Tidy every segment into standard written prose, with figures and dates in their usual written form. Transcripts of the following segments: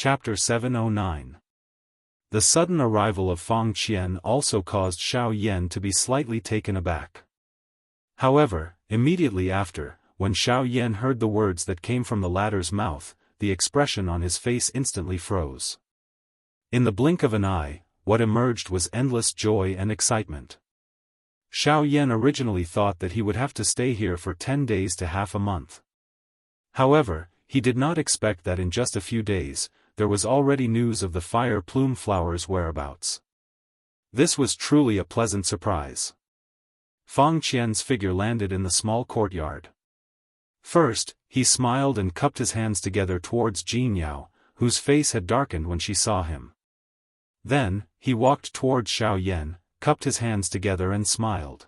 Chapter 709. The sudden arrival of Fang Qian also caused Xiao Yan to be slightly taken aback. However, immediately after, when Xiao Yan heard the words that came from the latter's mouth, the expression on his face instantly froze. In the blink of an eye, what emerged was endless joy and excitement. Xiao Yan originally thought that he would have to stay here for 10 days to half a month. However, he did not expect that in just a few days, there was already news of the fire plume flower's whereabouts. This was truly a pleasant surprise. Fang Qian's figure landed in the small courtyard. First, he smiled and cupped his hands together towards Jianghu, whose face had darkened when she saw him. Then, he walked towards Xiao Yan, cupped his hands together and smiled.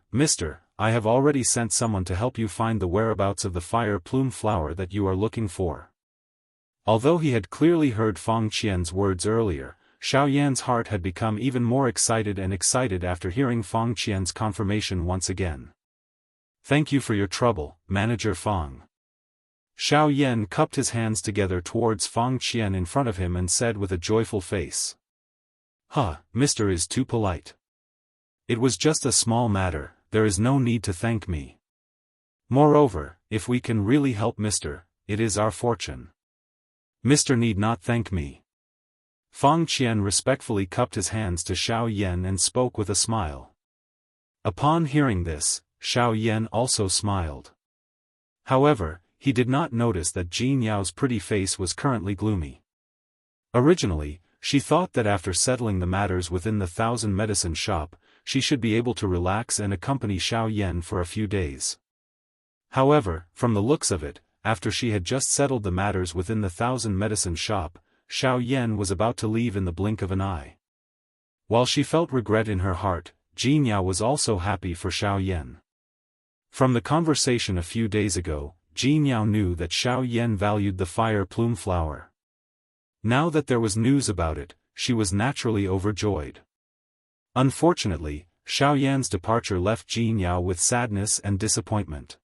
Mister, I have already sent someone to help you find the whereabouts of the fire plume flower that you are looking for. Although he had clearly heard Fang Qian's words earlier, Xiao Yan's heart had become even more excited after hearing Fang Qian's confirmation once again. Thank you for your trouble, Manager Fang. Xiao Yan cupped his hands together towards Fang Qian in front of him and said with a joyful face. Mister is too polite. It was just a small matter, there is no need to thank me. Moreover, if we can really help Mister, it is our fortune. Mister need not thank me. Fang Qian respectfully cupped his hands to Xiao Yan and spoke with a smile. Upon hearing this, Xiao Yan also smiled. However, he did not notice that Jianghu's pretty face was currently gloomy. Originally, she thought that after settling the matters within the 1,000 medicine shop, she should be able to relax and accompany Xiao Yan for a few days. However, from the looks of it, after she had just settled the matters within the 1,000 medicine shop, Xiao Yan was about to leave in the blink of an eye. While she felt regret in her heart, Jianghu was also happy for Xiao Yan. From the conversation a few days ago, Jianghu knew that Xiao Yan valued the fire plume flower. Now that there was news about it, she was naturally overjoyed. Unfortunately, Xiao Yan's departure left Jianghu with sadness and disappointment.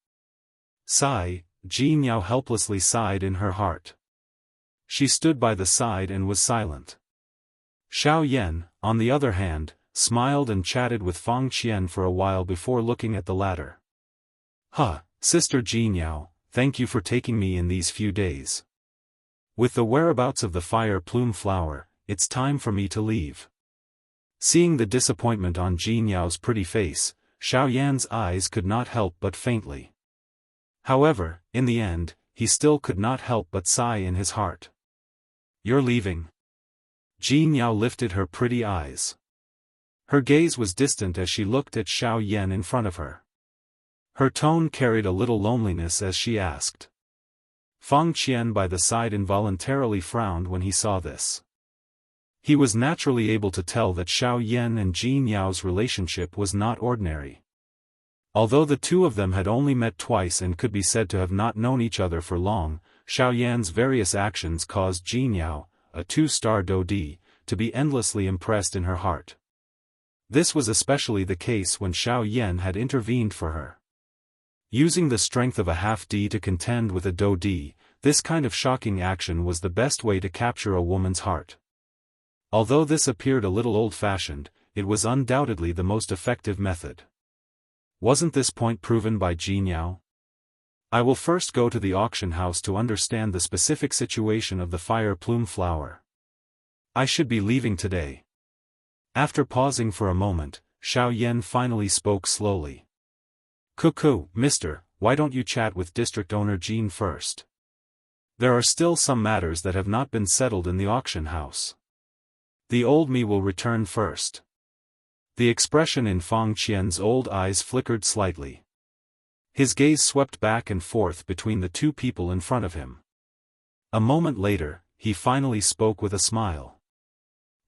Sigh, Jianghu helplessly sighed in her heart. She stood by the side and was silent. Xiao Yan, on the other hand, smiled and chatted with Fang Qian for a while before looking at the latter. Sister Jianghu, thank you for taking me in these few days. With the whereabouts of the fire plume flower, it's time for me to leave. Seeing the disappointment on Jianghu's pretty face, Xiao Yan's eyes could not help but faintly. However, in the end, he still could not help but sigh in his heart. You're leaving? Jianghu lifted her pretty eyes. Her gaze was distant as she looked at Xiao Yan in front of her. Her tone carried a little loneliness as she asked. Fang Qian by the side involuntarily frowned when he saw this. He was naturally able to tell that Xiao Yan and Jianghu's relationship was not ordinary. Although the two of them had only met twice and could be said to have not known each other for long, Xiao Yan's various actions caused Jianghu, a 2-star Daoist, to be endlessly impressed in her heart. This was especially the case when Xiao Yan had intervened for her. Using the strength of a half-D to contend with a Daoist, this kind of shocking action was the best way to capture a woman's heart. Although this appeared a little old-fashioned, it was undoubtedly the most effective method. Wasn't this point proven by Jianghu? I will first go to the auction house to understand the specific situation of the fire plume flower. I should be leaving today. After pausing for a moment, Xiao Yan finally spoke slowly. Cuckoo, mister, why don't you chat with district owner Jean first? There are still some matters that have not been settled in the auction house. The old me will return first. The expression in Fang Qian's old eyes flickered slightly. His gaze swept back and forth between the two people in front of him. A moment later, he finally spoke with a smile.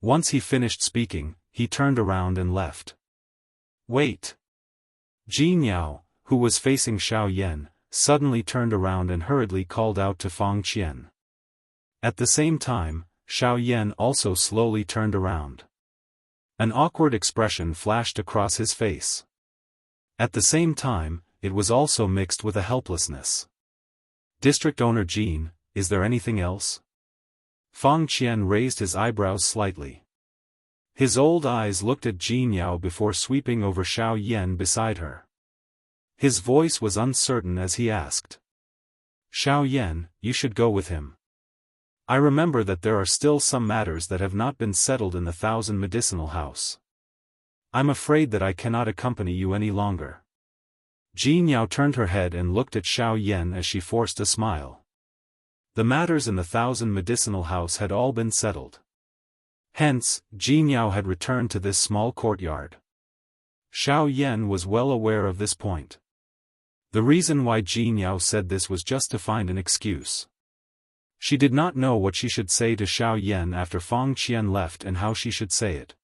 Once he finished speaking, he turned around and left. Wait! Jianghu, who was facing Xiao Yan, suddenly turned around and hurriedly called out to Fang Qian. At the same time, Xiao Yan also slowly turned around. An awkward expression flashed across his face. At the same time, it was also mixed with a helplessness. District owner Jean, is there anything else? Fang Qian raised his eyebrows slightly. His old eyes looked at Jianghu before sweeping over Xiao Yan beside her. His voice was uncertain as he asked. Xiao Yan, you should go with him. I remember that there are still some matters that have not been settled in the Thousand Medicinal House. I'm afraid that I cannot accompany you any longer. Jianghu turned her head and looked at Xiao Yan as she forced a smile. The matters in the Thousand Medicinal House had all been settled. Hence, Jianghu had returned to this small courtyard. Xiao Yan was well aware of this point. The reason why Jianghu said this was just to find an excuse. She did not know what she should say to Xiao Yan after Fang Qian left and how she should say it.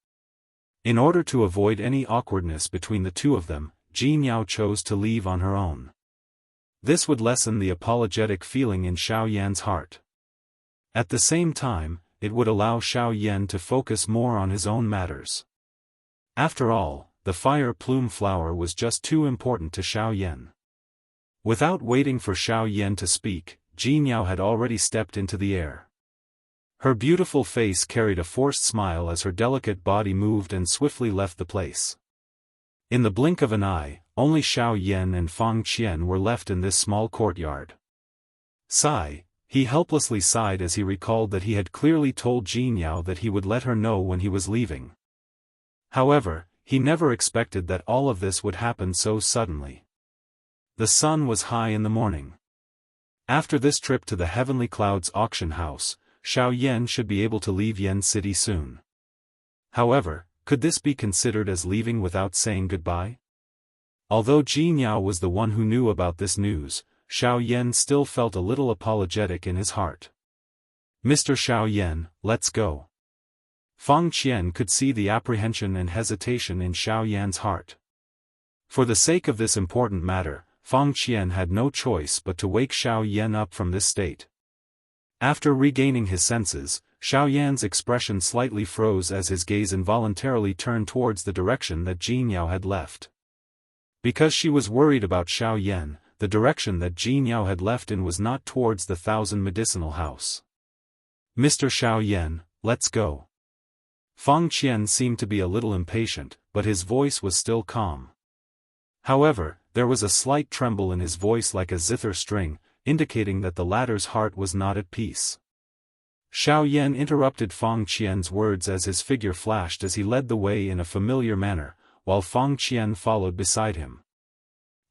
In order to avoid any awkwardness between the two of them, Jianghu chose to leave on her own. This would lessen the apologetic feeling in Xiao Yan's heart. At the same time, it would allow Xiao Yan to focus more on his own matters. After all, the fire plume flower was just too important to Xiao Yan. Without waiting for Xiao Yan to speak, Jianghu had already stepped into the air. Her beautiful face carried a forced smile as her delicate body moved and swiftly left the place. In the blink of an eye, only Xiao Yan and Fang Qian were left in this small courtyard. Sigh, he helplessly sighed as he recalled that he had clearly told Jianghu that he would let her know when he was leaving. However, he never expected that all of this would happen so suddenly. The sun was high in the morning. After this trip to the Heavenly Clouds auction house, Xiao Yan should be able to leave Yen City soon. However, could this be considered as leaving without saying goodbye? Although Jianghu was the one who knew about this news, Xiao Yan still felt a little apologetic in his heart. Mr. Xiao Yan, let's go. Fang Qian could see the apprehension and hesitation in Xiao Yan's heart. For the sake of this important matter, Fang Qian had no choice but to wake Xiao Yan up from this state. After regaining his senses, Xiao Yan's expression slightly froze as his gaze involuntarily turned towards the direction that Jianghu had left. Because she was worried about Xiao Yan, the direction that Jianghu had left in was not towards the Thousand Medicinal House. Mr. Xiao Yan, let's go. Fang Qian seemed to be a little impatient, but his voice was still calm. However, there was a slight tremble in his voice like a zither string, indicating that the latter's heart was not at peace. Xiao Yan interrupted Fang Qian's words as his figure flashed as he led the way in a familiar manner, while Fang Qian followed beside him.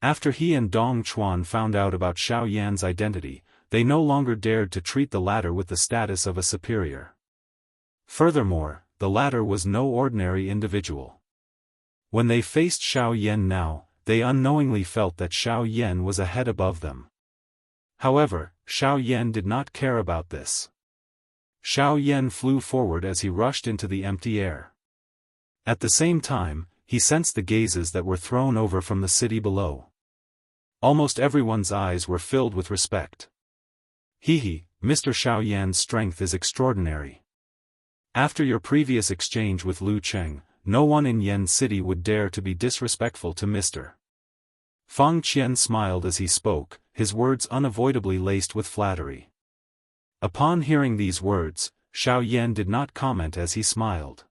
After he and Dong Chuan found out about Xiao Yan's identity, they no longer dared to treat the latter with the status of a superior. Furthermore, the latter was no ordinary individual. When they faced Xiao Yan now, they unknowingly felt that Xiao Yan was a head above them. However, Xiao Yan did not care about this. Xiao Yan flew forward as he rushed into the empty air. At the same time, he sensed the gazes that were thrown over from the city below. Almost everyone's eyes were filled with respect. Mr. Xiao Yan's strength is extraordinary. After your previous exchange with Lu Cheng, no one in Yen City would dare to be disrespectful to Mr. Fang Qian smiled as he spoke, his words unavoidably laced with flattery. Upon hearing these words, Xiao Yan did not comment as he smiled.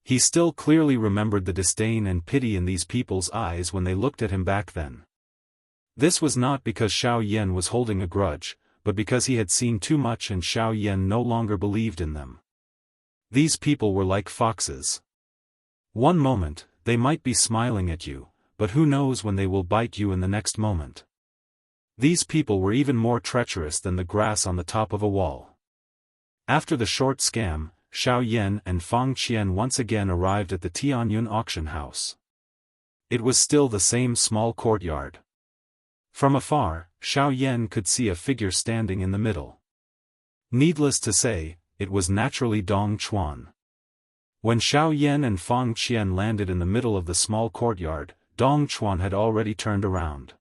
He still clearly remembered the disdain and pity in these people's eyes when they looked at him back then. This was not because Xiao Yan was holding a grudge, but because he had seen too much and Xiao Yan no longer believed in them. These people were like foxes. One moment, they might be smiling at you, but who knows when they will bite you in the next moment. These people were even more treacherous than the grass on the top of a wall. After the short scam, Xiao Yan and Fang Qian once again arrived at the Tianyun auction house. It was still the same small courtyard. From afar, Xiao Yan could see a figure standing in the middle. Needless to say, it was naturally Dong Chuan. When Xiao Yan and Fang Qian landed in the middle of the small courtyard, Dong Chuan had already turned around.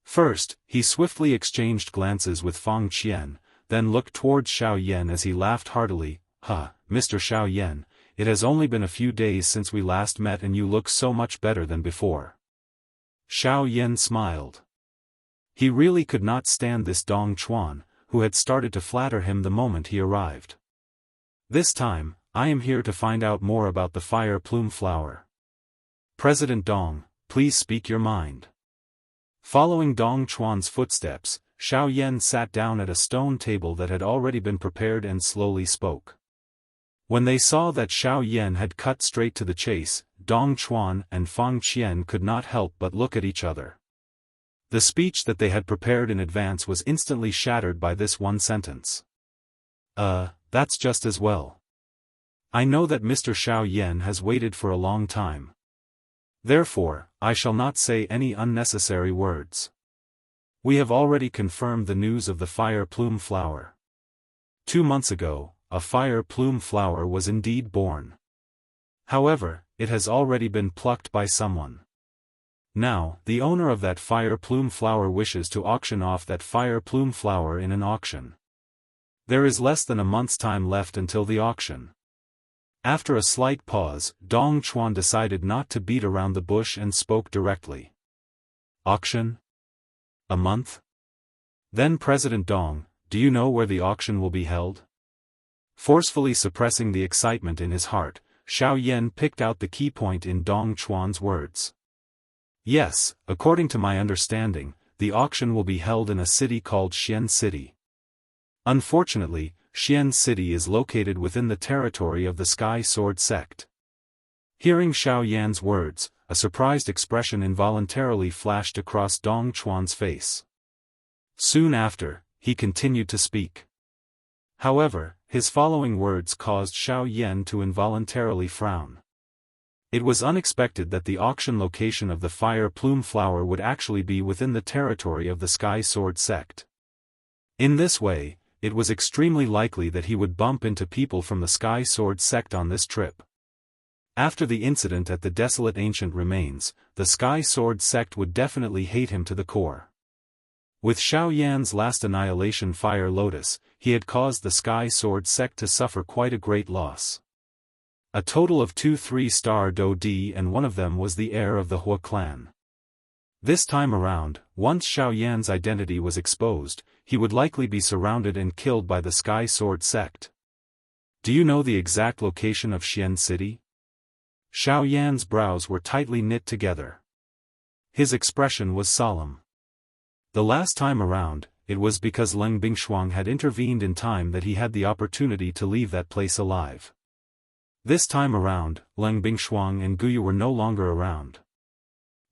First, he swiftly exchanged glances with Fang Qian, then looked towards Xiao Yan as he laughed heartily. Mr. Xiao Yan, it has only been a few days since we last met and you look so much better than before. Xiao Yan smiled. He really could not stand this Dong Chuan, who had started to flatter him the moment he arrived. "This time, I am here to find out more about the fire plume flower. President Dong, please speak your mind." Following Dong Chuan's footsteps, Xiao Yan sat down at a stone table that had already been prepared and slowly spoke. When they saw that Xiao Yan had cut straight to the chase, Dong Chuan and Fang Qian could not help but look at each other. The speech that they had prepared in advance was instantly shattered by this one sentence. That's just as well. I know that Mr. Xiao Yan has waited for a long time. Therefore, I shall not say any unnecessary words. We have already confirmed the news of the fire plume flower. 2 months ago, a fire plume flower was indeed born. However, it has already been plucked by someone. Now, the owner of that fire plume flower wishes to auction off that fire plume flower in an auction. There is less than a month's time left until the auction. After a slight pause, Dong Chuan decided not to beat around the bush and spoke directly. Auction? A month? Then President Dong, do you know where the auction will be held? Forcefully suppressing the excitement in his heart, Xiao Yan picked out the key point in Dong Chuan's words. Yes, according to my understanding, the auction will be held in a city called Xian City. Unfortunately, Xian City is located within the territory of the Sky Sword sect. Hearing Xiao Yan's words, a surprised expression involuntarily flashed across Dong Chuan's face. Soon after, he continued to speak. However, his following words caused Xiao Yan to involuntarily frown. It was unexpected that the auction location of the fire plume flower would actually be within the territory of the Sky Sword sect. In this way, it was extremely likely that he would bump into people from the Sky Sword sect on this trip. After the incident at the desolate ancient remains, the Sky Sword sect would definitely hate him to the core. With Xiao Yan's last annihilation fire lotus, he had caused the Sky Sword sect to suffer quite a great loss. A total of 2 3-star Do Di, and one of them was the heir of the Hua clan. This time around, once Xiao Yan's identity was exposed, he would likely be surrounded and killed by the Sky Sword sect. Do you know the exact location of Xian City? Xiao Yan's brows were tightly knit together. His expression was solemn. The last time around, it was because Leng Bingshuang had intervened in time that he had the opportunity to leave that place alive. This time around, Leng Bingshuang and Guyu were no longer around.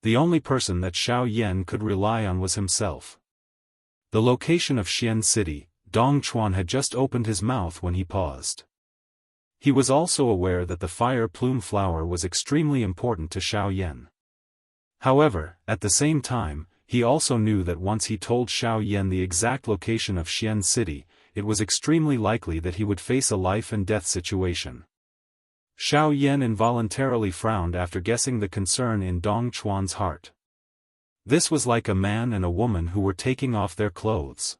The only person that Xiao Yan could rely on was himself. The location of Xian City, Dong Chuan had just opened his mouth when he paused. He was also aware that the fire plume flower was extremely important to Xiao Yan. However, at the same time, he also knew that once he told Xiao Yan the exact location of Xian City, it was extremely likely that he would face a life and death situation. Xiao Yan involuntarily frowned after guessing the concern in Dong Chuan's heart. This was like a man and a woman who were taking off their clothes.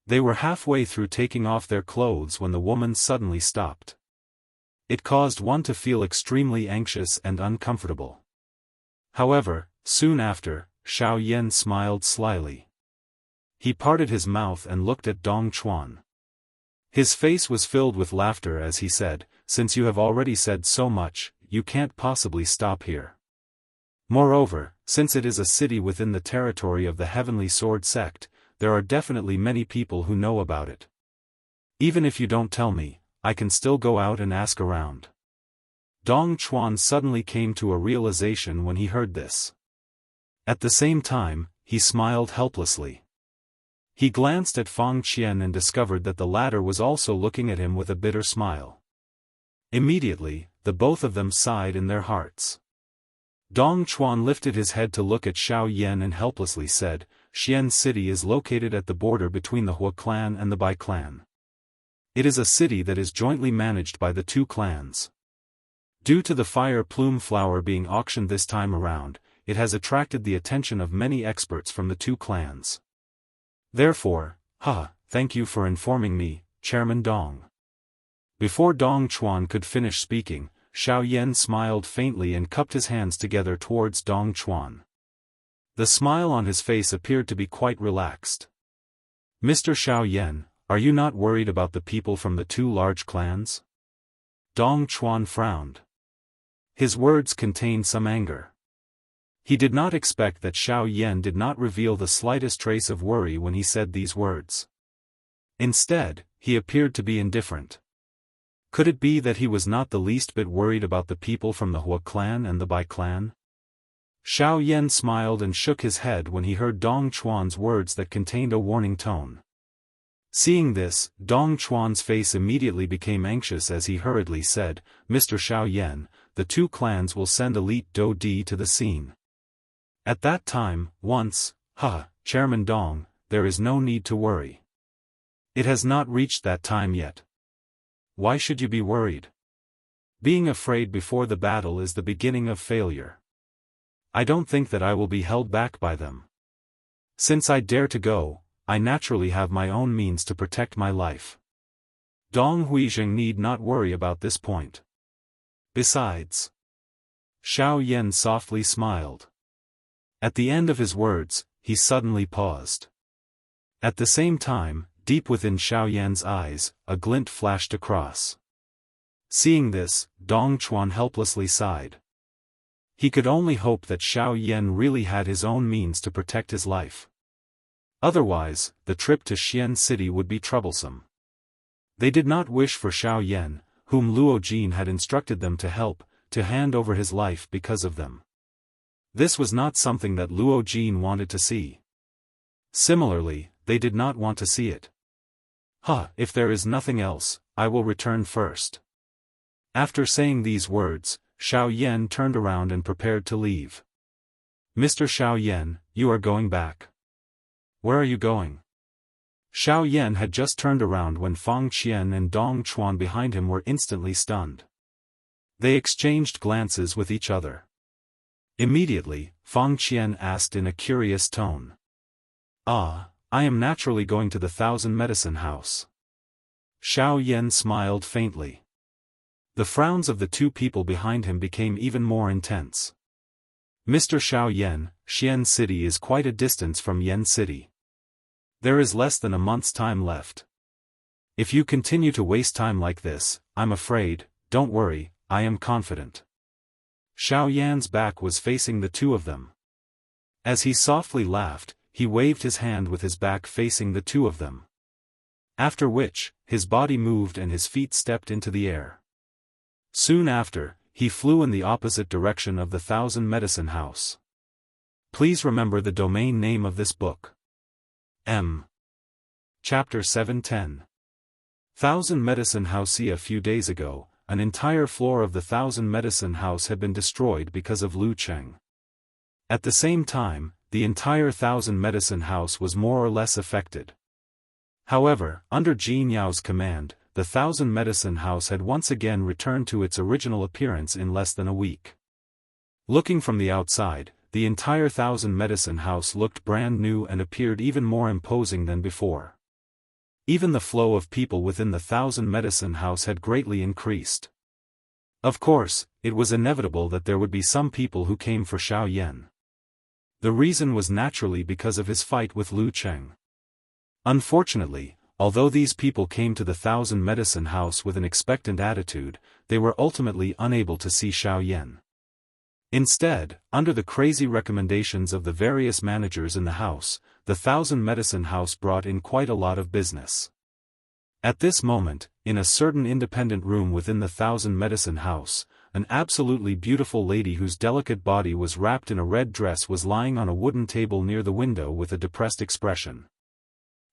They were halfway through taking off their clothes when the woman suddenly stopped. It caused one to feel extremely anxious and uncomfortable. However, soon after, Xiao Yan smiled slyly. He parted his mouth and looked at Dong Chuan. His face was filled with laughter as he said, "Since you have already said so much, you can't possibly stop here. Moreover, since it is a city within the territory of the Heavenly Sword sect, there are definitely many people who know about it. Even if you don't tell me, I can still go out and ask around." Dong Chuan suddenly came to a realization when he heard this. At the same time, he smiled helplessly. He glanced at Fang Qian and discovered that the latter was also looking at him with a bitter smile. Immediately, the both of them sighed in their hearts. Dong Chuan lifted his head to look at Xiao Yan and helplessly said, "Xian City is located at the border between the Hua clan and the Bai clan. It is a city that is jointly managed by the 2 clans. Due to the fire plume flower being auctioned this time around, it has attracted the attention of many experts from the 2 clans. Therefore, thank you for informing me, Chairman Dong." Before Dong Chuan could finish speaking, Xiao Yan smiled faintly and cupped his hands together towards Dong Chuan. The smile on his face appeared to be quite relaxed. Mr. Xiao Yan, are you not worried about the people from the two large clans? Dong Chuan frowned. His words contained some anger. He did not expect that Xiao Yan did not reveal the slightest trace of worry when he said these words. Instead, he appeared to be indifferent. Could it be that he was not the least bit worried about the people from the Hua clan and the Bai clan? Xiao Yan smiled and shook his head when he heard Dong Chuan's words that contained a warning tone. Seeing this, Dong Chuan's face immediately became anxious as he hurriedly said, Mr. Xiao Yan, the two clans will send elite Do Di to the scene. At that time, Chairman Dong, there is no need to worry. It has not reached that time yet. Why should you be worried? Being afraid before the battle is the beginning of failure. I don't think that I will be held back by them. Since I dare to go, I naturally have my own means to protect my life. Dong Huizheng need not worry about this point. Besides, Xiao Yan softly smiled. At the end of his words, he suddenly paused. At the same time, deep within Xiao Yan's eyes, a glint flashed across. Seeing this, Dong Chuan helplessly sighed. He could only hope that Xiao Yan really had his own means to protect his life. Otherwise, the trip to Xian City would be troublesome. They did not wish for Xiao Yan, whom Luo Jin had instructed them to help, to hand over his life because of them. This was not something that Luo Jin wanted to see. Similarly, they did not want to see it. If there is nothing else, I will return first. After saying these words, Xiao Yan turned around and prepared to leave. Mr. Xiao Yan, you are going back. Where are you going? Xiao Yan had just turned around when Fang Qian and Dong Chuan behind him were instantly stunned. They exchanged glances with each other. Immediately, Fang Qian asked in a curious tone. I am naturally going to the Thousand Medicine House. Xiao Yan smiled faintly. The frowns of the two people behind him became even more intense. Mr. Xiao Yan, Xian City is quite a distance from Yan City. There is less than a month's time left. If you continue to waste time like this, I'm afraid, don't worry, I am confident. Xiao Yan's back was facing the two of them. As he softly laughed, he waved his hand with his back facing the two of them. After which, his body moved and his feet stepped into the air. Soon after, he flew in the opposite direction of the Thousand Medicine House. Please remember the domain name of this book. Chapter 710. Thousand Medicine House. A few days ago, an entire floor of the Thousand Medicine House had been destroyed because of Lu Cheng. At the same time, the entire Thousand Medicine House was more or less affected. However, under Jin Yao's command, the Thousand Medicine House had once again returned to its original appearance in less than a week. Looking from the outside, the entire Thousand Medicine House looked brand new and appeared even more imposing than before. Even the flow of people within the Thousand Medicine House had greatly increased. Of course, it was inevitable that there would be some people who came for Xiao Yan. The reason was naturally because of his fight with Lu Cheng. Unfortunately, although these people came to the Thousand Medicine House with an expectant attitude, they were ultimately unable to see Xiao Yan. Instead, under the crazy recommendations of the various managers in the house, the Thousand Medicine House brought in quite a lot of business. At this moment, in a certain independent room within the Thousand Medicine House, an absolutely beautiful lady whose delicate body was wrapped in a red dress was lying on a wooden table near the window with a depressed expression.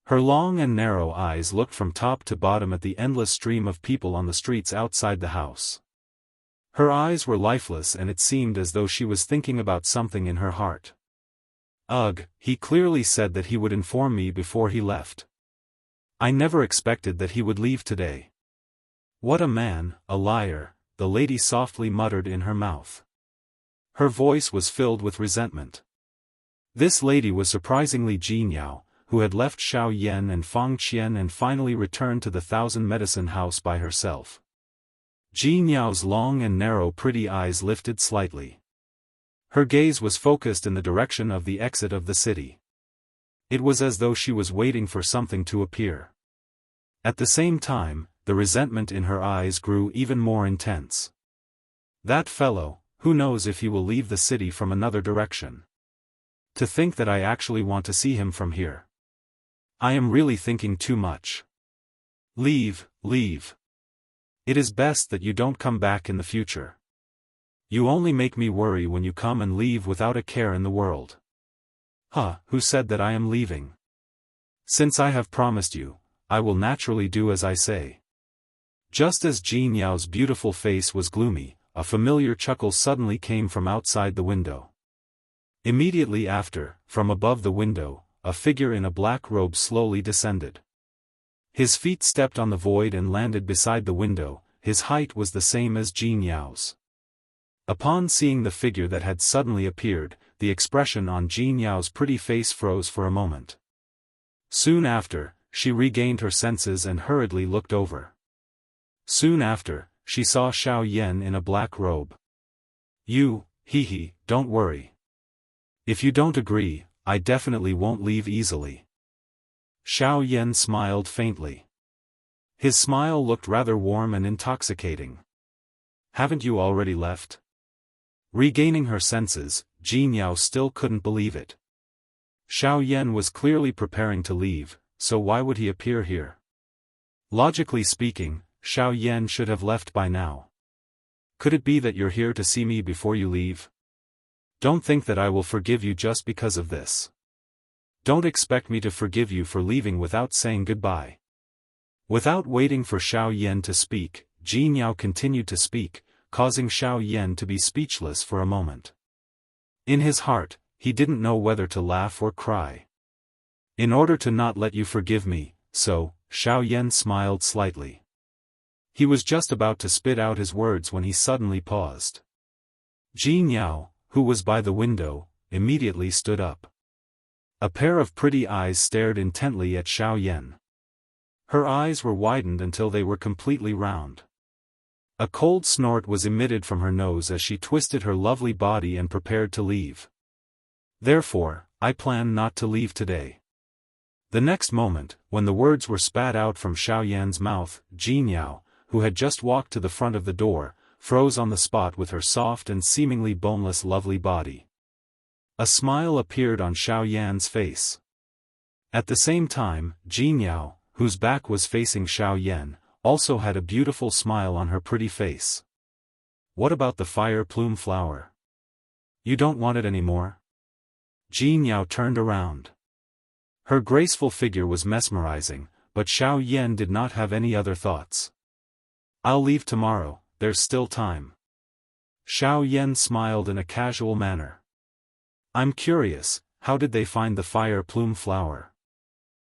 Her long and narrow eyes looked from top to bottom at the endless stream of people on the streets outside the house. Her eyes were lifeless and it seemed as though she was thinking about something in her heart. He clearly said that he would inform me before he left. I never expected that he would leave today. What a man, a liar, the lady softly muttered in her mouth. Her voice was filled with resentment. This lady was surprisingly Jin Yao, who had left Xiao Yan and Fang Qian and finally returned to the Thousand Medicine House by herself. Jin Yao's long and narrow pretty eyes lifted slightly. Her gaze was focused in the direction of the exit of the city. It was as though she was waiting for something to appear. At the same time, the resentment in her eyes grew even more intense. That fellow, who knows if he will leave the city from another direction? To think that I actually want to see him from here. I am really thinking too much. Leave, leave. It is best that you don't come back in the future. You only make me worry when you come and leave without a care in the world. Who said that I am leaving? Since I have promised you, I will naturally do as I say. Just as Jianghu's beautiful face was gloomy, a familiar chuckle suddenly came from outside the window. Immediately after, from above the window, a figure in a black robe slowly descended. His feet stepped on the void and landed beside the window. His height was the same as Jianghu's. Upon seeing the figure that had suddenly appeared, the expression on Jianghu's pretty face froze for a moment. Soon after, she regained her senses and hurriedly looked over. Soon after, she saw Xiaoyan in a black robe. You, don't worry. If you don't agree, I definitely won't leave easily. Xiaoyan smiled faintly. His smile looked rather warm and intoxicating. Haven't you already left? Regaining her senses, Jianghu still couldn't believe it. Xiaoyan was clearly preparing to leave, so why would he appear here? Logically speaking, Xiaoyan should have left by now. Could it be that you're here to see me before you leave? Don't think that I will forgive you just because of this. Don't expect me to forgive you for leaving without saying goodbye. Without waiting for Xiaoyan to speak, Jianghu continued to speak, causing Xiaoyan to be speechless for a moment. In his heart, he didn't know whether to laugh or cry. In order to not let you forgive me, Xiaoyan smiled slightly. He was just about to spit out his words when he suddenly paused. Jianghu, who was by the window, immediately stood up. A pair of pretty eyes stared intently at Xiaoyan. Her eyes were widened until they were completely round. A cold snort was emitted from her nose as she twisted her lovely body and prepared to leave. Therefore, I plan not to leave today. The next moment, when the words were spat out from Xiaoyan's mouth, Jianghu, who had just walked to the front of the door, froze on the spot with her soft and seemingly boneless lovely body. A smile appeared on Xiaoyan's face. At the same time, Jianghu, whose back was facing Xiaoyan, also had a beautiful smile on her pretty face. What about the fire plume flower? You don't want it anymore? Jianghu turned around. Her graceful figure was mesmerizing, but Xiaoyan did not have any other thoughts. I'll leave tomorrow, there's still time. Xiaoyan smiled in a casual manner. I'm curious, how did they find the fire plume flower?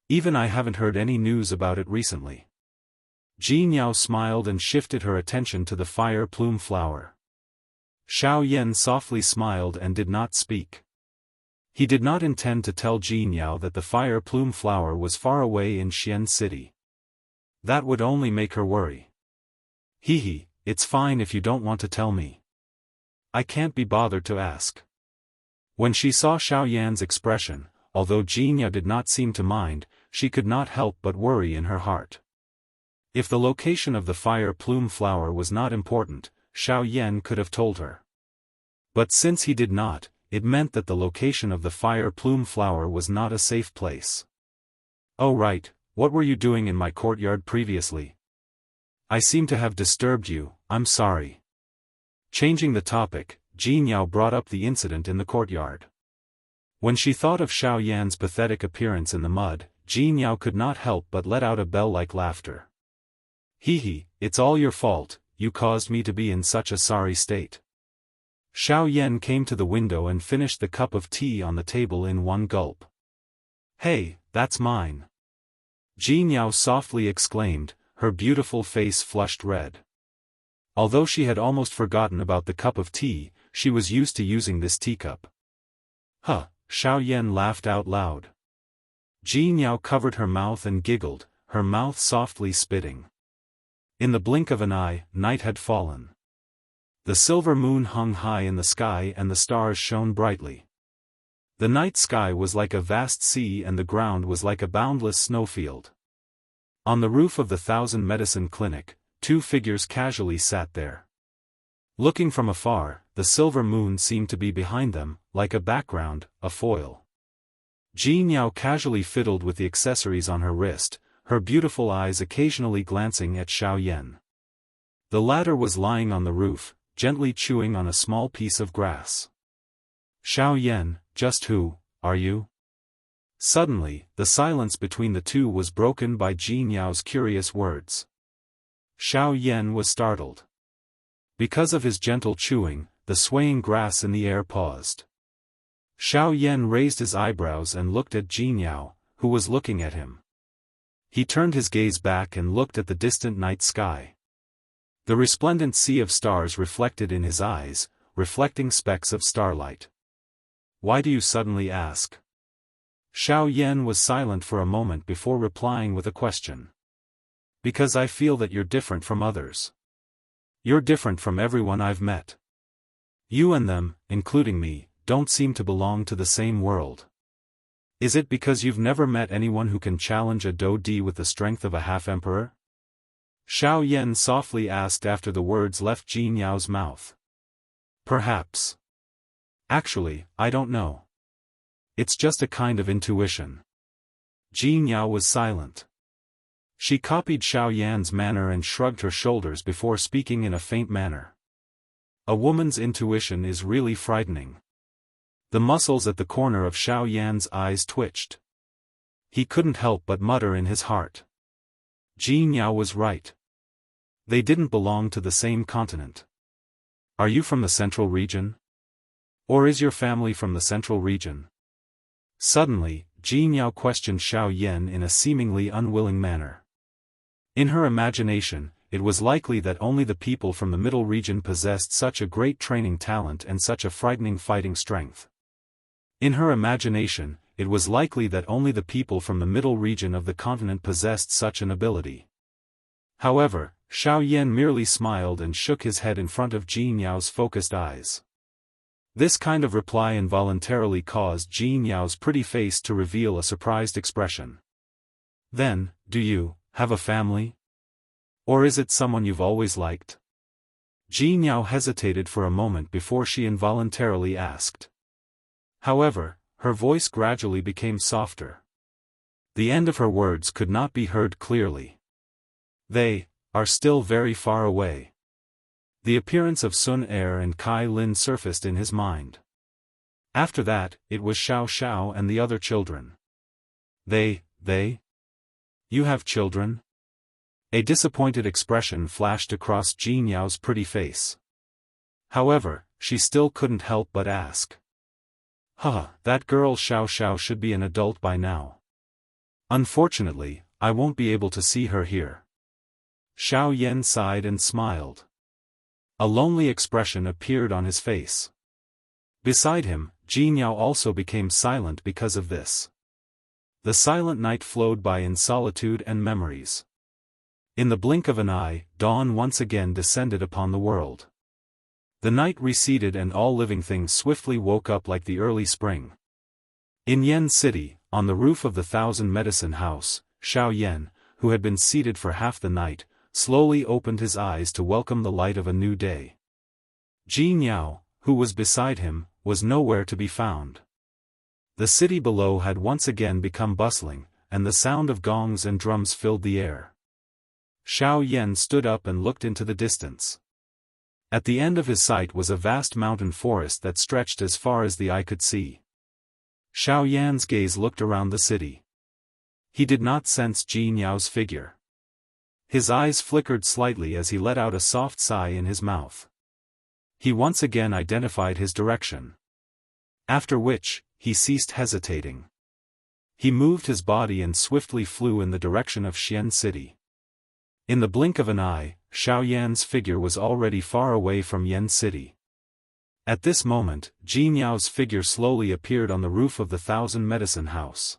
Even I haven't heard any news about it recently. Jianghu smiled and shifted her attention to the fire plume flower. Xiaoyan softly smiled and did not speak. He did not intend to tell Jianghu that the fire plume flower was far away in Xian City. That would only make her worry. It's fine if you don't want to tell me. I can't be bothered to ask. When she saw Xiaoyan's expression, although Jianghu did not seem to mind, she could not help but worry in her heart. If the location of the fire plume flower was not important, Xiaoyan could have told her. But since he did not, it meant that the location of the fire plume flower was not a safe place. Oh right, what were you doing in my courtyard previously? I seem to have disturbed you, I'm sorry. Changing the topic, Jianghu brought up the incident in the courtyard. When she thought of Xiaoyan's pathetic appearance in the mud, Jianghu could not help but let out a bell-like laughter. It's all your fault, you caused me to be in such a sorry state. Xiaoyan came to the window and finished the cup of tea on the table in one gulp. Hey, that's mine. Jianghu softly exclaimed, her beautiful face flushed red. Although she had almost forgotten about the cup of tea, she was used to using this teacup. Xiaoyan laughed out loud. Jianghu covered her mouth and giggled, her mouth softly spitting. In the blink of an eye, night had fallen. The silver moon hung high in the sky and the stars shone brightly. The night sky was like a vast sea and the ground was like a boundless snowfield. On the roof of the Thousand Medicine Clinic, two figures casually sat there. Looking from afar, the silver moon seemed to be behind them, like a background, a foil. Jianghu casually fiddled with the accessories on her wrist, her beautiful eyes occasionally glancing at Xiaoyan. The latter was lying on the roof, gently chewing on a small piece of grass. Xiaoyan, just who are you? Suddenly, the silence between the two was broken by Jianghu's curious words. Xiaoyan was startled. Because of his gentle chewing, the swaying grass in the air paused. Xiaoyan raised his eyebrows and looked at Jianghu, who was looking at him. He turned his gaze back and looked at the distant night sky. The resplendent sea of stars reflected in his eyes, reflecting specks of starlight. Why do you suddenly ask? Xiaoyan was silent for a moment before replying with a question. Because I feel that you're different from others. You're different from everyone I've met. You and them, including me, don't seem to belong to the same world. Is it because you've never met anyone who can challenge a Dou-Di with the strength of a half-emperor? Xiaoyan softly asked after the words left Jianghu's mouth. Perhaps. Actually, I don't know. It's just a kind of intuition. Jianghu was silent. She copied Xiaoyan's manner and shrugged her shoulders before speaking in a faint manner. A woman's intuition is really frightening. The muscles at the corner of Xiaoyan's eyes twitched. He couldn't help but mutter in his heart. Jianghu was right. They didn't belong to the same continent. Are you from the central region? Or is your family from the central region? Suddenly, Jianghu questioned Xiaoyan in a seemingly unwilling manner. In her imagination, it was likely that only the people from the middle region possessed such a great training talent and such a frightening fighting strength. In her imagination, it was likely that only the people from the middle region of the continent possessed such an ability. However, Xiaoyan merely smiled and shook his head in front of Jianghu's focused eyes. This kind of reply involuntarily caused Jianghu's pretty face to reveal a surprised expression. Then, do you have a family? Or is it someone you've always liked? Jianghu hesitated for a moment before she involuntarily asked. However, her voice gradually became softer. The end of her words could not be heard clearly. They are still very far away. The appearance of Sun Er and Kai Lin surfaced in his mind. After that, it was Xiao Xiao and the other children. They? You have children? A disappointed expression flashed across Jianghu's pretty face. However, she still couldn't help but ask. That girl Xiao Xiao should be an adult by now. Unfortunately, I won't be able to see her here. Xiaoyan sighed and smiled. A lonely expression appeared on his face. Beside him, Jianghu also became silent because of this. The silent night flowed by in solitude and memories. In the blink of an eye, dawn once again descended upon the world. The night receded and all living things swiftly woke up like the early spring. In Yan City, on the roof of the Thousand Medicine House, Xiaoyan, who had been seated for half the night, slowly opened his eyes to welcome the light of a new day. Jianghu, who was beside him, was nowhere to be found. The city below had once again become bustling, and the sound of gongs and drums filled the air. Xiaoyan stood up and looked into the distance. At the end of his sight was a vast mountain forest that stretched as far as the eye could see. Xiaoyan's gaze looked around the city. He did not sense Jianghu's figure. His eyes flickered slightly as he let out a soft sigh in his mouth. He once again identified his direction. After which, he ceased hesitating. He moved his body and swiftly flew in the direction of Xian City. In the blink of an eye, Xiaoyan's figure was already far away from Yan City. At this moment, Jianghu's figure slowly appeared on the roof of the Thousand Medicine House.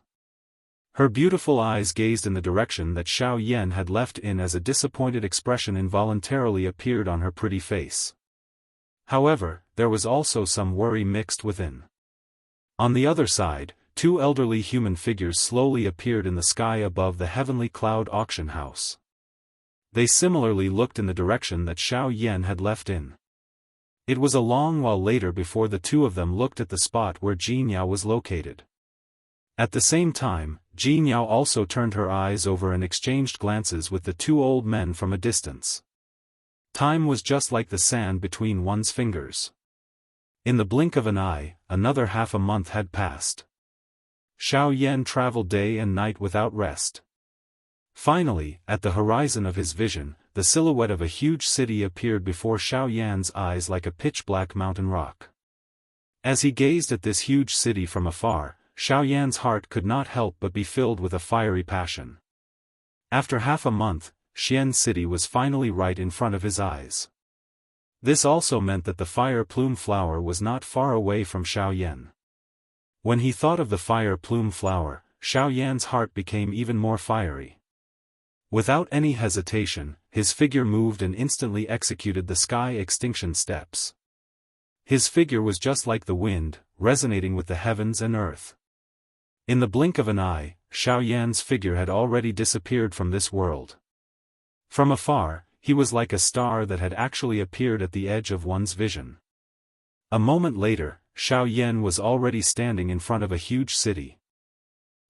Her beautiful eyes gazed in the direction that Xiaoyan had left in as a disappointed expression involuntarily appeared on her pretty face. However, there was also some worry mixed within. On the other side, two elderly human figures slowly appeared in the sky above the heavenly cloud auction house. They similarly looked in the direction that Xiao Yan had left in. It was a long while later before the two of them looked at the spot where Jianghu was located. At the same time, Jianghu also turned her eyes over and exchanged glances with the two old men from a distance. Time was just like the sand between one's fingers. In the blink of an eye, another half a month had passed. Xiao Yan traveled day and night without rest. Finally, at the horizon of his vision, the silhouette of a huge city appeared before Xiao Yan's eyes like a pitch-black mountain rock. As he gazed at this huge city from afar, Xiao Yan's heart could not help but be filled with a fiery passion. After half a month, Xian City was finally right in front of his eyes. This also meant that the fire plume flower was not far away from Xiao Yan. When he thought of the fire plume flower, Xiao Yan's heart became even more fiery. Without any hesitation, his figure moved and instantly executed the sky extinction steps. His figure was just like the wind, resonating with the heavens and earth. In the blink of an eye, Xiao Yan's figure had already disappeared from this world. From afar, he was like a star that had actually appeared at the edge of one's vision. A moment later, Xiao Yan was already standing in front of a huge city.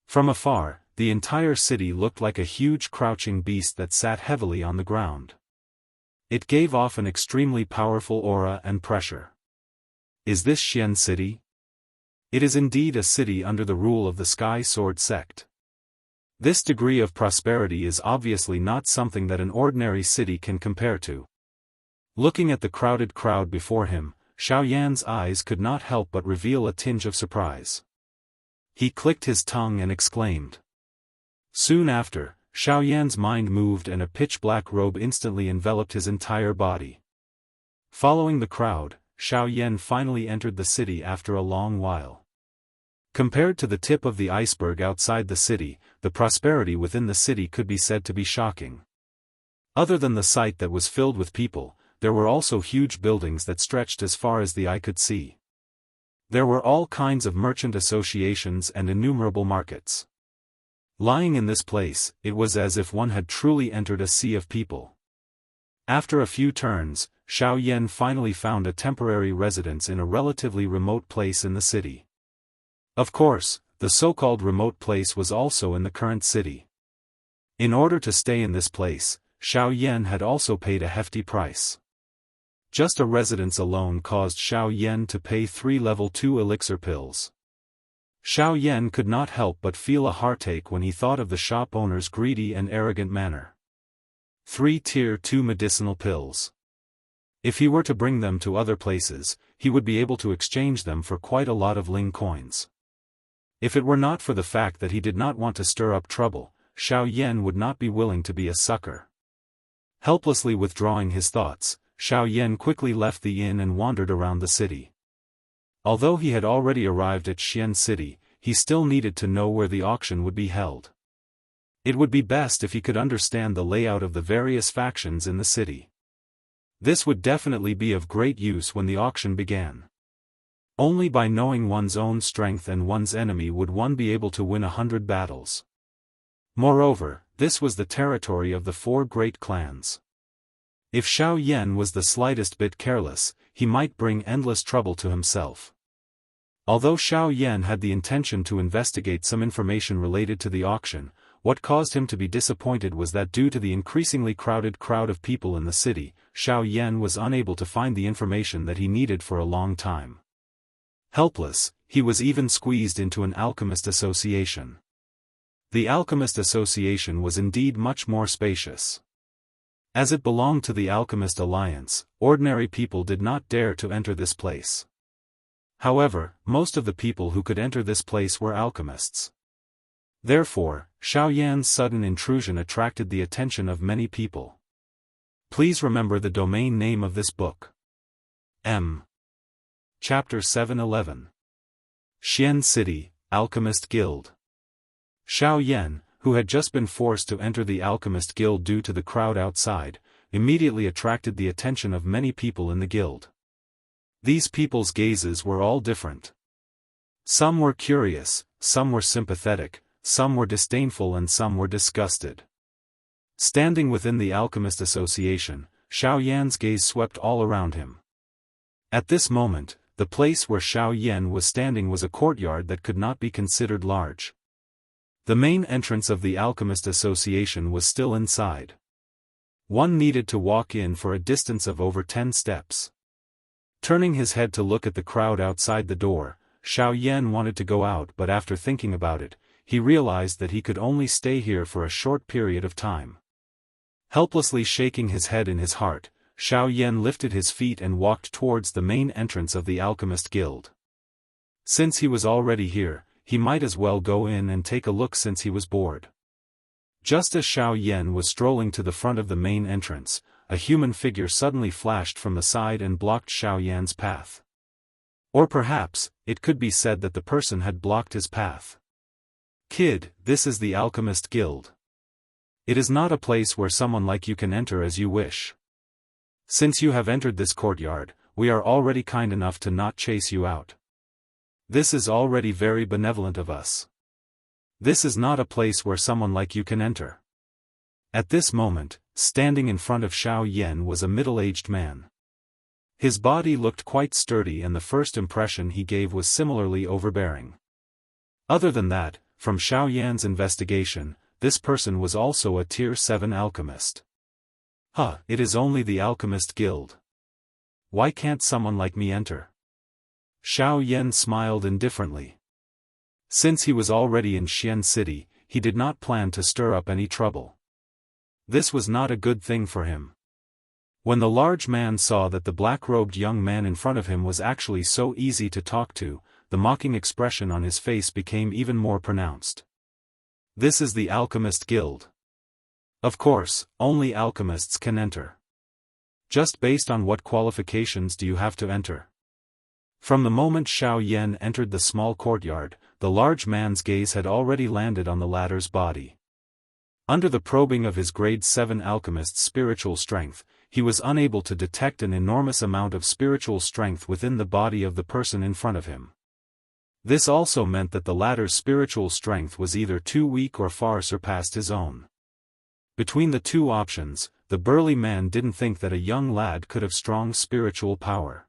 From afar, the entire city looked like a huge crouching beast that sat heavily on the ground. It gave off an extremely powerful aura and pressure. Is this Xian City? It is indeed a city under the rule of the Sky Sword sect. This degree of prosperity is obviously not something that an ordinary city can compare to. Looking at the crowded crowd before him, Xiao Yan's eyes could not help but reveal a tinge of surprise. He clicked his tongue and exclaimed. Soon after, Xiao Yan's mind moved and a pitch-black robe instantly enveloped his entire body. Following the crowd, Xiao Yan finally entered the city after a long while. Compared to the tip of the iceberg outside the city, the prosperity within the city could be said to be shocking. Other than the site that was filled with people, there were also huge buildings that stretched as far as the eye could see. There were all kinds of merchant associations and innumerable markets. Lying in this place, it was as if one had truly entered a sea of people. After a few turns, Xiao Yan finally found a temporary residence in a relatively remote place in the city. Of course, the so-called remote place was also in the current city. In order to stay in this place, Xiao Yan had also paid a hefty price. Just a residence alone caused Xiao Yan to pay 3 level 2 elixir pills. Xiao Yan could not help but feel a heartache when he thought of the shop owner's greedy and arrogant manner. 3 tier 2 medicinal pills. If he were to bring them to other places, he would be able to exchange them for quite a lot of Ling coins. If it were not for the fact that he did not want to stir up trouble, Xiao Yan would not be willing to be a sucker. Helplessly withdrawing his thoughts, Xiao Yan quickly left the inn and wandered around the city. Although he had already arrived at Xian City, he still needed to know where the auction would be held. It would be best if he could understand the layout of the various factions in the city. This would definitely be of great use when the auction began. Only by knowing one's own strength and one's enemy would one be able to win 100 battles. Moreover, this was the territory of the 4 great clans. If Xiao Yan was the slightest bit careless, he might bring endless trouble to himself. Although Xiao Yan had the intention to investigate some information related to the auction, what caused him to be disappointed was that due to the increasingly crowded crowd of people in the city, Xiao Yan was unable to find the information that he needed for a long time. Helpless, he was even squeezed into an alchemist association. The alchemist association was indeed much more spacious. As it belonged to the Alchemist Alliance, ordinary people did not dare to enter this place. However, most of the people who could enter this place were alchemists. Therefore, Xiao Yan's sudden intrusion attracted the attention of many people. Please remember the domain name of this book. Chapter 711. Xian City, Alchemist Guild. Xiao Yan, who had just been forced to enter the Alchemist Guild due to the crowd outside, immediately attracted the attention of many people in the guild. These people's gazes were all different. Some were curious, some were sympathetic, some were disdainful and some were disgusted. Standing within the Alchemist Association, Xiao Yan's gaze swept all around him. At this moment, the place where Xiao Yan was standing was a courtyard that could not be considered large. The main entrance of the Alchemist Association was still inside. One needed to walk in for a distance of over 10 steps. Turning his head to look at the crowd outside the door, Xiao Yan wanted to go out, but after thinking about it, he realized that he could only stay here for a short period of time. Helplessly shaking his head in his heart, Xiao Yan lifted his feet and walked towards the main entrance of the Alchemist Guild. Since he was already here, he might as well go in and take a look since he was bored. Just as Xiao Yan was strolling to the front of the main entrance, a human figure suddenly flashed from the side and blocked Xiao Yan's path. Or perhaps, it could be said that the person had blocked his path. "Kid, this is the Alchemist Guild. It is not a place where someone like you can enter as you wish. Since you have entered this courtyard, we are already kind enough to not chase you out. This is already very benevolent of us. This is not a place where someone like you can enter." At this moment, standing in front of Xiao Yan was a middle-aged man. His body looked quite sturdy and the first impression he gave was similarly overbearing. Other than that, from Xiao Yan's investigation, this person was also a Tier 7 alchemist. It is only the Alchemist Guild. Why can't someone like me enter? Xiao Yan smiled indifferently. Since he was already in Xian City, he did not plan to stir up any trouble. This was not a good thing for him. When the large man saw that the black-robed young man in front of him was actually so easy to talk to, the mocking expression on his face became even more pronounced. "This is the Alchemist Guild. Of course, only alchemists can enter. Just based on what qualifications do you have to enter?" From the moment Xiao Yan entered the small courtyard, the large man's gaze had already landed on the latter's body. Under the probing of his grade 7 alchemist's spiritual strength, he was unable to detect an enormous amount of spiritual strength within the body of the person in front of him. This also meant that the latter's spiritual strength was either too weak or far surpassed his own. Between the two options, the burly man didn't think that a young lad could have strong spiritual power.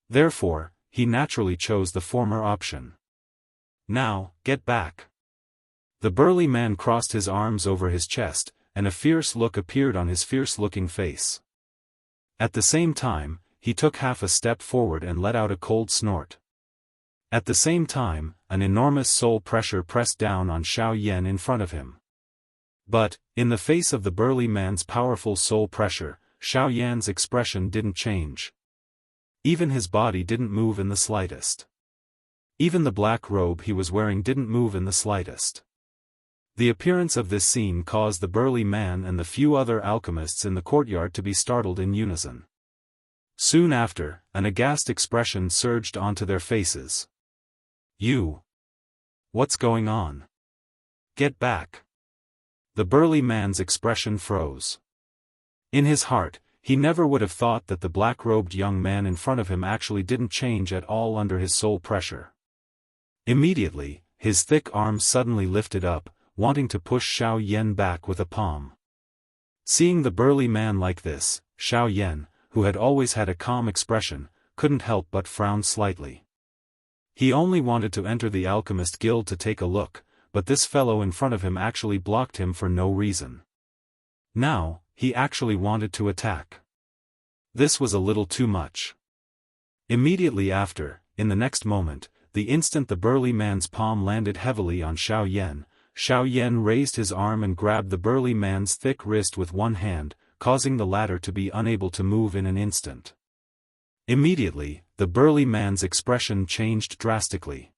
Therefore, he naturally chose the former option. "Now, get back." The burly man crossed his arms over his chest, and a fierce look appeared on his fierce-looking face. At the same time, he took half a step forward and let out a cold snort. At the same time, an enormous soul pressure pressed down on Xiao Yan in front of him. But, in the face of the burly man's powerful soul pressure, Xiao Yan's expression didn't change. Even his body didn't move in the slightest. Even the black robe he was wearing didn't move in the slightest. The appearance of this scene caused the burly man and the few other alchemists in the courtyard to be startled in unison. Soon after, an aghast expression surged onto their faces. "You! What's going on? Get back!" The burly man's expression froze. In his heart, he never would have thought that the black-robed young man in front of him actually didn't change at all under his soul pressure. Immediately, his thick arms suddenly lifted up, wanting to push Xiao Yan back with a palm. Seeing the burly man like this, Xiao Yan, who had always had a calm expression, couldn't help but frown slightly. He only wanted to enter the Alchemist Guild to take a look, but this fellow in front of him actually blocked him for no reason. Now, he actually wanted to attack. This was a little too much. Immediately after, in the next moment, the instant the burly man's palm landed heavily on Xiao Yan raised his arm and grabbed the burly man's thick wrist with one hand, causing the latter to be unable to move in an instant. Immediately, the burly man's expression changed drastically.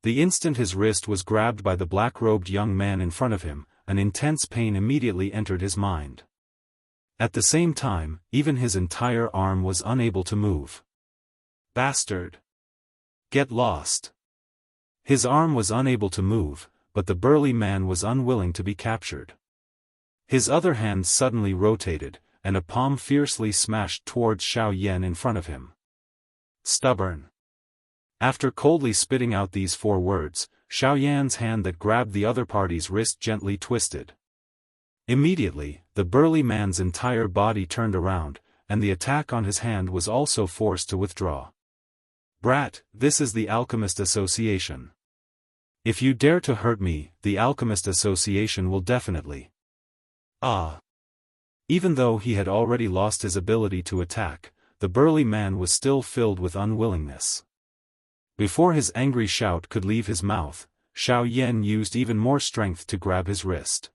The instant his wrist was grabbed by the black-robed young man in front of him, an intense pain immediately entered his mind. At the same time, even his entire arm was unable to move. "Bastard! Get lost!" His arm was unable to move, but the burly man was unwilling to be captured. His other hand suddenly rotated, and a palm fiercely smashed towards Xiao Yan in front of him. "Stubborn! After coldly spitting out these 4 words, Xiao Yan's hand that grabbed the other party's wrist gently twisted. Immediately, the burly man's entire body turned around, and the attack on his hand was also forced to withdraw. Brat, this is the Alchemist Association. If you dare to hurt me, the Alchemist Association will definitely. Ah! Even though he had already lost his ability to attack, the burly man was still filled with unwillingness. Before his angry shout could leave his mouth, Xiao Yan used even more strength to grab his wrist.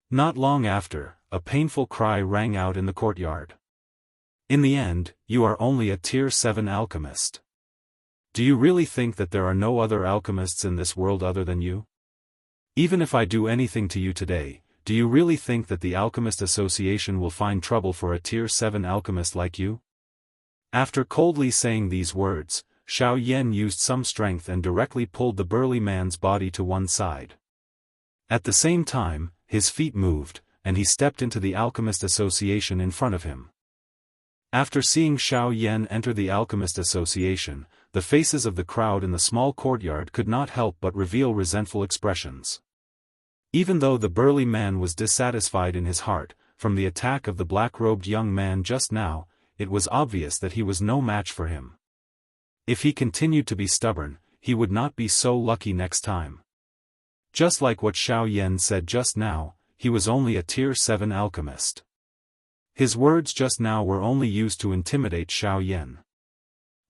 Not long after, a painful cry rang out in the courtyard. In the end, you are only a Tier 7 alchemist. Do you really think that there are no other alchemists in this world other than you? Even if I do anything to you today, do you really think that the Alchemist Association will find trouble for a Tier 7 alchemist like you? After coldly saying these words, Xiao Yan used some strength and directly pulled the burly man's body to one side. At the same time, his feet moved, and he stepped into the Alchemist Association in front of him. After seeing Xiao Yan enter the Alchemist Association, the faces of the crowd in the small courtyard could not help but reveal resentful expressions. Even though the burly man was dissatisfied in his heart, from the attack of the black-robed young man just now, it was obvious that he was no match for him. If he continued to be stubborn, he would not be so lucky next time. Just like what Xiao Yan said just now, he was only a Tier 7 alchemist. His words just now were only used to intimidate Xiao Yan.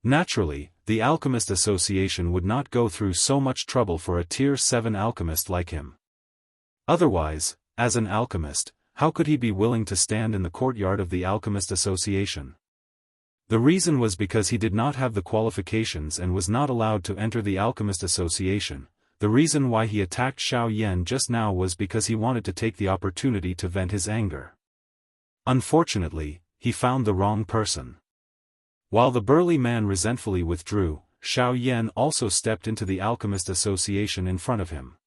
Naturally, the Alchemist Association would not go through so much trouble for a Tier 7 alchemist like him. Otherwise, as an alchemist, how could he be willing to stand in the courtyard of the Alchemist Association? The reason was because he did not have the qualifications and was not allowed to enter the Alchemist Association. The reason why he attacked Xiao Yan just now was because he wanted to take the opportunity to vent his anger. Unfortunately, he found the wrong person. While the burly man resentfully withdrew, Xiao Yan also stepped into the Alchemist Association in front of him.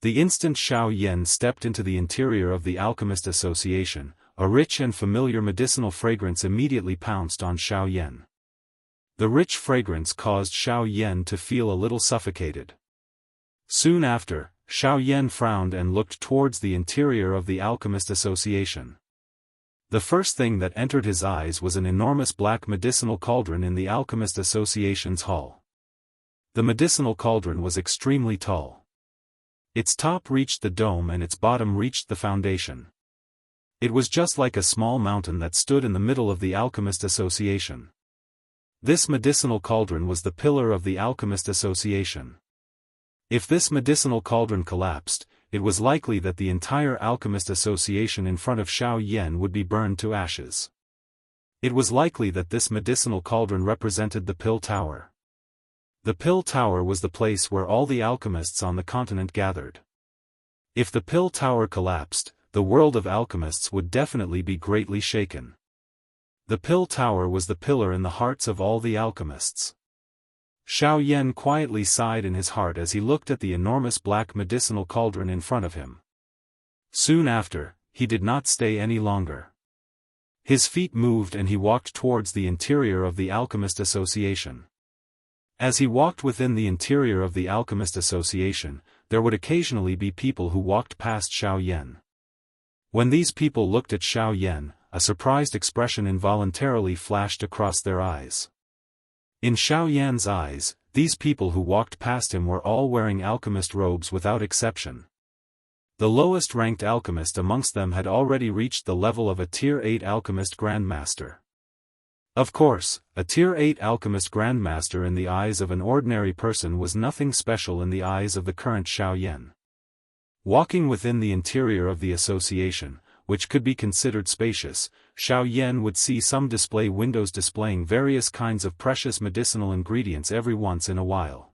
The instant Xiao Yan stepped into the interior of the Alchemist Association, a rich and familiar medicinal fragrance immediately pounced on Xiao Yan. The rich fragrance caused Xiao Yan to feel a little suffocated. Soon after, Xiao Yan frowned and looked towards the interior of the Alchemist Association. The first thing that entered his eyes was an enormous black medicinal cauldron in the Alchemist Association's hall. The medicinal cauldron was extremely tall. Its top reached the dome and its bottom reached the foundation. It was just like a small mountain that stood in the middle of the Alchemist Association. This medicinal cauldron was the pillar of the Alchemist Association. If this medicinal cauldron collapsed, it was likely that the entire Alchemist Association in front of Xiao Yan would be burned to ashes. It was likely that this medicinal cauldron represented the Pill Tower. The Pill Tower was the place where all the alchemists on the continent gathered. If the Pill Tower collapsed, the world of alchemists would definitely be greatly shaken. The Pill Tower was the pillar in the hearts of all the alchemists. Xiao Yan quietly sighed in his heart as he looked at the enormous black medicinal cauldron in front of him. Soon after, he did not stay any longer. His feet moved and he walked towards the interior of the Alchemist Association. As he walked within the interior of the Alchemist Association, there would occasionally be people who walked past Xiao Yan. When these people looked at Xiao Yan, a surprised expression involuntarily flashed across their eyes. In Xiao Yan's eyes, these people who walked past him were all wearing alchemist robes without exception. The lowest-ranked alchemist amongst them had already reached the level of a Tier 8 alchemist grandmaster. Of course, a Tier 8 alchemist grandmaster in the eyes of an ordinary person was nothing special in the eyes of the current Xiao Yan. Walking within the interior of the association, which could be considered spacious, Xiao Yan would see some display windows displaying various kinds of precious medicinal ingredients every once in a while.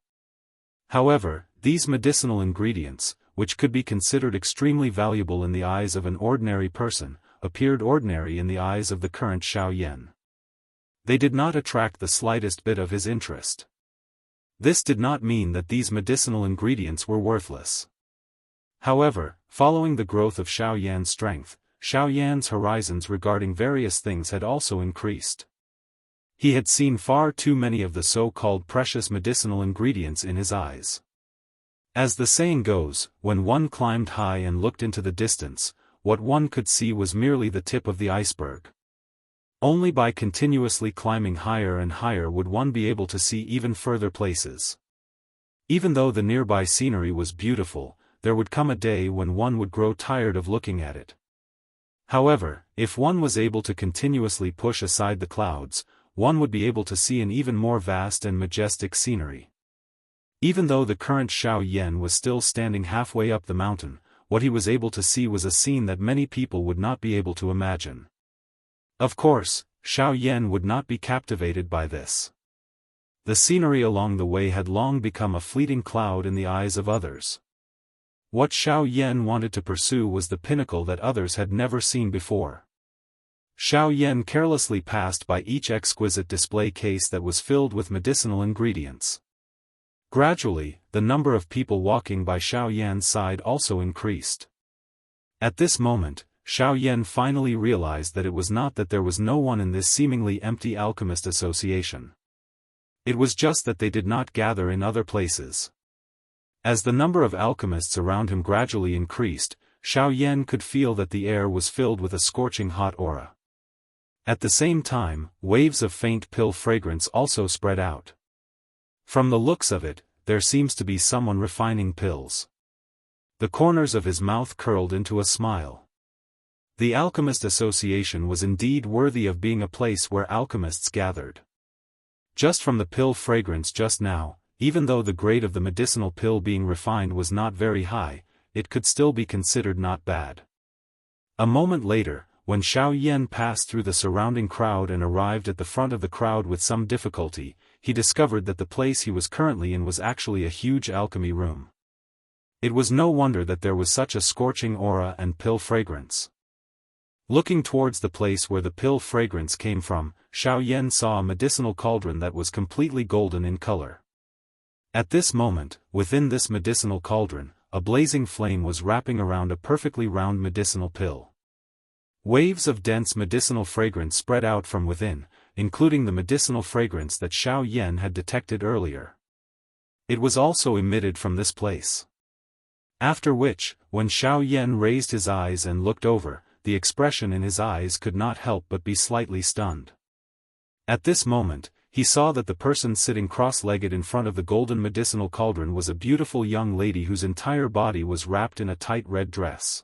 However, these medicinal ingredients, which could be considered extremely valuable in the eyes of an ordinary person, appeared ordinary in the eyes of the current Xiao Yan. They did not attract the slightest bit of his interest. This did not mean that these medicinal ingredients were worthless. However, following the growth of Xiao Yan's strength, Xiao Yan's horizons regarding various things had also increased. He had seen far too many of the so-called precious medicinal ingredients in his eyes. As the saying goes, when one climbed high and looked into the distance, what one could see was merely the tip of the iceberg. Only by continuously climbing higher and higher would one be able to see even further places. Even though the nearby scenery was beautiful, there would come a day when one would grow tired of looking at it. However, if one was able to continuously push aside the clouds, one would be able to see an even more vast and majestic scenery. Even though the current Xiao Yan was still standing halfway up the mountain, what he was able to see was a scene that many people would not be able to imagine. Of course, Xiao Yan would not be captivated by this. The scenery along the way had long become a fleeting cloud in the eyes of others. What Xiao Yan wanted to pursue was the pinnacle that others had never seen before. Xiao Yan carelessly passed by each exquisite display case that was filled with medicinal ingredients. Gradually, the number of people walking by Xiao Yan's side also increased. At this moment, Xiao Yan finally realized that it was not that there was no one in this seemingly empty alchemist association. It was just that they did not gather in other places. As the number of alchemists around him gradually increased, Xiao Yan could feel that the air was filled with a scorching hot aura. At the same time, waves of faint pill fragrance also spread out. From the looks of it, there seems to be someone refining pills. The corners of his mouth curled into a smile. The Alchemist Association was indeed worthy of being a place where alchemists gathered. Just from the pill fragrance just now, even though the grade of the medicinal pill being refined was not very high, it could still be considered not bad. A moment later, when Xiao Yan passed through the surrounding crowd and arrived at the front of the crowd with some difficulty, he discovered that the place he was currently in was actually a huge alchemy room. It was no wonder that there was such a scorching aura and pill fragrance. Looking towards the place where the pill fragrance came from, Xiao Yan saw a medicinal cauldron that was completely golden in color. At this moment, within this medicinal cauldron, a blazing flame was wrapping around a perfectly round medicinal pill. Waves of dense medicinal fragrance spread out from within, including the medicinal fragrance that Xiao Yan had detected earlier. It was also emitted from this place. After which, when Xiao Yan raised his eyes and looked over, the expression in his eyes could not help but be slightly stunned. At this moment, he saw that the person sitting cross-legged in front of the golden medicinal cauldron was a beautiful young lady whose entire body was wrapped in a tight red dress.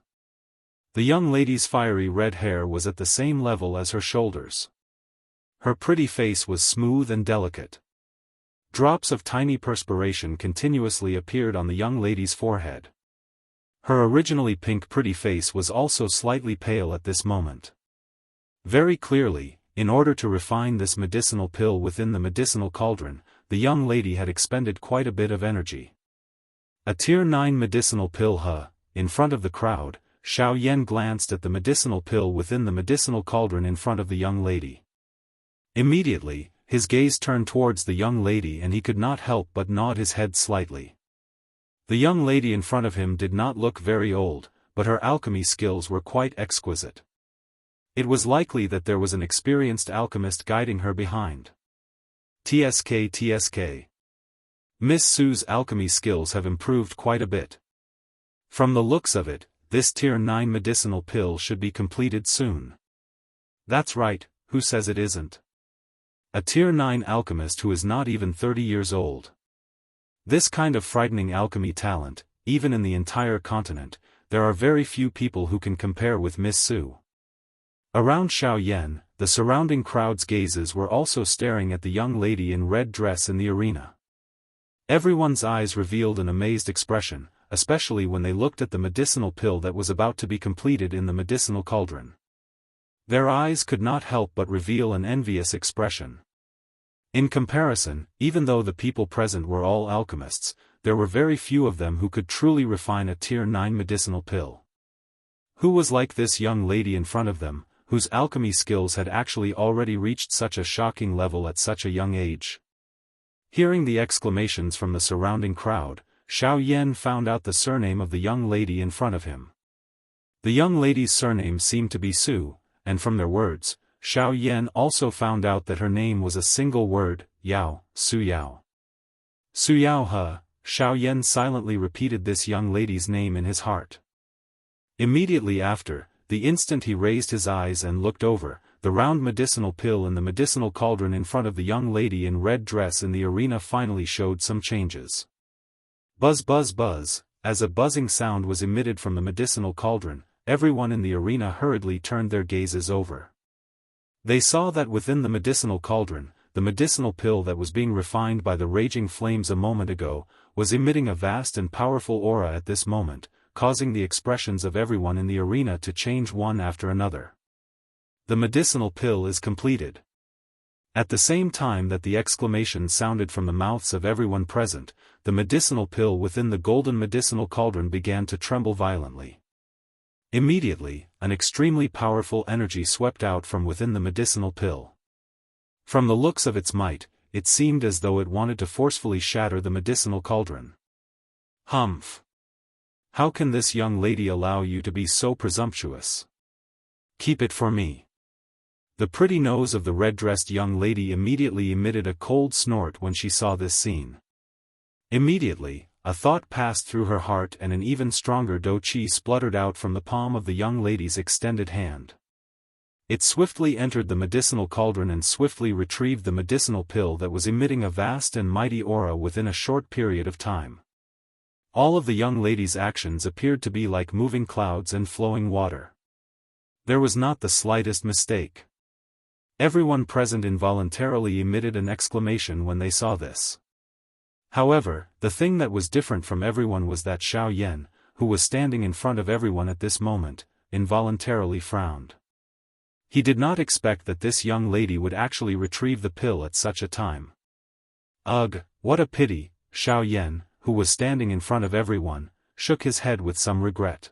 The young lady's fiery red hair was at the same level as her shoulders. Her pretty face was smooth and delicate. Drops of tiny perspiration continuously appeared on the young lady's forehead. Her originally pink pretty face was also slightly pale at this moment. Very clearly, in order to refine this medicinal pill within the medicinal cauldron, the young lady had expended quite a bit of energy. A Tier 9 medicinal pill in front of the crowd, Xiao Yan glanced at the medicinal pill within the medicinal cauldron in front of the young lady. Immediately, his gaze turned towards the young lady and he could not help but nod his head slightly. The young lady in front of him did not look very old, but her alchemy skills were quite exquisite. It was likely that there was an experienced alchemist guiding her behind. TSK. Miss Su's alchemy skills have improved quite a bit. From the looks of it, this Tier 9 medicinal pill should be completed soon. That's right, who says it isn't? A Tier 9 alchemist who is not even 30 years old. This kind of frightening alchemy talent, even in the entire continent, there are very few people who can compare with Miss Su. Around Xiao Yan, the surrounding crowd's gazes were also staring at the young lady in red dress in the arena. Everyone's eyes revealed an amazed expression, especially when they looked at the medicinal pill that was about to be completed in the medicinal cauldron. Their eyes could not help but reveal an envious expression. In comparison, even though the people present were all alchemists, there were very few of them who could truly refine a Tier 9 medicinal pill. Who was like this young lady in front of them, whose alchemy skills had actually already reached such a shocking level at such a young age? Hearing the exclamations from the surrounding crowd, Xiao Yan found out the surname of the young lady in front of him. The young lady's surname seemed to be Su, and from their words, Xiao Yan also found out that her name was a single word, Yao, Su Yao. Su Yao he, Xiao Yan silently repeated this young lady's name in his heart. Immediately after, the instant he raised his eyes and looked over, the round medicinal pill in the medicinal cauldron in front of the young lady in red dress in the arena finally showed some changes. Buzz buzz buzz, as a buzzing sound was emitted from the medicinal cauldron, everyone in the arena hurriedly turned their gazes over. They saw that within the medicinal cauldron, the medicinal pill that was being refined by the raging flames a moment ago, was emitting a vast and powerful aura at this moment, causing the expressions of everyone in the arena to change one after another. The medicinal pill is completed. At the same time that the exclamation sounded from the mouths of everyone present, the medicinal pill within the golden medicinal cauldron began to tremble violently. Immediately, an extremely powerful energy swept out from within the medicinal pill. From the looks of its might, it seemed as though it wanted to forcefully shatter the medicinal cauldron. Humph! How can this young lady allow you to be so presumptuous? Keep it for me. The pretty nose of the red-dressed young lady immediately emitted a cold snort when she saw this scene. Immediately, a thought passed through her heart and an even stronger do-chi spluttered out from the palm of the young lady's extended hand. It swiftly entered the medicinal cauldron and swiftly retrieved the medicinal pill that was emitting a vast and mighty aura within a short period of time. All of the young lady's actions appeared to be like moving clouds and flowing water. There was not the slightest mistake. Everyone present involuntarily emitted an exclamation when they saw this. However, the thing that was different from everyone was that Xiao Yan, who was standing in front of everyone at this moment, involuntarily frowned. He did not expect that this young lady would actually retrieve the pill at such a time. Ugh, what a pity, Xiao Yan, who was standing in front of everyone, shook his head with some regret.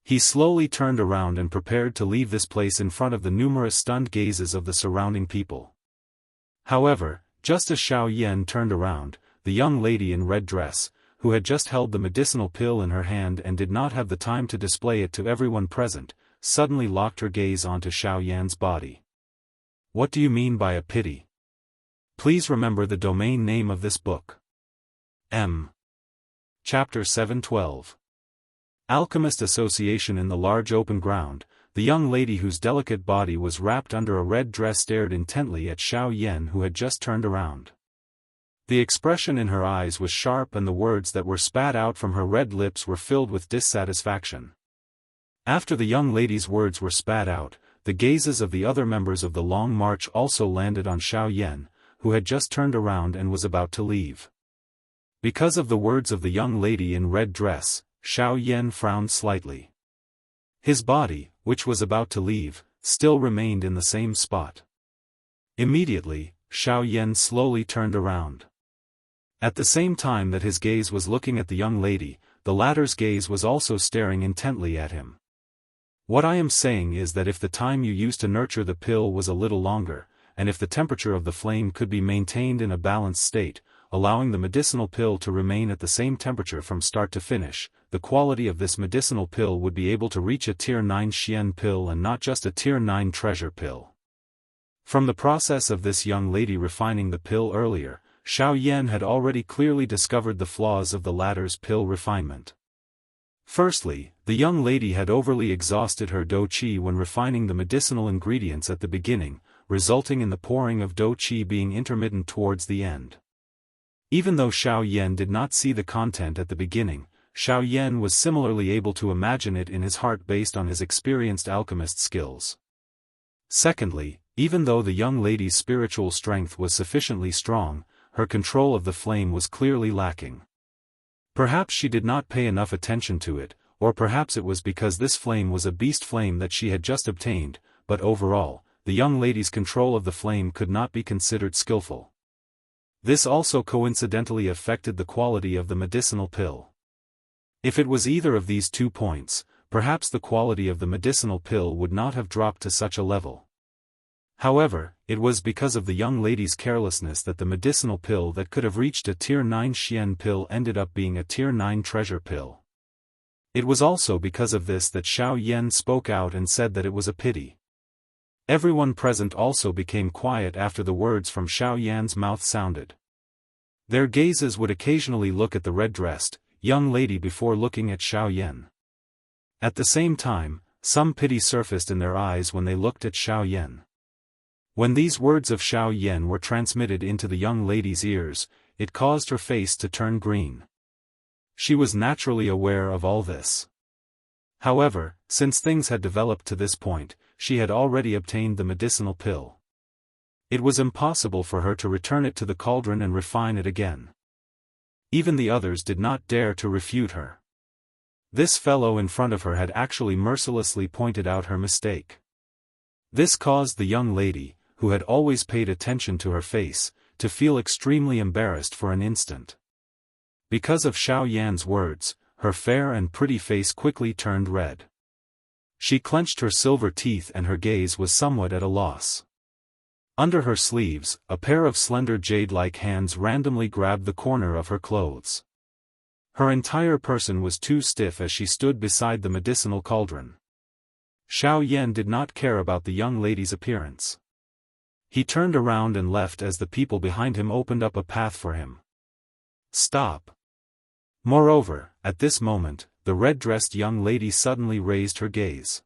He slowly turned around and prepared to leave this place in front of the numerous stunned gazes of the surrounding people. However, just as Xiao Yan turned around, the young lady in red dress, who had just held the medicinal pill in her hand and did not have the time to display it to everyone present, suddenly locked her gaze onto Xiao Yan's body. What do you mean by a pity? Please remember the domain name of this book. Chapter 712. Alchemist Association. In the large open ground, the young lady whose delicate body was wrapped under a red dress stared intently at Xiao Yan, who had just turned around. The expression in her eyes was sharp and the words that were spat out from her red lips were filled with dissatisfaction. After the young lady's words were spat out, the gazes of the other members of the Long March also landed on Xiao Yan, who had just turned around and was about to leave. Because of the words of the young lady in red dress, Xiao Yan frowned slightly. His body, which was about to leave, still remained in the same spot. Immediately, Xiao Yan slowly turned around. At the same time that his gaze was looking at the young lady, the latter's gaze was also staring intently at him. What I am saying is that if the time you used to nurture the pill was a little longer, and if the temperature of the flame could be maintained in a balanced state, allowing the medicinal pill to remain at the same temperature from start to finish, the quality of this medicinal pill would be able to reach a Tier 9 Xian pill and not just a Tier 9 treasure pill. From the process of this young lady refining the pill earlier, Xiao Yan had already clearly discovered the flaws of the latter's pill refinement. Firstly, the young lady had overly exhausted her do-chi when refining the medicinal ingredients at the beginning, resulting in the pouring of do-chi being intermittent towards the end. Even though Xiao Yan did not see the content at the beginning, Xiao Yan was similarly able to imagine it in his heart based on his experienced alchemist skills. Secondly, even though the young lady's spiritual strength was sufficiently strong, her control of the flame was clearly lacking. Perhaps she did not pay enough attention to it, or perhaps it was because this flame was a beast flame that she had just obtained, but overall, the young lady's control of the flame could not be considered skillful. This also coincidentally affected the quality of the medicinal pill. If it was either of these 2 points, perhaps the quality of the medicinal pill would not have dropped to such a level. However, it was because of the young lady's carelessness that the medicinal pill that could have reached a Tier 9 Xian pill ended up being a Tier 9 treasure pill. It was also because of this that Xiao Yan spoke out and said that it was a pity. Everyone present also became quiet after the words from Xiao Yan's mouth sounded. Their gazes would occasionally look at the red-dressed young lady before looking at Xiao Yan. At the same time, some pity surfaced in their eyes when they looked at Xiao Yan. When these words of Xiao Yan were transmitted into the young lady's ears, it caused her face to turn green. She was naturally aware of all this. However, since things had developed to this point, she had already obtained the medicinal pill. It was impossible for her to return it to the cauldron and refine it again. Even the others did not dare to refute her. This fellow in front of her had actually mercilessly pointed out her mistake. This caused the young lady, who had always paid attention to her face, to feel extremely embarrassed for an instant. Because of Xiao Yan's words, her fair and pretty face quickly turned red. She clenched her silver teeth and her gaze was somewhat at a loss. Under her sleeves, a pair of slender jade-like hands randomly grabbed the corner of her clothes. Her entire person was too stiff as she stood beside the medicinal cauldron. Xiao Yan did not care about the young lady's appearance. He turned around and left as the people behind him opened up a path for him. Stop! Moreover, at this moment, the red-dressed young lady suddenly raised her gaze.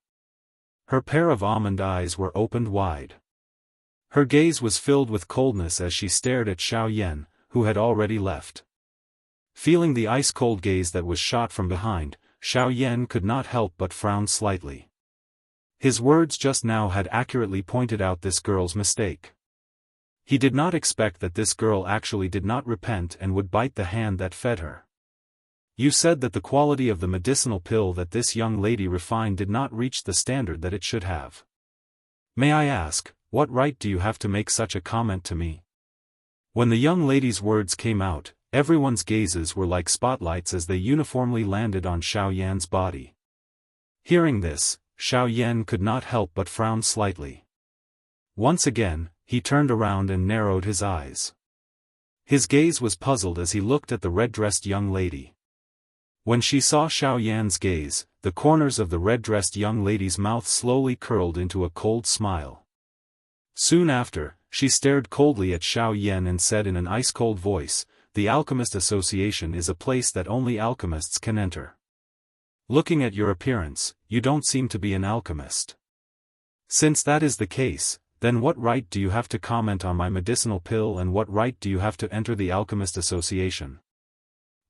Her pair of almond eyes were opened wide. Her gaze was filled with coldness as she stared at Xiao Yan, who had already left. Feeling the ice-cold gaze that was shot from behind, Xiao Yan could not help but frown slightly. His words just now had accurately pointed out this girl's mistake. He did not expect that this girl actually did not repent and would bite the hand that fed her. You said that the quality of the medicinal pill that this young lady refined did not reach the standard that it should have. May I ask, what right do you have to make such a comment to me? When the young lady's words came out, everyone's gazes were like spotlights as they uniformly landed on Xiao Yan's body. Hearing this, Xiao Yan could not help but frown slightly. Once again, he turned around and narrowed his eyes. His gaze was puzzled as he looked at the red-dressed young lady. When she saw Xiao Yan's gaze, the corners of the red-dressed young lady's mouth slowly curled into a cold smile. Soon after, she stared coldly at Xiao Yan and said in an ice-cold voice, "The Alchemist Association is a place that only alchemists can enter. Looking at your appearance, you don't seem to be an alchemist. Since that is the case, then what right do you have to comment on my medicinal pill and what right do you have to enter the Alchemist Association?"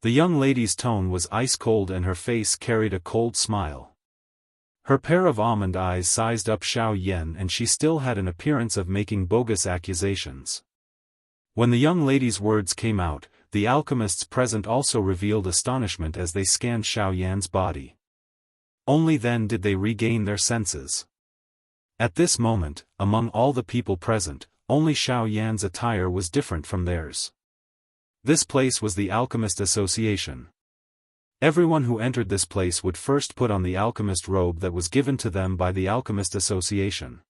The young lady's tone was ice-cold and her face carried a cold smile. Her pair of almond eyes sized up Xiao Yan and she still had an appearance of making bogus accusations. When the young lady's words came out, the alchemists present also revealed astonishment as they scanned Xiao Yan's body. Only then did they regain their senses. At this moment, among all the people present, only Xiao Yan's attire was different from theirs. This place was the Alchemist Association. Everyone who entered this place would first put on the alchemist robe that was given to them by the Alchemist Association.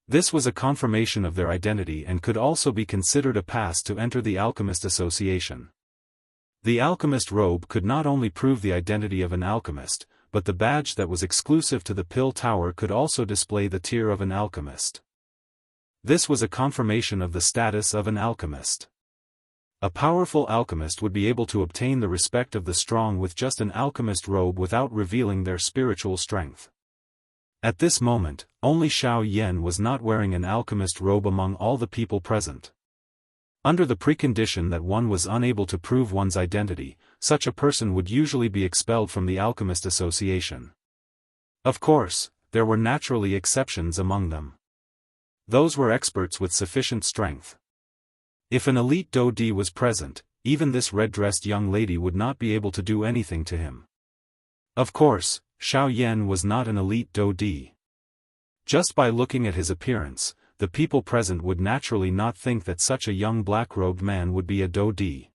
This was a confirmation of their identity and could also be considered a pass to enter the Alchemist Association. The alchemist robe could not only prove the identity of an alchemist, but the badge that was exclusive to the Pill Tower could also display the tier of an alchemist. This was a confirmation of the status of an alchemist. A powerful alchemist would be able to obtain the respect of the strong with just an alchemist robe without revealing their spiritual strength. At this moment, only Xiao Yan was not wearing an alchemist robe among all the people present. Under the precondition that one was unable to prove one's identity, such a person would usually be expelled from the Alchemist Association. Of course, there were naturally exceptions among them. Those were experts with sufficient strength. If an elite Daoist was present, even this red-dressed young lady would not be able to do anything to him. Of course, Xiao Yan was not an elite Daoist. Just by looking at his appearance, the people present would naturally not think that such a young black-robed man would be a Daoist.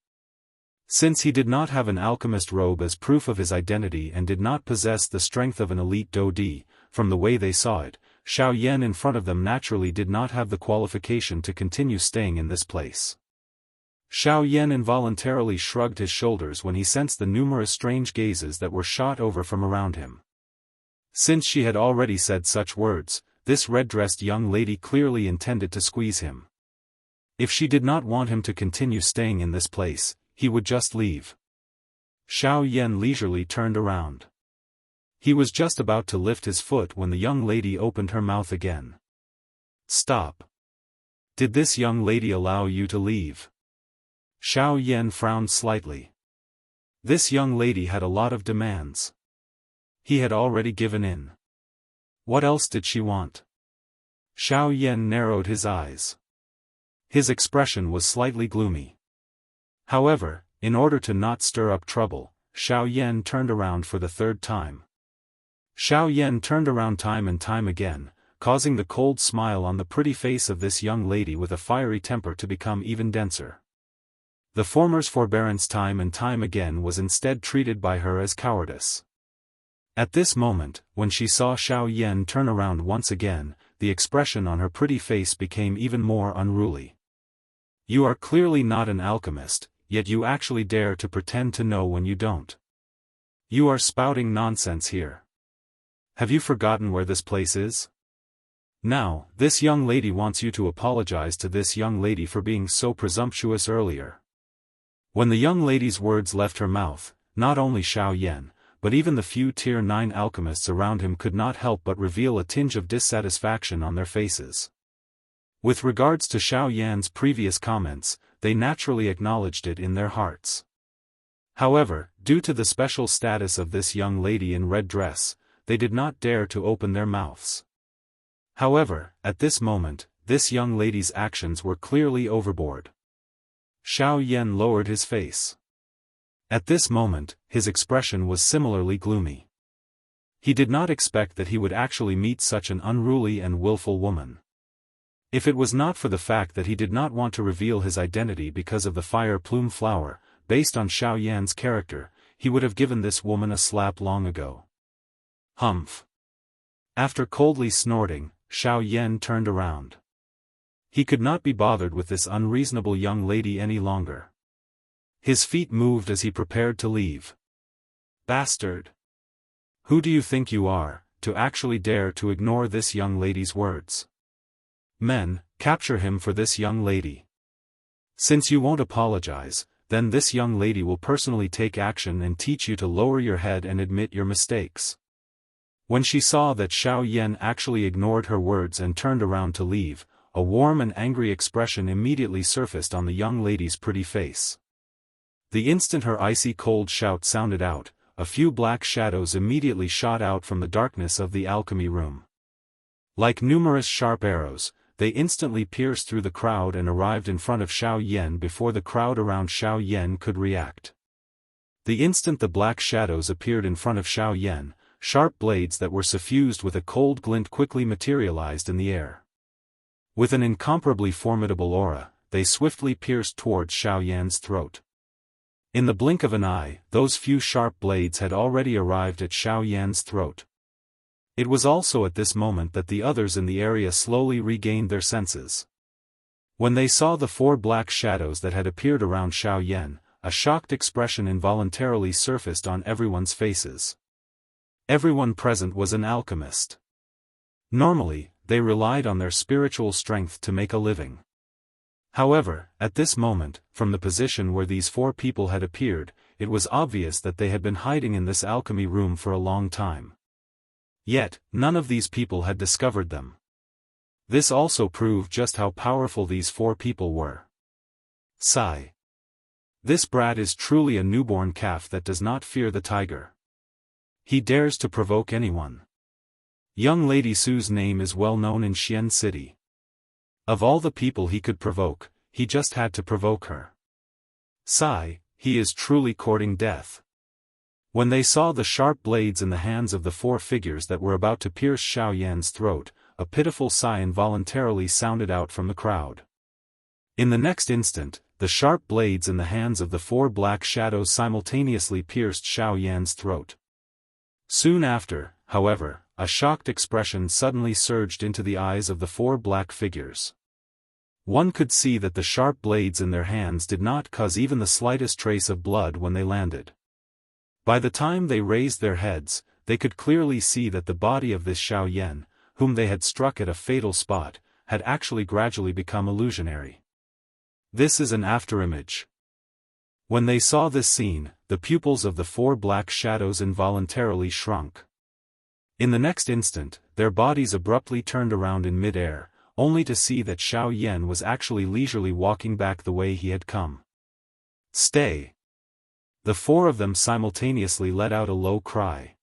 Since he did not have an alchemist robe as proof of his identity and did not possess the strength of an elite Daoist, from the way they saw it, Xiao Yan in front of them naturally did not have the qualification to continue staying in this place. Xiao Yan involuntarily shrugged his shoulders when he sensed the numerous strange gazes that were shot over from around him. Since she had already said such words, this red-dressed young lady clearly intended to squeeze him. If she did not want him to continue staying in this place, he would just leave. Xiao Yan leisurely turned around. He was just about to lift his foot when the young lady opened her mouth again. "Stop. Did this young lady allow you to leave?" Xiao Yan frowned slightly. This young lady had a lot of demands. He had already given in. What else did she want? Xiao Yan narrowed his eyes. His expression was slightly gloomy. However, in order to not stir up trouble, Xiao Yan turned around for the third time. Xiao Yan turned around time and time again, causing the cold smile on the pretty face of this young lady with a fiery temper to become even denser. The former's forbearance time and time again was instead treated by her as cowardice. At this moment, when she saw Xiao Yan turn around once again, the expression on her pretty face became even more unruly. "You are clearly not an alchemist, yet you actually dare to pretend to know when you don't. You are spouting nonsense here. Have you forgotten where this place is? Now, this young lady wants you to apologize to this young lady for being so presumptuous earlier." When the young lady's words left her mouth, not only Xiao Yan, but even the few Tier 9 alchemists around him could not help but reveal a tinge of dissatisfaction on their faces. With regards to Xiao Yan's previous comments, they naturally acknowledged it in their hearts. However, due to the special status of this young lady in red dress, they did not dare to open their mouths. However, at this moment, this young lady's actions were clearly overboard. Xiao Yan lowered his face. At this moment, his expression was similarly gloomy. He did not expect that he would actually meet such an unruly and willful woman. If it was not for the fact that he did not want to reveal his identity because of the fire plume flower, based on Xiao Yan's character, he would have given this woman a slap long ago. Humph. After coldly snorting, Xiao Yan turned around. He could not be bothered with this unreasonable young lady any longer. His feet moved as he prepared to leave. Bastard! Who do you think you are, to actually dare to ignore this young lady's words? Men, capture him for this young lady. Since you won't apologize, then this young lady will personally take action and teach you to lower your head and admit your mistakes. When she saw that Xiao Yan actually ignored her words and turned around to leave, a warm and angry expression immediately surfaced on the young lady's pretty face. The instant her icy cold shout sounded out, a few black shadows immediately shot out from the darkness of the alchemy room. Like numerous sharp arrows, they instantly pierced through the crowd and arrived in front of Xiao Yan before the crowd around Xiao Yan could react. The instant the black shadows appeared in front of Xiao Yan, sharp blades that were suffused with a cold glint quickly materialized in the air. With an incomparably formidable aura, they swiftly pierced towards Xiao Yan's throat. In the blink of an eye, those few sharp blades had already arrived at Xiao Yan's throat. It was also at this moment that the others in the area slowly regained their senses. When they saw the four black shadows that had appeared around Xiao Yan, a shocked expression involuntarily surfaced on everyone's faces. Everyone present was an alchemist. Normally, they relied on their spiritual strength to make a living. However, at this moment, from the position where these four people had appeared, it was obvious that they had been hiding in this alchemy room for a long time. Yet, none of these people had discovered them. This also proved just how powerful these four people were. Sigh. This brat is truly a newborn calf that does not fear the tiger. He dares to provoke anyone. Young Lady Su's name is well known in Xian City. Of all the people he could provoke, he just had to provoke her. Sigh, he is truly courting death. When they saw the sharp blades in the hands of the four figures that were about to pierce Xiao Yan's throat, a pitiful sigh involuntarily sounded out from the crowd. In the next instant, the sharp blades in the hands of the four black shadows simultaneously pierced Xiao Yan's throat. Soon after, however, a shocked expression suddenly surged into the eyes of the four black figures. One could see that the sharp blades in their hands did not cause even the slightest trace of blood when they landed. By the time they raised their heads, they could clearly see that the body of this Xiao Yan, whom they had struck at a fatal spot, had actually gradually become illusionary. This is an afterimage. When they saw this scene, the pupils of the 4 black shadows involuntarily shrunk. In the next instant, their bodies abruptly turned around in mid-air, only to see that Xiao Yan was actually leisurely walking back the way he had come. "Stay!" The 4 of them simultaneously let out a low cry.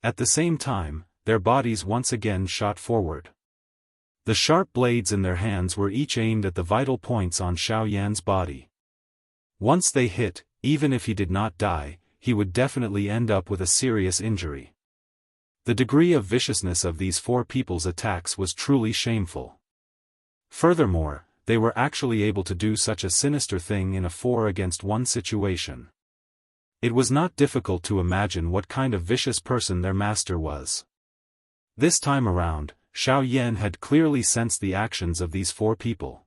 At the same time, their bodies once again shot forward. The sharp blades in their hands were each aimed at the vital points on Xiao Yan's body. Once they hit, even if he did not die, he would definitely end up with a serious injury. The degree of viciousness of these 4 people's attacks was truly shameful. Furthermore, they were actually able to do such a sinister thing in a 4-against-1 situation. It was not difficult to imagine what kind of vicious person their master was. This time around, Xiao Yan had clearly sensed the actions of these 4 people.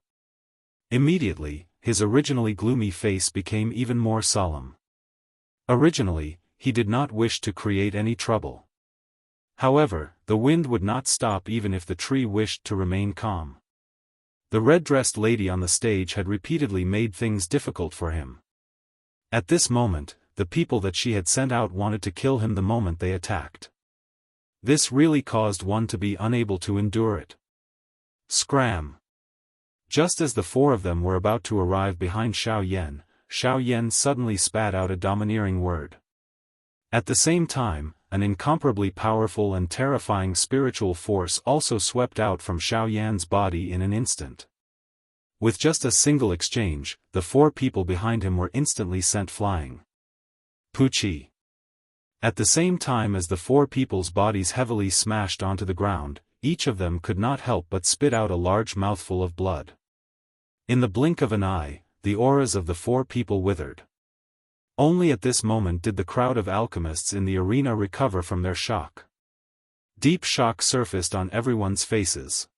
Immediately, his originally gloomy face became even more solemn. Originally, he did not wish to create any trouble. However, the wind would not stop even if the tree wished to remain calm. The red-dressed lady on the stage had repeatedly made things difficult for him. At this moment, the people that she had sent out wanted to kill him the moment they attacked. This really caused one to be unable to endure it. Scram! Just as the 4 of them were about to arrive behind Xiao Yan suddenly spat out a domineering word. At the same time, an incomparably powerful and terrifying spiritual force also swept out from Xiao Yan's body in an instant. With just a single exchange, the 4 people behind him were instantly sent flying. Puchi! At the same time as the 4 people's bodies heavily smashed onto the ground, each of them could not help but spit out a large mouthful of blood. In the blink of an eye, the auras of the 4 people withered. Only at this moment did the crowd of alchemists in the arena recover from their shock. Deep shock surfaced on everyone's faces.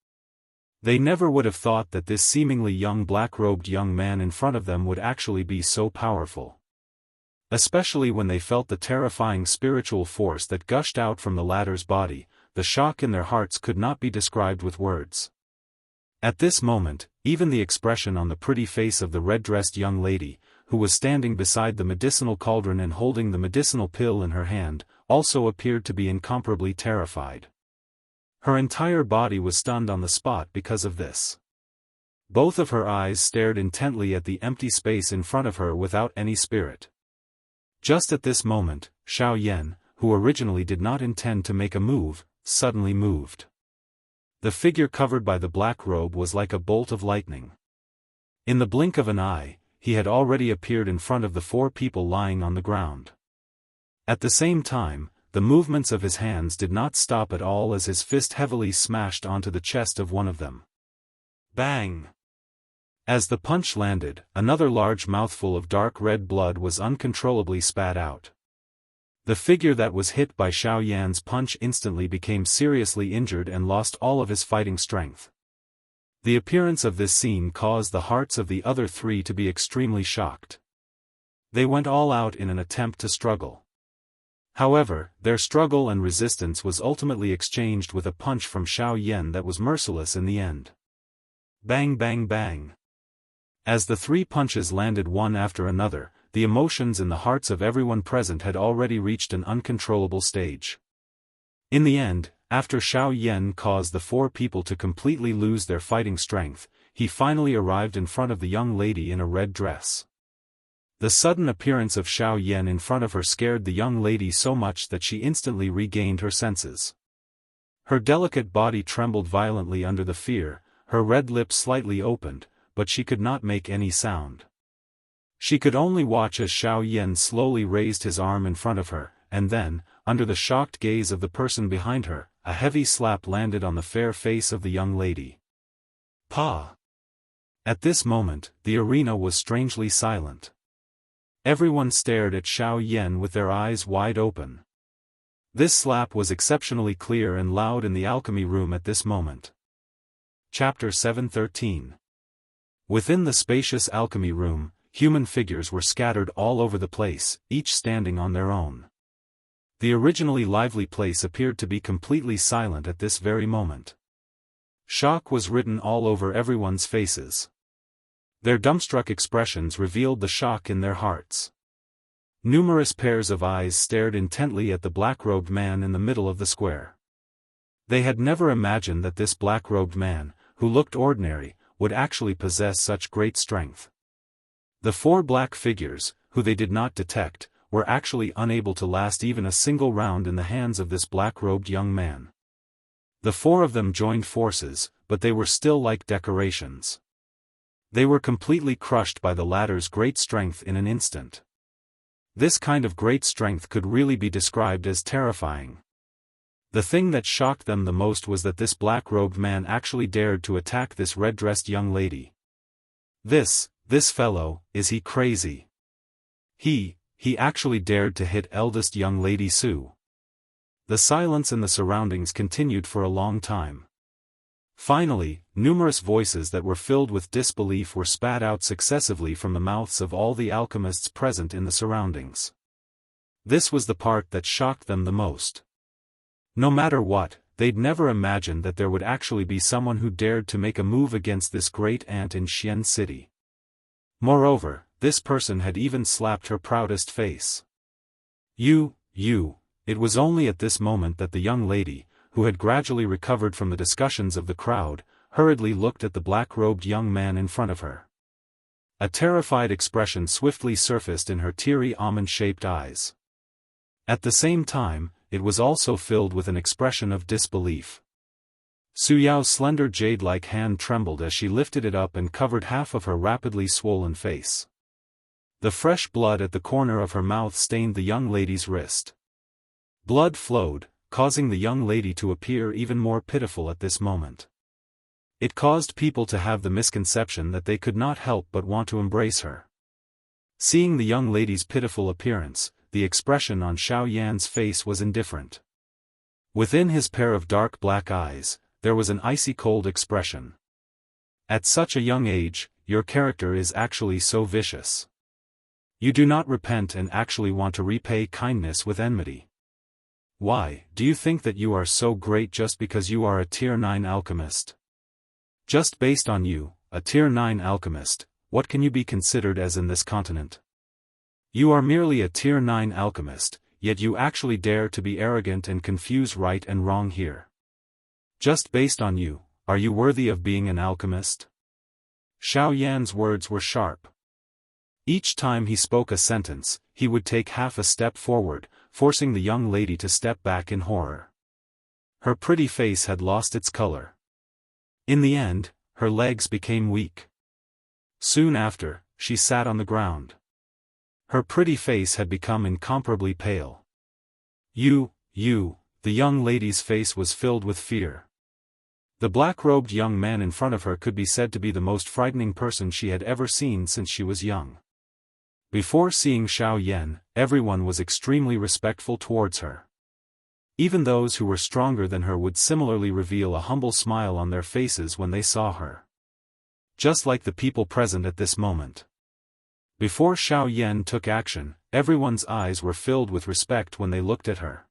They never would have thought that this seemingly young black-robed young man in front of them would actually be so powerful. Especially when they felt the terrifying spiritual force that gushed out from the latter's body, the shock in their hearts could not be described with words. At this moment, even the expression on the pretty face of the red-dressed young lady, who was standing beside the medicinal cauldron and holding the medicinal pill in her hand, also appeared to be incomparably terrified. Her entire body was stunned on the spot because of this. Both of her eyes stared intently at the empty space in front of her without any spirit. Just at this moment, Xiao Yan, who originally did not intend to make a move, suddenly moved. The figure covered by the black robe was like a bolt of lightning. In the blink of an eye, he had already appeared in front of the 4 people lying on the ground. At the same time, the movements of his hands did not stop at all as his fist heavily smashed onto the chest of one of them. Bang! As the punch landed, another large mouthful of dark red blood was uncontrollably spat out. The figure that was hit by Xiao Yan's punch instantly became seriously injured and lost all of his fighting strength. The appearance of this scene caused the hearts of the other 3 to be extremely shocked. They went all out in an attempt to struggle. However, their struggle and resistance was ultimately exchanged with a punch from Xiao Yan that was merciless in the end. Bang bang bang. As the 3 punches landed one after another, the emotions in the hearts of everyone present had already reached an uncontrollable stage. In the end, after Xiao Yan caused the 4 people to completely lose their fighting strength, he finally arrived in front of the young lady in a red dress. The sudden appearance of Xiao Yan in front of her scared the young lady so much that she instantly regained her senses. Her delicate body trembled violently under the fear, her red lips slightly opened, but she could not make any sound. She could only watch as Xiao Yan slowly raised his arm in front of her, and then, under the shocked gaze of the person behind her, a heavy slap landed on the fair face of the young lady. Pa! At this moment, the arena was strangely silent. Everyone stared at Xiao Yan with their eyes wide open. This slap was exceptionally clear and loud in the alchemy room at this moment. Chapter 713. Within the spacious alchemy room, human figures were scattered all over the place, each standing on their own. The originally lively place appeared to be completely silent at this very moment. Shock was written all over everyone's faces. Their dumbstruck expressions revealed the shock in their hearts. Numerous pairs of eyes stared intently at the black-robed man in the middle of the square. They had never imagined that this black-robed man, who looked ordinary, would actually possess such great strength. The four black figures, who they did not detect, were actually unable to last even a single round in the hands of this black-robed young man. The four of them joined forces, but they were still like decorations. They were completely crushed by the latter's great strength in an instant. This kind of great strength could really be described as terrifying. The thing that shocked them the most was that this black-robed man actually dared to attack this red-dressed young lady. This fellow, is he crazy? He actually dared to hit eldest young lady Sue. The silence in the surroundings continued for a long time. Finally, numerous voices that were filled with disbelief were spat out successively from the mouths of all the alchemists present in the surroundings. This was the part that shocked them the most. No matter what, they'd never imagined that there would actually be someone who dared to make a move against this great aunt in Xian City. Moreover, this person had even slapped her proudest face. It was only at this moment that the young lady, who had gradually recovered from the discussions of the crowd, hurriedly looked at the black-robed young man in front of her. A terrified expression swiftly surfaced in her teary almond-shaped eyes. At the same time, it was also filled with an expression of disbelief. Su Yao's slender jade-like hand trembled as she lifted it up and covered half of her rapidly swollen face. The fresh blood at the corner of her mouth stained the young lady's wrist. Blood flowed, causing the young lady to appear even more pitiful at this moment. It caused people to have the misconception that they could not help but want to embrace her. Seeing the young lady's pitiful appearance, the expression on Xiao Yan's face was indifferent. Within his pair of dark black eyes, there was an icy cold expression. At such a young age, your character is actually so vicious. You do not repent and actually want to repay kindness with enmity. Why, do you think that you are so great just because you are a Tier 9 alchemist? Just based on you, a Tier 9 alchemist, what can you be considered as in this continent? You are merely a Tier 9 alchemist, yet you actually dare to be arrogant and confuse right and wrong here. Just based on you, are you worthy of being an alchemist? Xiao Yan's words were sharp. Each time he spoke a sentence, he would take half a step forward, forcing the young lady to step back in horror. Her pretty face had lost its color. In the end, her legs became weak. Soon after, she sat on the ground. Her pretty face had become incomparably pale. The young lady's face was filled with fear. The black-robed young man in front of her could be said to be the most frightening person she had ever seen since she was young. Before seeing Xiao Yan, everyone was extremely respectful towards her. Even those who were stronger than her would similarly reveal a humble smile on their faces when they saw her. Just like the people present at this moment. Before Xiao Yan took action, everyone's eyes were filled with respect when they looked at her.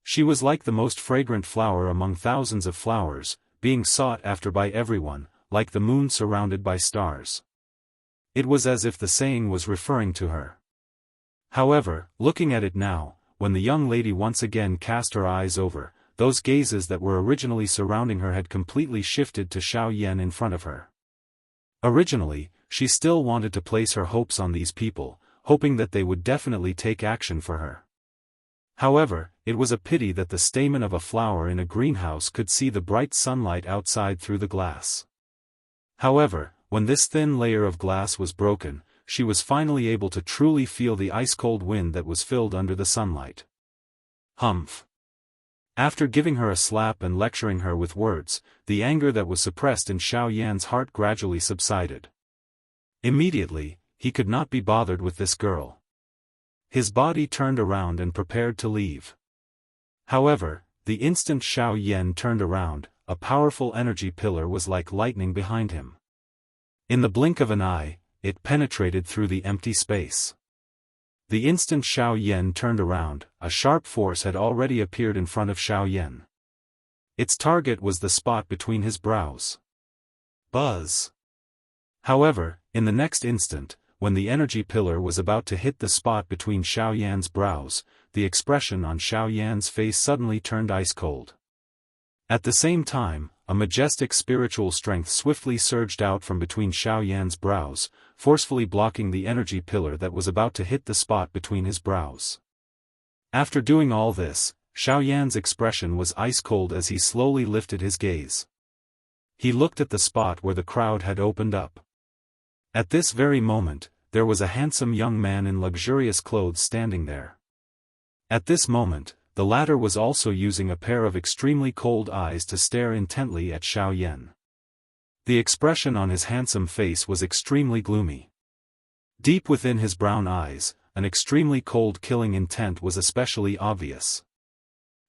She was like the most fragrant flower among thousands of flowers, being sought after by everyone, like the moon surrounded by stars. It was as if the saying was referring to her. However, looking at it now, when the young lady once again cast her eyes over, those gazes that were originally surrounding her had completely shifted to Xiao Yan in front of her. Originally, she still wanted to place her hopes on these people, hoping that they would definitely take action for her. However, it was a pity that the stamen of a flower in a greenhouse could see the bright sunlight outside through the glass. However, when this thin layer of glass was broken, she was finally able to truly feel the ice-cold wind that was filled under the sunlight. Humph! After giving her a slap and lecturing her with words, the anger that was suppressed in Xiao Yan's heart gradually subsided. Immediately, he could not be bothered with this girl. His body turned around and prepared to leave. However, the instant Xiao Yan turned around, a powerful energy pillar was like lightning behind him. In the blink of an eye, it penetrated through the empty space. The instant Xiao Yan turned around, a sharp force had already appeared in front of Xiao Yan. Its target was the spot between his brows. Buzz! However, in the next instant, when the energy pillar was about to hit the spot between Xiao Yan's brows, the expression on Xiao Yan's face suddenly turned ice cold. At the same time, a majestic spiritual strength swiftly surged out from between Xiao Yan's brows, forcefully blocking the energy pillar that was about to hit the spot between his brows. After doing all this, Xiao Yan's expression was ice cold as he slowly lifted his gaze. He looked at the spot where the crowd had opened up. At this very moment, there was a handsome young man in luxurious clothes standing there. At this moment, the latter was also using a pair of extremely cold eyes to stare intently at Xiao Yan. The expression on his handsome face was extremely gloomy. Deep within his brown eyes, an extremely cold killing intent was especially obvious.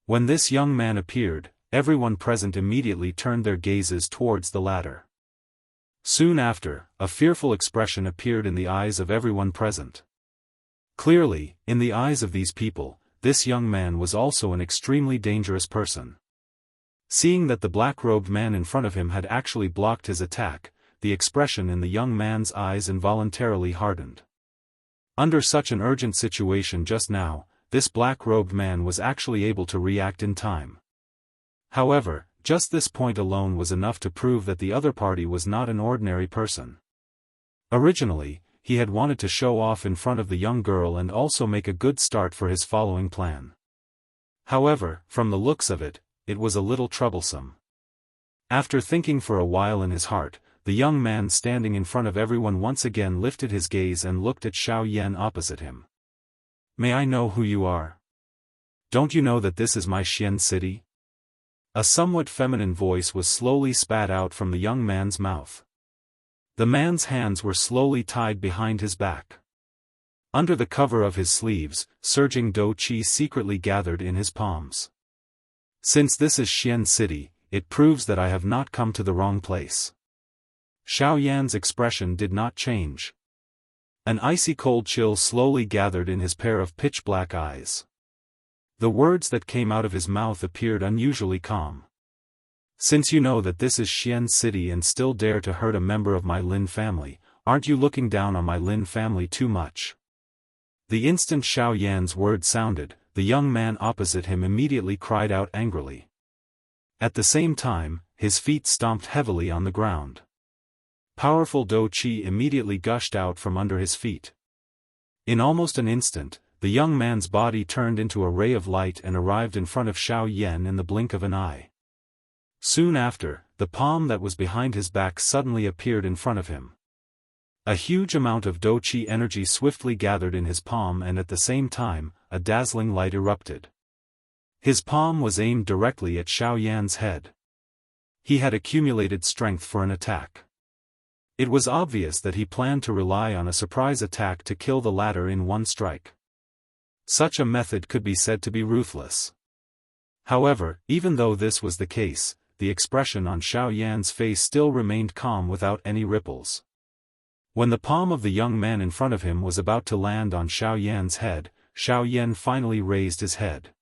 When this young man appeared, everyone present immediately turned their gazes towards the latter. Soon after, a fearful expression appeared in the eyes of everyone present. Clearly, in the eyes of these people, this young man was also an extremely dangerous person. Seeing that the black-robed man in front of him had actually blocked his attack, the expression in the young man's eyes involuntarily hardened. Under such an urgent situation just now, this black-robed man was actually able to react in time. However, just this point alone was enough to prove that the other party was not an ordinary person. Originally, he had wanted to show off in front of the young girl and also make a good start for his following plan. However, from the looks of it, it was a little troublesome. After thinking for a while in his heart, the young man standing in front of everyone once again lifted his gaze and looked at Xiao Yan opposite him. "May I know who you are? Don't you know that this is my Xian city?" A somewhat feminine voice was slowly spat out from the young man's mouth. The man's hands were slowly tied behind his back. Under the cover of his sleeves, surging dou qi secretly gathered in his palms. "Since this is Xian city, it proves that I have not come to the wrong place." Xiao Yan's expression did not change. An icy cold chill slowly gathered in his pair of pitch-black eyes. The words that came out of his mouth appeared unusually calm. "Since you know that this is Xian city and still dare to hurt a member of my Lin family, aren't you looking down on my Lin family too much?" The instant Xiao Yan's words sounded, the young man opposite him immediately cried out angrily. At the same time, his feet stomped heavily on the ground. Powerful dou qi immediately gushed out from under his feet. In almost an instant, the young man's body turned into a ray of light and arrived in front of Xiao Yan in the blink of an eye. Soon after, the palm that was behind his back suddenly appeared in front of him. A huge amount of dou qi energy swiftly gathered in his palm and at the same time, a dazzling light erupted. His palm was aimed directly at Xiao Yan's head. He had accumulated strength for an attack. It was obvious that he planned to rely on a surprise attack to kill the latter in one strike. Such a method could be said to be ruthless. However, even though this was the case, the expression on Xiao Yan's face still remained calm without any ripples. When the palm of the young man in front of him was about to land on Xiao Yan's head, Xiao Yan finally raised his head.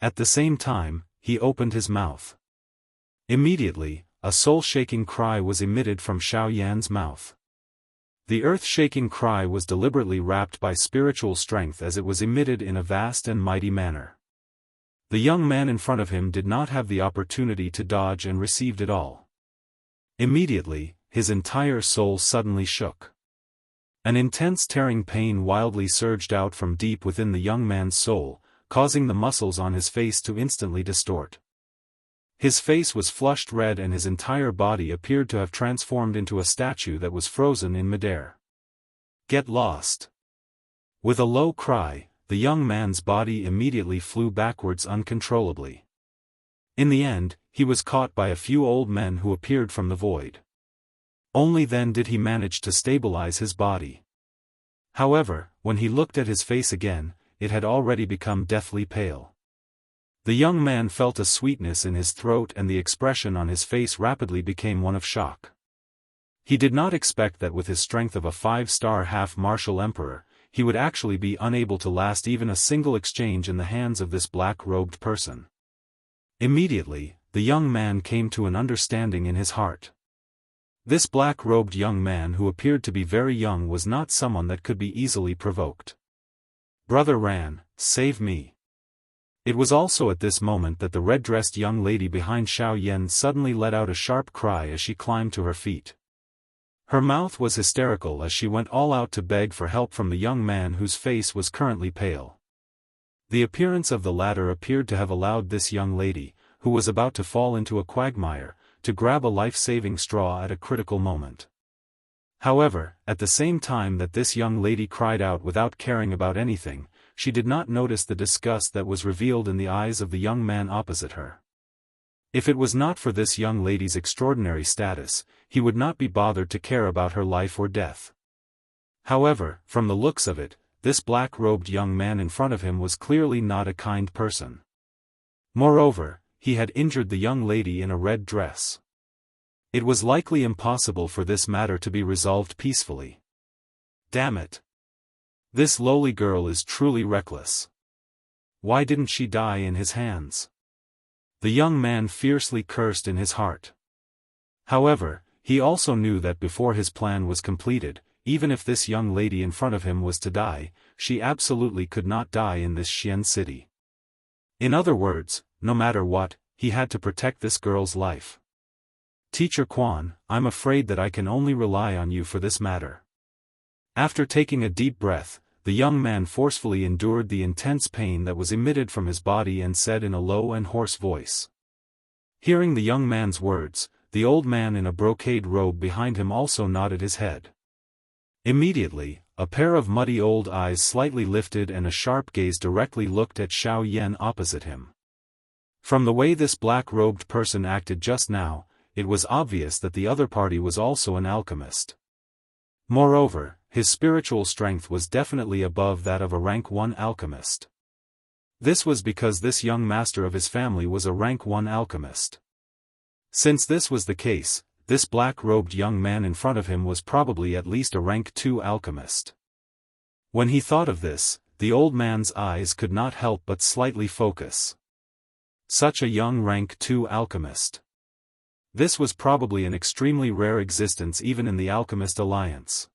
At the same time, he opened his mouth. Immediately, a soul-shaking cry was emitted from Xiao Yan's mouth. The earth-shaking cry was deliberately wrapped by spiritual strength as it was emitted in a vast and mighty manner. The young man in front of him did not have the opportunity to dodge and received it all. Immediately, his entire soul suddenly shook. An intense tearing pain wildly surged out from deep within the young man's soul, causing the muscles on his face to instantly distort. His face was flushed red and his entire body appeared to have transformed into a statue that was frozen in midair. "Get lost!" With a low cry, the young man's body immediately flew backwards uncontrollably. In the end, he was caught by a few old men who appeared from the void. Only then did he manage to stabilize his body. However, when he looked at his face again, it had already become deathly pale. The young man felt a sweetness in his throat and the expression on his face rapidly became one of shock. He did not expect that with his strength of a 5-star half-martial emperor, he would actually be unable to last even a single exchange in the hands of this black-robed person. Immediately, the young man came to an understanding in his heart. This black-robed young man who appeared to be very young was not someone that could be easily provoked. "Brother Ran, save me." It was also at this moment that the red-dressed young lady behind Xiao Yan suddenly let out a sharp cry as she climbed to her feet. Her mouth was hysterical as she went all out to beg for help from the young man whose face was currently pale. The appearance of the latter appeared to have allowed this young lady, who was about to fall into a quagmire, to grab a life-saving straw at a critical moment. However, at the same time that this young lady cried out without caring about anything, she did not notice the disgust that was revealed in the eyes of the young man opposite her. If it was not for this young lady's extraordinary status, he would not be bothered to care about her life or death. However, from the looks of it, this black-robed young man in front of him was clearly not a kind person. Moreover, he had injured the young lady in a red dress. It was likely impossible for this matter to be resolved peacefully. Damn it! This lowly girl is truly reckless. Why didn't she die in his hands? The young man fiercely cursed in his heart. However, he also knew that before his plan was completed, even if this young lady in front of him was to die, she absolutely could not die in this Xian city. In other words, no matter what, he had to protect this girl's life. "Teacher Quan, I'm afraid that I can only rely on you for this matter." After taking a deep breath, the young man forcefully endured the intense pain that was emitted from his body and said in a low and hoarse voice. Hearing the young man's words, the old man in a brocade robe behind him also nodded his head. Immediately, a pair of muddy old eyes slightly lifted and a sharp gaze directly looked at Xiao Yan opposite him. From the way this black-robed person acted just now, it was obvious that the other party was also an alchemist. Moreover, his spiritual strength was definitely above that of a rank 1 alchemist. This was because this young master of his family was a rank 1 alchemist. Since this was the case, this black-robed young man in front of him was probably at least a rank 2 alchemist. When he thought of this, the old man's eyes could not help but slightly focus. Such a young rank 2 alchemist. This was probably an extremely rare existence even in the Alchemist Alliance.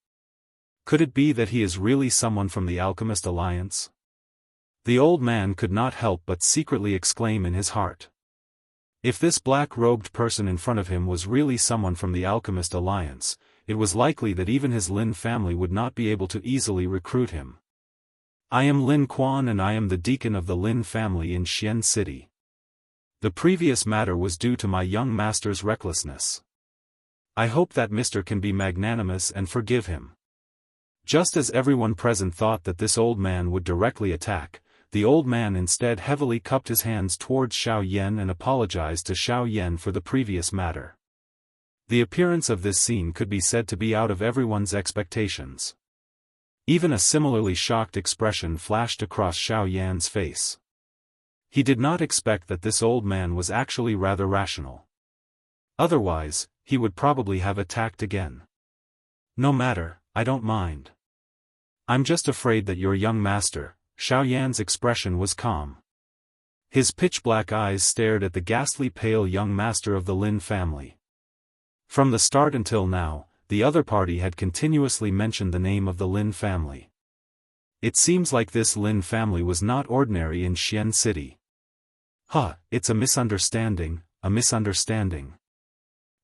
Could it be that he is really someone from the Alchemist Alliance? The old man could not help but secretly exclaim in his heart. If this black-robed person in front of him was really someone from the Alchemist Alliance, it was likely that even his Lin family would not be able to easily recruit him. "I am Lin Quan and I am the deacon of the Lin family in Xian City. The previous matter was due to my young master's recklessness. I hope that Mr. can be magnanimous and forgive him." Just as everyone present thought that this old man would directly attack, the old man instead heavily cupped his hands towards Xiao Yan and apologized to Xiao Yan for the previous matter. The appearance of this scene could be said to be out of everyone's expectations. Even a similarly shocked expression flashed across Xiao Yan's face. He did not expect that this old man was actually rather rational. Otherwise, he would probably have attacked again. "No matter, I don't mind. I'm just afraid that your young master." Xiao Yan's expression was calm. His pitch-black eyes stared at the ghastly pale young master of the Lin family. From the start until now, the other party had continuously mentioned the name of the Lin family. It seems like this Lin family was not ordinary in Xian City. It's a misunderstanding, a misunderstanding.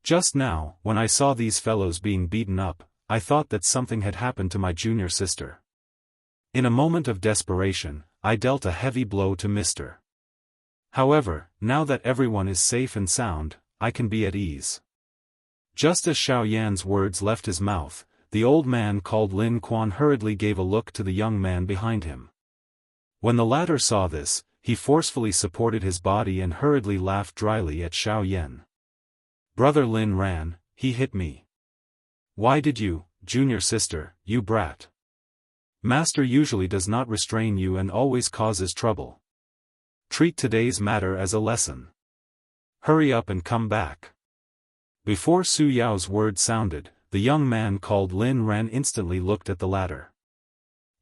Just now, when I saw these fellows being beaten up, I thought that something had happened to my junior sister. In a moment of desperation, I dealt a heavy blow to Mr. However, now that everyone is safe and sound, I can be at ease. Just as Xiao Yan's words left his mouth, the old man called Lin Quan hurriedly gave a look to the young man behind him. When the latter saw this, he forcefully supported his body and hurriedly laughed dryly at Xiao Yan. "Brother Lin Ran, he hit me. Why did you, junior sister, you brat? Master usually does not restrain you and always causes trouble. Treat today's matter as a lesson. Hurry up and come back." Before Su Yao's word sounded, the young man called Lin Ran instantly looked at the latter.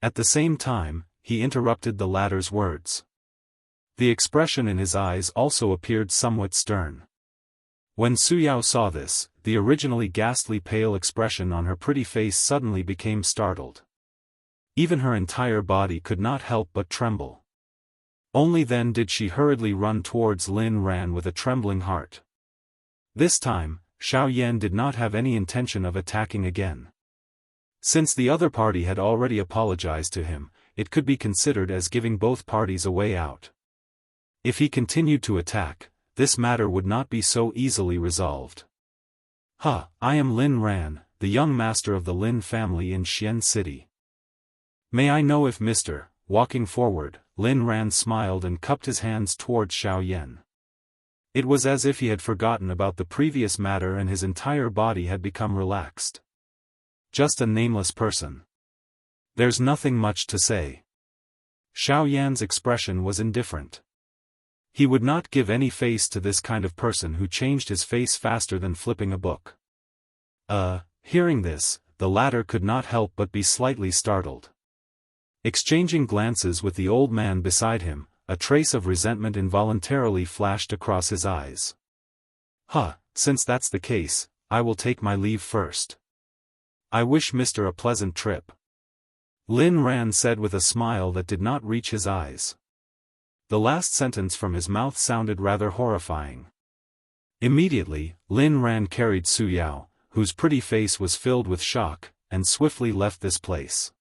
At the same time, he interrupted the latter's words. The expression in his eyes also appeared somewhat stern. When Su Yao saw this, the originally ghastly pale expression on her pretty face suddenly became startled. Even her entire body could not help but tremble. Only then did she hurriedly run towards Lin Ran with a trembling heart. This time, Xiao Yan did not have any intention of attacking again. Since the other party had already apologized to him, it could be considered as giving both parties a way out. If he continued to attack, this matter would not be so easily resolved. I am Lin Ran, the young master of the Lin family in Xian City. May I know if Mr. Walking forward, Lin Ran smiled and cupped his hands towards Xiao Yan. It was as if he had forgotten about the previous matter and his entire body had become relaxed. Just a nameless person. There's nothing much to say. Xiao Yan's expression was indifferent. He would not give any face to this kind of person who changed his face faster than flipping a book. Hearing this, the latter could not help but be slightly startled. Exchanging glances with the old man beside him, a trace of resentment involuntarily flashed across his eyes. Since that's the case, I will take my leave first. I wish Mr. a pleasant trip. Lin Ran said with a smile that did not reach his eyes. The last sentence from his mouth sounded rather horrifying. Immediately, Lin Ran carried Su Yao, whose pretty face was filled with shock, and swiftly left this place.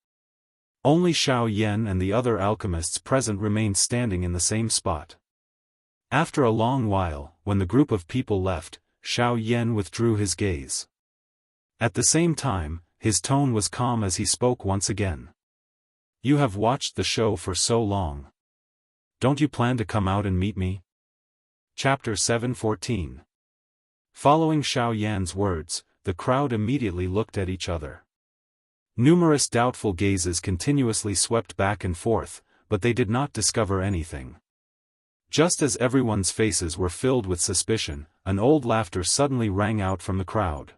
Only Xiao Yan and the other alchemists present remained standing in the same spot. After a long while, when the group of people left, Xiao Yan withdrew his gaze. At the same time, his tone was calm as he spoke once again. You have watched the show for so long. Don't you plan to come out and meet me? Chapter 7:14. Following Xiao Yan's words, the crowd immediately looked at each other. Numerous doubtful gazes continuously swept back and forth, but they did not discover anything. Just as everyone's faces were filled with suspicion, an old laughter suddenly rang out from the crowd.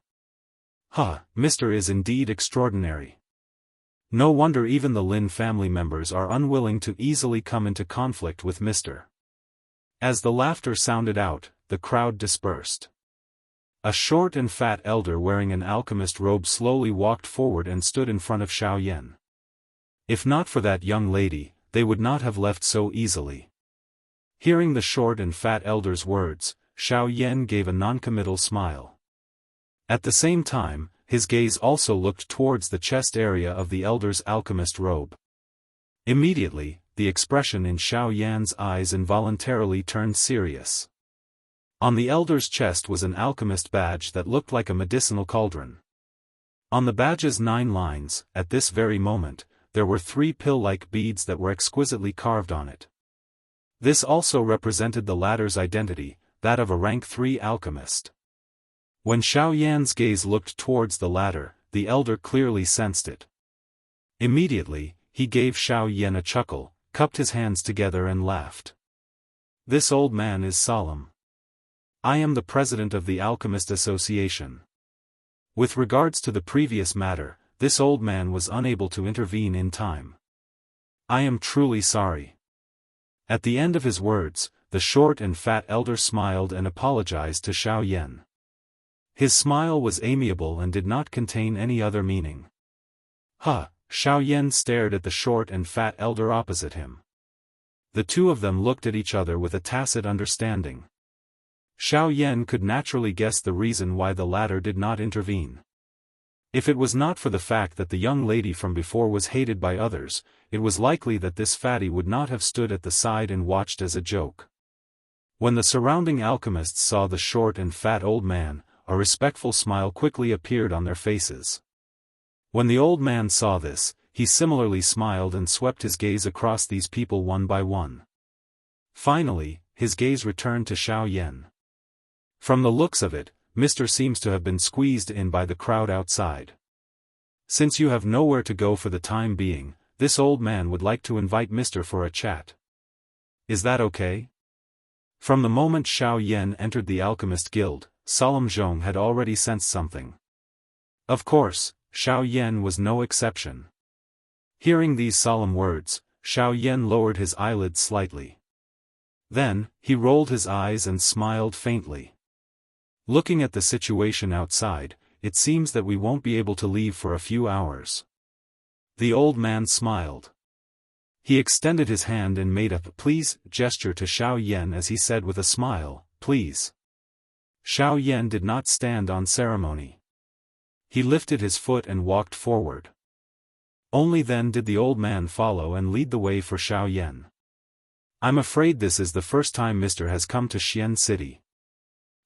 Mr. is indeed extraordinary. No wonder even the Lin family members are unwilling to easily come into conflict with Mr. As the laughter sounded out, the crowd dispersed. A short and fat elder wearing an alchemist robe slowly walked forward and stood in front of Xiao Yan. If not for that young lady, they would not have left so easily. Hearing the short and fat elder's words, Xiao Yan gave a noncommittal smile. At the same time, his gaze also looked towards the chest area of the elder's alchemist robe. Immediately, the expression in Xiao Yan's eyes involuntarily turned serious. On the elder's chest was an alchemist badge that looked like a medicinal cauldron. On the badge's 9 lines, at this very moment, there were 3 pill-like beads that were exquisitely carved on it. This also represented the latter's identity, that of a rank 3 alchemist. When Xiao Yan's gaze looked towards the latter, the elder clearly sensed it. Immediately, he gave Xiao Yan a chuckle, cupped his hands together and laughed. This old man is solemn. I am the president of the Alchemist Association. With regards to the previous matter, this old man was unable to intervene in time. I am truly sorry. At the end of his words, the short and fat elder smiled and apologized to Xiao Yan. His smile was amiable and did not contain any other meaning. Xiao Yan stared at the short and fat elder opposite him. The two of them looked at each other with a tacit understanding. Xiao Yan could naturally guess the reason why the latter did not intervene. If it was not for the fact that the young lady from before was hated by others, it was likely that this fatty would not have stood at the side and watched as a joke. When the surrounding alchemists saw the short and fat old man, a respectful smile quickly appeared on their faces. When the old man saw this, he similarly smiled and swept his gaze across these people one by one. Finally, his gaze returned to Xiao Yan. From the looks of it, Mr. seems to have been squeezed in by the crowd outside. Since you have nowhere to go for the time being, this old man would like to invite Mr. for a chat. Is that okay? From the moment Xiao Yan entered the Alchemist Guild, Solemn Zhong had already sensed something. Of course, Xiao Yan was no exception. Hearing these solemn words, Xiao Yan lowered his eyelids slightly. Then, he rolled his eyes and smiled faintly. Looking at the situation outside, it seems that we won't be able to leave for a few hours. The old man smiled. He extended his hand and made a please gesture to Xiao Yan as he said with a smile, please. Xiao Yan did not stand on ceremony. He lifted his foot and walked forward. Only then did the old man follow and lead the way for Xiao Yan. I'm afraid this is the first time Mr. has come to Xian City.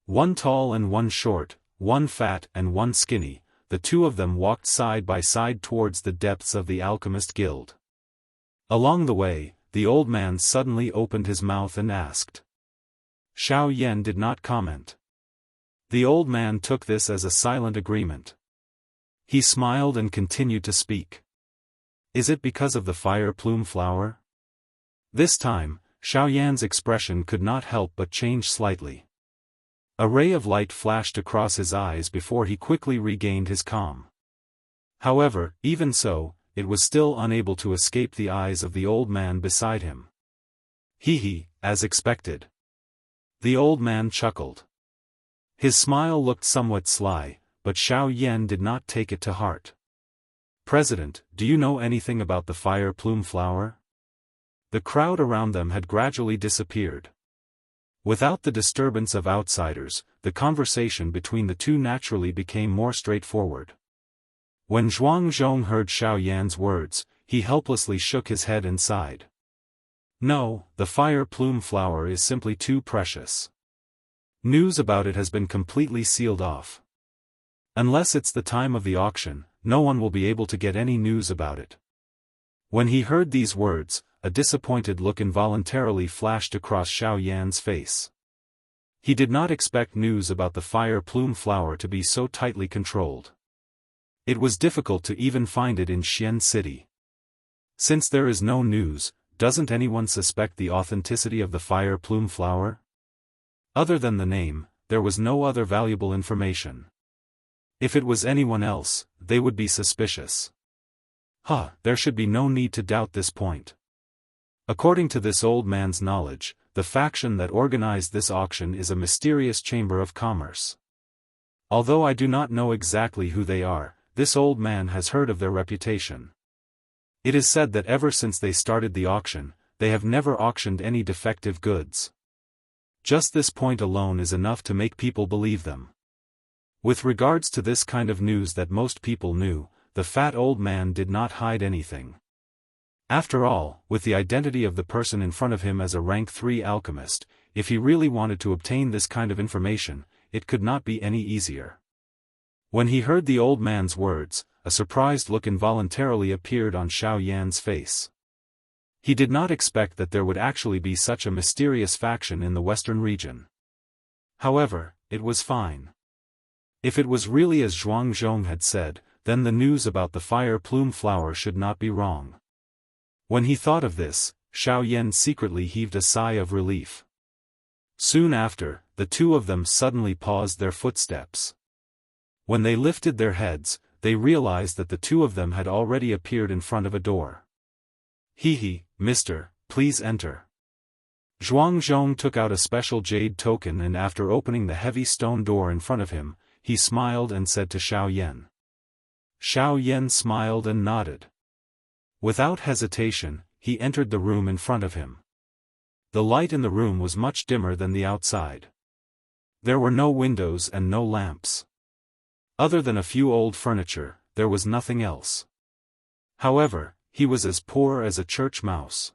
One tall and one short, one fat and one skinny, the two of them walked side by side towards the depths of the Alchemist Guild. Along the way, the old man suddenly opened his mouth and asked. Xiao Yan did not comment. The old man took this as a silent agreement. He smiled and continued to speak. Is it because of the fire plume flower? This time, Xiao Yan's expression could not help but change slightly. A ray of light flashed across his eyes before he quickly regained his calm. However, even so, it was still unable to escape the eyes of the old man beside him. As expected. The old man chuckled. His smile looked somewhat sly, but Xiao Yan did not take it to heart. President, do you know anything about the fire plume flower? The crowd around them had gradually disappeared. Without the disturbance of outsiders, the conversation between the two naturally became more straightforward. When Zhuangzhong heard Xiao Yan's words, he helplessly shook his head and sighed. No, the fire plume flower is simply too precious. News about it has been completely sealed off. Unless it's the time of the auction, no one will be able to get any news about it. When he heard these words, a disappointed look involuntarily flashed across Xiao Yan's face. He did not expect news about the fire plume flower to be so tightly controlled. It was difficult to even find it in Xian City. Since there is no news, doesn't anyone suspect the authenticity of the fire plume flower? Other than the name, there was no other valuable information. If it was anyone else, they would be suspicious. There should be no need to doubt this point. According to this old man's knowledge, the faction that organized this auction is a mysterious chamber of commerce. Although I do not know exactly who they are, this old man has heard of their reputation. It is said that ever since they started the auction, they have never auctioned any defective goods. Just this point alone is enough to make people believe them. With regards to this kind of news that most people knew, the fat old man did not hide anything. After all, with the identity of the person in front of him as a rank 3 alchemist, if he really wanted to obtain this kind of information, it could not be any easier. When he heard the old man's words, a surprised look involuntarily appeared on Xiao Yan's face. He did not expect that there would actually be such a mysterious faction in the western region. However, it was fine. If it was really as Zhuangzhong had said, then the news about the fire plume flower should not be wrong. When he thought of this, Xiao Yan secretly heaved a sigh of relief. Soon after, the two of them suddenly paused their footsteps. When they lifted their heads, they realized that the two of them had already appeared in front of a door. Mister, please enter. Zhuangzhong took out a special jade token and after opening the heavy stone door in front of him, he smiled and said to Xiao Yan. Xiao Yan smiled and nodded. Without hesitation, he entered the room in front of him. The light in the room was much dimmer than the outside. There were no windows and no lamps. Other than a few old furniture, there was nothing else. However, he was as poor as a church mouse.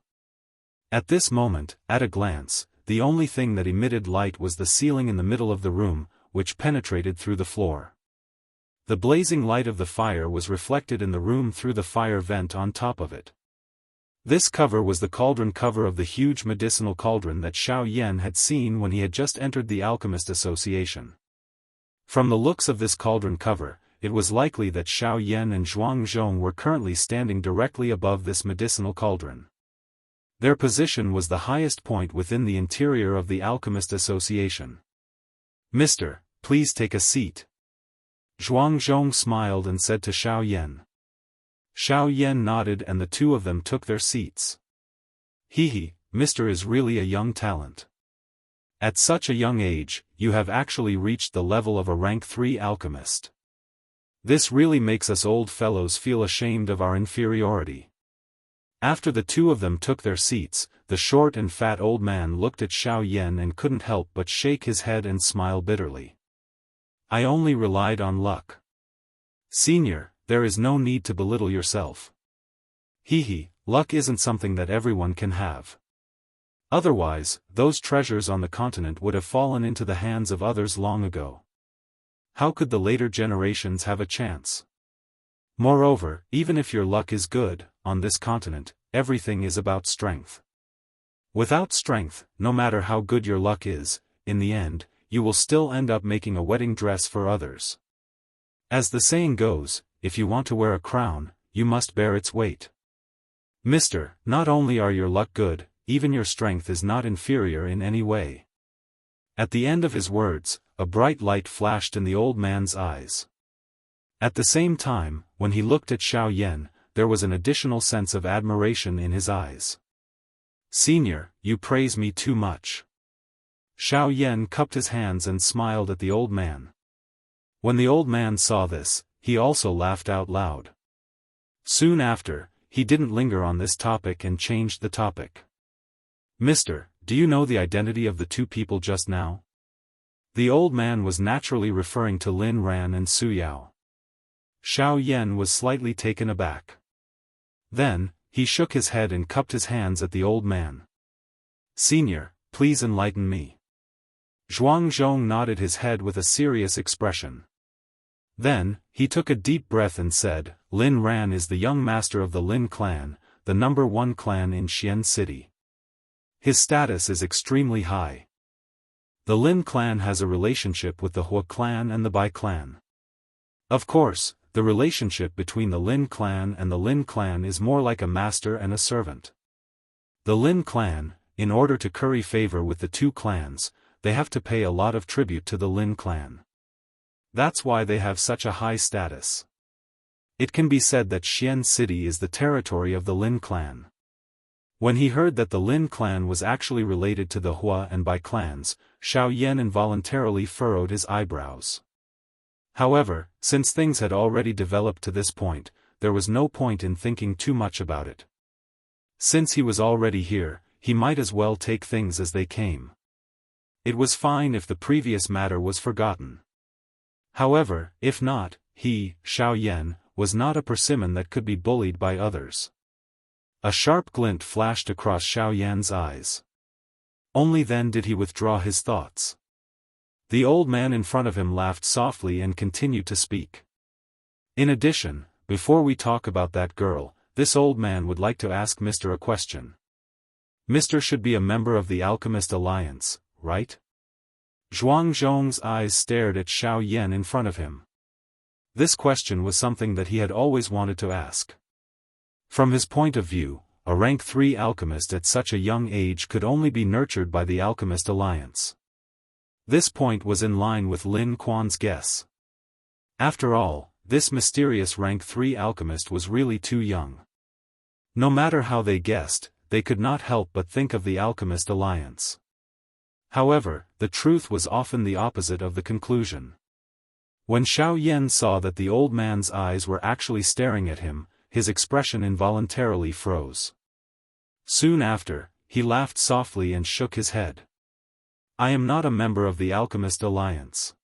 At this moment, at a glance, the only thing that emitted light was the ceiling in the middle of the room, which penetrated through the floor. The blazing light of the fire was reflected in the room through the fire vent on top of it. This cover was the cauldron cover of the huge medicinal cauldron that Xiao Yan had seen when he had just entered the Alchemist Association. From the looks of this cauldron cover, it was likely that Xiao Yan and Zhuangzhong were currently standing directly above this medicinal cauldron. Their position was the highest point within the interior of the Alchemist Association. Mister, please take a seat. Zhuangzhong smiled and said to Xiao Yan. Xiao Yan nodded and the two of them took their seats. Hehe, Mr. is really a young talent. At such a young age, you have actually reached the level of a rank 3 alchemist. This really makes us old fellows feel ashamed of our inferiority. After the two of them took their seats, the short and fat old man looked at Xiao Yan and couldn't help but shake his head and smile bitterly. I only relied on luck. Senior, there is no need to belittle yourself. Hehe, luck isn't something that everyone can have. Otherwise, those treasures on the continent would have fallen into the hands of others long ago. How could the later generations have a chance? Moreover, even if your luck is good, on this continent, everything is about strength. Without strength, no matter how good your luck is, in the end, you will still end up making a wedding dress for others. As the saying goes, if you want to wear a crown, you must bear its weight. Mister, not only are your luck good, even your strength is not inferior in any way. At the end of his words, a bright light flashed in the old man's eyes. At the same time, when he looked at Xiao Yan, there was an additional sense of admiration in his eyes. Senior, you praise me too much. Xiao Yan cupped his hands and smiled at the old man. When the old man saw this, he also laughed out loud. Soon after, he didn't linger on this topic and changed the topic. Mister, do you know the identity of the two people just now? The old man was naturally referring to Lin Ran and Su Yao. Xiao Yan was slightly taken aback. Then, he shook his head and cupped his hands at the old man. Senior, please enlighten me. Zhuang Zhong nodded his head with a serious expression. Then, he took a deep breath and said, Lin Ran is the young master of the Lin clan, the #1 clan in Xian City. His status is extremely high. The Lin clan has a relationship with the Hua clan and the Bai clan. Of course, the relationship between the Lin clan and the Lin clan is more like a master and a servant. The Lin clan, in order to curry favor with the two clans, they have to pay a lot of tribute to the Lin clan. That's why they have such a high status. It can be said that Xian City is the territory of the Lin clan. When he heard that the Lin clan was actually related to the Hua and Bai clans, Xiao Yan involuntarily furrowed his eyebrows. However, since things had already developed to this point, there was no point in thinking too much about it. Since he was already here, he might as well take things as they came. It was fine if the previous matter was forgotten. However, if not, he, Xiao Yan, was not a persimmon that could be bullied by others. A sharp glint flashed across Xiao Yan's eyes. Only then did he withdraw his thoughts. The old man in front of him laughed softly and continued to speak. In addition, before we talk about that girl, this old man would like to ask Mr. a question. Mr. should be a member of the Alchemist Alliance, right? Zhuang Zhong's eyes stared at Xiao Yan in front of him. This question was something that he had always wanted to ask. From his point of view, a rank 3 alchemist at such a young age could only be nurtured by the Alchemist Alliance. This point was in line with Lin Quan's guess. After all, this mysterious rank 3 alchemist was really too young. No matter how they guessed, they could not help but think of the Alchemist Alliance. However, the truth was often the opposite of the conclusion. When Xiao Yan saw that the old man's eyes were actually staring at him, his expression involuntarily froze. Soon after, he laughed softly and shook his head. I am not a member of the Alchemist Alliance.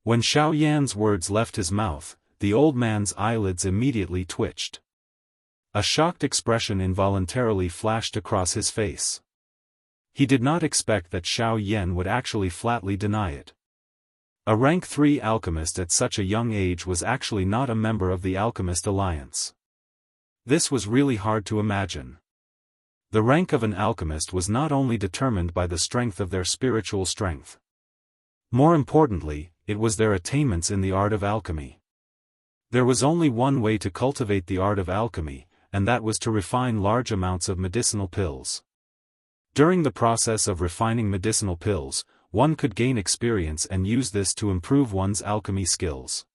When Xiao Yan's words left his mouth, the old man's eyelids immediately twitched. A shocked expression involuntarily flashed across his face. He did not expect that Xiao Yan would actually flatly deny it. A rank 3 alchemist at such a young age was actually not a member of the Alchemist Alliance. This was really hard to imagine. The rank of an alchemist was not only determined by the strength of their spiritual strength. More importantly, it was their attainments in the art of alchemy. There was only one way to cultivate the art of alchemy, and that was to refine large amounts of medicinal pills. During the process of refining medicinal pills, one could gain experience and use this to improve one's alchemy skills.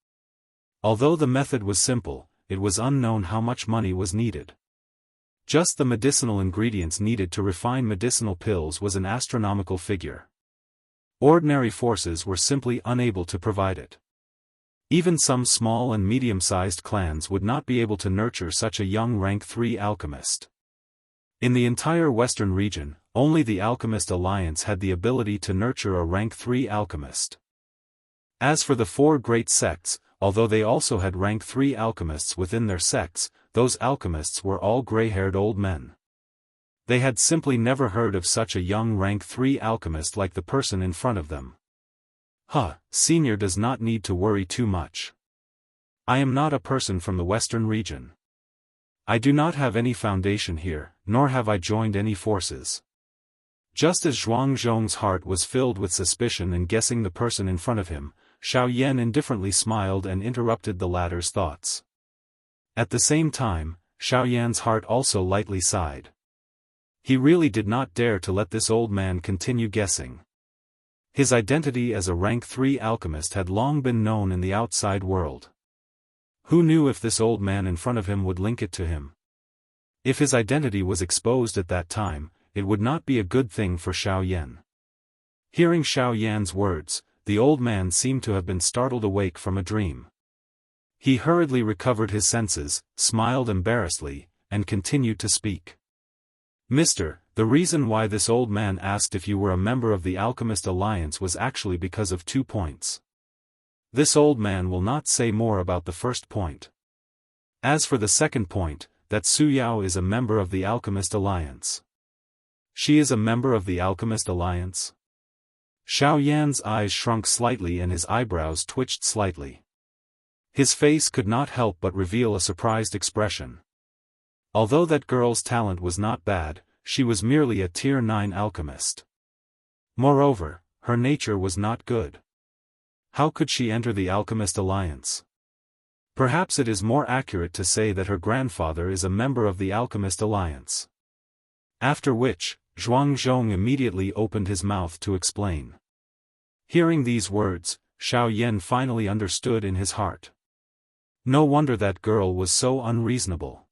Although the method was simple, it was unknown how much money was needed. Just the medicinal ingredients needed to refine medicinal pills was an astronomical figure. Ordinary forces were simply unable to provide it. Even some small and medium-sized clans would not be able to nurture such a young rank 3 alchemist. In the entire western region, only the Alchemist Alliance had the ability to nurture a rank 3 alchemist. As for the 4 great sects, although they also had rank 3 alchemists within their sects, those alchemists were all gray-haired old men. They had simply never heard of such a young rank 3 alchemist like the person in front of them. Senior does not need to worry too much. I am not a person from the western region. I do not have any foundation here, nor have I joined any forces. Just as Zhuang Zhong's heart was filled with suspicion and guessing the person in front of him, Xiao Yan indifferently smiled and interrupted the latter's thoughts. At the same time, Xiao Yan's heart also lightly sighed. He really did not dare to let this old man continue guessing. His identity as a rank 3 alchemist had long been known in the outside world. Who knew if this old man in front of him would link it to him? If his identity was exposed at that time, it would not be a good thing for Xiao Yan. Hearing Xiao Yan's words, the old man seemed to have been startled awake from a dream. He hurriedly recovered his senses, smiled embarrassedly, and continued to speak. Mister, the reason why this old man asked if you were a member of the Alchemist Alliance was actually because of 2 points. This old man will not say more about the first point. As for the second point, that Su Yao is a member of the Alchemist Alliance. She is a member of the Alchemist Alliance? Xiao Yan's eyes shrunk slightly and his eyebrows twitched slightly. His face could not help but reveal a surprised expression. Although that girl's talent was not bad, she was merely a tier 9 alchemist. Moreover, her nature was not good. How could she enter the Alchemist Alliance? Perhaps it is more accurate to say that her grandfather is a member of the Alchemist Alliance. After which, Zhuang Zhong immediately opened his mouth to explain. Hearing these words, Xiao Yan finally understood in his heart. No wonder that girl was so unreasonable.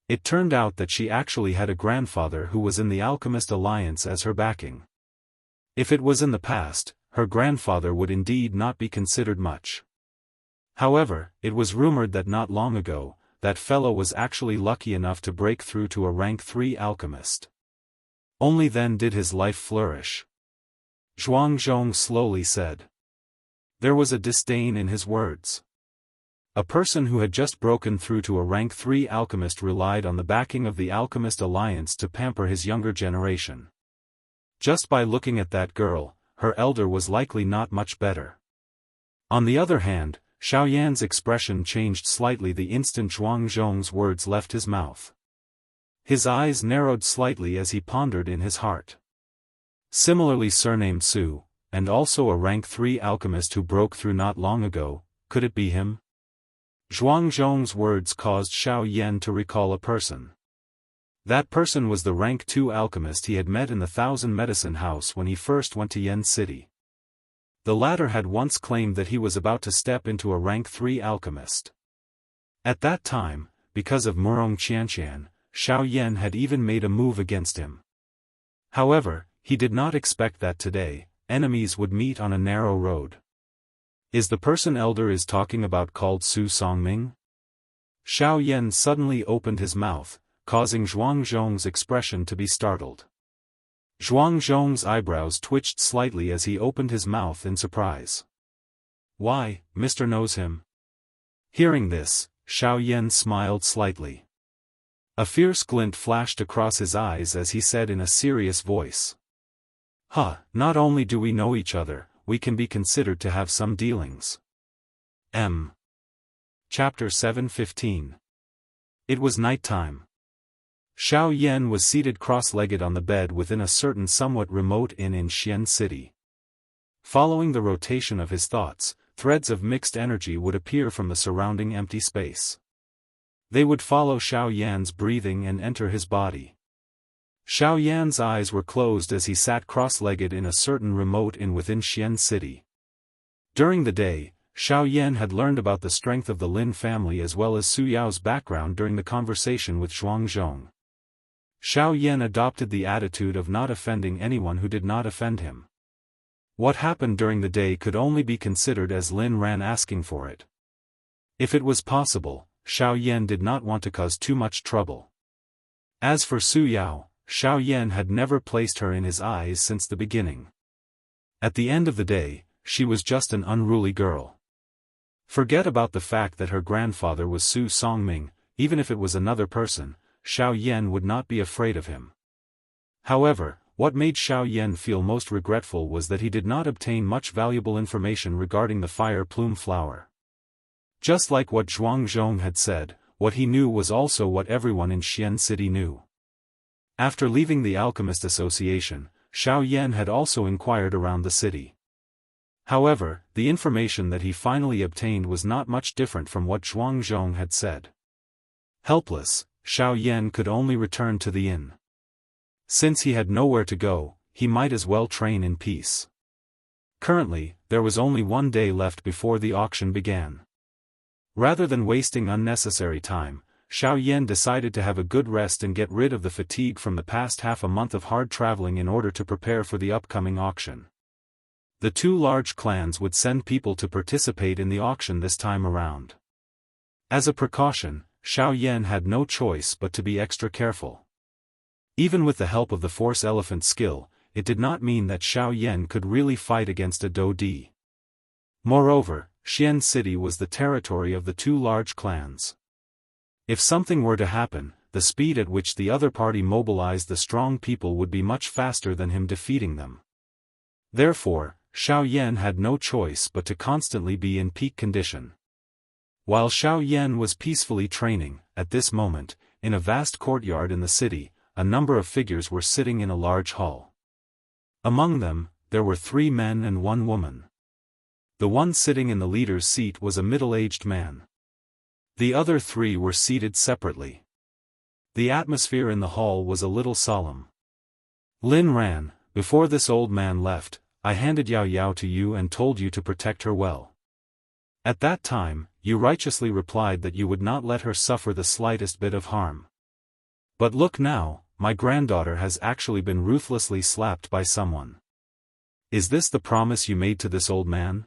It turned out that she actually had a grandfather who was in the Alchemist Alliance as her backing. If it was in the past, her grandfather would indeed not be considered much. However, it was rumored that not long ago, that fellow was actually lucky enough to break through to a rank 3 alchemist. Only then did his life flourish. Zhuang Zhong slowly said. There was a disdain in his words. A person who had just broken through to a rank 3 alchemist relied on the backing of the Alchemist Alliance to pamper his younger generation. Just by looking at that girl, her elder was likely not much better. On the other hand, Xiao Yan's expression changed slightly the instant Zhuang Zhong's words left his mouth. His eyes narrowed slightly as he pondered in his heart. Similarly surnamed Su, and also a rank 3 alchemist who broke through not long ago, could it be him? Zhuang Zhong's words caused Xiao Yan to recall a person. That person was the rank 2 alchemist he had met in the Thousand Medicine House when he first went to Yen City. The latter had once claimed that he was about to step into a rank 3 alchemist. At that time, because of Wuxia Xianxia, Xiao Yan had even made a move against him. However, he did not expect that today, enemies would meet on a narrow road. Is the person elder is talking about called Su Songming? Xiao Yan suddenly opened his mouth, causing Zhuang Zhong's expression to be startled. Zhuang Zhong's eyebrows twitched slightly as he opened his mouth in surprise. Why, Mr. knows him? Hearing this, Xiao Yan smiled slightly. A fierce glint flashed across his eyes as he said in a serious voice. Not only do we know each other, we can be considered to have some dealings. Chapter 7:15. It was night time. Xiao Yan was seated cross-legged on the bed within a certain somewhat remote inn in Xian City. Following the rotation of his thoughts, threads of mixed energy would appear from the surrounding empty space. They would follow Xiao Yan's breathing and enter his body. Xiao Yan's eyes were closed as he sat cross-legged in a certain remote inn within Xian City. During the day, Xiao Yan had learned about the strength of the Lin family as well as Su Yao's background during the conversation with Zhuangzhong. Xiao Yan adopted the attitude of not offending anyone who did not offend him. What happened during the day could only be considered as Lin Ran asking for it. If it was possible, Xiao Yan did not want to cause too much trouble. As for Su Yao, Xiao Yan had never placed her in his eyes since the beginning. At the end of the day, she was just an unruly girl. Forget about the fact that her grandfather was Su Songming. Even if it was another person, Xiao Yan would not be afraid of him. However, what made Xiao Yan feel most regretful was that he did not obtain much valuable information regarding the fire plume flower. Just like what Zhuangzhong had said, what he knew was also what everyone in Xian City knew. After leaving the Alchemist Association, Xiao Yan had also inquired around the city. However, the information that he finally obtained was not much different from what Zhuangzhong had said. Helpless, Xiao Yan could only return to the inn. Since he had nowhere to go, he might as well train in peace. Currently, there was only one day left before the auction began. Rather than wasting unnecessary time, Xiao Yan decided to have a good rest and get rid of the fatigue from the past half a month of hard traveling in order to prepare for the upcoming auction. The two large clans would send people to participate in the auction this time around. As a precaution, Xiao Yan had no choice but to be extra careful. Even with the help of the Force Elephant skill, it did not mean that Xiao Yan could really fight against a Do Di. Moreover, Xian City was the territory of the two large clans. If something were to happen, the speed at which the other party mobilized the strong people would be much faster than him defeating them. Therefore, Xiao Yan had no choice but to constantly be in peak condition. While Xiao Yan was peacefully training, at this moment, in a vast courtyard in the city, a number of figures were sitting in a large hall. Among them, there were 3 men and 1 woman. The one sitting in the leader's seat was a middle-aged man. The other 3 were seated separately. The atmosphere in the hall was a little solemn. Lin Ran, before this old man left, I handed Yao Yao to you and told you to protect her well. At that time, you righteously replied that you would not let her suffer the slightest bit of harm. But look now, my granddaughter has actually been ruthlessly slapped by someone. Is this the promise you made to this old man?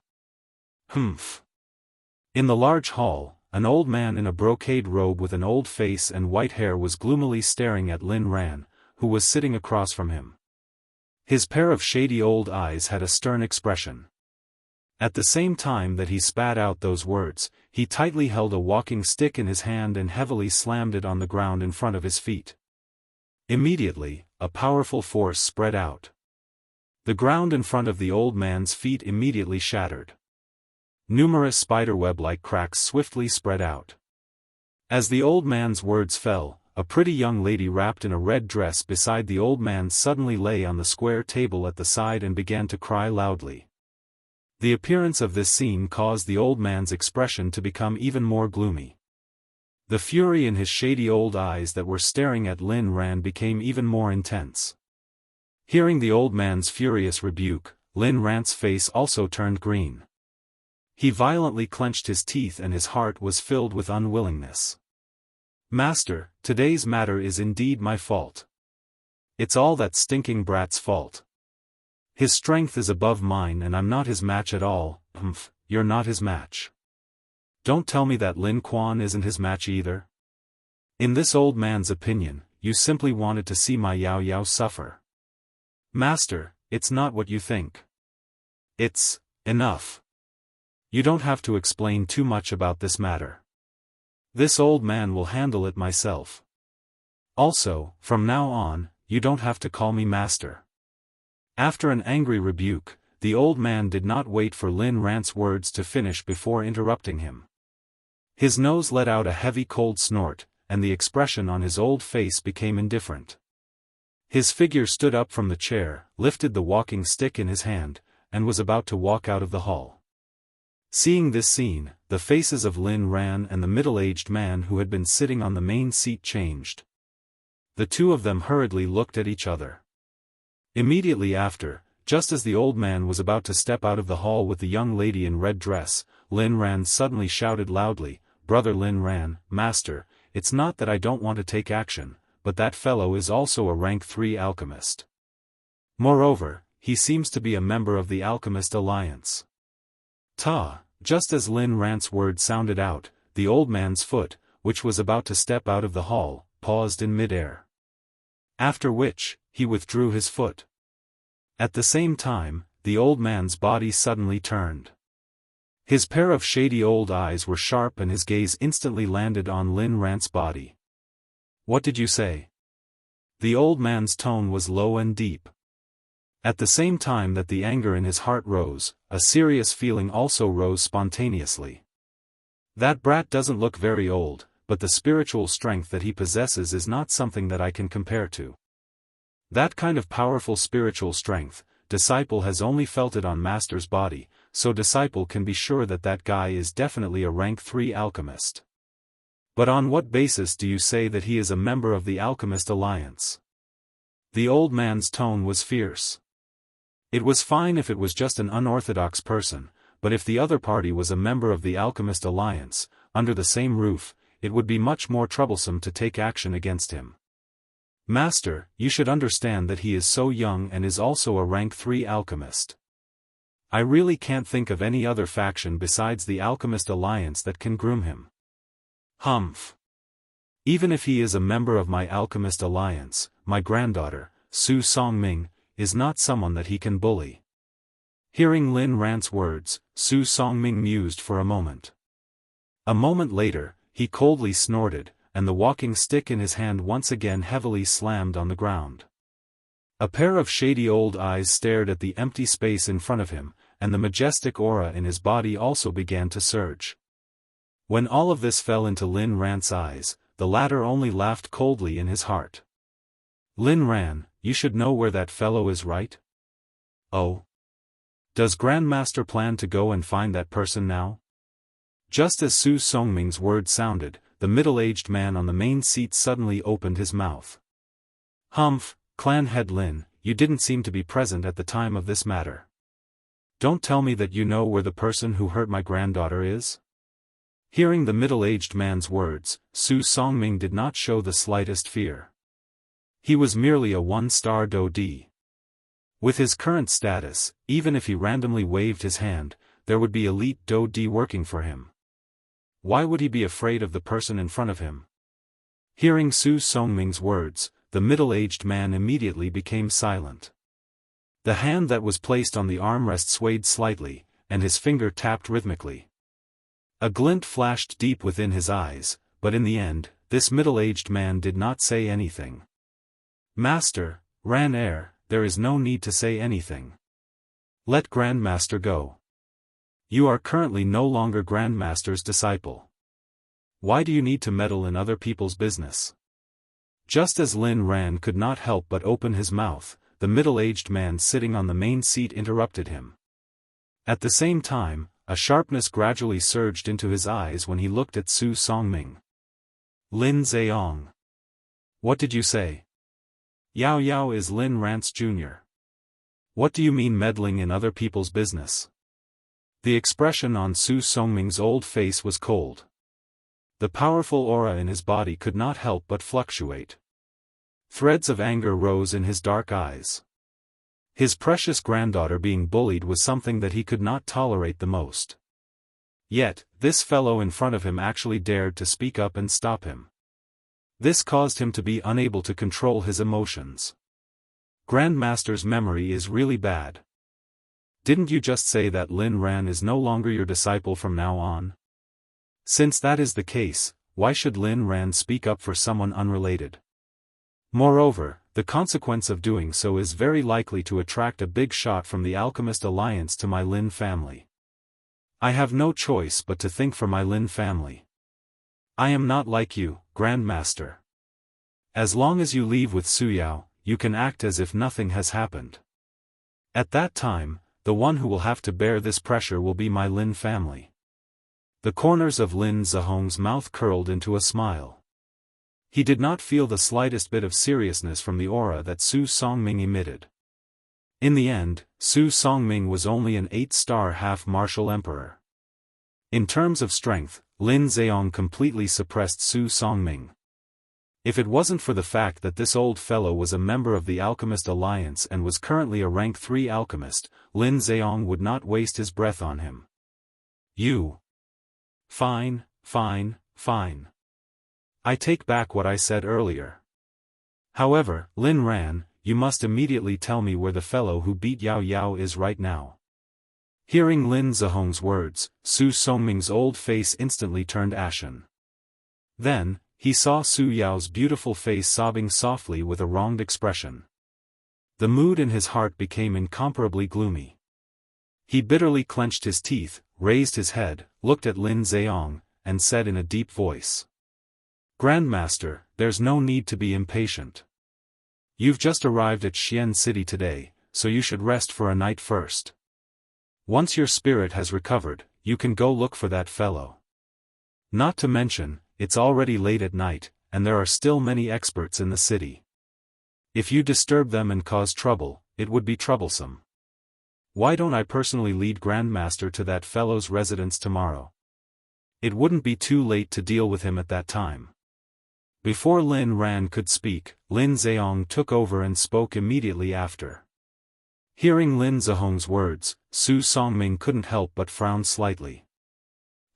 Humph. In the large hall, an old man in a brocade robe with an old face and white hair was gloomily staring at Lin Ran, who was sitting across from him. His pair of shady old eyes had a stern expression. At the same time that he spat out those words, he tightly held a walking stick in his hand and heavily slammed it on the ground in front of his feet. Immediately, a powerful force spread out. The ground in front of the old man's feet immediately shattered. Numerous spiderweb-like cracks swiftly spread out. As the old man's words fell, a pretty young lady wrapped in a red dress beside the old man suddenly lay on the square table at the side and began to cry loudly. The appearance of this scene caused the old man's expression to become even more gloomy. The fury in his shady old eyes that were staring at Lin Ran became even more intense. Hearing the old man's furious rebuke, Lin Ran's face also turned green. He violently clenched his teeth and his heart was filled with unwillingness. Master, today's matter is indeed my fault. It's all that stinking brat's fault. His strength is above mine and I'm not his match at all. Humph, you're not his match. Don't tell me that Lin Quan isn't his match either. In this old man's opinion, you simply wanted to see my Yao Yao suffer. Master, it's not what you think. It's enough. You don't have to explain too much about this matter. This old man will handle it myself. Also, from now on, you don't have to call me master. After an angry rebuke, the old man did not wait for Lin Ran's words to finish before interrupting him. His nose let out a heavy cold snort, and the expression on his old face became indifferent. His figure stood up from the chair, lifted the walking stick in his hand, and was about to walk out of the hall. Seeing this scene, the faces of Lin Ran and the middle-aged man who had been sitting on the main seat changed. The two of them hurriedly looked at each other. Immediately after, just as the old man was about to step out of the hall with the young lady in red dress, Lin Ran suddenly shouted loudly, "Brother Lin Ran, Master, it's not that I don't want to take action, but that fellow is also a rank 3 alchemist. Moreover, he seems to be a member of the Alchemist Alliance." Just as Lin Ran's words sounded out, the old man's foot, which was about to step out of the hall, paused in mid-air. After which, he withdrew his foot. At the same time, the old man's body suddenly turned. His pair of shady old eyes were sharp and his gaze instantly landed on Lin Ran's body. "What did you say?" The old man's tone was low and deep. At the same time that the anger in his heart rose, a serious feeling also rose spontaneously. "That brat doesn't look very old, but the spiritual strength that he possesses is not something that I can compare to. That kind of powerful spiritual strength, disciple has only felt it on master's body, so disciple can be sure that that guy is definitely a rank 3 alchemist. But on what basis do you say that he is a member of the Alchemist Alliance?" The old man's tone was fierce. It was fine if it was just an unorthodox person, but if the other party was a member of the Alchemist Alliance, under the same roof, it would be much more troublesome to take action against him. "Master, you should understand that he is so young and is also a rank 3 alchemist. I really can't think of any other faction besides the Alchemist Alliance that can groom him." "Humph. Even if he is a member of my Alchemist Alliance, my granddaughter, Su Songming, is not someone that he can bully." Hearing Lin Ran's words, Su Songming mused for a moment. A moment later, he coldly snorted, and the walking stick in his hand once again heavily slammed on the ground. A pair of shady old eyes stared at the empty space in front of him, and the majestic aura in his body also began to surge. When all of this fell into Lin Ran's eyes, the latter only laughed coldly in his heart. "Lin Ran, you should know where that fellow is, right?" "Oh? Does Grandmaster plan to go and find that person now?" Just as Su Songming's words sounded, the middle-aged man on the main seat suddenly opened his mouth. "Humph, Clan Head Lin, you didn't seem to be present at the time of this matter. Don't tell me that you know where the person who hurt my granddaughter is?" Hearing the middle-aged man's words, Su Songming did not show the slightest fear. He was merely a one-star Daoist. With his current status, even if he randomly waved his hand, there would be elite Daoist working for him. Why would he be afraid of the person in front of him? Hearing Su Songming's words, the middle-aged man immediately became silent. The hand that was placed on the armrest swayed slightly, and his finger tapped rhythmically. A glint flashed deep within his eyes, but in the end, this middle-aged man did not say anything. "Master, Ran there is no need to say anything. Let Grandmaster go. You are currently no longer Grandmaster's disciple. Why do you need to meddle in other people's business?" Just as Lin Ran could not help but open his mouth, the middle-aged man sitting on the main seat interrupted him. At the same time, a sharpness gradually surged into his eyes when he looked at Su Songming. "Lin Zheong. What did you say? Yao Yao is Lin Rance Jr. What do you mean meddling in other people's business?" The expression on Su Songming's old face was cold. The powerful aura in his body could not help but fluctuate. Threads of anger rose in his dark eyes. His precious granddaughter being bullied was something that he could not tolerate the most. Yet, this fellow in front of him actually dared to speak up and stop him. This caused him to be unable to control his emotions. Grandmaster's memory is really bad. Didn't you just say that Lin Ran is no longer your disciple from now on? Since that is the case, why should Lin Ran speak up for someone unrelated? Moreover, the consequence of doing so is very likely to attract a big shot from the Alchemist Alliance to my Lin family. I have no choice but to think for my Lin family. I am not like you, Grandmaster. As long as you leave with Suyao, you can act as if nothing has happened. At that time, the one who will have to bear this pressure will be my Lin family. The corners of Lin Zhehong's mouth curled into a smile. He did not feel the slightest bit of seriousness from the aura that Su Songming emitted. In the end, Su Songming was only an 8-star half-martial emperor. In terms of strength, Lin Zheong completely suppressed Su Songming. If it wasn't for the fact that this old fellow was a member of the Alchemist Alliance and was currently a rank 3 alchemist, Lin Zheong would not waste his breath on him. You. Fine, fine, fine. I take back what I said earlier. However, Lin Ran, you must immediately tell me where the fellow who beat Yao Yao is right now. Hearing Lin Zheong's words, Su Songming's old face instantly turned ashen. Then, he saw Su Yao's beautiful face sobbing softly with a wronged expression. The mood in his heart became incomparably gloomy. He bitterly clenched his teeth, raised his head, looked at Lin Zheong, and said in a deep voice. Grandmaster, there's no need to be impatient. You've just arrived at Xian City today, so you should rest for a night first. Once your spirit has recovered, you can go look for that fellow. Not to mention, it's already late at night, and there are still many experts in the city. If you disturb them and cause trouble, it would be troublesome. Why don't I personally lead Grandmaster to that fellow's residence tomorrow? It wouldn't be too late to deal with him at that time. Before Lin Ran could speak, Lin Zheong took over and spoke immediately after. Hearing Lin Zheong's words, Su Songming couldn't help but frown slightly.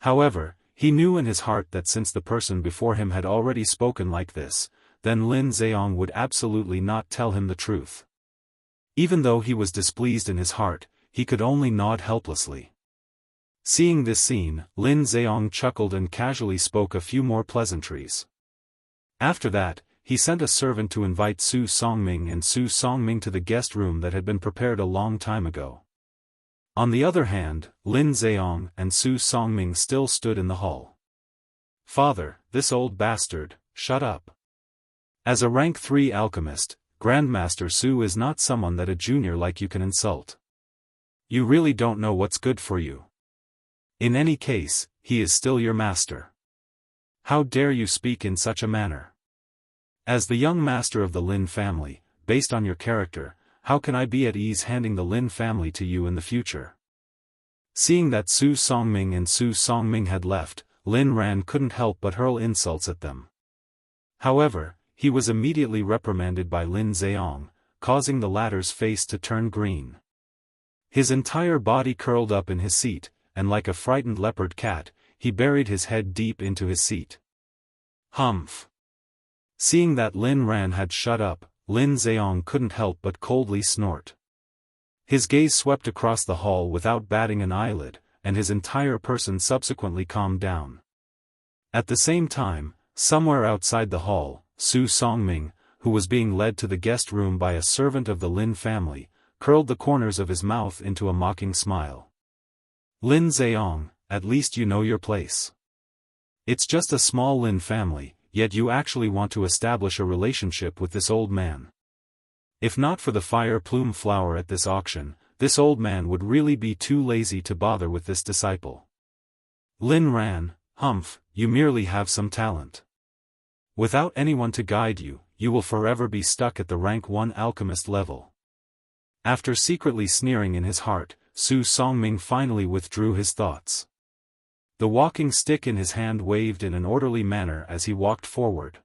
However, he knew in his heart that since the person before him had already spoken like this, then Lin Zheong would absolutely not tell him the truth. Even though he was displeased in his heart, he could only nod helplessly. Seeing this scene, Lin Zheong chuckled and casually spoke a few more pleasantries. After that, he sent a servant to invite Su Songming and Su Songming to the guest room that had been prepared a long time ago. On the other hand, Lin Zheong and Su Songming still stood in the hall. Father, this old bastard, shut up. As a rank 3 alchemist, Grandmaster Su is not someone that a junior like you can insult. You really don't know what's good for you. In any case, he is still your master. How dare you speak in such a manner? As the young master of the Lin family, based on your character, how can I be at ease handing the Lin family to you in the future? Seeing that Su Songming and Su Songming had left, Lin Ran couldn't help but hurl insults at them. However, he was immediately reprimanded by Lin Zheong, causing the latter's face to turn green. His entire body curled up in his seat, and like a frightened leopard cat, he buried his head deep into his seat. Humph! Seeing that Lin Ran had shut up, Lin Zheong couldn't help but coldly snort. His gaze swept across the hall without batting an eyelid, and his entire person subsequently calmed down. At the same time, somewhere outside the hall, Su Songming, who was being led to the guest room by a servant of the Lin family, curled the corners of his mouth into a mocking smile. Lin Zheong, at least you know your place. It's just a small Lin family, yet you actually want to establish a relationship with this old man. If not for the fire plume flower at this auction, this old man would really be too lazy to bother with this disciple. Lin Ran, humph, you merely have some talent. Without anyone to guide you, you will forever be stuck at the rank 1 alchemist level. After secretly sneering in his heart, Su Songming finally withdrew his thoughts. The walking stick in his hand waved in an orderly manner as he walked forward.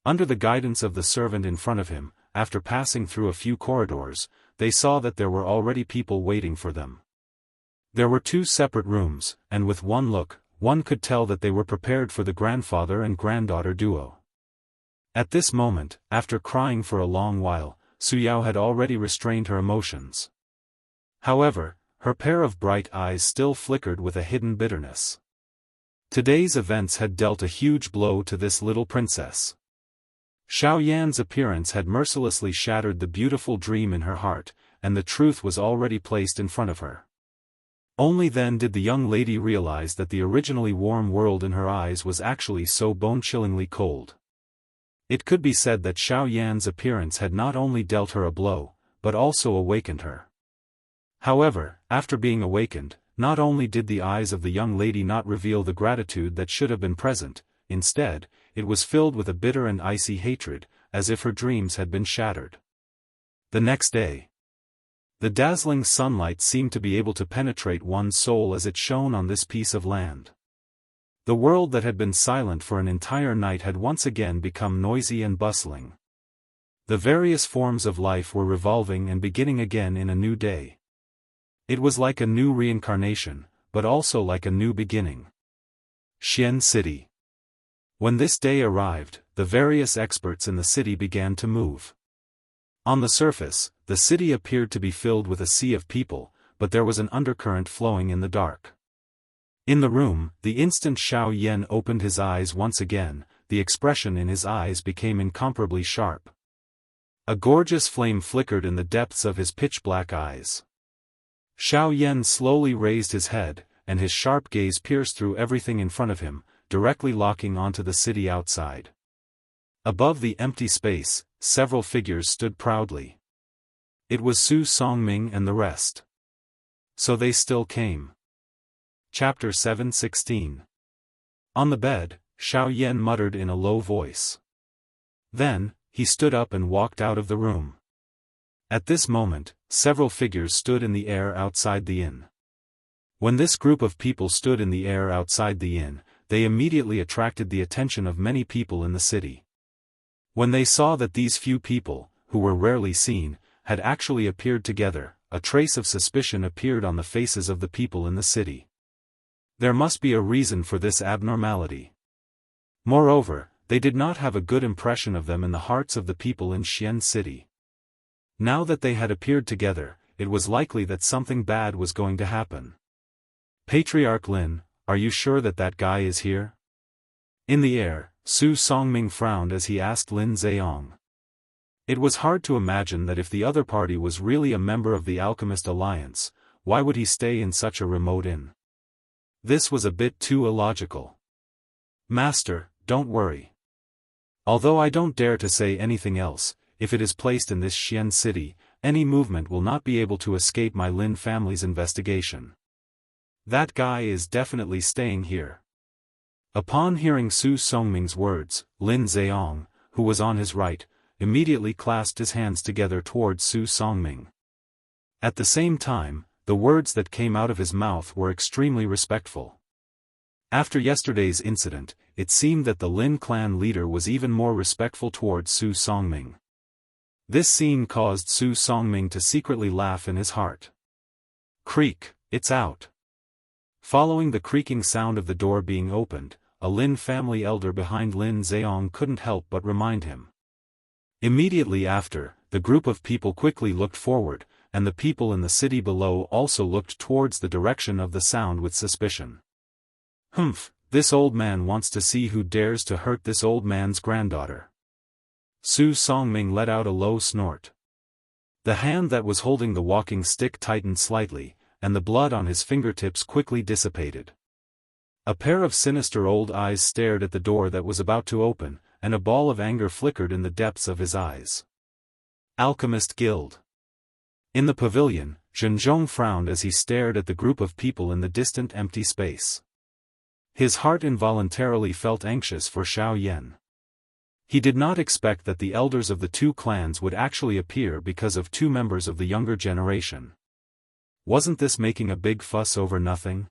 Under the guidance of the servant in front of him, after passing through a few corridors, they saw that there were already people waiting for them. There were 2 separate rooms, and with one look, one could tell that they were prepared for the grandfather and granddaughter duo. At this moment, after crying for a long while, Su Yao had already restrained her emotions. However, her pair of bright eyes still flickered with a hidden bitterness. Today's events had dealt a huge blow to this little princess. Xiao Yan's appearance had mercilessly shattered the beautiful dream in her heart, and the truth was already placed in front of her. Only then did the young lady realize that the originally warm world in her eyes was actually so bone-chillingly cold. It could be said that Xiao Yan's appearance had not only dealt her a blow, but also awakened her. However, after being awakened, not only did the eyes of the young lady not reveal the gratitude that should have been present, instead, it was filled with a bitter and icy hatred, as if her dreams had been shattered. The next day, The dazzling sunlight seemed to be able to penetrate one's soul as it shone on this piece of land. The world that had been silent for an entire night had once again become noisy and bustling. The various forms of life were revolving and beginning again in a new day. It was like a new reincarnation, but also like a new beginning. Xian City. When this day arrived, the various experts in the city began to move. On the surface, the city appeared to be filled with a sea of people, but there was an undercurrent flowing in the dark. In the room, the instant Xiao Yan opened his eyes once again, the expression in his eyes became incomparably sharp. A gorgeous flame flickered in the depths of his pitch-black eyes. Xiao Yan slowly raised his head, and his sharp gaze pierced through everything in front of him, directly locking onto the city outside. Above the empty space, several figures stood proudly. It was Su Songming and the rest. So they still came. Chapter 7:16. On the bed, Xiao Yan muttered in a low voice. Then, he stood up and walked out of the room. At this moment, several figures stood in the air outside the inn. When this group of people stood in the air outside the inn, they immediately attracted the attention of many people in the city. When they saw that these few people, who were rarely seen, had actually appeared together, a trace of suspicion appeared on the faces of the people in the city. There must be a reason for this abnormality. Moreover, they did not have a good impression of them in the hearts of the people in Xian City. Now that they had appeared together, it was likely that something bad was going to happen. Patriarch Lin, are you sure that that guy is here? In the air, Su Songming frowned as he asked Lin Zheong. It was hard to imagine that if the other party was really a member of the Alchemist Alliance, why would he stay in such a remote inn? This was a bit too illogical. Master, don't worry. Although I don't dare to say anything else, if it is placed in this Xian city, any movement will not be able to escape my Lin family's investigation. That guy is definitely staying here. Upon hearing Su Songming's words, Lin Zheong, who was on his right, immediately clasped his hands together towards Su Songming. At the same time, the words that came out of his mouth were extremely respectful. After yesterday's incident, it seemed that the Lin clan leader was even more respectful towards Su Songming. This scene caused Su Songming to secretly laugh in his heart. Creak, it's out. Following the creaking sound of the door being opened, a Lin family elder behind Lin Zheong couldn't help but remind him. Immediately after, the group of people quickly looked forward, and the people in the city below also looked towards the direction of the sound with suspicion. Humph, this old man wants to see who dares to hurt this old man's granddaughter. Su Songming let out a low snort. The hand that was holding the walking stick tightened slightly, and the blood on his fingertips quickly dissipated. A pair of sinister old eyes stared at the door that was about to open, and a ball of anger flickered in the depths of his eyes. Alchemist Guild. In the pavilion, Zhenzhong frowned as he stared at the group of people in the distant empty space. His heart involuntarily felt anxious for Xiao Yan. He did not expect that the elders of the two clans would actually appear because of two members of the younger generation. Wasn't this making a big fuss over nothing?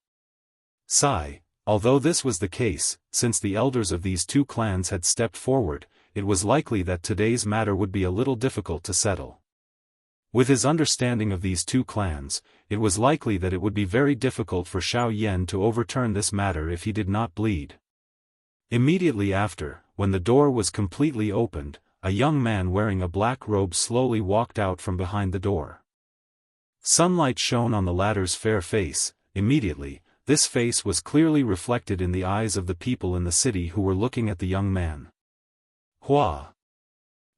Sigh, although this was the case, since the elders of these two clans had stepped forward, it was likely that today's matter would be a little difficult to settle. With his understanding of these two clans, it was likely that it would be very difficult for Xiao Yan to overturn this matter if he did not bleed. Immediately after, when the door was completely opened, a young man wearing a black robe slowly walked out from behind the door. Sunlight shone on the latter's fair face. Immediately, this face was clearly reflected in the eyes of the people in the city who were looking at the young man. Hua!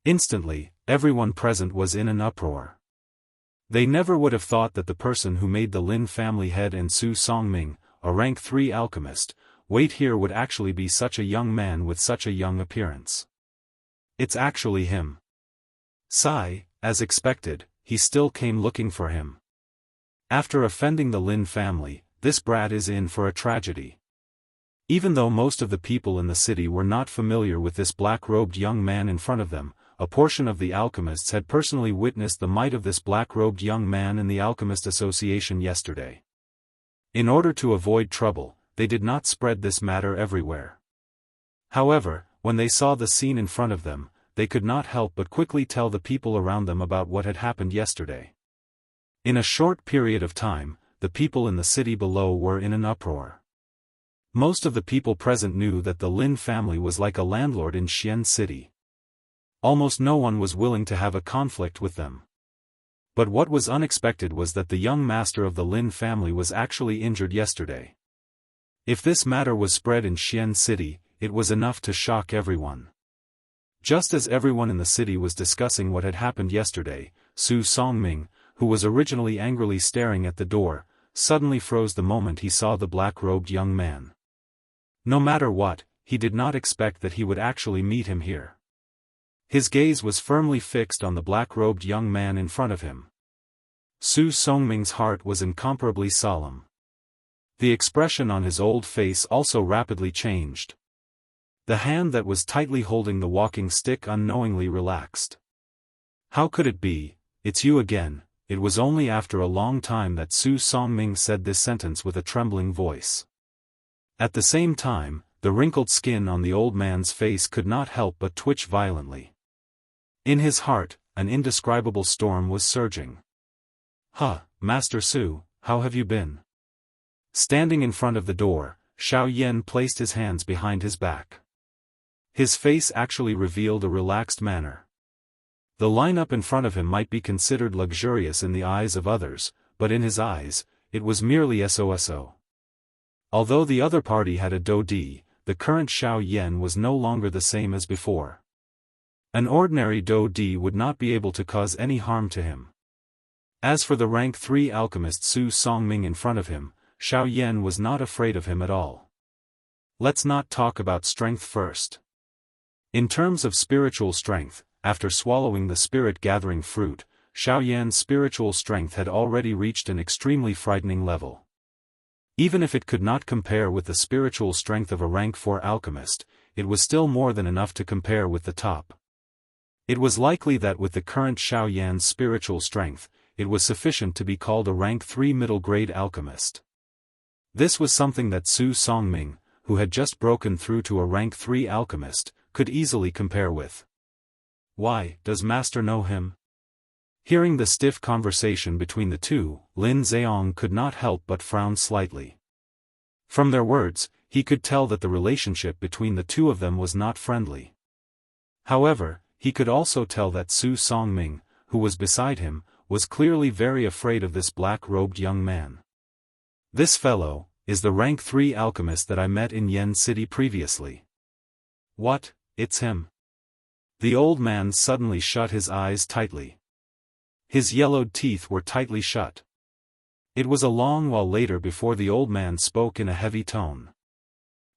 Instantly, everyone present was in an uproar. They never would have thought that the person who made the Lin family head and Su Songming, a rank 3 alchemist, wait here would actually be such a young man with such a young appearance. It's actually him. Sigh, as expected, he still came looking for him. After offending the Lin family, this brat is in for a tragedy. Even though most of the people in the city were not familiar with this black-robed young man in front of them, a portion of the alchemists had personally witnessed the might of this black-robed young man in the Alchemist Association yesterday. In order to avoid trouble, they did not spread this matter everywhere. However, when they saw the scene in front of them, they could not help but quickly tell the people around them about what had happened yesterday. In a short period of time, the people in the city below were in an uproar. Most of the people present knew that the Lin family was like a landlord in Xian City. Almost no one was willing to have a conflict with them. But what was unexpected was that the young master of the Lin family was actually injured yesterday. If this matter was spread in Xian City, it was enough to shock everyone. Just as everyone in the city was discussing what had happened yesterday, Su Songming, who was originally angrily staring at the door, suddenly froze the moment he saw the black-robed young man. No matter what, he did not expect that he would actually meet him here. His gaze was firmly fixed on the black-robed young man in front of him. Su Songming's heart was incomparably solemn. The expression on his old face also rapidly changed. The hand that was tightly holding the walking stick unknowingly relaxed. How could it be? It's you again. It was only after a long time that Su Songming said this sentence with a trembling voice. At the same time, the wrinkled skin on the old man's face could not help but twitch violently. In his heart, an indescribable storm was surging. Master Su, how have you been? Standing in front of the door, Xiao Yan placed his hands behind his back. His face actually revealed a relaxed manner. The lineup in front of him might be considered luxurious in the eyes of others, but in his eyes, it was merely so. Although the other party had a Dodi, the current Xiao Yan was no longer the same as before. An ordinary Dodi would not be able to cause any harm to him. As for the rank 3 alchemist Su Songming in front of him, Xiao Yan was not afraid of him at all. Let's not talk about strength first. In terms of spiritual strength, after swallowing the spirit-gathering fruit, Xiao Yan's spiritual strength had already reached an extremely frightening level. Even if it could not compare with the spiritual strength of a rank 4 alchemist, it was still more than enough to compare with the top. It was likely that with the current Xiao Yan's spiritual strength, it was sufficient to be called a rank 3 middle-grade alchemist. This was something that Su Songming, who had just broken through to a rank 3 alchemist, could easily compare with. Why, does Master know him? Hearing the stiff conversation between the two, Lin Zheong could not help but frown slightly. From their words, he could tell that the relationship between the two of them was not friendly. However, he could also tell that Su Songming, who was beside him, was clearly very afraid of this black-robed young man. This fellow is the rank 3 alchemist that I met in Yen City previously. What, it's him? The old man suddenly shut his eyes tightly. His yellowed teeth were tightly shut. It was a long while later before the old man spoke in a heavy tone.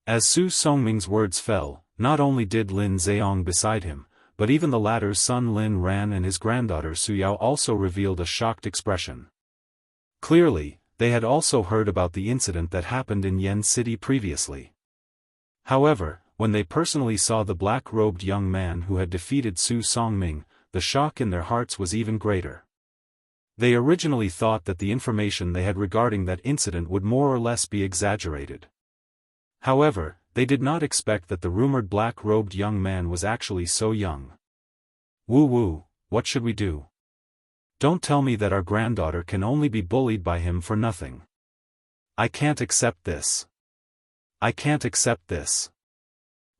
As Su Songming's words fell, not only did Lin Zheong beside him, but even the latter's son Lin Ran and his granddaughter Su Yao also revealed a shocked expression. Clearly, they had also heard about the incident that happened in Yen City previously. However, when they personally saw the black-robed young man who had defeated Su Songming, the shock in their hearts was even greater. They originally thought that the information they had regarding that incident would more or less be exaggerated. However, they did not expect that the rumored black-robed young man was actually so young. Woo, what should we do? Don't tell me that our granddaughter can only be bullied by him for nothing. I can't accept this. I can't accept this.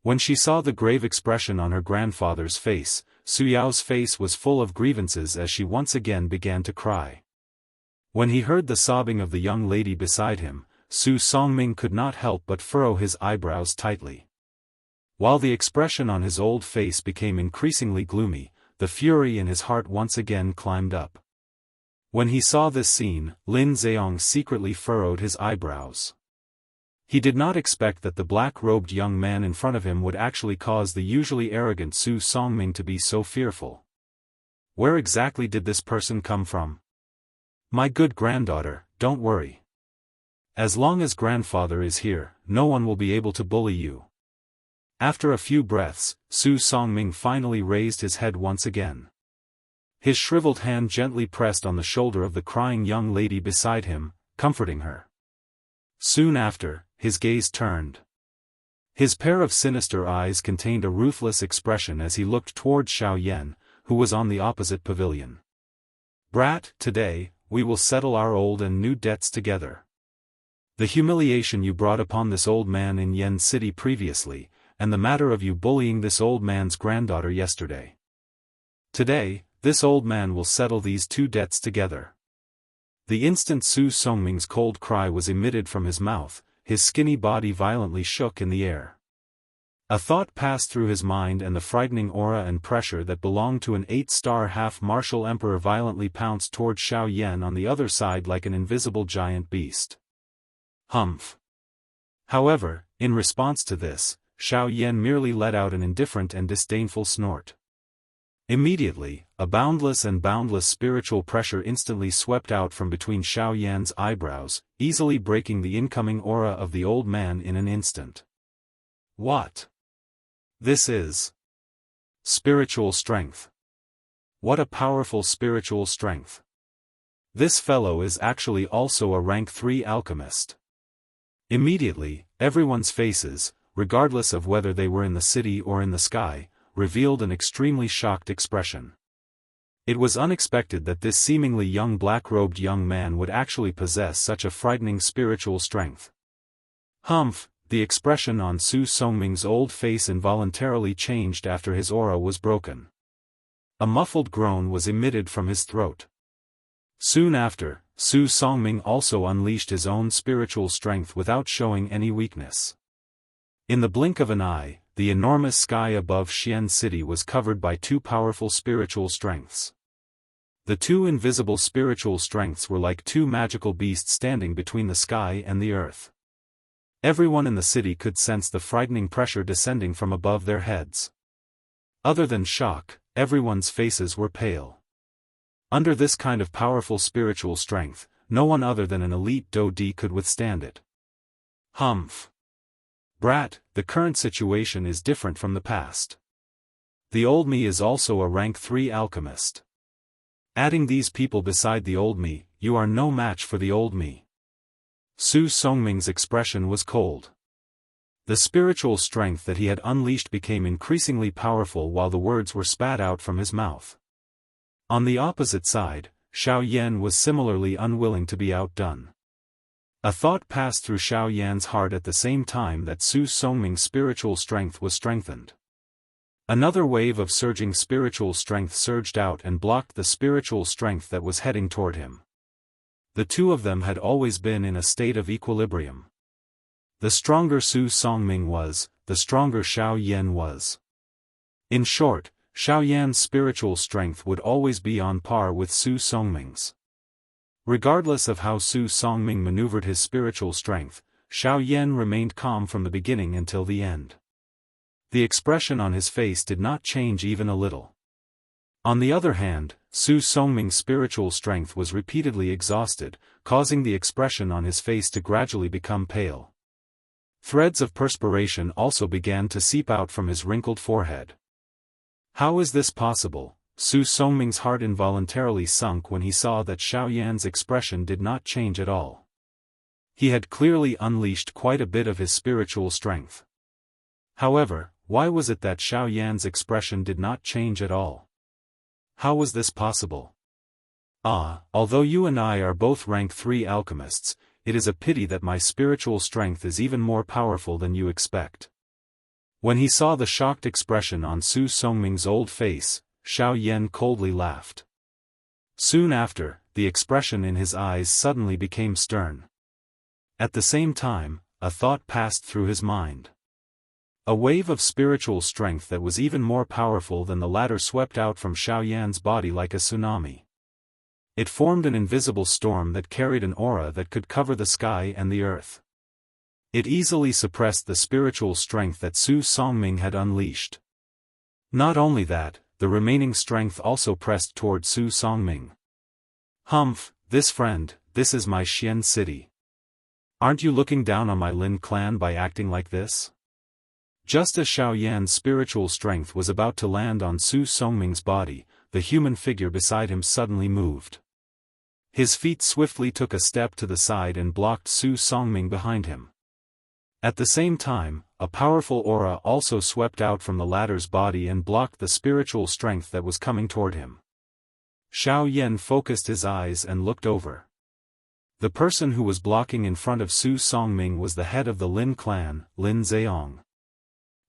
When she saw the grave expression on her grandfather's face, Su Yao's face was full of grievances as she once again began to cry. When he heard the sobbing of the young lady beside him, Su Songming could not help but furrow his eyebrows tightly. While the expression on his old face became increasingly gloomy, the fury in his heart once again climbed up. When he saw this scene, Lin Zheong secretly furrowed his eyebrows. He did not expect that the black-robed young man in front of him would actually cause the usually arrogant Su Songming to be so fearful. Where exactly did this person come from? My good granddaughter, don't worry. As long as grandfather is here, no one will be able to bully you. After a few breaths, Su Songming finally raised his head once again. His shriveled hand gently pressed on the shoulder of the crying young lady beside him, comforting her. Soon after, his gaze turned. His pair of sinister eyes contained a ruthless expression as he looked toward Xiao Yan, who was on the opposite pavilion. "Brat, today, we will settle our old and new debts together. The humiliation you brought upon this old man in Yen City previously, and the matter of you bullying this old man's granddaughter yesterday. Today, this old man will settle these two debts together." The instant Su Songming's cold cry was emitted from his mouth, his skinny body violently shook in the air. A thought passed through his mind, and the frightening aura and pressure that belonged to an 8-star half-martial emperor violently pounced toward Xiao Yan on the other side like an invisible giant beast. Humph. However, in response to this, Xiao Yan merely let out an indifferent and disdainful snort. Immediately, a boundless spiritual pressure instantly swept out from between Xiao Yan's eyebrows, easily breaking the incoming aura of the old man in an instant. What? This is spiritual strength. What a powerful spiritual strength. This fellow is actually also a rank 3 alchemist. Immediately, everyone's faces, regardless of whether they were in the city or in the sky, revealed an extremely shocked expression. It was unexpected that this seemingly young black-robed young man would actually possess such a frightening spiritual strength. Humph, the expression on Su Songming's old face involuntarily changed after his aura was broken. A muffled groan was emitted from his throat. Soon after, Su Songming also unleashed his own spiritual strength without showing any weakness. In the blink of an eye, the enormous sky above Xian City was covered by two powerful spiritual strengths. The two invisible spiritual strengths were like two magical beasts standing between the sky and the earth. Everyone in the city could sense the frightening pressure descending from above their heads. Other than shock, everyone's faces were pale. Under this kind of powerful spiritual strength, no one other than an elite Daoist could withstand it. Humph. Brat, the current situation is different from the past. The old me is also a rank 3 alchemist. Adding these people beside the old me, you are no match for the old me. Su Songming's expression was cold. The spiritual strength that he had unleashed became increasingly powerful while the words were spat out from his mouth. On the opposite side, Xiao Yan was similarly unwilling to be outdone. A thought passed through Xiao Yan's heart at the same time that Su Songming's spiritual strength was strengthened. Another wave of surging spiritual strength surged out and blocked the spiritual strength that was heading toward him. The two of them had always been in a state of equilibrium. The stronger Su Songming was, the stronger Xiao Yan was. In short, Xiao Yan's spiritual strength would always be on par with Su Songming's. Regardless of how Su Songming maneuvered his spiritual strength, Xiao Yan remained calm from the beginning until the end. The expression on his face did not change even a little. On the other hand, Su Songming's spiritual strength was repeatedly exhausted, causing the expression on his face to gradually become pale. Threads of perspiration also began to seep out from his wrinkled forehead. How is this possible? Su Songming's heart involuntarily sunk when he saw that Xiao Yan's expression did not change at all. He had clearly unleashed quite a bit of his spiritual strength. However, why was it that Xiao Yan's expression did not change at all? How was this possible? Although you and I are both rank 3 alchemists, it is a pity that my spiritual strength is even more powerful than you expect. When he saw the shocked expression on Su Songming's old face, Xiao Yan coldly laughed. Soon after, the expression in his eyes suddenly became stern. At the same time, a thought passed through his mind. A wave of spiritual strength that was even more powerful than the latter swept out from Xiao Yan's body like a tsunami. It formed an invisible storm that carried an aura that could cover the sky and the earth. It easily suppressed the spiritual strength that Su Songming had unleashed. Not only that, the remaining strength also pressed toward Su Songming. Humph, this is my Xian city. Aren't you looking down on my Lin clan by acting like this? Just as Xiao Yan's spiritual strength was about to land on Su Songming's body, the human figure beside him suddenly moved. His feet swiftly took a step to the side and blocked Su Songming behind him. At the same time, a powerful aura also swept out from the latter's body and blocked the spiritual strength that was coming toward him. Xiao Yan focused his eyes and looked over. The person who was blocking in front of Su Songming was the head of the Lin clan, Lin Zheong.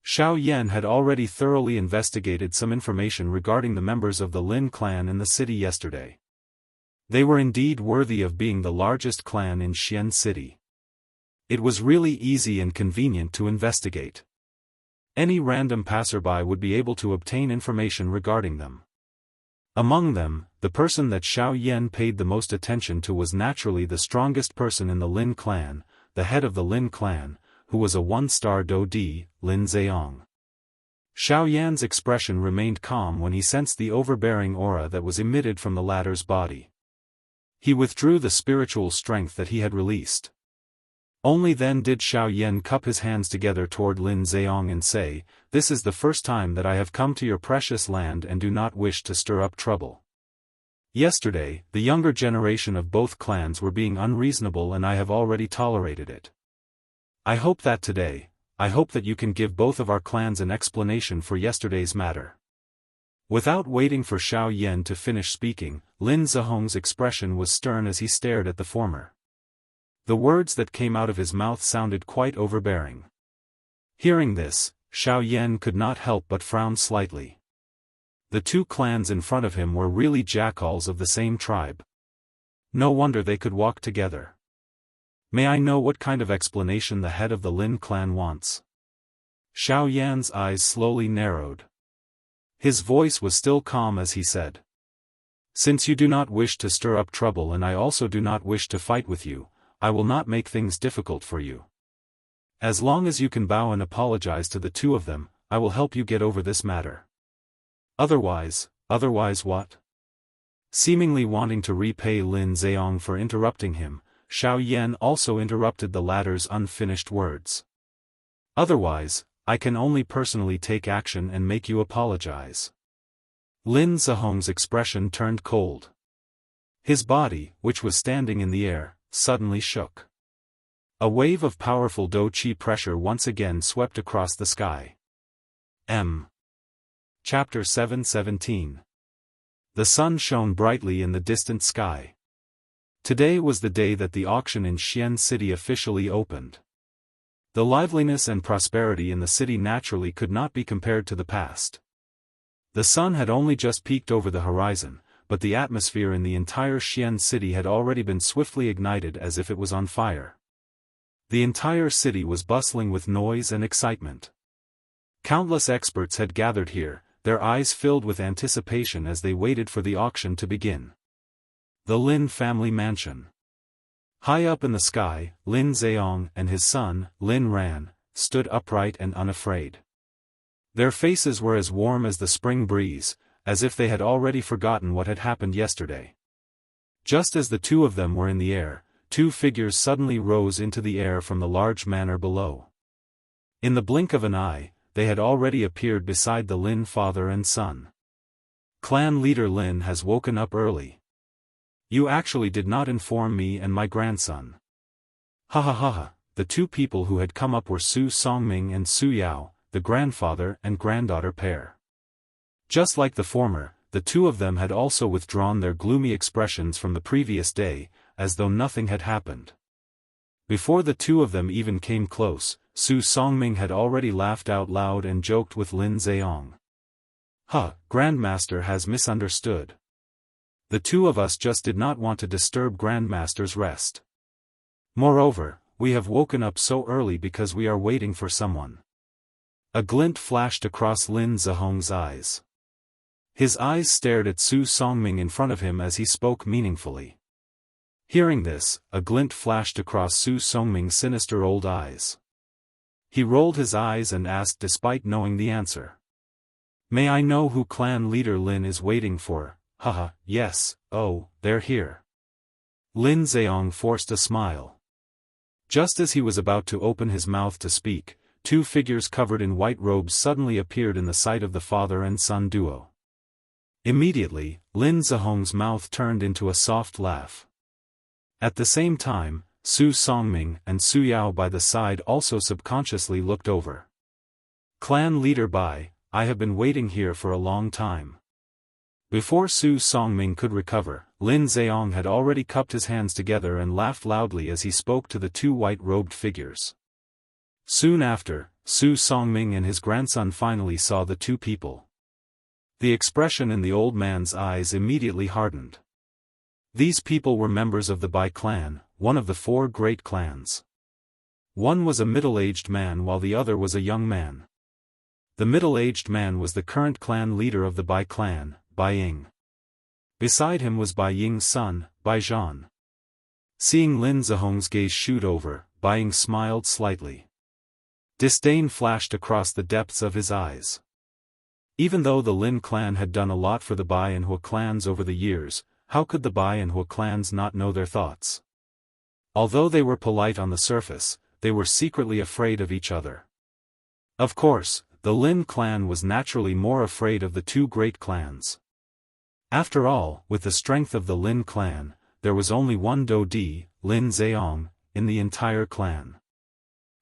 Xiao Yan had already thoroughly investigated some information regarding the members of the Lin clan in the city yesterday. They were indeed worthy of being the largest clan in Xian City. It was really easy and convenient to investigate. Any random passerby would be able to obtain information regarding them. Among them, the person that Xiao Yan paid the most attention to was naturally the strongest person in the Lin clan, the head of the Lin clan, who was a one-star Dodi, Lin Zheong. Xiao Yan's expression remained calm when he sensed the overbearing aura that was emitted from the latter's body. He withdrew the spiritual strength that he had released. Only then did Xiao Yan cup his hands together toward Lin Zheong and say, "This is the first time that I have come to your precious land and do not wish to stir up trouble. Yesterday, the younger generation of both clans were being unreasonable and I have already tolerated it. I hope that today, you can give both of our clans an explanation for yesterday's matter." Without waiting for Xiao Yan to finish speaking, Lin Zheong's expression was stern as he stared at the former. The words that came out of his mouth sounded quite overbearing. Hearing this, Xiao Yan could not help but frown slightly. The two clans in front of him were really jackals of the same tribe. No wonder they could walk together. May I know what kind of explanation the head of the Lin clan wants? Xiao Yan's eyes slowly narrowed. His voice was still calm as he said. "Since you do not wish to stir up trouble and I also do not wish to fight with you, I will not make things difficult for you. As long as you can bow and apologize to the two of them, I will help you get over this matter. Otherwise what?" Seemingly wanting to repay Lin Zheong for interrupting him, Xiao Yan also interrupted the latter's unfinished words. "Otherwise, I can only personally take action and make you apologize." Lin Zheong's expression turned cold. His body, which was standing in the air, suddenly shook. A wave of powerful Do-Chi pressure once again swept across the sky. Chapter 717. The sun shone brightly in the distant sky. Today was the day that the auction in Xian City officially opened. The liveliness and prosperity in the city naturally could not be compared to the past. The sun had only just peeked over the horizon, but the atmosphere in the entire Xian City had already been swiftly ignited as if it was on fire. The entire city was bustling with noise and excitement. Countless experts had gathered here, their eyes filled with anticipation as they waited for the auction to begin. The Lin family mansion. High up in the sky, Lin Zheong and his son, Lin Ran, stood upright and unafraid. Their faces were as warm as the spring breeze, as if they had already forgotten what had happened yesterday. Just as the two of them were in the air, two figures suddenly rose into the air from the large manor below. In the blink of an eye, they had already appeared beside the Lin father and son. "Clan leader Lin has woken up early. You actually did not inform me and my grandson." Ha ha ha ha. The two people who had come up were Su Songming and Su Yao, the grandfather and granddaughter pair. Just like the former, the two of them had also withdrawn their gloomy expressions from the previous day, as though nothing had happened. Before the two of them even came close, Su Songming had already laughed out loud and joked with Lin Zheong. Grandmaster has misunderstood. The two of us just did not want to disturb Grandmaster's rest. Moreover, we have woken up so early because we are waiting for someone." A glint flashed across Lin Zheong's eyes. His eyes stared at Su Songming in front of him as he spoke meaningfully. Hearing this, a glint flashed across Su Songming's sinister old eyes. He rolled his eyes and asked despite knowing the answer. "May I know who clan leader Lin is waiting for?" "Haha, yes, oh, they're here." Lin Zheong forced a smile. Just as he was about to open his mouth to speak, two figures covered in white robes suddenly appeared in the sight of the father and son duo. Immediately, Lin Zihong's mouth turned into a soft laugh. At the same time, Su Songming and Su Yao by the side also subconsciously looked over. Clan leader Bai, I have been waiting here for a long time. Before Su Songming could recover, Lin Zheong had already cupped his hands together and laughed loudly as he spoke to the two white-robed figures. Soon after, Su Songming and his grandson finally saw the two people. The expression in the old man's eyes immediately hardened. These people were members of the Bai clan, one of the four great clans. One was a middle-aged man while the other was a young man. The middle-aged man was the current clan leader of the Bai clan, Bai Ying. Beside him was Bai Ying's son, Bai Zhan. Seeing Lin Zihong's gaze shoot over, Bai Ying smiled slightly. Disdain flashed across the depths of his eyes. Even though the Lin clan had done a lot for the Bai and Hua clans over the years, how could the Bai and Hua clans not know their thoughts? Although they were polite on the surface, they were secretly afraid of each other. Of course, the Lin clan was naturally more afraid of the two great clans. After all, with the strength of the Lin clan, there was only one Dodi, Lin Zheong, in the entire clan.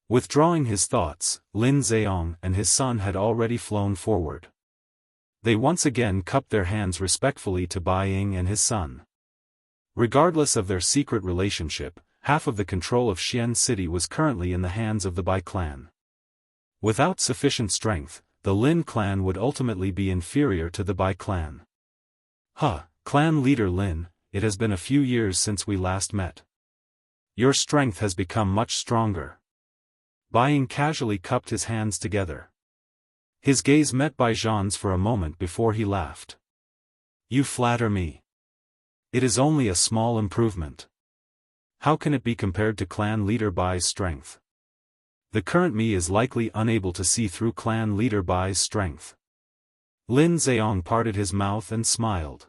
Withdrawing his thoughts, Lin Zheong and his son had already flown forward. They once again cupped their hands respectfully to Bai Ying and his son. Regardless of their secret relationship, half of the control of Xian City was currently in the hands of the Bai clan. Without sufficient strength, the Lin clan would ultimately be inferior to the Bai clan. Clan leader Lin, it has been a few years since we last met. Your strength has become much stronger. Bai Ying casually cupped his hands together. His gaze met Bai Zhan's for a moment before he laughed. You flatter me. It is only a small improvement. How can it be compared to clan leader Bai's strength? The current me is likely unable to see through clan leader Bai's strength. Lin Zheong parted his mouth and smiled.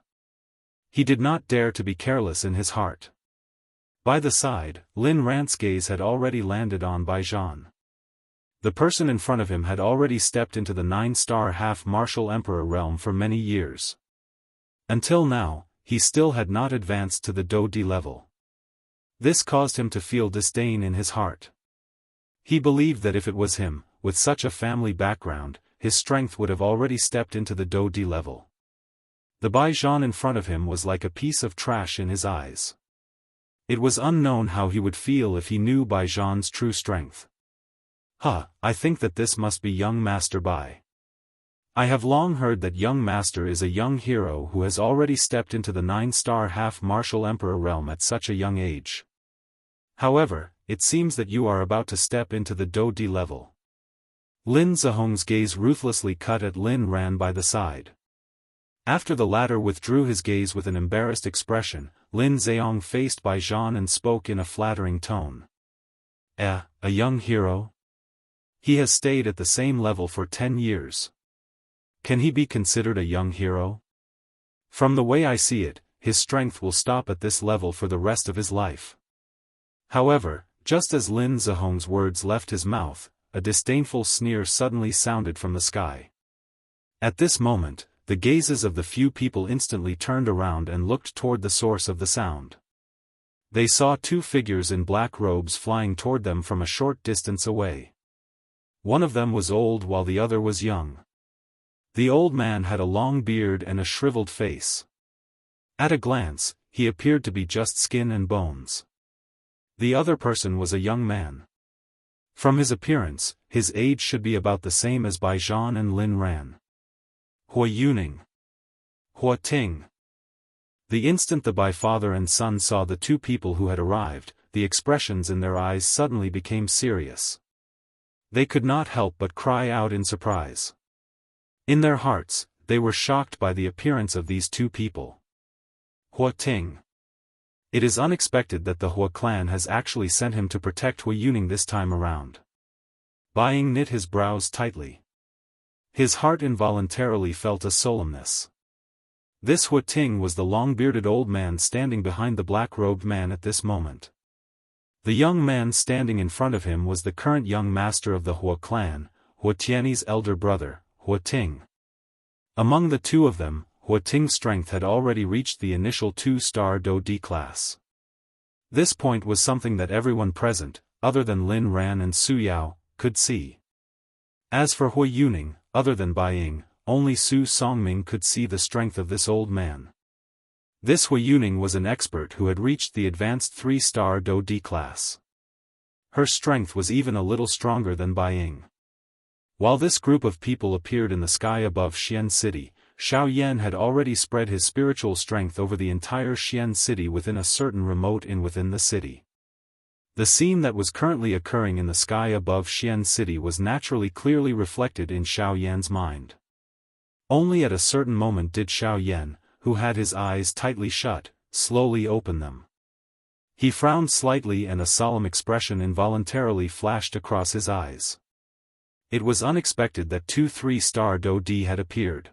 He did not dare to be careless in his heart. By the side, Lin Rant's gaze had already landed on Bai Zhan. The person in front of him had already stepped into the 9-star half-martial emperor realm for many years. Until now, he still had not advanced to the Dodi level. This caused him to feel disdain in his heart. He believed that if it was him, with such a family background, his strength would have already stepped into the Dodi level. The Bai Zhan in front of him was like a piece of trash in his eyes. It was unknown how he would feel if he knew Bai Zhan's true strength. I think that this must be young Master Bai. I have long heard that young Master is a young hero who has already stepped into the 9-star half-martial emperor realm at such a young age. However, it seems that you are about to step into the Dodi level. Lin Zihong's gaze ruthlessly cut at Lin Ran by the side. After the latter withdrew his gaze with an embarrassed expression, Lin Zheong faced Bai Zhan and spoke in a flattering tone. A young hero? He has stayed at the same level for 10 years. Can he be considered a young hero? From the way I see it, his strength will stop at this level for the rest of his life. However, just as Lin Zihong's words left his mouth, a disdainful sneer suddenly sounded from the sky. At this moment, the gazes of the few people instantly turned around and looked toward the source of the sound. They saw two figures in black robes flying toward them from a short distance away. One of them was old while the other was young. The old man had a long beard and a shriveled face. At a glance, he appeared to be just skin and bones. The other person was a young man. From his appearance, his age should be about the same as Bai Zhan and Lin Ran. Hua Yuning. Hua Ting. The instant the Bai father and son saw the two people who had arrived, the expressions in their eyes suddenly became serious. They could not help but cry out in surprise. In their hearts, they were shocked by the appearance of these two people. Hua Ting. It is unexpected that the Hua clan has actually sent him to protect Hua Yuning this time around. Bai Ying knit his brows tightly. His heart involuntarily felt a solemnness. This Hua Ting was the long-bearded old man standing behind the black-robed man at this moment. The young man standing in front of him was the current young master of the Hua clan, Hua Tianyi's elder brother, Hua Ting. Among the two of them, Hua Ting's strength had already reached the initial 2-star Do-D class. This point was something that everyone present, other than Lin Ran and Su Yao, could see. As for Hua Yuning, other than Bai Ying, only Su Songming could see the strength of this old man. This Hua Yuning was an expert who had reached the advanced 3-star Do-D class. Her strength was even a little stronger than Bai Ying. While this group of people appeared in the sky above Xian City, Xiao Yan had already spread his spiritual strength over the entire Xian City within a certain remote inn within the city. The scene that was currently occurring in the sky above Xian City was naturally clearly reflected in Xiao Yan's mind. Only at a certain moment did Xiao Yan, who had his eyes tightly shut, slowly open them. He frowned slightly and a solemn expression involuntarily flashed across his eyes. It was unexpected that 2 3-star Do-D had appeared.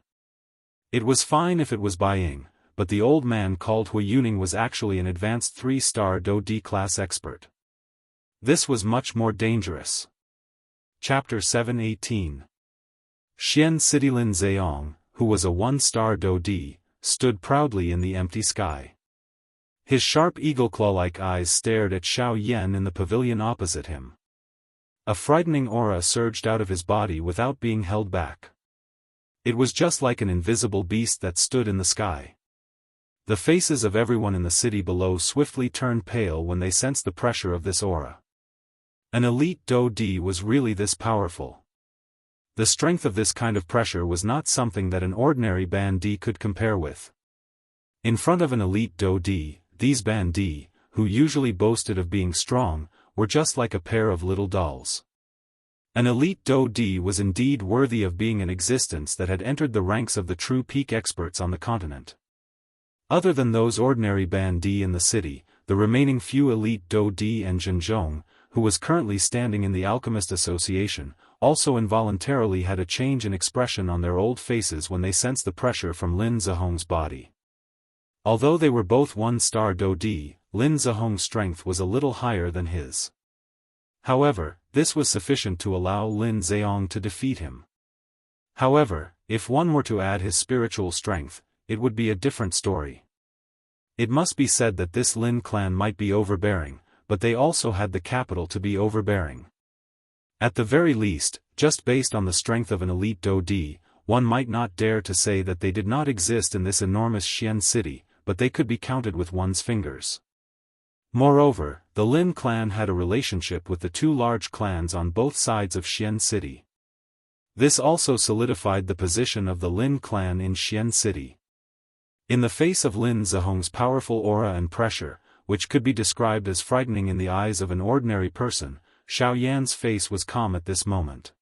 It was fine if it was Bai Ying, but the old man called Hua Yuning was actually an advanced 3-star Do-D class expert. This was much more dangerous. Chapter 7:18. Xian City. Lin Zheong, who was a 1-star Do-D, stood proudly in the empty sky. His sharp eagle-claw-like eyes stared at Xiao Yan in the pavilion opposite him. A frightening aura surged out of his body without being held back. It was just like an invisible beast that stood in the sky. The faces of everyone in the city below swiftly turned pale when they sensed the pressure of this aura. An elite Do-D was really this powerful. The strength of this kind of pressure was not something that an ordinary Ban-D could compare with. In front of an elite Do-D, these Ban-D, who usually boasted of being strong, were just like a pair of little dolls. An elite Do-D was indeed worthy of being an existence that had entered the ranks of the true peak experts on the continent. Other than those ordinary Ban-D in the city, the remaining few elite Do-D and Zhenzhong, who was currently standing in the Alchemist Association, also involuntarily had a change in expression on their old faces when they sensed the pressure from Lin Zhehong's body. Although they were both 1-star Do-D, Lin Zhehong's strength was a little higher than his. However, this was sufficient to allow Lin Zheong to defeat him. However, if one were to add his spiritual strength, it would be a different story. It must be said that this Lin clan might be overbearing, but they also had the capital to be overbearing. At the very least, just based on the strength of an elite Do-D, one might not dare to say that they did not exist in this enormous Xian city, but they could be counted with one's fingers. Moreover, the Lin clan had a relationship with the two large clans on both sides of Xian City. This also solidified the position of the Lin clan in Xian City. In the face of Lin Zhehong's powerful aura and pressure, which could be described as frightening in the eyes of an ordinary person, Xiao Yan's face was calm at this moment.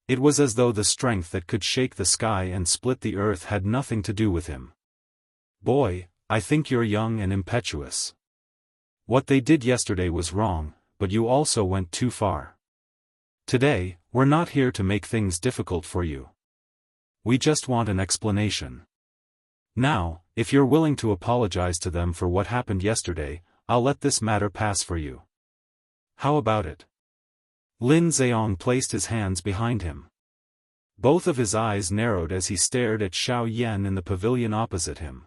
It was as though the strength that could shake the sky and split the earth had nothing to do with him. "Boy, I think you're young and impetuous. What they did yesterday was wrong, but you also went too far. Today, we're not here to make things difficult for you. We just want an explanation. Now, if you're willing to apologize to them for what happened yesterday, I'll let this matter pass for you. How about it?" Lin Zheong placed his hands behind him. Both of his eyes narrowed as he stared at Xiao Yan in the pavilion opposite him.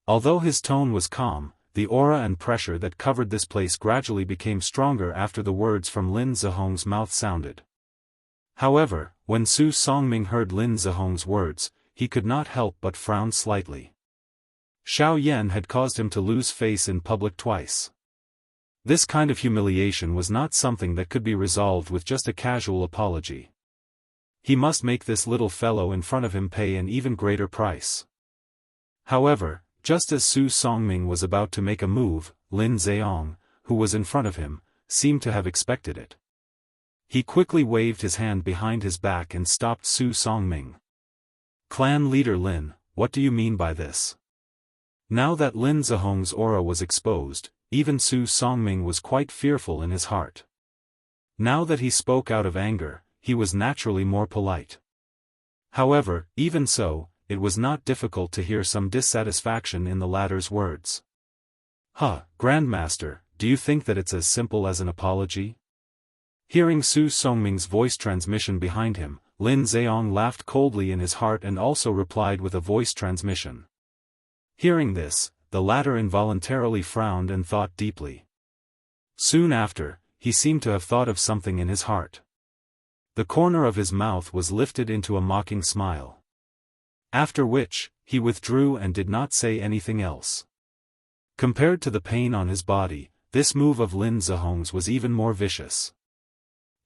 Although his tone was calm, the aura and pressure that covered this place gradually became stronger after the words from Lin Zhehong's mouth sounded. However, when Su Songming heard Lin Zhehong's words, he could not help but frown slightly. Xiao Yan had caused him to lose face in public twice. This kind of humiliation was not something that could be resolved with just a casual apology. He must make this little fellow in front of him pay an even greater price. However, just as Su Songming was about to make a move, Lin Zheong, who was in front of him, seemed to have expected it. He quickly waved his hand behind his back and stopped Su Songming. "Clan leader Lin, what do you mean by this?" Now that Lin Zhehong's aura was exposed, even Su Songming was quite fearful in his heart. Now that he spoke out of anger, he was naturally more polite. However, even so, it was not difficult to hear some dissatisfaction in the latter's words. "Huh, Grandmaster, do you think that it's as simple as an apology? Hearing Su Songming's voice transmission behind him, Lin Zheong laughed coldly in his heart and also replied with a voice transmission. Hearing this, the latter involuntarily frowned and thought deeply. Soon after, he seemed to have thought of something in his heart. The corner of his mouth was lifted into a mocking smile. After which, he withdrew and did not say anything else. Compared to the pain on his body, this move of Lin Zehong's was even more vicious.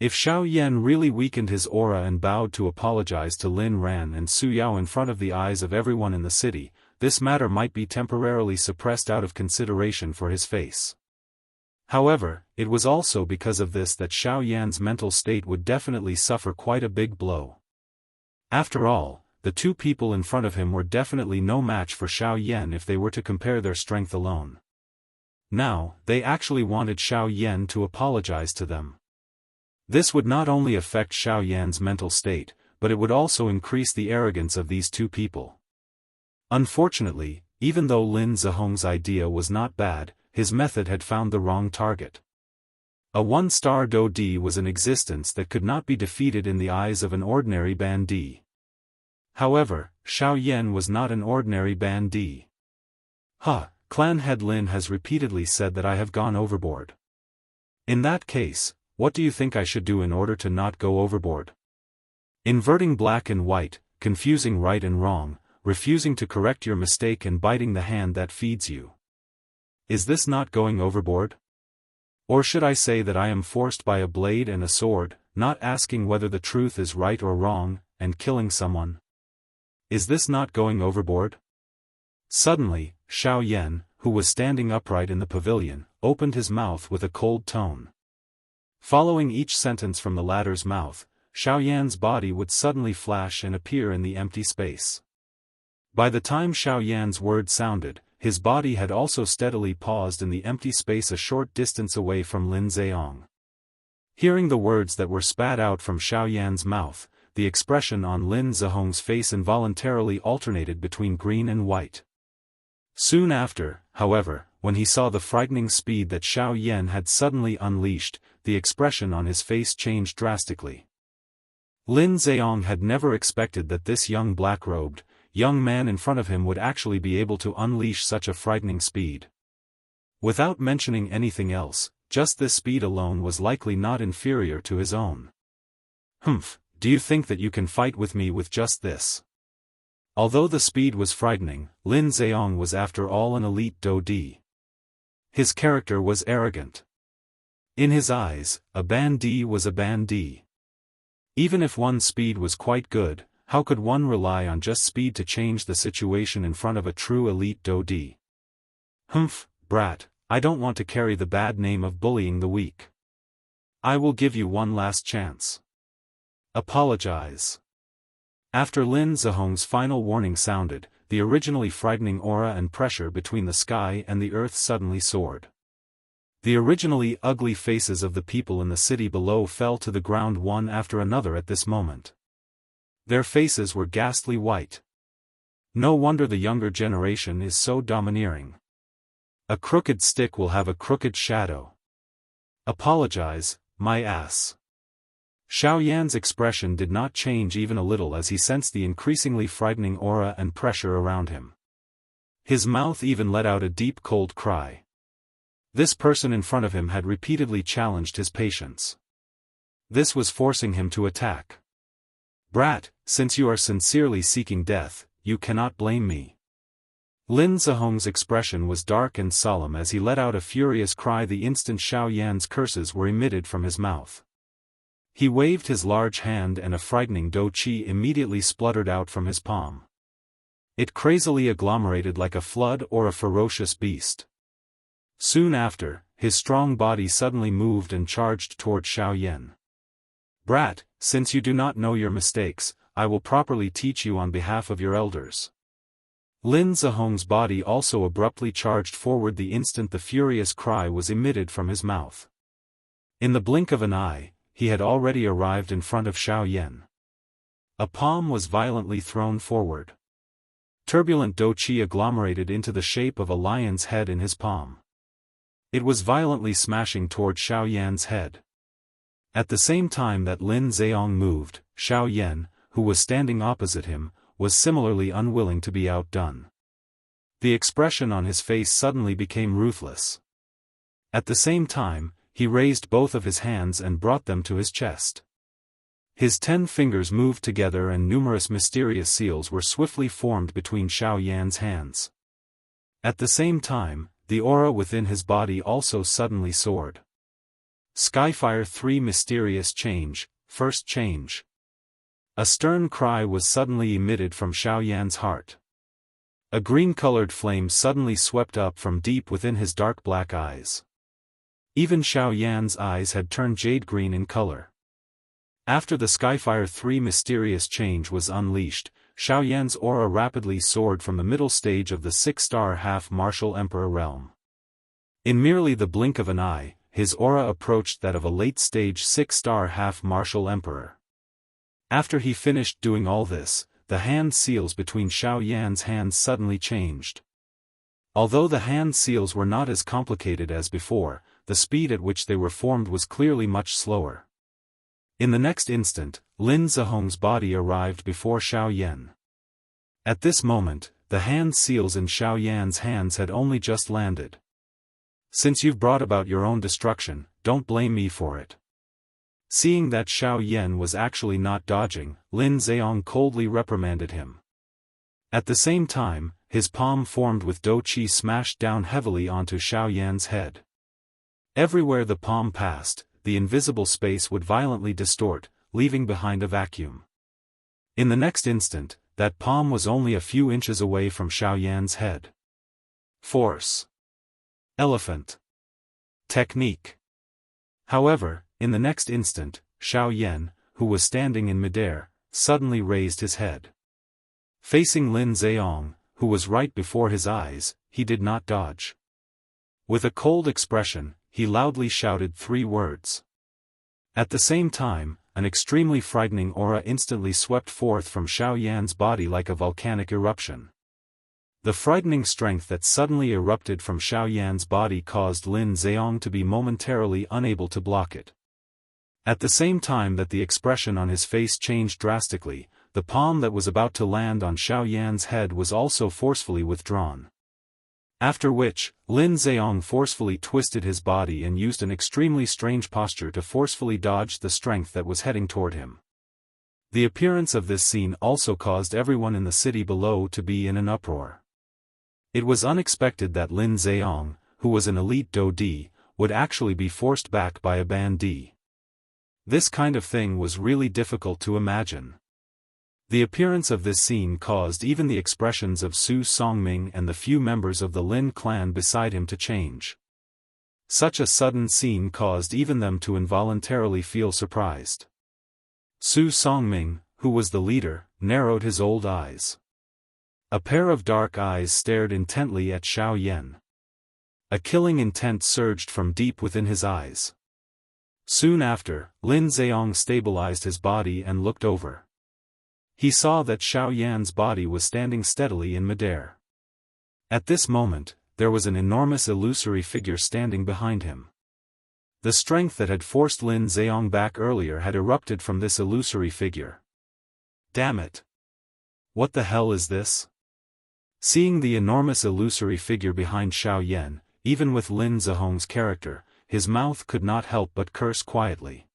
If Xiao Yan really weakened his aura and bowed to apologize to Lin Ran and Su Yao in front of the eyes of everyone in the city, this matter might be temporarily suppressed out of consideration for his face. However, it was also because of this that Xiao Yan's mental state would definitely suffer quite a big blow. After all, the two people in front of him were definitely no match for Xiao Yan if they were to compare their strength alone. Now, they actually wanted Xiao Yan to apologize to them. This would not only affect Xiao Yan's mental state, but it would also increase the arrogance of these two people. Unfortunately, even though Lin Zehong's idea was not bad, his method had found the wrong target. A one-star Do Di was in existence that could not be defeated in the eyes of an ordinary Ban Di. However, Xiao Yan was not an ordinary Ban Di. Clan head Lin has repeatedly said that I have gone overboard. In that case, what do you think I should do in order to not go overboard? Inverting black and white, confusing right and wrong, refusing to correct your mistake and biting the hand that feeds you. Is this not going overboard? Or should I say that I am forced by a blade and a sword, not asking whether the truth is right or wrong, and killing someone? Is this not going overboard? Suddenly, Xiao Yan, who was standing upright in the pavilion, opened his mouth with a cold tone. Following each sentence from the latter's mouth, Xiao Yan's body would suddenly flash and appear in the empty space. By the time Xiao Yan's words sounded, his body had also steadily paused in the empty space a short distance away from Lin Zheong. Hearing the words that were spat out from Xiao Yan's mouth, the expression on Lin Zehong's face involuntarily alternated between green and white. Soon after, however, when he saw the frightening speed that Xiao Yan had suddenly unleashed, the expression on his face changed drastically. Lin Zheong had never expected that this young black-robed, young man in front of him would actually be able to unleash such a frightening speed. Without mentioning anything else, just this speed alone was likely not inferior to his own. Do you think that you can fight with me with just this? Although the speed was frightening, Lin Zheong was after all an elite Do Di. His character was arrogant. In his eyes, a Ban Di was a Ban Di. Even if one's speed was quite good, how could one rely on just speed to change the situation in front of a true elite Do Di? Brat, I don't want to carry the bad name of bullying the weak. I will give you one last chance. Apologize. After Lin Zehong's final warning sounded, the originally frightening aura and pressure between the sky and the earth suddenly soared. The originally ugly faces of the people in the city below fell to the ground one after another at this moment. Their faces were ghastly white. No wonder the younger generation is so domineering. A crooked stick will have a crooked shadow. Apologize, my ass. Xiao Yan's expression did not change even a little as he sensed the increasingly frightening aura and pressure around him. His mouth even let out a deep cold cry. This person in front of him had repeatedly challenged his patience. This was forcing him to attack. Brat, since you are sincerely seeking death, you cannot blame me. Lin Zehong's expression was dark and solemn as he let out a furious cry the instant Xiao Yan's curses were emitted from his mouth. He waved his large hand and a frightening Do Chi immediately spluttered out from his palm. It crazily agglomerated like a flood or a ferocious beast. Soon after, his strong body suddenly moved and charged toward Xiao Yan. Brat, since you do not know your mistakes, I will properly teach you on behalf of your elders. Lin Zehong's body also abruptly charged forward the instant the furious cry was emitted from his mouth. In the blink of an eye, he had already arrived in front of Xiao Yan. A palm was violently thrown forward. Turbulent Do Chi agglomerated into the shape of a lion's head in his palm. It was violently smashing toward Xiao Yan's head. At the same time that Lin Zheong moved, Xiao Yan, who was standing opposite him, was similarly unwilling to be outdone. The expression on his face suddenly became ruthless. At the same time, he raised both of his hands and brought them to his chest. His 10 fingers moved together and numerous mysterious seals were swiftly formed between Xiao Yan's hands. At the same time, the aura within his body also suddenly soared. Skyfire 3 Mysterious Change, First Change. A stern cry was suddenly emitted from Xiao Yan's heart. A green-colored flame suddenly swept up from deep within his dark black eyes. Even Xiao Yan's eyes had turned jade green in color. After the Skyfire 3 Mysterious Change was unleashed, Xiao Yan's aura rapidly soared from the middle stage of the 6-star half-martial emperor realm. In merely the blink of an eye, his aura approached that of a late-stage 6-star half-martial emperor. After he finished doing all this, the hand seals between Xiao Yan's hands suddenly changed. Although the hand seals were not as complicated as before, the speed at which they were formed was clearly much slower. In the next instant, Lin Zheong's body arrived before Xiao Yan. At this moment, the hand seals in Xiao Yan's hands had only just landed. Since you've brought about your own destruction, don't blame me for it. Seeing that Xiao Yan was actually not dodging, Lin Zheong coldly reprimanded him. At the same time, his palm formed with Do Qi smashed down heavily onto Xiao Yan's head. Everywhere the palm passed, the invisible space would violently distort, leaving behind a vacuum. In the next instant, that palm was only a few inches away from Xiao Yan's head. Force. Elephant. Technique. However, in the next instant, Xiao Yan, who was standing in midair, suddenly raised his head. Facing Lin Zheong, who was right before his eyes, he did not dodge. With a cold expression, he loudly shouted 3 words. At the same time, an extremely frightening aura instantly swept forth from Xiao Yan's body like a volcanic eruption. The frightening strength that suddenly erupted from Xiao Yan's body caused Lin Zheong to be momentarily unable to block it. At the same time that the expression on his face changed drastically, the palm that was about to land on Xiao Yan's head was also forcefully withdrawn. After which, Lin Zheong forcefully twisted his body and used an extremely strange posture to forcefully dodge the strength that was heading toward him. The appearance of this scene also caused everyone in the city below to be in an uproar. It was unexpected that Lin Zheong, who was an elite Do Di, would actually be forced back by a Ban Di. This kind of thing was really difficult to imagine. The appearance of this scene caused even the expressions of Su Songming and the few members of the Lin clan beside him to change. Such a sudden scene caused even them to involuntarily feel surprised. Su Songming, who was the leader, narrowed his old eyes. A pair of dark eyes stared intently at Xiao Yan. A killing intent surged from deep within his eyes. Soon after, Lin Zheong stabilized his body and looked over. He saw that Xiao Yan's body was standing steadily in midair. At this moment, there was an enormous illusory figure standing behind him. The strength that had forced Lin Zheong back earlier had erupted from this illusory figure. Damn it! What the hell is this? Seeing the enormous illusory figure behind Xiao Yan, even with Lin Zheong's character, his mouth could not help but curse quietly.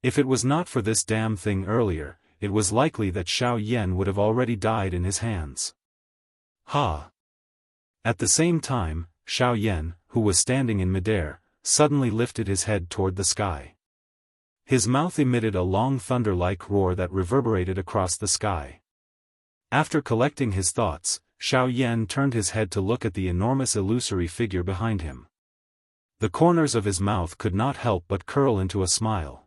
If it was not for this damn thing earlier, it was likely that Xiao Yan would have already died in his hands. Ha! At the same time, Xiao Yan, who was standing in midair, suddenly lifted his head toward the sky. His mouth emitted a long thunder-like roar that reverberated across the sky. After collecting his thoughts, Xiao Yan turned his head to look at the enormous illusory figure behind him. The corners of his mouth could not help but curl into a smile.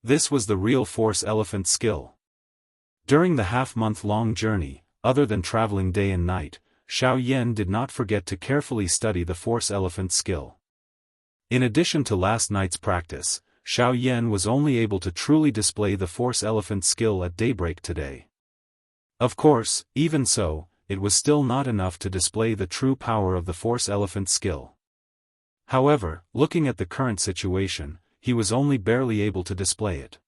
This was the real Force Elephant skill. During the half-month-long journey, other than traveling day and night, Xiao Yan did not forget to carefully study the Force Elephant skill. In addition to last night's practice, Xiao Yan was only able to truly display the Force Elephant skill at daybreak today. Of course, even so, it was still not enough to display the true power of the Force Elephant skill. However, looking at the current situation, he was only barely able to display it.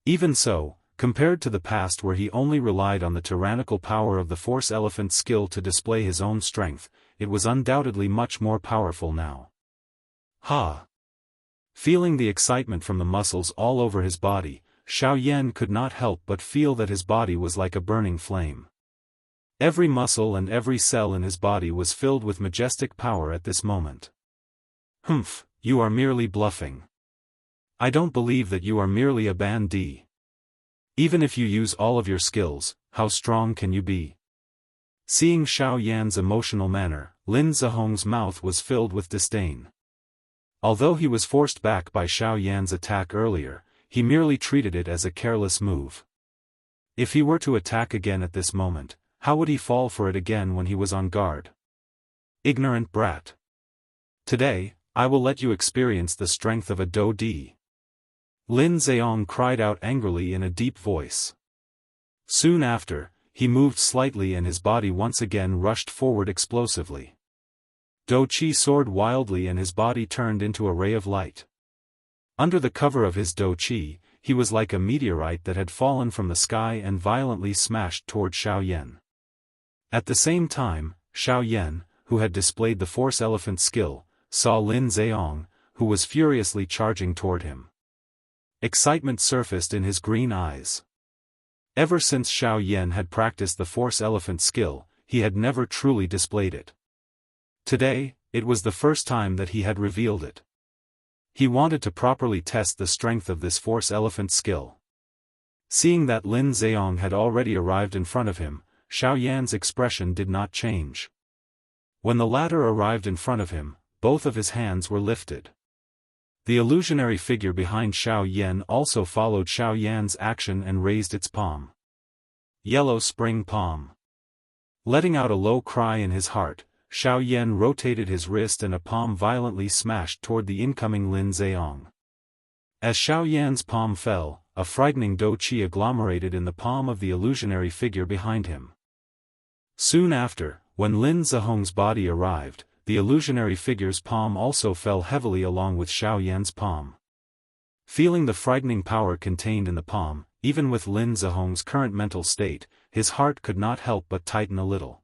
Even so, compared to the past where he only relied on the tyrannical power of the Force Elephant's skill to display his own strength, it was undoubtedly much more powerful now. Ha! Feeling the excitement from the muscles all over his body, Xiao Yan could not help but feel that his body was like a burning flame. Every muscle and every cell in his body was filled with majestic power at this moment. Humph, you are merely bluffing. I don't believe that you are merely a bandit. Even if you use all of your skills, how strong can you be? Seeing Xiao Yan's emotional manner, Lin Zihong's mouth was filled with disdain. Although he was forced back by Xiao Yan's attack earlier, he merely treated it as a careless move. If he were to attack again at this moment, how would he fall for it again when he was on guard? Ignorant brat. Today, I will let you experience the strength of a Daoist. Lin Zihong cried out angrily in a deep voice. Soon after, he moved slightly and his body once again rushed forward explosively. Daoist soared wildly and his body turned into a ray of light. Under the cover of his Daoist, he was like a meteorite that had fallen from the sky and violently smashed toward Xiao Yan. At the same time, Xiao Yan, who had displayed the Force Elephant skill, saw Lin Zihong, who was furiously charging toward him. Excitement surfaced in his green eyes. Ever since Xiao Yan had practiced the Force Elephant skill, he had never truly displayed it. Today, it was the first time that he had revealed it. He wanted to properly test the strength of this Force Elephant skill. Seeing that Lin Zihong had already arrived in front of him, Xiao Yan's expression did not change. When the latter arrived in front of him, both of his hands were lifted. The illusionary figure behind Xiao Yan also followed Xiao Yan's action and raised its palm. Yellow spring palm. Letting out a low cry in his heart, Xiao Yan rotated his wrist and a palm violently smashed toward the incoming Lin Zihong. As Xiao Yan's palm fell, a frightening Daoist agglomerated in the palm of the illusionary figure behind him. Soon after, when Lin Zihong's body arrived, the illusionary figure's palm also fell heavily along with Xiao Yan's palm. Feeling the frightening power contained in the palm, even with Lin Zihong's current mental state, his heart could not help but tighten a little.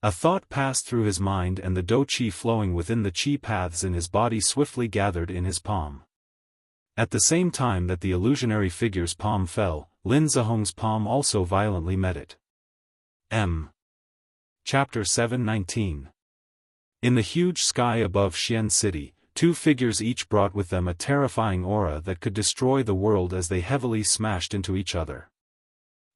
A thought passed through his mind and the Daoist flowing within the qi paths in his body swiftly gathered in his palm. At the same time that the illusionary figure's palm fell, Lin Zihong's palm also violently met it. Chapter 719. In the huge sky above Xian City, two figures each brought with them a terrifying aura that could destroy the world as they heavily smashed into each other.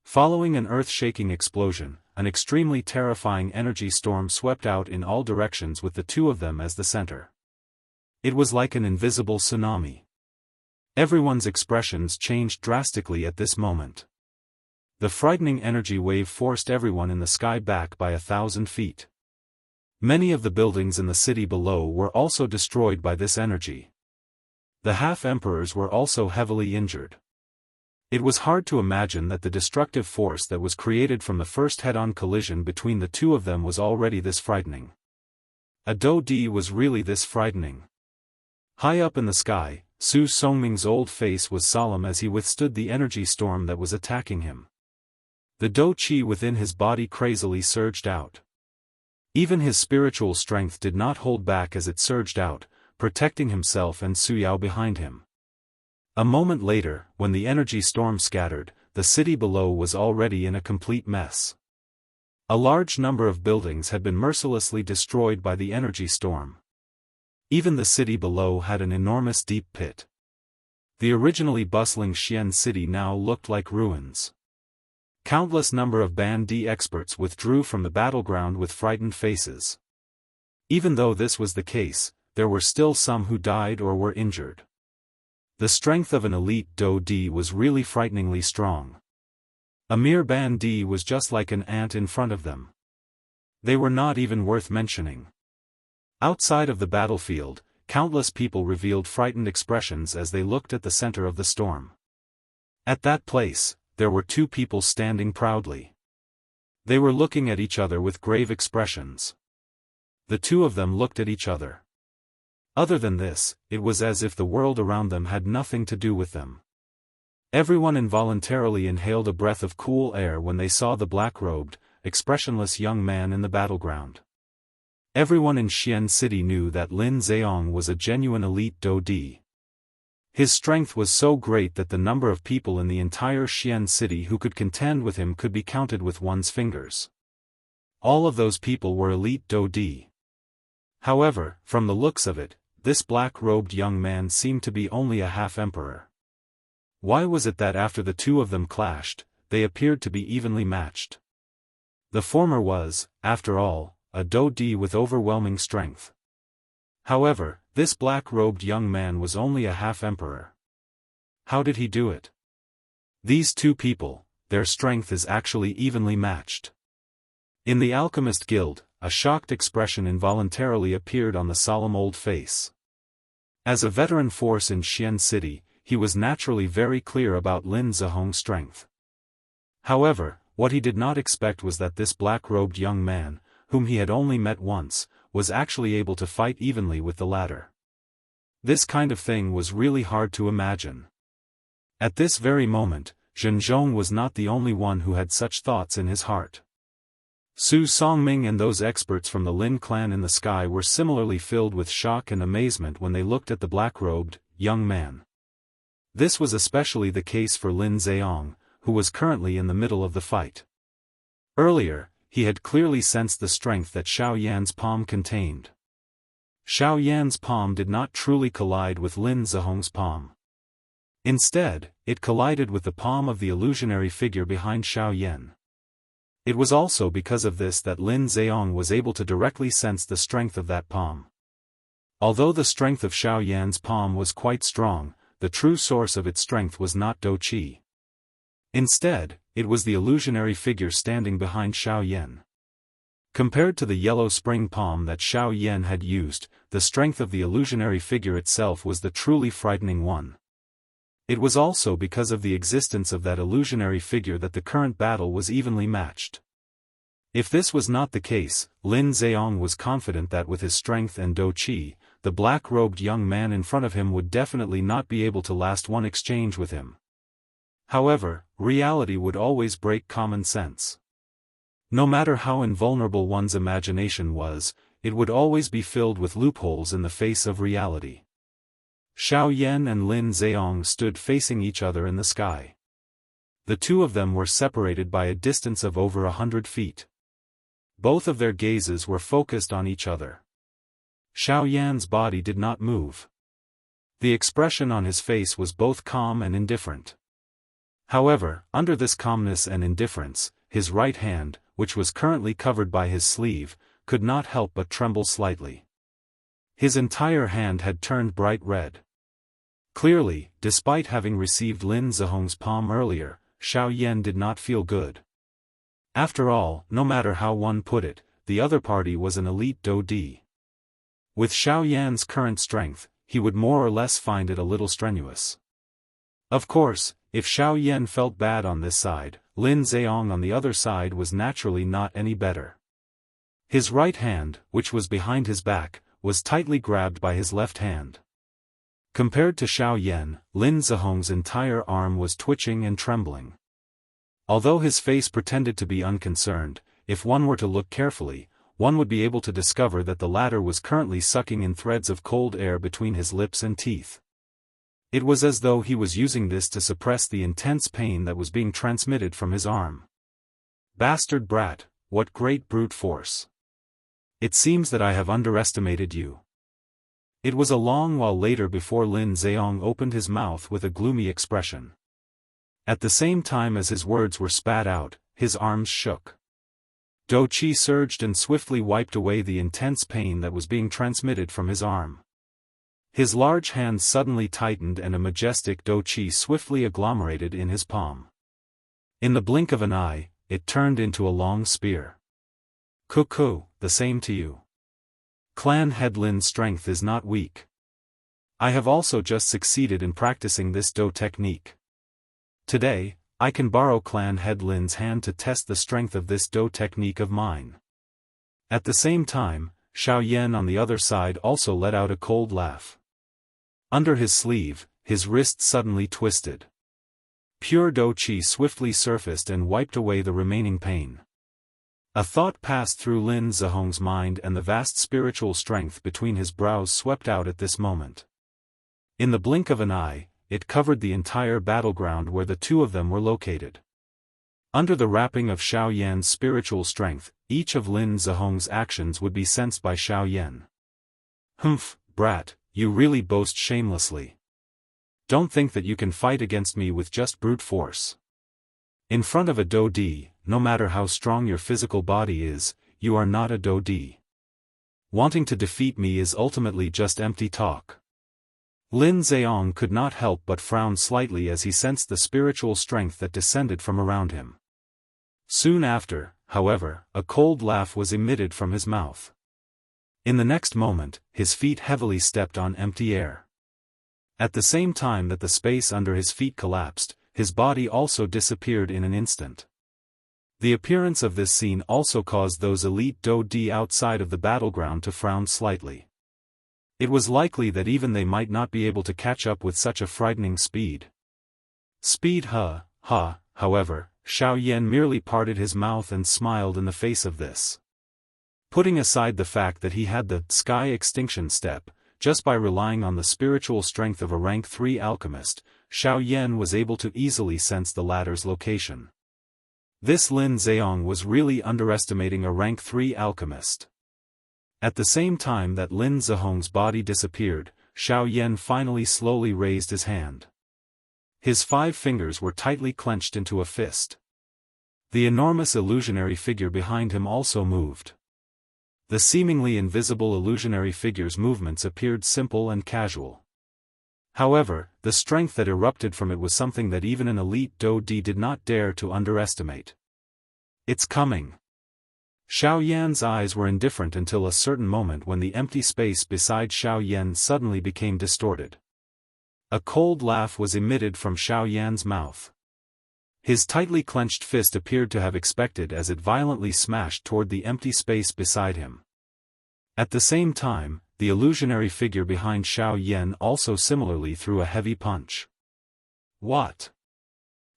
Following an earth-shaking explosion, an extremely terrifying energy storm swept out in all directions with the two of them as the center. It was like an invisible tsunami. Everyone's expressions changed drastically at this moment. The frightening energy wave forced everyone in the sky back by 1,000 feet. Many of the buildings in the city below were also destroyed by this energy. The half-emperors were also heavily injured. It was hard to imagine that the destructive force that was created from the first head-on collision between the two of them was already this frightening. A Daoist was really this frightening. High up in the sky, Su Songming's old face was solemn as he withstood the energy storm that was attacking him. The Daoist within his body crazily surged out. Even his spiritual strength did not hold back as it surged out, protecting himself and Su Yao behind him. A moment later, when the energy storm scattered, the city below was already in a complete mess. A large number of buildings had been mercilessly destroyed by the energy storm. Even the city below had an enormous deep pit. The originally bustling Xian city now looked like ruins. Countless number of bandit experts withdrew from the battleground with frightened faces. Even though this was the case, there were still some who died or were injured. The strength of an elite Daoist was really frighteningly strong. A mere bandit was just like an ant in front of them. They were not even worth mentioning. Outside of the battlefield, countless people revealed frightened expressions as they looked at the center of the storm. At that place, there were two people standing proudly. They were looking at each other with grave expressions. The two of them looked at each other. Other than this, it was as if the world around them had nothing to do with them. Everyone involuntarily inhaled a breath of cool air when they saw the black-robed, expressionless young man in the battleground. Everyone in Xian City knew that Lin Zheong was a genuine elite Daoist. His strength was so great that the number of people in the entire Xian City who could contend with him could be counted with one's fingers. All of those people were elite Daoist. However, from the looks of it, this black-robed young man seemed to be only a half-emperor. Why was it that after the two of them clashed, they appeared to be evenly matched? The former was, after all, a Daoist with overwhelming strength. However, this black-robed young man was only a half-emperor. How did he do it? These two people, their strength is actually evenly matched. In the Alchemist Guild, a shocked expression involuntarily appeared on the solemn old face. As a veteran force in Xian City, he was naturally very clear about Lin Zheong's strength. However, what he did not expect was that this black-robed young man, whom he had only met once, was actually able to fight evenly with the latter. This kind of thing was really hard to imagine. At this very moment, Zhenzhong was not the only one who had such thoughts in his heart. Su Songming and those experts from the Lin clan in the sky were similarly filled with shock and amazement when they looked at the black-robed, young man. This was especially the case for Lin Zheong, who was currently in the middle of the fight. Earlier, he had clearly sensed the strength that Xiao Yan's palm contained. Xiao Yan's palm did not truly collide with Lin Zheong's palm. Instead, it collided with the palm of the illusionary figure behind Xiao Yan. It was also because of this that Lin Zheong was able to directly sense the strength of that palm. Although the strength of Xiao Yan's palm was quite strong, the true source of its strength was not Dou Qi. Instead, it was the illusionary figure standing behind Xiao Yan. Compared to the yellow spring palm that Xiao Yan had used, the strength of the illusionary figure itself was the truly frightening one. It was also because of the existence of that illusionary figure that the current battle was evenly matched. If this was not the case, Lin Zheong was confident that with his strength and Dou Qi, the black-robed young man in front of him would definitely not be able to last one exchange with him. However, reality would always break common sense. No matter how invulnerable one's imagination was, it would always be filled with loopholes in the face of reality. Xiao Yan and Lin Zheong stood facing each other in the sky. The two of them were separated by a distance of over 100 feet. Both of their gazes were focused on each other. Xiao Yan's body did not move. The expression on his face was both calm and indifferent. However, under this calmness and indifference, his right hand, which was currently covered by his sleeve, could not help but tremble slightly. His entire hand had turned bright red. Clearly, despite having received Lin Zheong's palm earlier, Xiao Yan did not feel good. After all, no matter how one put it, the other party was an elite Daoist. With Xiao Yan's current strength, he would more or less find it a little strenuous. Of course, if Xiao Yan felt bad on this side, Lin Zheong on the other side was naturally not any better. His right hand, which was behind his back, was tightly grabbed by his left hand. Compared to Xiao Yan, Lin Zheong's entire arm was twitching and trembling. Although his face pretended to be unconcerned, if one were to look carefully, one would be able to discover that the latter was currently sucking in threads of cold air between his lips and teeth. It was as though he was using this to suppress the intense pain that was being transmitted from his arm. Bastard brat, what great brute force! It seems that I have underestimated you. It was a long while later before Lin Zheong opened his mouth with a gloomy expression. At the same time as his words were spat out, his arms shook. Dou Qi surged and swiftly wiped away the intense pain that was being transmitted from his arm. His large hand suddenly tightened and a majestic Dou Qi swiftly agglomerated in his palm. In the blink of an eye, it turned into a long spear. Cuckoo, the same to you. Clan head Lin's strength is not weak. I have also just succeeded in practicing this Dou technique. Today, I can borrow Clan head Lin's hand to test the strength of this Dou technique of mine. At the same time, Xiao Yan on the other side also let out a cold laugh. Under his sleeve, his wrist suddenly twisted. Pure Do Qi swiftly surfaced and wiped away the remaining pain. A thought passed through Lin Zihong's mind, and the vast spiritual strength between his brows swept out at this moment. In the blink of an eye, it covered the entire battleground where the two of them were located. Under the wrapping of Xiao Yan's spiritual strength, each of Lin Zihong's actions would be sensed by Xiao Yan. Humph, brat, you really boast shamelessly. Don't think that you can fight against me with just brute force. In front of a Do Di, no matter how strong your physical body is, you are not a Do Di. Wanting to defeat me is ultimately just empty talk. Lin Zheong could not help but frown slightly as he sensed the spiritual strength that descended from around him. Soon after, however, a cold laugh was emitted from his mouth. In the next moment, his feet heavily stepped on empty air. At the same time that the space under his feet collapsed, his body also disappeared in an instant. The appearance of this scene also caused those elite Do Di outside of the battleground to frown slightly. It was likely that even they might not be able to catch up with such a frightening speed. However, Xiao Yan merely parted his mouth and smiled in the face of this. Putting aside the fact that he had the sky extinction step, just by relying on the spiritual strength of a rank 3 alchemist, Xiao Yan was able to easily sense the latter's location. This Lin Zheong was really underestimating a rank 3 alchemist. At the same time that Lin Zihong's body disappeared, Xiao Yan finally slowly raised his hand. His 5 fingers were tightly clenched into a fist. The enormous illusionary figure behind him also moved. The seemingly invisible illusionary figure's movements appeared simple and casual. However, the strength that erupted from it was something that even an elite Do Di did not dare to underestimate. It's coming. Xiao Yan's eyes were indifferent until a certain moment when the empty space beside Xiao Yan suddenly became distorted. A cold laugh was emitted from Xiao Yan's mouth. His tightly clenched fist appeared to have expected as it violently smashed toward the empty space beside him. At the same time, the illusionary figure behind Xiao Yan also similarly threw a heavy punch. What?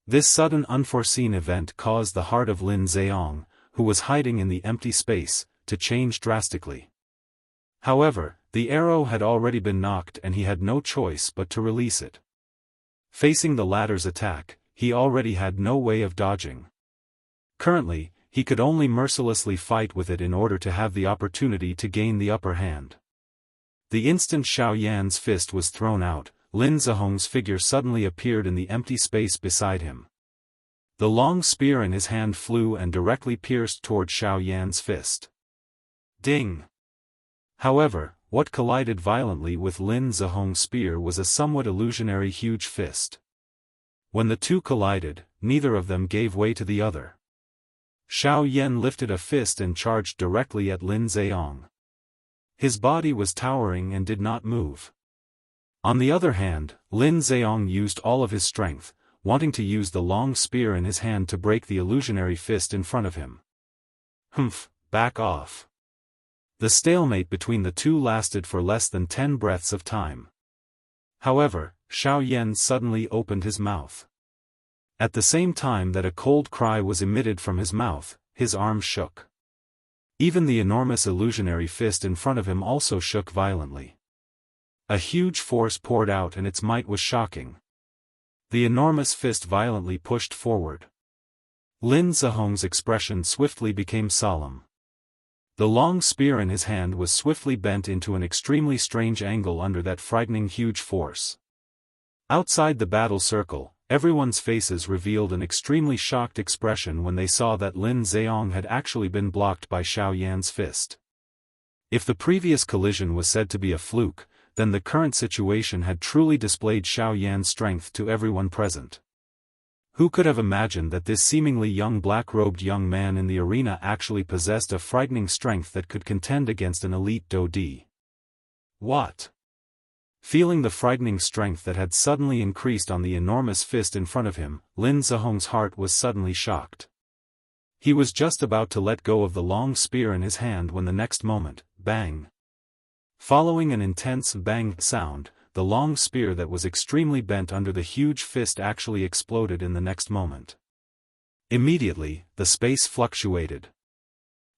This sudden unforeseen event caused the heart of Lin Zheong, who was hiding in the empty space, to change drastically. However, the arrow had already been knocked and he had no choice but to release it. Facing the latter's attack, he already had no way of dodging. Currently, he could only mercilessly fight with it in order to have the opportunity to gain the upper hand. The instant Xiao Yan's fist was thrown out, Lin Zihong's figure suddenly appeared in the empty space beside him. The long spear in his hand flew and directly pierced toward Xiao Yan's fist. Ding! However, what collided violently with Lin Zihong's spear was a somewhat illusionary huge fist. When the two collided, neither of them gave way to the other. Xiao Yan lifted a fist and charged directly at Lin Zheong. His body was towering and did not move. On the other hand, Lin Zheong used all of his strength, wanting to use the long spear in his hand to break the illusionary fist in front of him. Humph, back off. The stalemate between the two lasted for less than 10 breaths of time. However, Xiao Yan suddenly opened his mouth. At the same time that a cold cry was emitted from his mouth, his arms shook. Even the enormous illusionary fist in front of him also shook violently. A huge force poured out and its might was shocking. The enormous fist violently pushed forward. Lin Zihong's expression swiftly became solemn. The long spear in his hand was swiftly bent into an extremely strange angle under that frightening huge force. Outside the battle circle, everyone's faces revealed an extremely shocked expression when they saw that Lin Zheong had actually been blocked by Xiao Yan's fist. If the previous collision was said to be a fluke, then the current situation had truly displayed Xiao Yan's strength to everyone present. Who could have imagined that this seemingly young black-robed young man in the arena actually possessed a frightening strength that could contend against an elite Do Di? What? Feeling the frightening strength that had suddenly increased on the enormous fist in front of him, Lin Zihong's heart was suddenly shocked. He was just about to let go of the long spear in his hand when the next moment, bang. Following an intense bang sound, the long spear that was extremely bent under the huge fist actually exploded in the next moment. Immediately, the space fluctuated.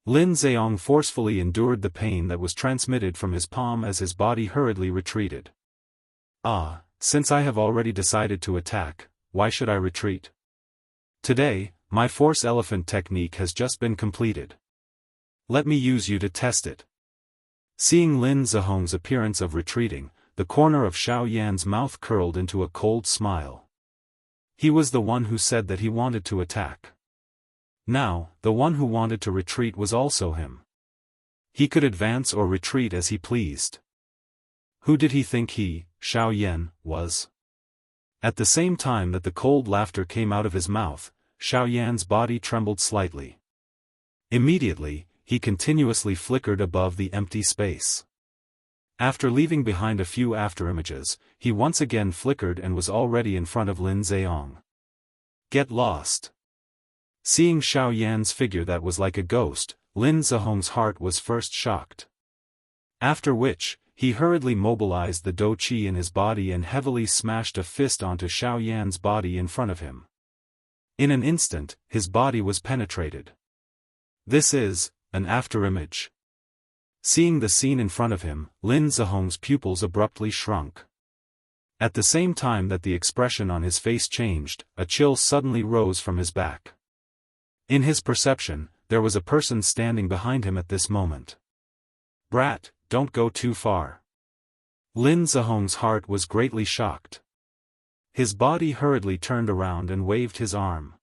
Lin Zheong forcefully endured the pain that was transmitted from his palm as his body hurriedly retreated. Since I have already decided to attack, why should I retreat? Today, my force elephant technique has just been completed. Let me use you to test it. Seeing Lin Zheong's appearance of retreating, the corner of Xiao Yan's mouth curled into a cold smile. He was the one who said that he wanted to attack. Now, the one who wanted to retreat was also him. He could advance or retreat as he pleased. Who did he think he, Xiao Yan, was? At the same time that the cold laughter came out of his mouth, Xiao Yan's body trembled slightly. Immediately, he continuously flickered above the empty space. After leaving behind a few afterimages, he once again flickered and was already in front of Lin Zheong. Get lost. Seeing Xiao Yan's figure that was like a ghost, Lin Zheong's heart was first shocked. After which, he hurriedly mobilized the Do Qi in his body and heavily smashed a fist onto Xiao Yan's body in front of him. In an instant, his body was penetrated. This is an afterimage. Seeing the scene in front of him, Lin Zheong's pupils abruptly shrunk. At the same time that the expression on his face changed, a chill suddenly rose from his back. In his perception, there was a person standing behind him at this moment. Brat, don't go too far. Lin Zheong's heart was greatly shocked. His body hurriedly turned around and waved his arm.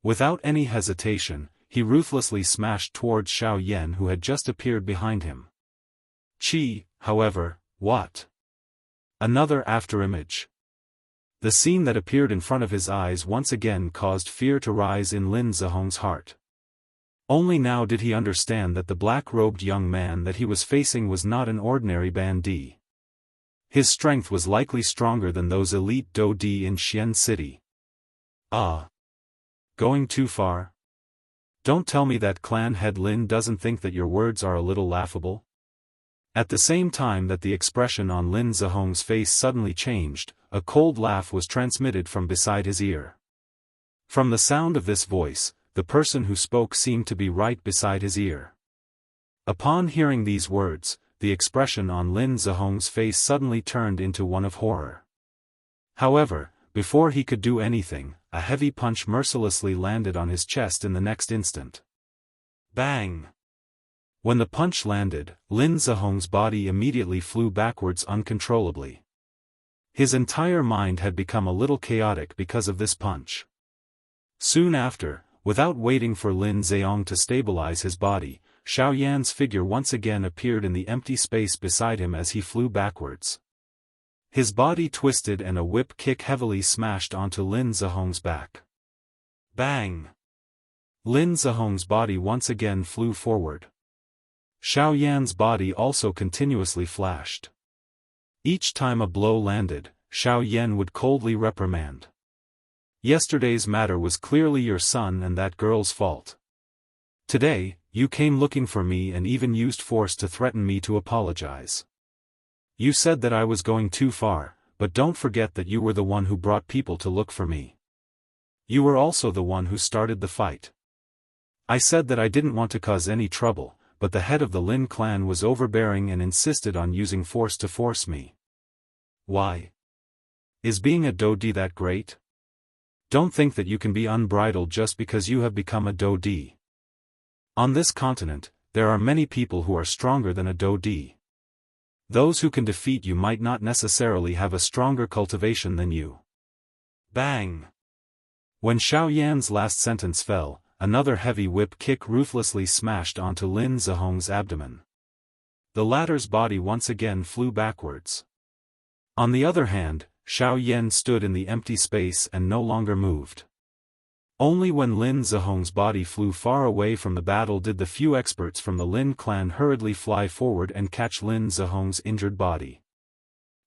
Without any hesitation, he ruthlessly smashed towards Xiao Yan who had just appeared behind him. Qi, however, what? Another afterimage. The scene that appeared in front of his eyes once again caused fear to rise in Lin Zheong's heart. Only now did he understand that the black-robed young man that he was facing was not an ordinary bandit. His strength was likely stronger than those elite Dodi in Xian City. Going too far? Don't tell me that clan head Lin doesn't think that your words are a little laughable? At the same time that the expression on Lin Zheong's face suddenly changed, a cold laugh was transmitted from beside his ear. From the sound of this voice, the person who spoke seemed to be right beside his ear. Upon hearing these words, the expression on Lin Zheong's face suddenly turned into one of horror. However, before he could do anything, a heavy punch mercilessly landed on his chest in the next instant. Bang! When the punch landed, Lin Zheong's body immediately flew backwards uncontrollably. His entire mind had become a little chaotic because of this punch. Soon after, without waiting for Lin Zheong to stabilize his body, Xiao Yan's figure once again appeared in the empty space beside him as he flew backwards. His body twisted and a whip kick heavily smashed onto Lin Zheong's back. Bang! Lin Zheong's body once again flew forward. Xiao Yan's body also continuously flashed. Each time a blow landed, Xiao Yan would coldly reprimand. Yesterday's matter was clearly your son and that girl's fault. Today, you came looking for me and even used force to threaten me to apologize. You said that I was going too far, but don't forget that you were the one who brought people to look for me. You were also the one who started the fight. I said that I didn't want to cause any trouble, but the head of the Lin clan was overbearing and insisted on using force to force me. Why? Is being a Dodi that great? Don't think that you can be unbridled just because you have become a Dodi. On this continent, there are many people who are stronger than a Dodi. Those who can defeat you might not necessarily have a stronger cultivation than you. Bang! When Xiao Yan's last sentence fell, another heavy whip kick ruthlessly smashed onto Lin Zheong's abdomen. The latter's body once again flew backwards. On the other hand, Xiao Yan stood in the empty space and no longer moved. Only when Lin Zheong's body flew far away from the battle did the few experts from the Lin clan hurriedly fly forward and catch Lin Zheong's injured body.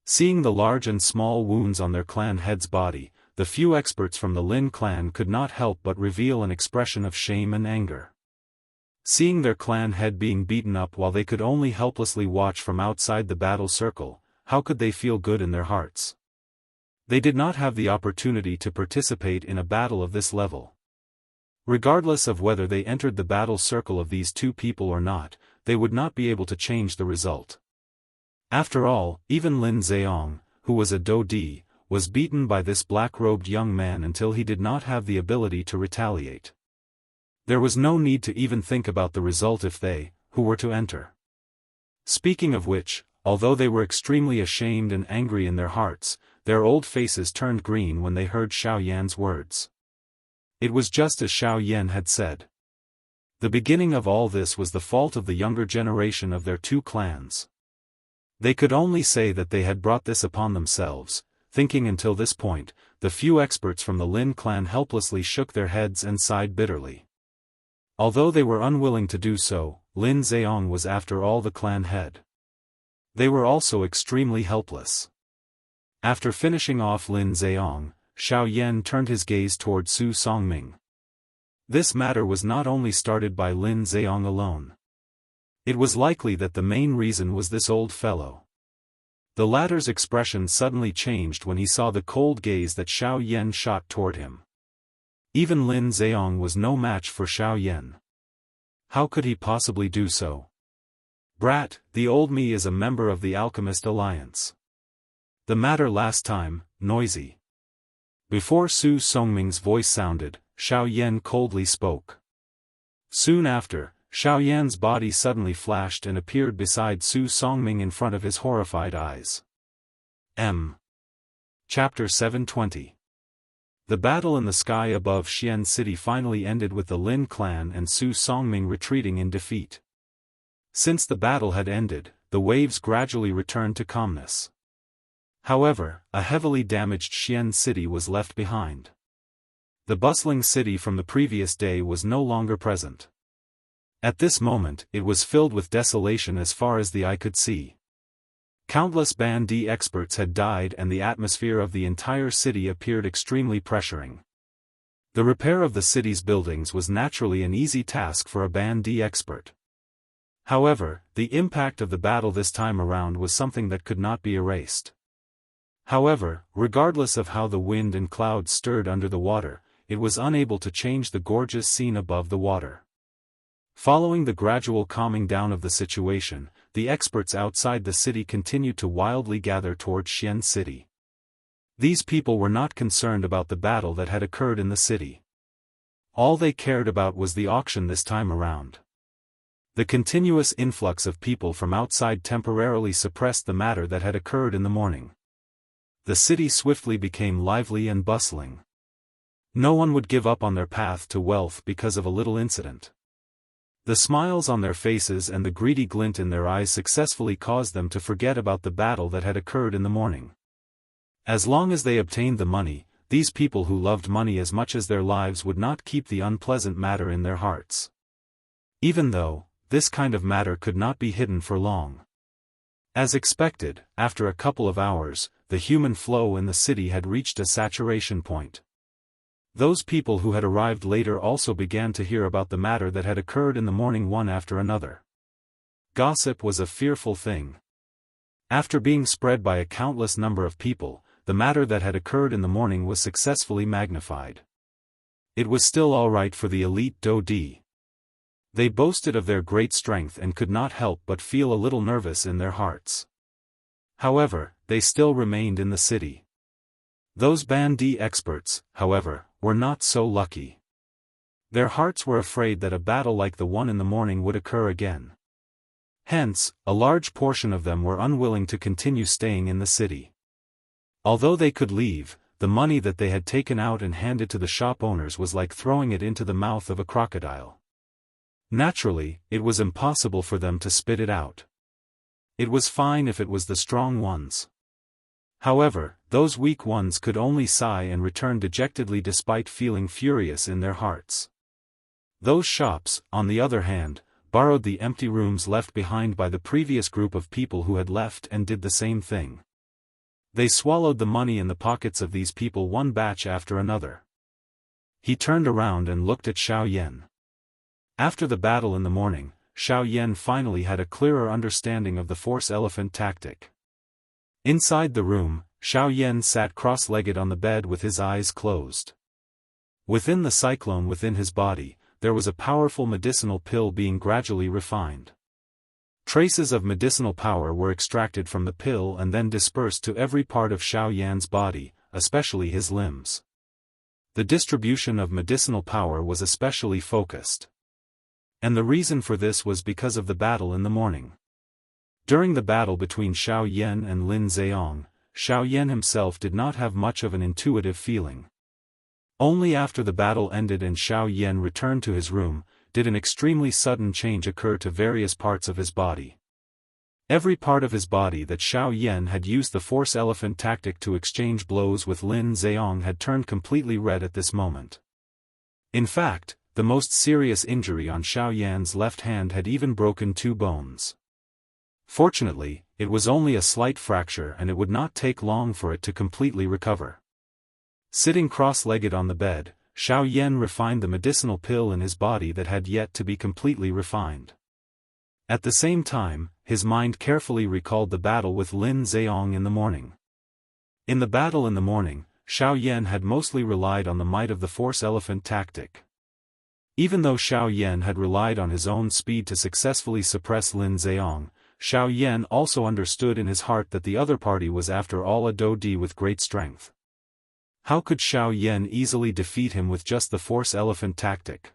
Seeing the large and small wounds on their clan head's body, the few experts from the Lin clan could not help but reveal an expression of shame and anger. Seeing their clan head being beaten up while they could only helplessly watch from outside the battle circle, how could they feel good in their hearts? They did not have the opportunity to participate in a battle of this level. Regardless of whether they entered the battle circle of these two people or not, they would not be able to change the result. After all, even Lin Zheong, who was a Daoist, was beaten by this black-robed young man until he did not have the ability to retaliate. There was no need to even think about the result if they, who were to enter. Speaking of which, although they were extremely ashamed and angry in their hearts, their old faces turned green when they heard Xiao Yan's words. It was just as Xiao Yan had said. The beginning of all this was the fault of the younger generation of their two clans. They could only say that they had brought this upon themselves. Thinking until this point, the few experts from the Lin clan helplessly shook their heads and sighed bitterly. Although they were unwilling to do so, Lin Zheong was after all the clan head. They were also extremely helpless. After finishing off Lin Zheong, Xiao Yan turned his gaze toward Su Songming. This matter was not only started by Lin Zheong alone. It was likely that the main reason was this old fellow. The latter's expression suddenly changed when he saw the cold gaze that Xiao Yan shot toward him. Even Lin Zheong was no match for Xiao Yan. How could he possibly do so? Brat, the old me is a member of the Alchemist Alliance. The matter last time, noisy. Before Su Songming's voice sounded, Xiao Yan coldly spoke. Soon after, Xiao Yan's body suddenly flashed and appeared beside Su Songming in front of his horrified eyes. Chapter 720. The battle in the sky above Xian City finally ended with the Lin clan and Su Songming retreating in defeat. Since the battle had ended, the waves gradually returned to calmness. However, a heavily damaged Xian City was left behind. The bustling city from the previous day was no longer present. At this moment, it was filled with desolation as far as the eye could see. Countless Bandi experts had died and the atmosphere of the entire city appeared extremely pressuring. The repair of the city's buildings was naturally an easy task for a Bandi expert. However, the impact of the battle this time around was something that could not be erased. However, regardless of how the wind and clouds stirred under the water, it was unable to change the gorgeous scene above the water. Following the gradual calming down of the situation, the experts outside the city continued to wildly gather towards Xian City. These people were not concerned about the battle that had occurred in the city. All they cared about was the auction this time around. The continuous influx of people from outside temporarily suppressed the matter that had occurred in the morning. The city swiftly became lively and bustling. No one would give up on their path to wealth because of a little incident. The smiles on their faces and the greedy glint in their eyes successfully caused them to forget about the battle that had occurred in the morning. As long as they obtained the money, these people who loved money as much as their lives would not keep the unpleasant matter in their hearts. Even though, this kind of matter could not be hidden for long. As expected, after a couple of hours, the human flow in the city had reached a saturation point. Those people who had arrived later also began to hear about the matter that had occurred in the morning one after another. Gossip was a fearful thing. After being spread by a countless number of people, the matter that had occurred in the morning was successfully magnified. It was still all right for the elite Daoist. They boasted of their great strength and could not help but feel a little nervous in their hearts. However, they still remained in the city. Those Bandi experts, however, were not so lucky. Their hearts were afraid that a battle like the one in the morning would occur again. Hence, a large portion of them were unwilling to continue staying in the city. Although they could leave, the money that they had taken out and handed to the shop owners was like throwing it into the mouth of a crocodile. Naturally, it was impossible for them to spit it out. It was fine if it was the strong ones. However, those weak ones could only sigh and return dejectedly despite feeling furious in their hearts. Those shops, on the other hand, borrowed the empty rooms left behind by the previous group of people who had left and did the same thing. They swallowed the money in the pockets of these people one batch after another. He turned around and looked at Xiao Yan. After the battle in the morning, Xiao Yan finally had a clearer understanding of the force elephant tactic. Inside the room, Xiao Yan sat cross-legged on the bed with his eyes closed. Within the cyclone within his body, there was a powerful medicinal pill being gradually refined. Traces of medicinal power were extracted from the pill and then dispersed to every part of Xiao Yan's body, especially his limbs. The distribution of medicinal power was especially focused. And the reason for this was because of the battle in the morning. During the battle between Xiao Yan and Lin Zheong, Xiao Yan himself did not have much of an intuitive feeling. Only after the battle ended and Xiao Yan returned to his room, did an extremely sudden change occur to various parts of his body. Every part of his body that Xiao Yan had used the force elephant tactic to exchange blows with Lin Zheong had turned completely red at this moment. In fact, the most serious injury on Xiao Yan's left hand had even broken 2 bones. Fortunately, it was only a slight fracture and it would not take long for it to completely recover. Sitting cross-legged on the bed, Xiao Yan refined the medicinal pill in his body that had yet to be completely refined. At the same time, his mind carefully recalled the battle with Lin Zheong in the morning. In the battle in the morning, Xiao Yan had mostly relied on the might of the force elephant tactic. Even though Xiao Yan had relied on his own speed to successfully suppress Lin Zheong, Xiao Yan also understood in his heart that the other party was after all a Daoist with great strength. How could Xiao Yan easily defeat him with just the force elephant tactic?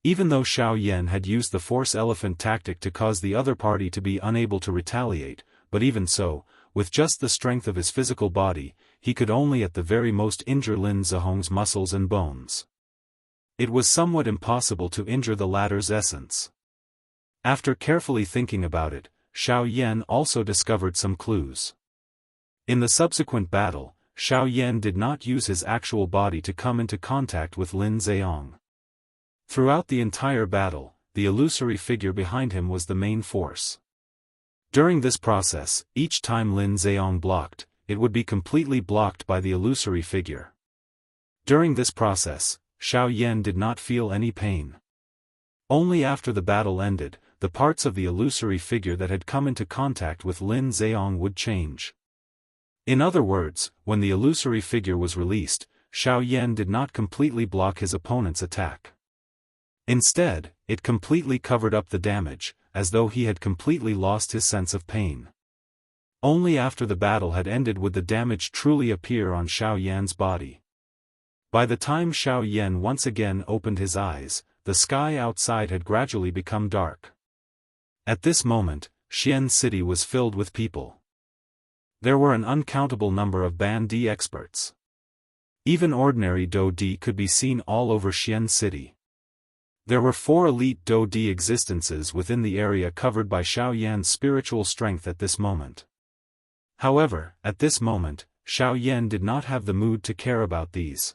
Even though Xiao Yan had used the force elephant tactic to cause the other party to be unable to retaliate, but even so, with just the strength of his physical body, he could only at the very most injure Lin Zheong's muscles and bones. It was somewhat impossible to injure the latter's essence. After carefully thinking about it, Xiao Yan also discovered some clues. In the subsequent battle, Xiao Yan did not use his actual body to come into contact with Lin Zheong. Throughout the entire battle, the illusory figure behind him was the main force. During this process, each time Lin Zheong blocked, it would be completely blocked by the illusory figure. During this process, Xiao Yan did not feel any pain. Only after the battle ended, the parts of the illusory figure that had come into contact with Lin Zheong would change. In other words, when the illusory figure was released, Xiao Yan did not completely block his opponent's attack. Instead, it completely covered up the damage, as though he had completely lost his sense of pain. Only after the battle had ended would the damage truly appear on Xiao Yan's body. By the time Xiao Yan once again opened his eyes, the sky outside had gradually become dark. At this moment, Xian City was filled with people. There were an uncountable number of Ban Di experts. Even ordinary Daoist could be seen all over Xian City. There were 4 elite Daoist existences within the area covered by Xiao Yan's spiritual strength at this moment. However, at this moment, Xiao Yan did not have the mood to care about these.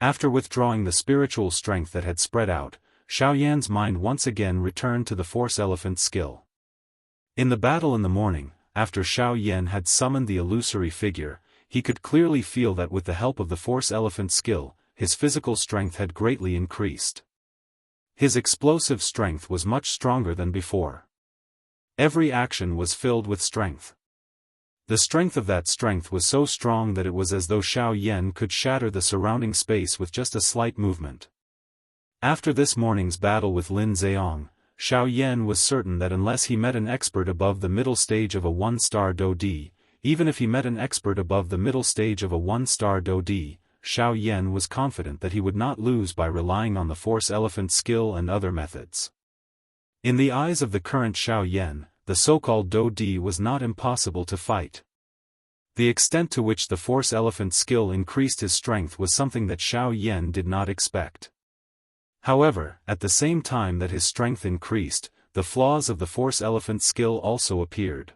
After withdrawing the spiritual strength that had spread out, Xiao Yan's mind once again returned to the force elephant skill. In the battle in the morning, after Xiao Yan had summoned the illusory figure, he could clearly feel that with the help of the force elephant skill, his physical strength had greatly increased. His explosive strength was much stronger than before. Every action was filled with strength. The strength of that strength was so strong that it was as though Xiao Yan could shatter the surrounding space with just a slight movement. After this morning's battle with Lin Zheong, Xiao Yan was certain that unless he met an expert above the middle stage of a 1-star Daoist, even if he met an expert above the middle stage of a 1-star Daoist, Xiao Yan was confident that he would not lose by relying on the force elephant skill and other methods. In the eyes of the current Xiao Yan, the so-called Daoist was not impossible to fight. The extent to which the force elephant skill increased his strength was something that Xiao Yan did not expect. However, at the same time that his strength increased, the flaws of the force elephant skill also appeared.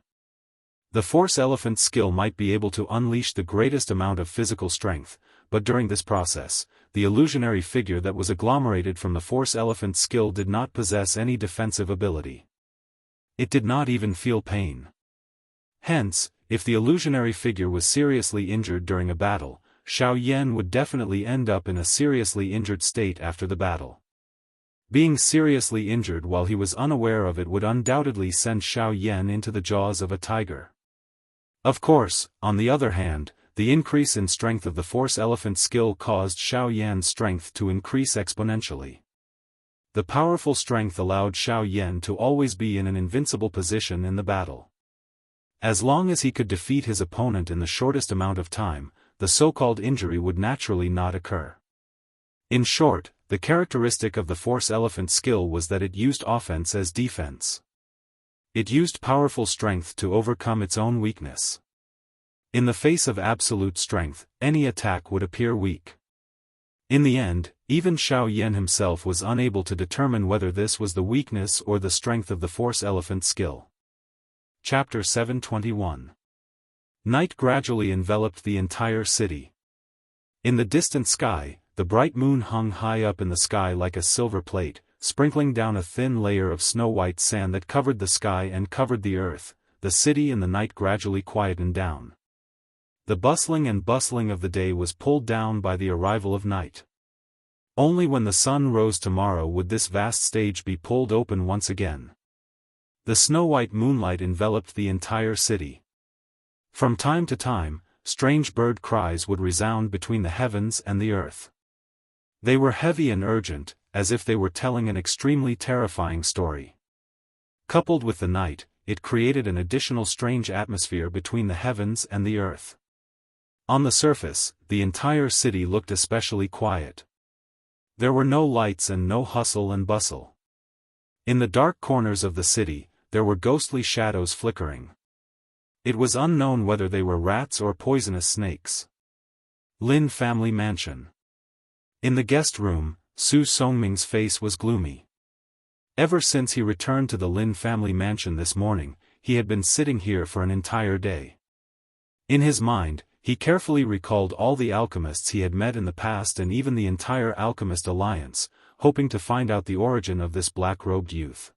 The force elephant skill might be able to unleash the greatest amount of physical strength, but during this process, the illusionary figure that was agglomerated from the force elephant skill did not possess any defensive ability. It did not even feel pain. Hence, if the illusionary figure was seriously injured during a battle, Xiao Yan would definitely end up in a seriously injured state after the battle. Being seriously injured while he was unaware of it would undoubtedly send Xiao Yan into the jaws of a tiger. Of course, on the other hand, the increase in strength of the Force Elephant skill caused Xiao Yan's strength to increase exponentially. The powerful strength allowed Xiao Yan to always be in an invincible position in the battle. As long as he could defeat his opponent in the shortest amount of time, the so-called injury would naturally not occur. In short, the characteristic of the Force Elephant skill was that it used offense as defense. It used powerful strength to overcome its own weakness. In the face of absolute strength, any attack would appear weak. In the end, even Xiao Yan himself was unable to determine whether this was the weakness or the strength of the Force Elephant skill. Chapter 721. Night gradually enveloped the entire city. In the distant sky, the bright moon hung high up in the sky like a silver plate, sprinkling down a thin layer of snow-white sand that covered the sky and covered the earth. The city and the night gradually quietened down. The bustling of the day was pulled down by the arrival of night. Only when the sun rose tomorrow would this vast stage be pulled open once again. The snow-white moonlight enveloped the entire city. From time to time, strange bird cries would resound between the heavens and the earth. They were heavy and urgent, as if they were telling an extremely terrifying story. Coupled with the night, it created an additional strange atmosphere between the heavens and the earth. On the surface, the entire city looked especially quiet. There were no lights and no hustle and bustle. In the dark corners of the city, there were ghostly shadows flickering. It was unknown whether they were rats or poisonous snakes. Lin family mansion. In the guest room, Su Songming's face was gloomy. Ever since he returned to the Lin family mansion this morning, he had been sitting here for an entire day. In his mind, he carefully recalled all the alchemists he had met in the past and even the entire alchemist alliance, hoping to find out the origin of this black-robed youth.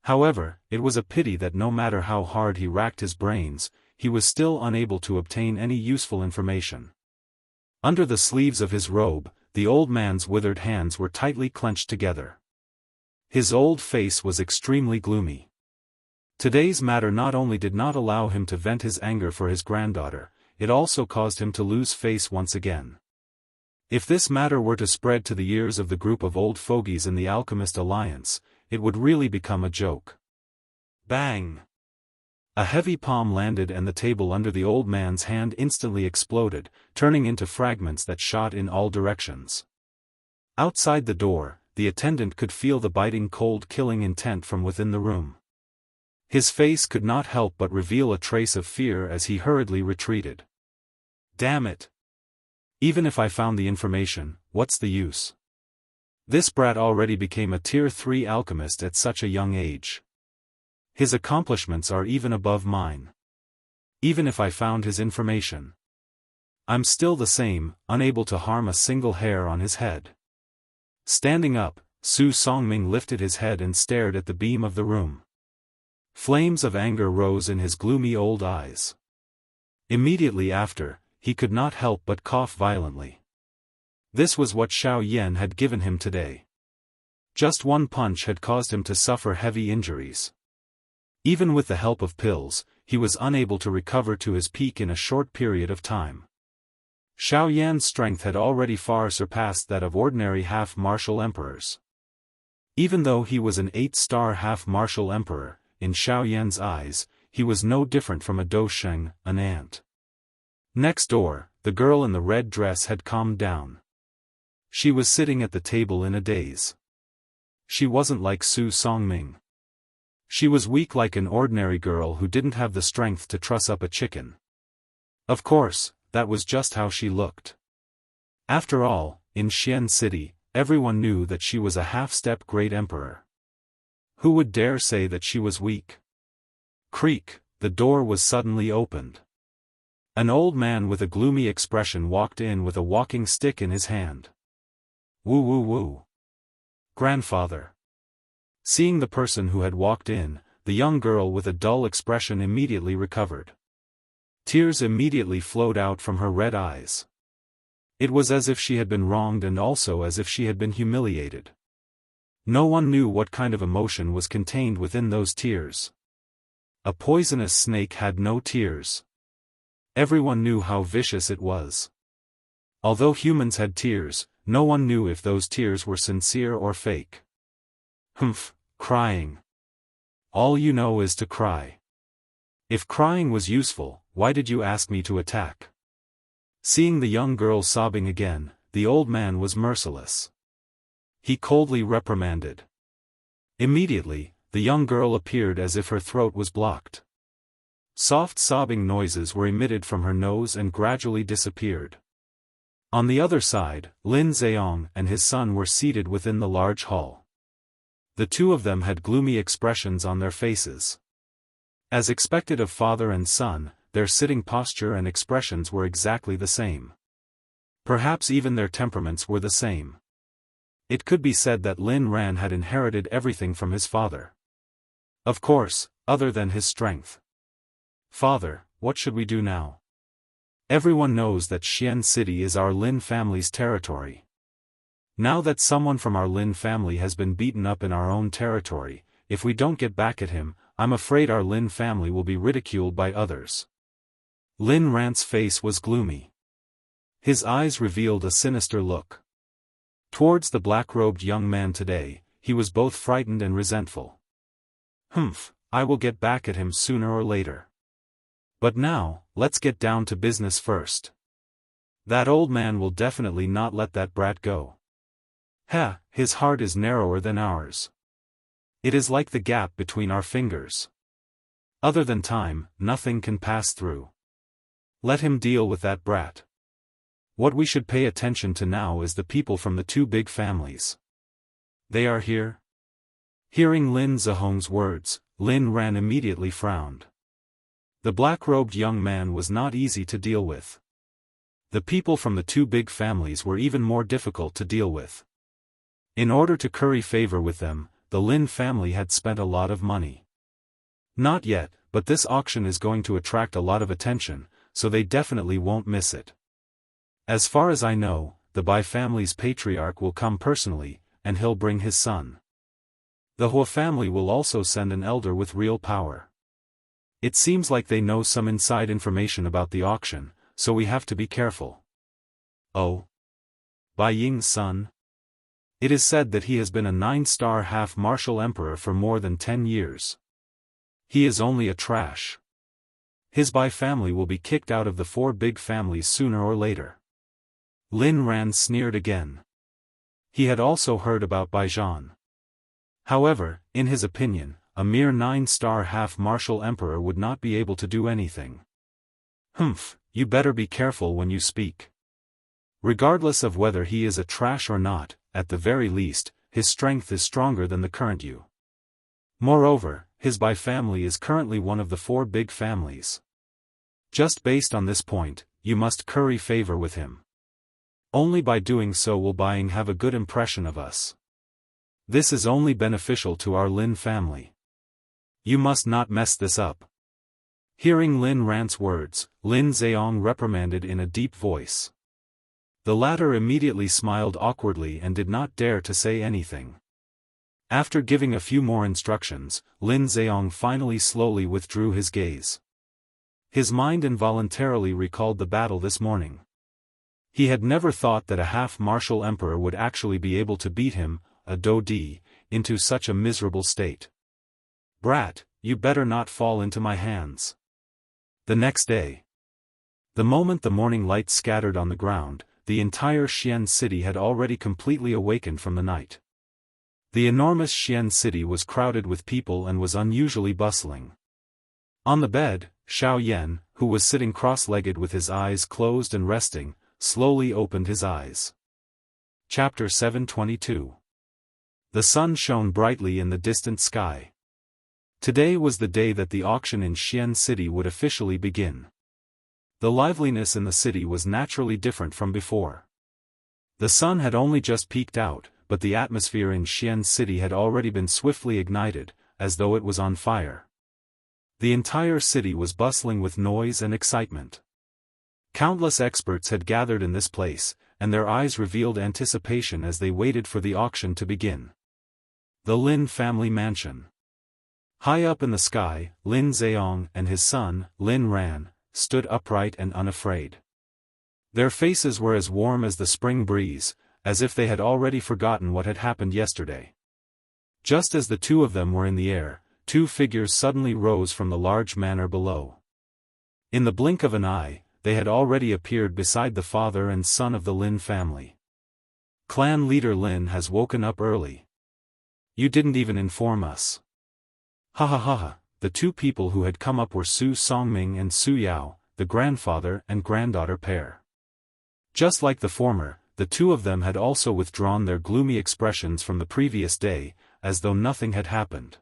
However, it was a pity that no matter how hard he racked his brains, he was still unable to obtain any useful information. Under the sleeves of his robe, the old man's withered hands were tightly clenched together. His old face was extremely gloomy. Today's matter not only did not allow him to vent his anger for his granddaughter, it also caused him to lose face once again. If this matter were to spread to the ears of the group of old fogies in the Alchemist Alliance, it would really become a joke. Bang! A heavy palm landed and the table under the old man's hand instantly exploded, turning into fragments that shot in all directions. Outside the door, the attendant could feel the biting cold killing intent from within the room. His face could not help but reveal a trace of fear as he hurriedly retreated. Damn it! Even if I found the information, what's the use? This brat already became a Tier 3 alchemist at such a young age. His accomplishments are even above mine. Even if I found his information, I'm still the same, unable to harm a single hair on his head. Standing up, Su Songming lifted his head and stared at the beam of the room. Flames of anger rose in his gloomy old eyes. Immediately after, he could not help but cough violently. This was what Xiao Yan had given him today. Just one punch had caused him to suffer heavy injuries. Even with the help of pills, he was unable to recover to his peak in a short period of time. Xiao Yan's strength had already far surpassed that of ordinary half-martial emperors. Even though he was an 8-star half-martial emperor, in Xiao Yan's eyes, he was no different from a Dosheng, an ant. Next door, the girl in the red dress had calmed down. She was sitting at the table in a daze. She wasn't like Su Songming. She was weak like an ordinary girl who didn't have the strength to truss up a chicken. Of course, that was just how she looked. After all, in Xian City, everyone knew that she was a half-step great emperor. Who would dare say that she was weak? Creak, the door was suddenly opened. An old man with a gloomy expression walked in with a walking stick in his hand. Woo woo woo. Grandfather. Seeing the person who had walked in, the young girl with a dull expression immediately recovered. Tears immediately flowed out from her red eyes. It was as if she had been wronged and also as if she had been humiliated. No one knew what kind of emotion was contained within those tears. A poisonous snake had no tears. Everyone knew how vicious it was. Although humans had tears, no one knew if those tears were sincere or fake. Humph, crying. All you know is to cry. If crying was useful, why did you ask me to attack? Seeing the young girl sobbing again, the old man was merciless. He coldly reprimanded. Immediately, the young girl appeared as if her throat was blocked. Soft sobbing noises were emitted from her nose and gradually disappeared. On the other side, Lin Zheong and his son were seated within the large hall. The two of them had gloomy expressions on their faces. As expected of father and son, their sitting posture and expressions were exactly the same. Perhaps even their temperaments were the same. It could be said that Lin Ran had inherited everything from his father. Of course, other than his strength. Father, what should we do now? Everyone knows that Xian City is our Lin family's territory. Now that someone from our Lin family has been beaten up in our own territory, if we don't get back at him, I'm afraid our Lin family will be ridiculed by others. Lin Ran's face was gloomy. His eyes revealed a sinister look. Towards the black-robed young man today, he was both frightened and resentful. Humph, I will get back at him sooner or later. But now, let's get down to business first. That old man will definitely not let that brat go. Ha, his heart is narrower than ours. It is like the gap between our fingers. Other than time, nothing can pass through. Let him deal with that brat. What we should pay attention to now is the people from the two big families. They are here? Hearing Lin Zheong's words, Lin Ran immediately frowned. The black-robed young man was not easy to deal with. The people from the two big families were even more difficult to deal with. In order to curry favor with them, the Lin family had spent a lot of money. Not yet, but this auction is going to attract a lot of attention, so they definitely won't miss it. As far as I know, the Bai family's patriarch will come personally, and he'll bring his son. The Hua family will also send an elder with real power. It seems like they know some inside information about the auction, so we have to be careful. Oh? Bai Ying's son? It is said that he has been a 9-star half-martial emperor for more than 10 years. He is only a trash. His Bai family will be kicked out of the 4 big families sooner or later. Lin Ran sneered again. He had also heard about Bai Zhan. However, in his opinion, a mere 9-star half-martial emperor would not be able to do anything. Humph, you better be careful when you speak. Regardless of whether he is a trash or not, at the very least, his strength is stronger than the current you. Moreover, his Bai family is currently one of the 4 big families. Just based on this point, you must curry favor with him. Only by doing so will Bai Ying have a good impression of us. This is only beneficial to our Lin family. You must not mess this up. Hearing Lin Ran's words, Lin Zheong reprimanded in a deep voice. The latter immediately smiled awkwardly and did not dare to say anything. After giving a few more instructions, Lin Zheong finally slowly withdrew his gaze. His mind involuntarily recalled the battle this morning. He had never thought that a half-martial emperor would actually be able to beat him, a Dodi, into such a miserable state. Brat, you better not fall into my hands. The next day. The moment the morning light scattered on the ground, the entire Xian city had already completely awakened from the night. The enormous Xian city was crowded with people and was unusually bustling. On the bed, Xiao Yan, who was sitting cross-legged with his eyes closed and resting, slowly opened his eyes. Chapter 722. The sun shone brightly in the distant sky. Today was the day that the auction in Xian City would officially begin. The liveliness in the city was naturally different from before. The sun had only just peeked out, but the atmosphere in Xian City had already been swiftly ignited, as though it was on fire. The entire city was bustling with noise and excitement. Countless experts had gathered in this place, and their eyes revealed anticipation as they waited for the auction to begin. The Lin family mansion. High up in the sky, Lin Zheong and his son, Lin Ran, stood upright and unafraid. Their faces were as warm as the spring breeze, as if they had already forgotten what had happened yesterday. Just as the two of them were in the air, two figures suddenly rose from the large manor below. In the blink of an eye, they had already appeared beside the father and son of the Lin family. Clan leader Lin has woken up early. You didn't even inform us. Ha ha ha ha. The two people who had come up were Su Songming and Su Yao, the grandfather and granddaughter pair. Just like the former, the two of them had also withdrawn their gloomy expressions from the previous day, as though nothing had happened.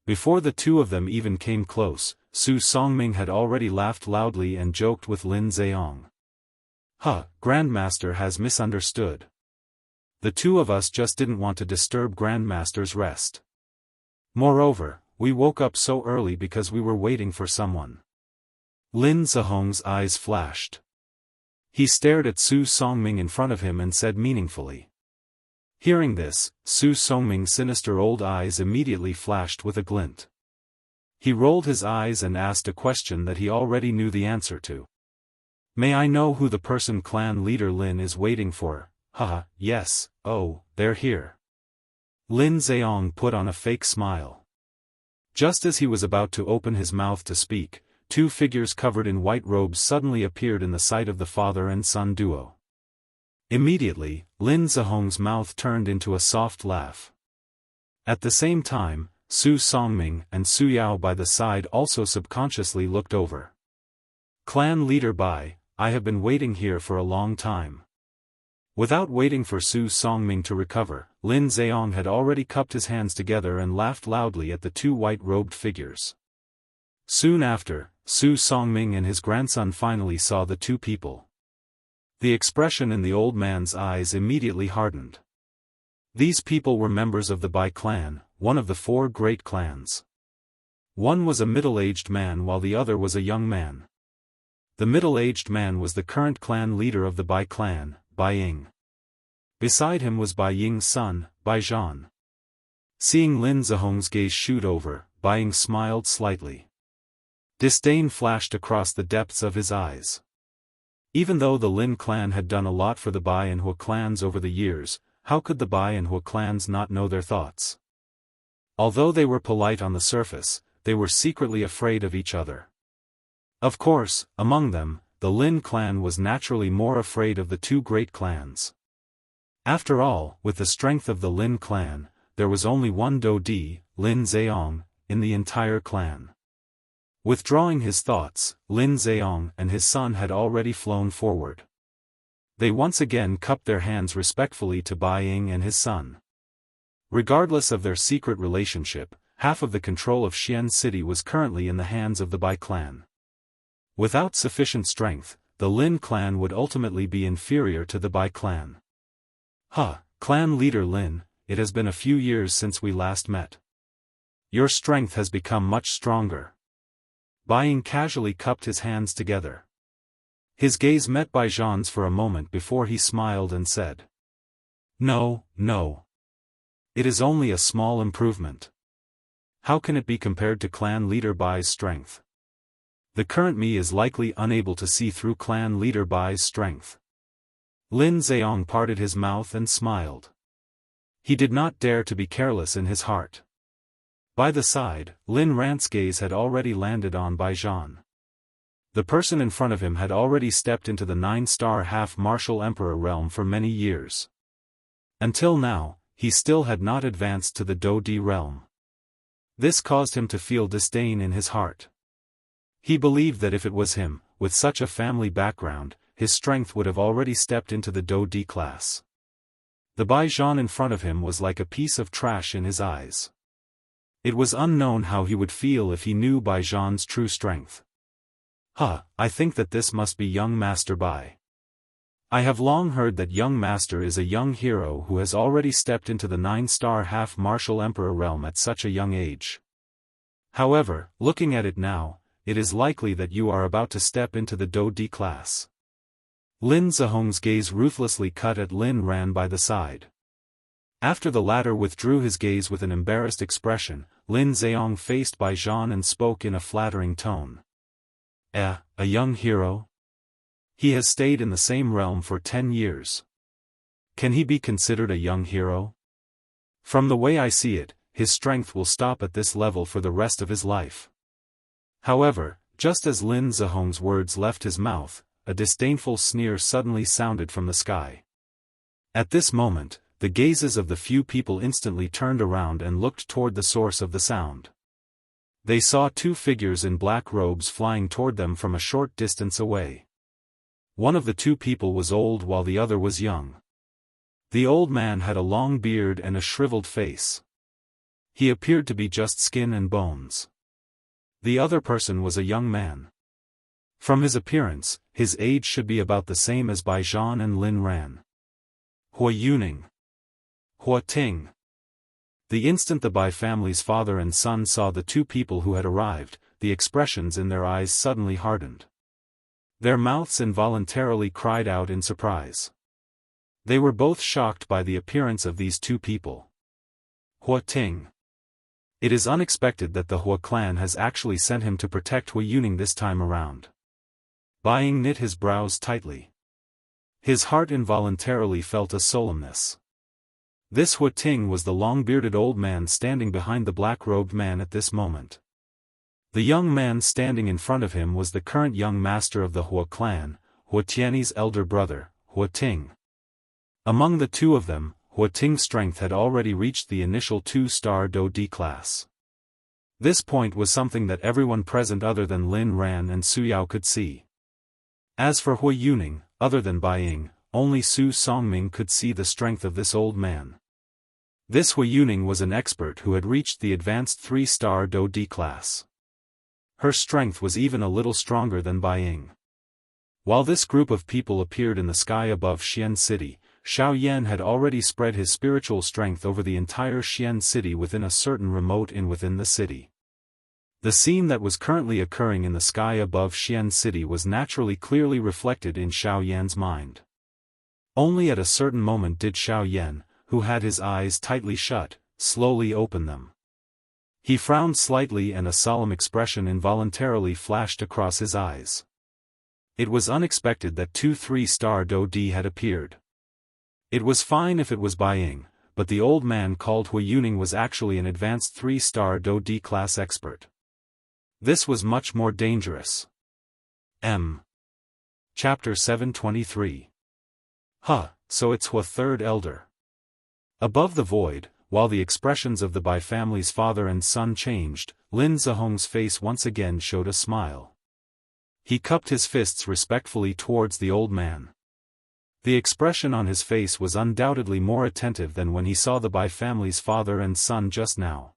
Before the two of them even came close, Su Songming had already laughed loudly and joked with Lin Zheong. Grandmaster has misunderstood. The two of us just didn't want to disturb Grandmaster's rest. Moreover, we woke up so early because we were waiting for someone. Lin Zheong's eyes flashed. He stared at Su Songming in front of him and said meaningfully. Hearing this, Su Songming's sinister old eyes immediately flashed with a glint. He rolled his eyes and asked a question that he already knew the answer to. May I know who the person clan leader Lin is waiting for? Yes, oh, they're here. Lin Zheong put on a fake smile. Just as he was about to open his mouth to speak, two figures covered in white robes suddenly appeared in the sight of the father and son duo. Immediately, Lin Zheong's mouth turned into a soft laugh. At the same time, Su Songming and Su Yao by the side also subconsciously looked over. Clan leader Bai, I have been waiting here for a long time. Without waiting for Su Songming to recover, Lin Zheong had already cupped his hands together and laughed loudly at the two white-robed figures. Soon after, Su Songming and his grandson finally saw the two people. The expression in the old man's eyes immediately hardened. These people were members of the Bai clan, one of the four great clans. One was a middle-aged man while the other was a young man. The middle-aged man was the current clan leader of the Bai clan, Bai Ying. Beside him was Bai Ying's son, Bai Zhan. Seeing Lin Zheong's gaze shoot over, Bai Ying smiled slightly. Disdain flashed across the depths of his eyes. Even though the Lin clan had done a lot for the Bai and Hua clans over the years, how could the Bai and Hua clans not know their thoughts? Although they were polite on the surface, they were secretly afraid of each other. Of course, among them, the Lin clan was naturally more afraid of the two great clans. After all, with the strength of the Lin clan, there was only one Dodi, Lin Zheong, in the entire clan. Withdrawing his thoughts, Lin Zheong and his son had already flown forward. They once again cupped their hands respectfully to Bai Ying and his son. Regardless of their secret relationship, half of the control of Xian City was currently in the hands of the Bai clan. Without sufficient strength, the Lin clan would ultimately be inferior to the Bai clan. Clan leader Lin, it has been a few years since we last met. Your strength has become much stronger. Bai Ying casually cupped his hands together. His gaze met Bai Zhan's for a moment before he smiled and said. No. It is only a small improvement. How can it be compared to clan leader Bai's strength? The current me is likely unable to see through clan leader Bai's strength. Lin Zheong parted his mouth and smiled. He did not dare to be careless in his heart. By the side, Lin Ran's gaze had already landed on Bai Zhan. The person in front of him had already stepped into the 9-star half-martial emperor realm for many years. Until now, he still had not advanced to the Dodi realm. This caused him to feel disdain in his heart. He believed that if it was him, with such a family background, his strength would have already stepped into the Dodi class. The Bai Zhan in front of him was like a piece of trash in his eyes. It was unknown how he would feel if he knew Bai Zhan's true strength. I think that this must be young Master Bai. I have long heard that young Master is a young hero who has already stepped into the 9-star half-martial emperor realm at such a young age. However, looking at it now, it is likely that you are about to step into the Dodi class. Lin Zheong's gaze ruthlessly cut at Lin Ran by the side. After the latter withdrew his gaze with an embarrassed expression, Lin Zheong faced Bai Zhan and spoke in a flattering tone. A young hero? He has stayed in the same realm for 10 years. Can he be considered a young hero? From the way I see it, his strength will stop at this level for the rest of his life. However, just as Lin Zheong's words left his mouth, a disdainful sneer suddenly sounded from the sky. At this moment, the gazes of the few people instantly turned around and looked toward the source of the sound. They saw two figures in black robes flying toward them from a short distance away. One of the two people was old while the other was young. The old man had a long beard and a shriveled face. He appeared to be just skin and bones. The other person was a young man. From his appearance, his age should be about the same as Bai Zhan and Lin Ran. Hua Yuning. Hua Ting. The instant the Bai family's father and son saw the two people who had arrived, the expressions in their eyes suddenly hardened. Their mouths involuntarily cried out in surprise. They were both shocked by the appearance of these two people. Hua Ting. It is unexpected that the Hua clan has actually sent him to protect Hua Yuning this time around. Bai Ying knit his brows tightly. His heart involuntarily felt a solemnness. This Hua Ting was the long-bearded old man standing behind the black-robed man at this moment. The young man standing in front of him was the current young master of the Hua clan, Hua Tianyi's elder brother, Hua Ting. Among the two of them, Hua Ting's strength had already reached the initial 2-star Do D class. This point was something that everyone present other than Lin Ran and Su Yao could see. As for Hua Yuning, other than Bai Ying, only Su Songming could see the strength of this old man. This Hua Yuning was an expert who had reached the advanced 3-star Do D class. Her strength was even a little stronger than Bai Ying. While this group of people appeared in the sky above Xian City, Xiao Yan had already spread his spiritual strength over the entire Xian City within a certain remote inn within the city. The scene that was currently occurring in the sky above Xian City was naturally clearly reflected in Xiao Yan's mind. Only at a certain moment did Xiao Yan, who had his eyes tightly shut, slowly open them. He frowned slightly and a solemn expression involuntarily flashed across his eyes. It was unexpected that 2 3-star Do D had appeared. It was fine if it was Bai Ying, but the old man called Hua Yuning was actually an advanced 3-star Do D class expert. This was much more dangerous. Chapter 723. So it's Hua Third Elder. Above the void, while the expressions of the Bai family's father and son changed, Lin Zheong's face once again showed a smile. He cupped his fists respectfully towards the old man. The expression on his face was undoubtedly more attentive than when he saw the Bai family's father and son just now.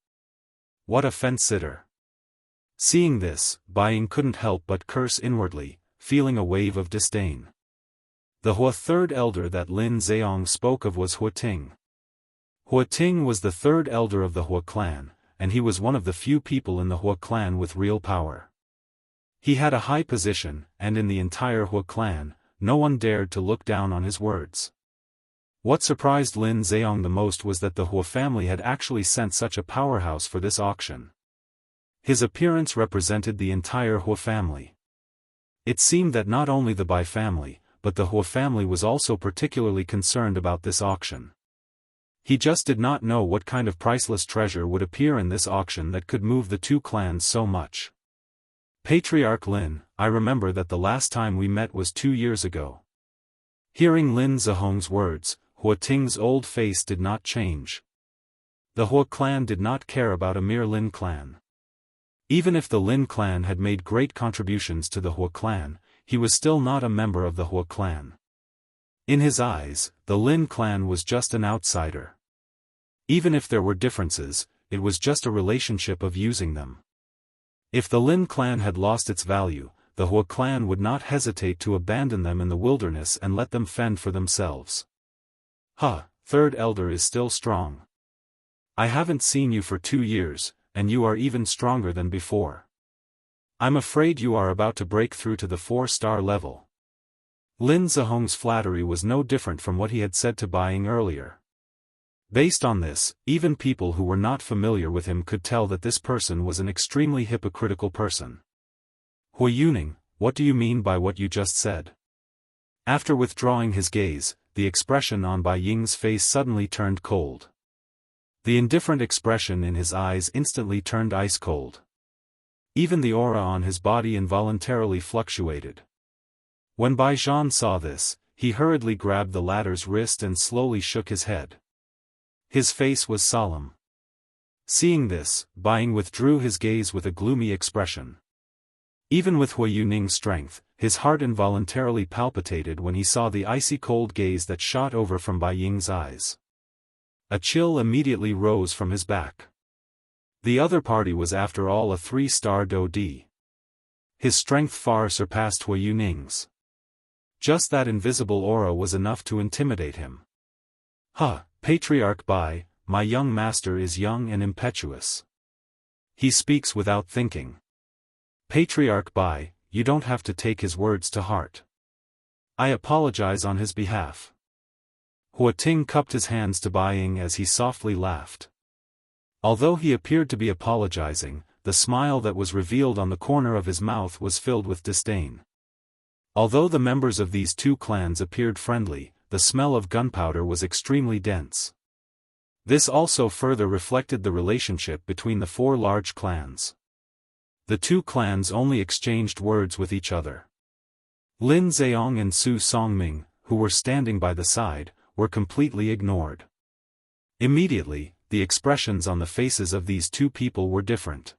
What a fence-sitter. Seeing this, Bai Ying couldn't help but curse inwardly, feeling a wave of disdain. The Hua Third Elder that Lin Zheong spoke of was Hua Ting. Hua Ting was the third elder of the Hua clan, and he was one of the few people in the Hua clan with real power. He had a high position, and in the entire Hua clan, no one dared to look down on his words. What surprised Lin Zheong the most was that the Hua family had actually sent such a powerhouse for this auction. His appearance represented the entire Hua family. It seemed that not only the Bai family, but the Hua family was also particularly concerned about this auction. He just did not know what kind of priceless treasure would appear in this auction that could move the two clans so much. Patriarch Lin, I remember that the last time we met was 2 years ago. Hearing Lin Zheong's words, Hua Ting's old face did not change. The Hua clan did not care about a mere Lin clan. Even if the Lin clan had made great contributions to the Hua clan, he was still not a member of the Hua clan. In his eyes, the Lin clan was just an outsider. Even if there were differences, it was just a relationship of using them. If the Lin clan had lost its value, the Hua clan would not hesitate to abandon them in the wilderness and let them fend for themselves. Third Elder is still strong. I haven't seen you for 2 years, and you are even stronger than before. I'm afraid you are about to break through to the 4-star level. Lin Zheong's flattery was no different from what he had said to Bai Ying earlier. Based on this, even people who were not familiar with him could tell that this person was an extremely hypocritical person. Hui Yuning, what do you mean by what you just said? After withdrawing his gaze, the expression on Bai Ying's face suddenly turned cold. The indifferent expression in his eyes instantly turned ice cold. Even the aura on his body involuntarily fluctuated. When Bai Zhan saw this, he hurriedly grabbed the latter's wrist and slowly shook his head. His face was solemn. Seeing this, Bai Ying withdrew his gaze with a gloomy expression. Even with Hui Yuning's strength, his heart involuntarily palpitated when he saw the icy cold gaze that shot over from Bai Ying's eyes. A chill immediately rose from his back. The other party was after all a 3-star Do Di. His strength far surpassed Hui Yuning's. Just that invisible aura was enough to intimidate him. Huh, Patriarch Bai, my young master is young and impetuous. He speaks without thinking. Patriarch Bai, you don't have to take his words to heart. I apologize on his behalf. Hua Ting cupped his hands to Bai Ying as he softly laughed. Although he appeared to be apologizing, the smile that was revealed on the corner of his mouth was filled with disdain. Although the members of these two clans appeared friendly, the smell of gunpowder was extremely dense. This also further reflected the relationship between the 4 large clans. The 2 clans only exchanged words with each other. Lin Zheong and Su Songming, who were standing by the side, were completely ignored. Immediately, the expressions on the faces of these 2 people were different.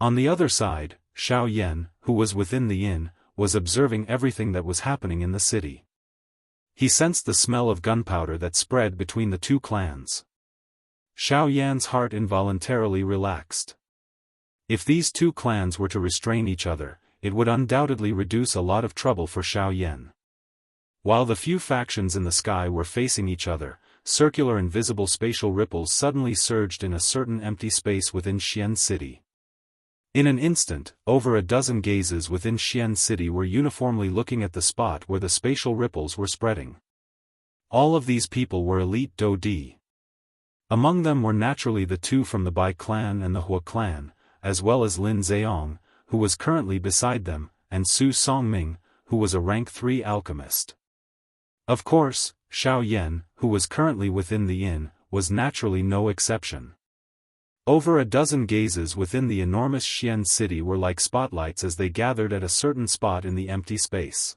On the other side, Xiao Yan, who was within the inn, was observing everything that was happening in the city. He sensed the smell of gunpowder that spread between the 2 clans. Xiao Yan's heart involuntarily relaxed. If these 2 clans were to restrain each other, it would undoubtedly reduce a lot of trouble for Xiao Yan. While the few factions in the sky were facing each other, circular invisible spatial ripples suddenly surged in a certain empty space within Xian City. In an instant, over a dozen gazes within Xian City were uniformly looking at the spot where the spatial ripples were spreading. All of these people were elite Do Di. Among them were naturally the 2 from the Bai clan and the Hua clan, as well as Lin Zheong, who was currently beside them, and Su Songming, who was a rank 3 alchemist. Of course, Xiao Yan, who was currently within the inn, was naturally no exception. Over a dozen gazes within the enormous Xian City were like spotlights as they gathered at a certain spot in the empty space.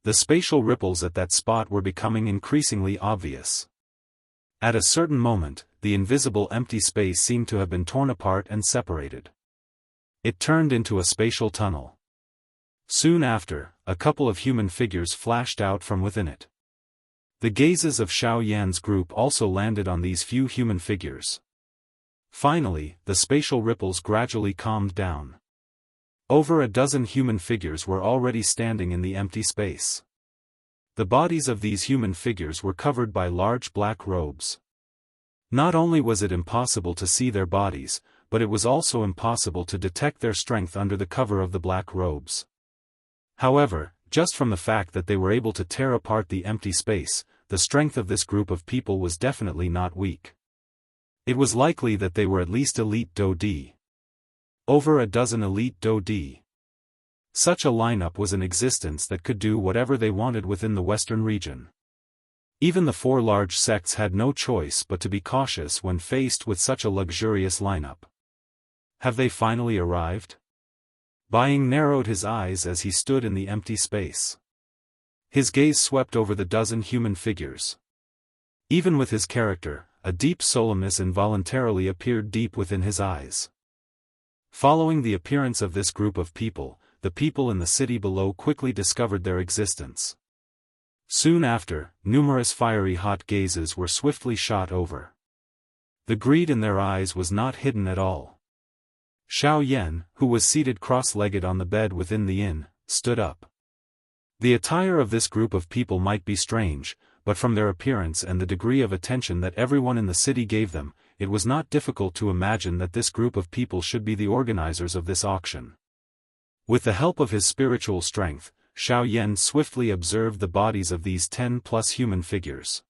The spatial ripples at that spot were becoming increasingly obvious. At a certain moment, the invisible empty space seemed to have been torn apart and separated. It turned into a spatial tunnel. Soon after, a couple of human figures flashed out from within it. The gazes of Xiao Yan's group also landed on these few human figures. Finally, the spatial ripples gradually calmed down. Over a dozen human figures were already standing in the empty space. The bodies of these human figures were covered by large black robes. Not only was it impossible to see their bodies, but it was also impossible to detect their strength under the cover of the black robes. However, just from the fact that they were able to tear apart the empty space, the strength of this group of people was definitely not weak. It was likely that they were at least elite Do Di. Over a dozen elite Do Di. Such a lineup was in existence that could do whatever they wanted within the western region. Even the 4 large sects had no choice but to be cautious when faced with such a luxurious lineup. Have they finally arrived? Bai Ying narrowed his eyes as he stood in the empty space. His gaze swept over the dozen human figures. Even with his character, a deep solemnness involuntarily appeared deep within his eyes. Following the appearance of this group of people, the people in the city below quickly discovered their existence. Soon after, numerous fiery hot gazes were swiftly shot over. The greed in their eyes was not hidden at all. Xiao Yan, who was seated cross-legged on the bed within the inn, stood up. The attire of this group of people might be strange, but from their appearance and the degree of attention that everyone in the city gave them, it was not difficult to imagine that this group of people should be the organizers of this auction. With the help of his spiritual strength, Xiao Yan swiftly observed the bodies of these 10+ human figures.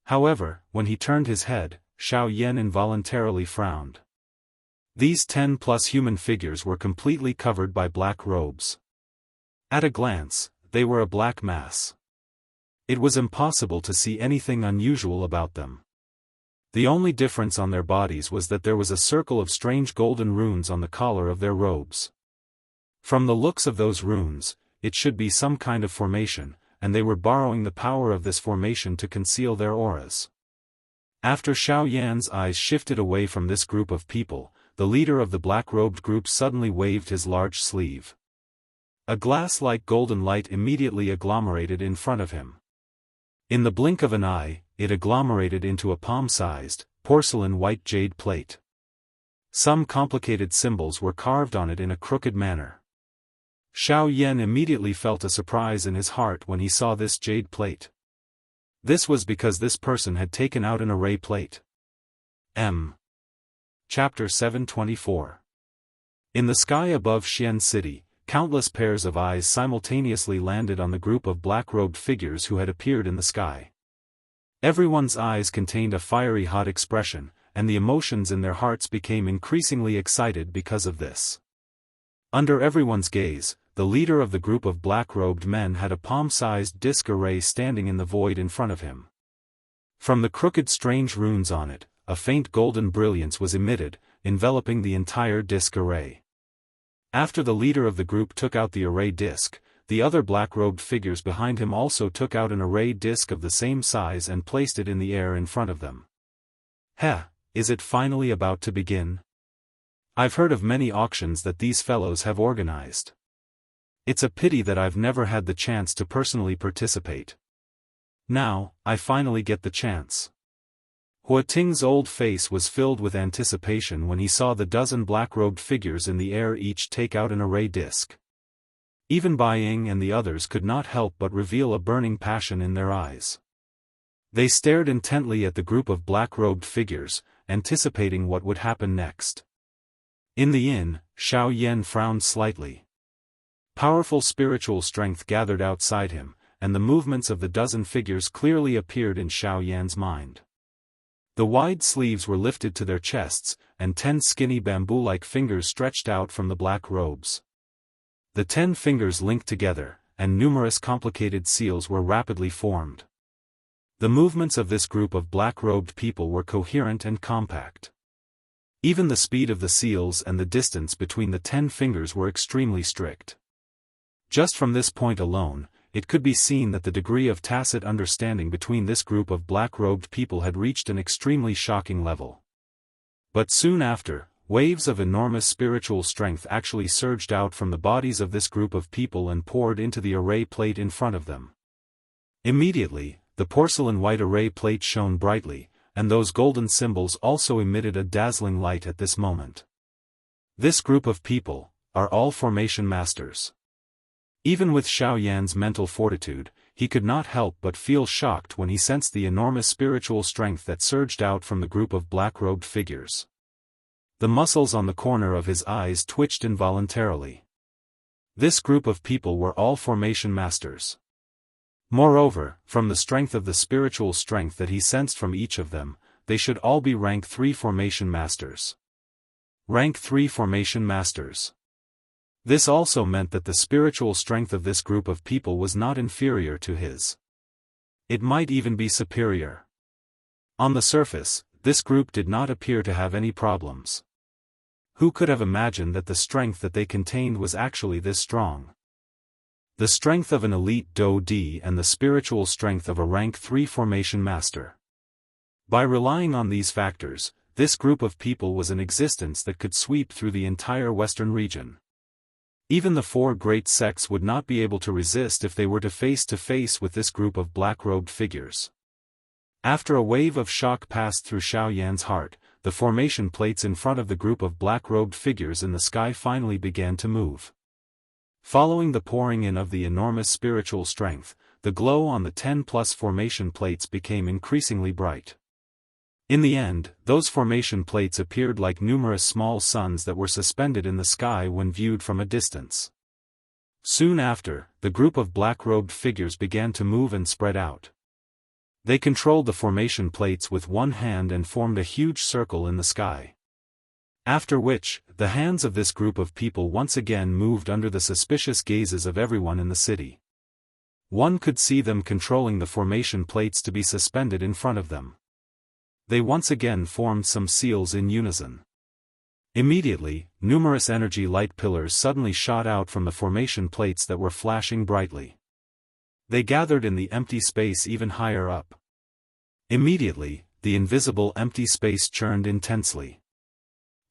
However, when he turned his head, Xiao Yan involuntarily frowned. These 10+ human figures were completely covered by black robes. At a glance, they were a black mass. It was impossible to see anything unusual about them. The only difference on their bodies was that there was a circle of strange golden runes on the collar of their robes. From the looks of those runes, it should be some kind of formation, and they were borrowing the power of this formation to conceal their auras. After Xiao Yan's eyes shifted away from this group of people, the leader of the black-robed group suddenly waved his large sleeve. A glass-like golden light immediately agglomerated in front of him. In the blink of an eye, it agglomerated into a palm-sized, porcelain white jade plate. Some complicated symbols were carved on it in a crooked manner. Xiao Yan immediately felt a surprise in his heart when he saw this jade plate. This was because this person had taken out an array plate. Chapter 724. In the sky above Xian City, countless pairs of eyes simultaneously landed on the group of black-robed figures who had appeared in the sky. Everyone's eyes contained a fiery hot expression, and the emotions in their hearts became increasingly excited because of this. Under everyone's gaze, the leader of the group of black-robed men had a palm-sized disc array standing in the void in front of him. From the crooked strange runes on it, a faint golden brilliance was emitted, enveloping the entire disc array. After the leader of the group took out the array disc, the other black-robed figures behind him also took out an array disc of the same size and placed it in the air in front of them. Is it finally about to begin? I've heard of many auctions that these fellows have organized. It's a pity that I've never had the chance to personally participate. Now, I finally get the chance. Hua Ting's old face was filled with anticipation when he saw the dozen black-robed figures in the air each take out an array disc. Even Bai Ying and the others could not help but reveal a burning passion in their eyes. They stared intently at the group of black-robed figures, anticipating what would happen next. In the inn, Xiao Yan frowned slightly. Powerful spiritual strength gathered outside him, and the movements of the dozen figures clearly appeared in Xiao Yan's mind. The wide sleeves were lifted to their chests, and 10 skinny bamboo-like fingers stretched out from the black robes. The 10 fingers linked together, and numerous complicated seals were rapidly formed. The movements of this group of black-robed people were coherent and compact. Even the speed of the seals and the distance between the 10 fingers were extremely strict. Just from this point alone, it could be seen that the degree of tacit understanding between this group of black-robed people had reached an extremely shocking level. But soon after, waves of enormous spiritual strength actually surged out from the bodies of this group of people and poured into the array plate in front of them. Immediately, the porcelain white array plate shone brightly, and those golden symbols also emitted a dazzling light at this moment. This group of people are all formation masters. Even with Xiao Yan's mental fortitude, he could not help but feel shocked when he sensed the enormous spiritual strength that surged out from the group of black-robed figures. The muscles on the corner of his eyes twitched involuntarily. This group of people were all formation masters. Moreover, from the strength of the spiritual strength that he sensed from each of them, they should all be rank 3 formation masters. Rank 3 formation masters. This also meant that the spiritual strength of this group of people was not inferior to his. It might even be superior. On the surface, this group did not appear to have any problems. Who could have imagined that the strength that they contained was actually this strong? The strength of an elite Do Di and the spiritual strength of a rank 3 formation master. By relying on these factors, this group of people was an existence that could sweep through the entire western region. Even the 4 great sects would not be able to resist if they were to face with this group of black-robed figures. After a wave of shock passed through Xiao Yan's heart, the formation plates in front of the group of black-robed figures in the sky finally began to move. Following the pouring in of the enormous spiritual strength, the glow on the 10+ formation plates became increasingly bright. In the end, those formation plates appeared like numerous small suns that were suspended in the sky when viewed from a distance. Soon after, the group of black-robed figures began to move and spread out. They controlled the formation plates with one hand and formed a huge circle in the sky. After which, the hands of this group of people once again moved under the suspicious gazes of everyone in the city. One could see them controlling the formation plates to be suspended in front of them. They once again formed some seals in unison. Immediately, numerous energy light pillars suddenly shot out from the formation plates that were flashing brightly. They gathered in the empty space even higher up. Immediately, the invisible empty space churned intensely.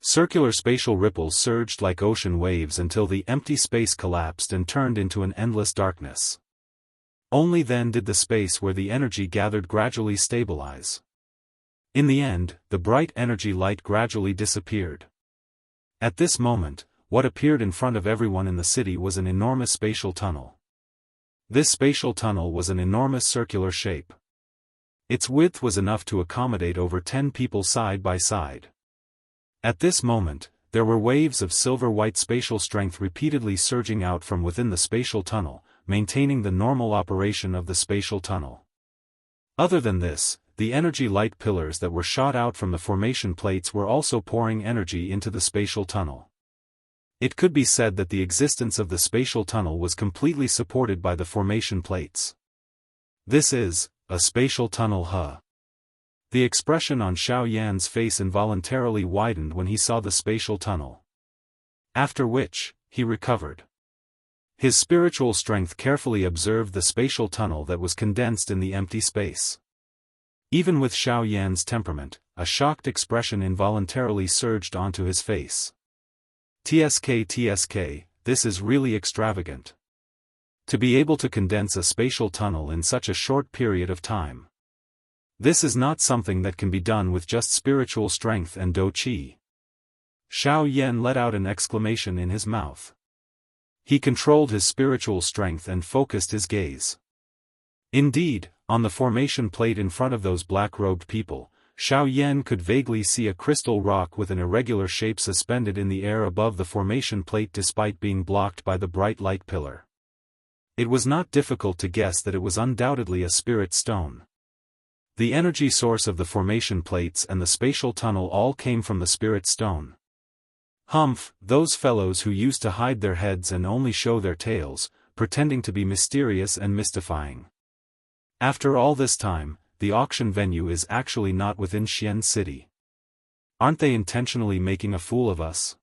Circular spatial ripples surged like ocean waves until the empty space collapsed and turned into an endless darkness. Only then did the space where the energy gathered gradually stabilize. In the end, the bright energy light gradually disappeared. At this moment, what appeared in front of everyone in the city was an enormous spatial tunnel. This spatial tunnel was an enormous circular shape. Its width was enough to accommodate over 10 people side by side. At this moment, there were waves of silver-white spatial strength repeatedly surging out from within the spatial tunnel, maintaining the normal operation of the spatial tunnel. Other than this, the energy light pillars that were shot out from the formation plates were also pouring energy into the spatial tunnel. It could be said that the existence of the spatial tunnel was completely supported by the formation plates. This is a spatial tunnel, huh? The expression on Xiao Yan's face involuntarily widened when he saw the spatial tunnel. After which, he recovered. His spiritual strength carefully observed the spatial tunnel that was condensed in the empty space. Even with Xiao Yan's temperament, a shocked expression involuntarily surged onto his face. TSK, this is really extravagant. To be able to condense a spatial tunnel in such a short period of time. This is not something that can be done with just spiritual strength and Do Qi. Xiao Yan let out an exclamation in his mouth. He controlled his spiritual strength and focused his gaze. Indeed, on the formation plate in front of those black-robed people, Xiao Yan could vaguely see a crystal rock with an irregular shape suspended in the air above the formation plate despite being blocked by the bright light pillar. It was not difficult to guess that it was undoubtedly a spirit stone. The energy source of the formation plates and the spatial tunnel all came from the spirit stone. Humph, those fellows who used to hide their heads and only show their tails, pretending to be mysterious and mystifying. After all this time, the auction venue is actually not within Xian City. Aren't they intentionally making a fool of us?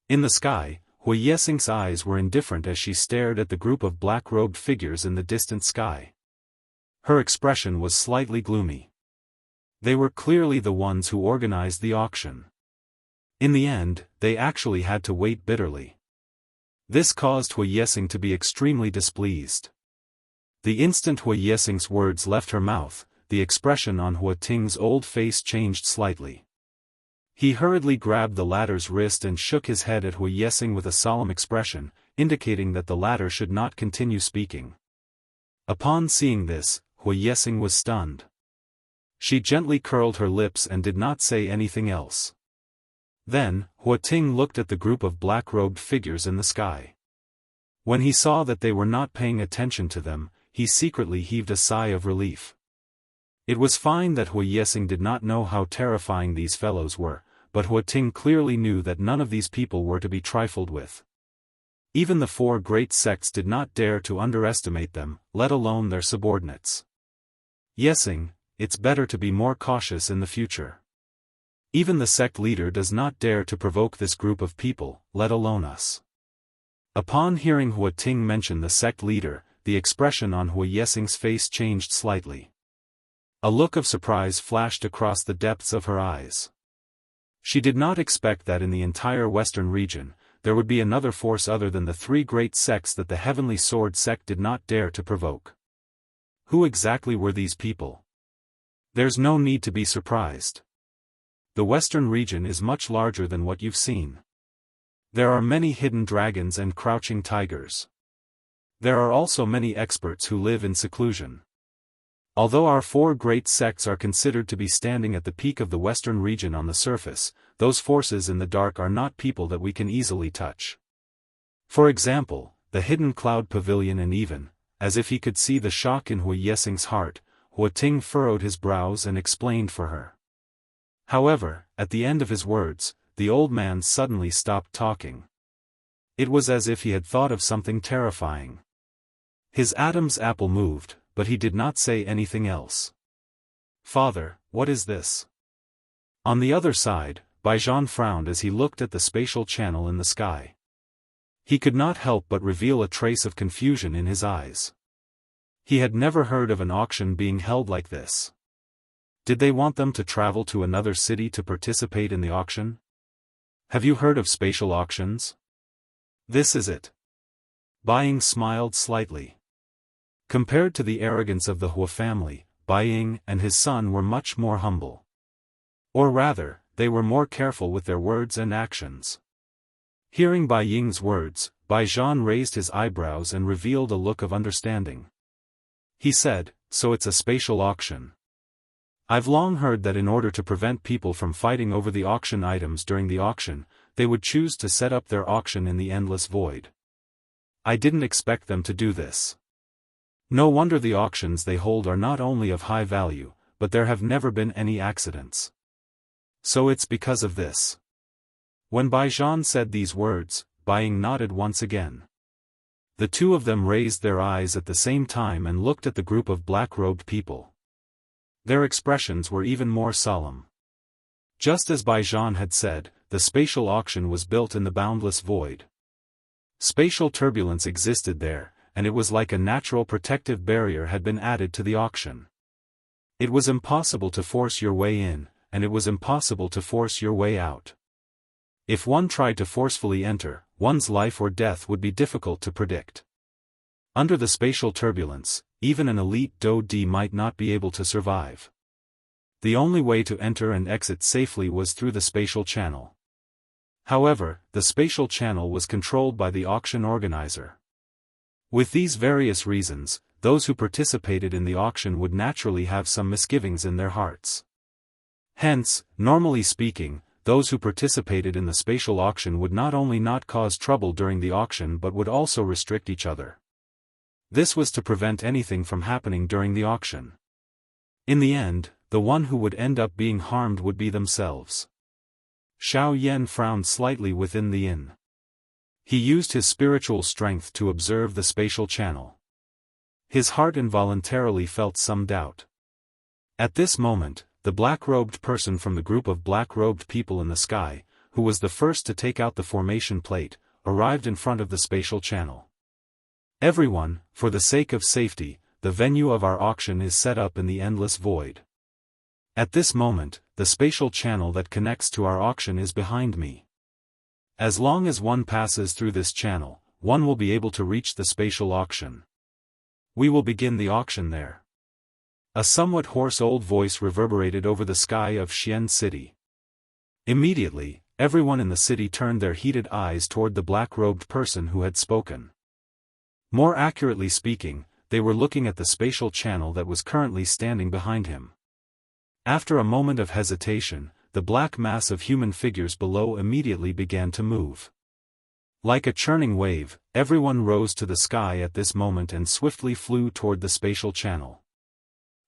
In the sky, Hui Yesing's eyes were indifferent as she stared at the group of black-robed figures in the distant sky. Her expression was slightly gloomy. They were clearly the ones who organized the auction. In the end, they actually had to wait bitterly. This caused Hui Yesing to be extremely displeased. The instant Hui Yesing's words left her mouth, the expression on Hua Ting's old face changed slightly. He hurriedly grabbed the latter's wrist and shook his head at Hui Yesing with a solemn expression, indicating that the latter should not continue speaking. Upon seeing this, Hui Yesing was stunned. She gently curled her lips and did not say anything else. Then, Hua Ting looked at the group of black-robed figures in the sky. When he saw that they were not paying attention to them, he secretly heaved a sigh of relief. It was fine that Hui Yesing did not know how terrifying these fellows were, but Hua Ting clearly knew that none of these people were to be trifled with. Even the 4 great sects did not dare to underestimate them, let alone their subordinates. Yesing, it's better to be more cautious in the future. Even the sect leader does not dare to provoke this group of people, let alone us. Upon hearing Hua Ting mention the sect leader, the expression on Hui Yesing's face changed slightly. A look of surprise flashed across the depths of her eyes. She did not expect that in the entire western region, there would be another force other than the 3 great sects that the Heavenly Sword sect did not dare to provoke. Who exactly were these people? There's no need to be surprised. The western region is much larger than what you've seen. There are many hidden dragons and crouching tigers. There are also many experts who live in seclusion. Although our 4 great sects are considered to be standing at the peak of the western region on the surface, those forces in the dark are not people that we can easily touch. For example, the hidden cloud pavilion, and even, as if he could see the shock in Hui Yesing's heart, Ting furrowed his brows and explained for her. However, at the end of his words, the old man suddenly stopped talking. It was as if he had thought of something terrifying. His Adam's apple moved, but he did not say anything else. "Father, what is this?" On the other side, Baijan frowned as he looked at the spatial channel in the sky. He could not help but reveal a trace of confusion in his eyes. He had never heard of an auction being held like this. Did they want them to travel to another city to participate in the auction? Have you heard of spatial auctions? This is it. Bai smiled slightly. Compared to the arrogance of the Hua family, Bai and his son were much more humble. Or rather, they were more careful with their words and actions. Hearing Bai Ying's words, Baijan raised his eyebrows and revealed a look of understanding. He said, "So it's a spatial auction. I've long heard that in order to prevent people from fighting over the auction items during the auction, they would choose to set up their auction in the endless void. I didn't expect them to do this. No wonder the auctions they hold are not only of high value, but there have never been any accidents. So it's because of this." When Baijan said these words, Bai nodded once again. The two of them raised their eyes at the same time and looked at the group of black-robed people. Their expressions were even more solemn. Just as Baijan had said, the spatial auction was built in the boundless void. Spatial turbulence existed there, and it was like a natural protective barrier had been added to the auction. It was impossible to force your way in, and it was impossible to force your way out. If one tried to forcefully enter, one's life or death would be difficult to predict. Under the spatial turbulence, even an elite Daoist might not be able to survive. The only way to enter and exit safely was through the spatial channel. However, the spatial channel was controlled by the auction organizer. With these various reasons, those who participated in the auction would naturally have some misgivings in their hearts. Hence, normally speaking, those who participated in the spatial auction would not only not cause trouble during the auction but would also restrict each other. This was to prevent anything from happening during the auction. In the end, the one who would end up being harmed would be themselves. Xiao Yan frowned slightly within the inn. He used his spiritual strength to observe the spatial channel. His heart involuntarily felt some doubt. At this moment, the black-robed person from the group of black-robed people in the sky, who was the first to take out the formation plate, arrived in front of the spatial channel. "Everyone, for the sake of safety, the venue of our auction is set up in the endless void. At this moment, the spatial channel that connects to our auction is behind me. As long as one passes through this channel, one will be able to reach the spatial auction. We will begin the auction there." A somewhat hoarse old voice reverberated over the sky of Xian City. Immediately, everyone in the city turned their heated eyes toward the black-robed person who had spoken. More accurately speaking, they were looking at the spatial channel that was currently standing behind him. After a moment of hesitation, the black mass of human figures below immediately began to move. Like a churning wave, everyone rose to the sky at this moment and swiftly flew toward the spatial channel.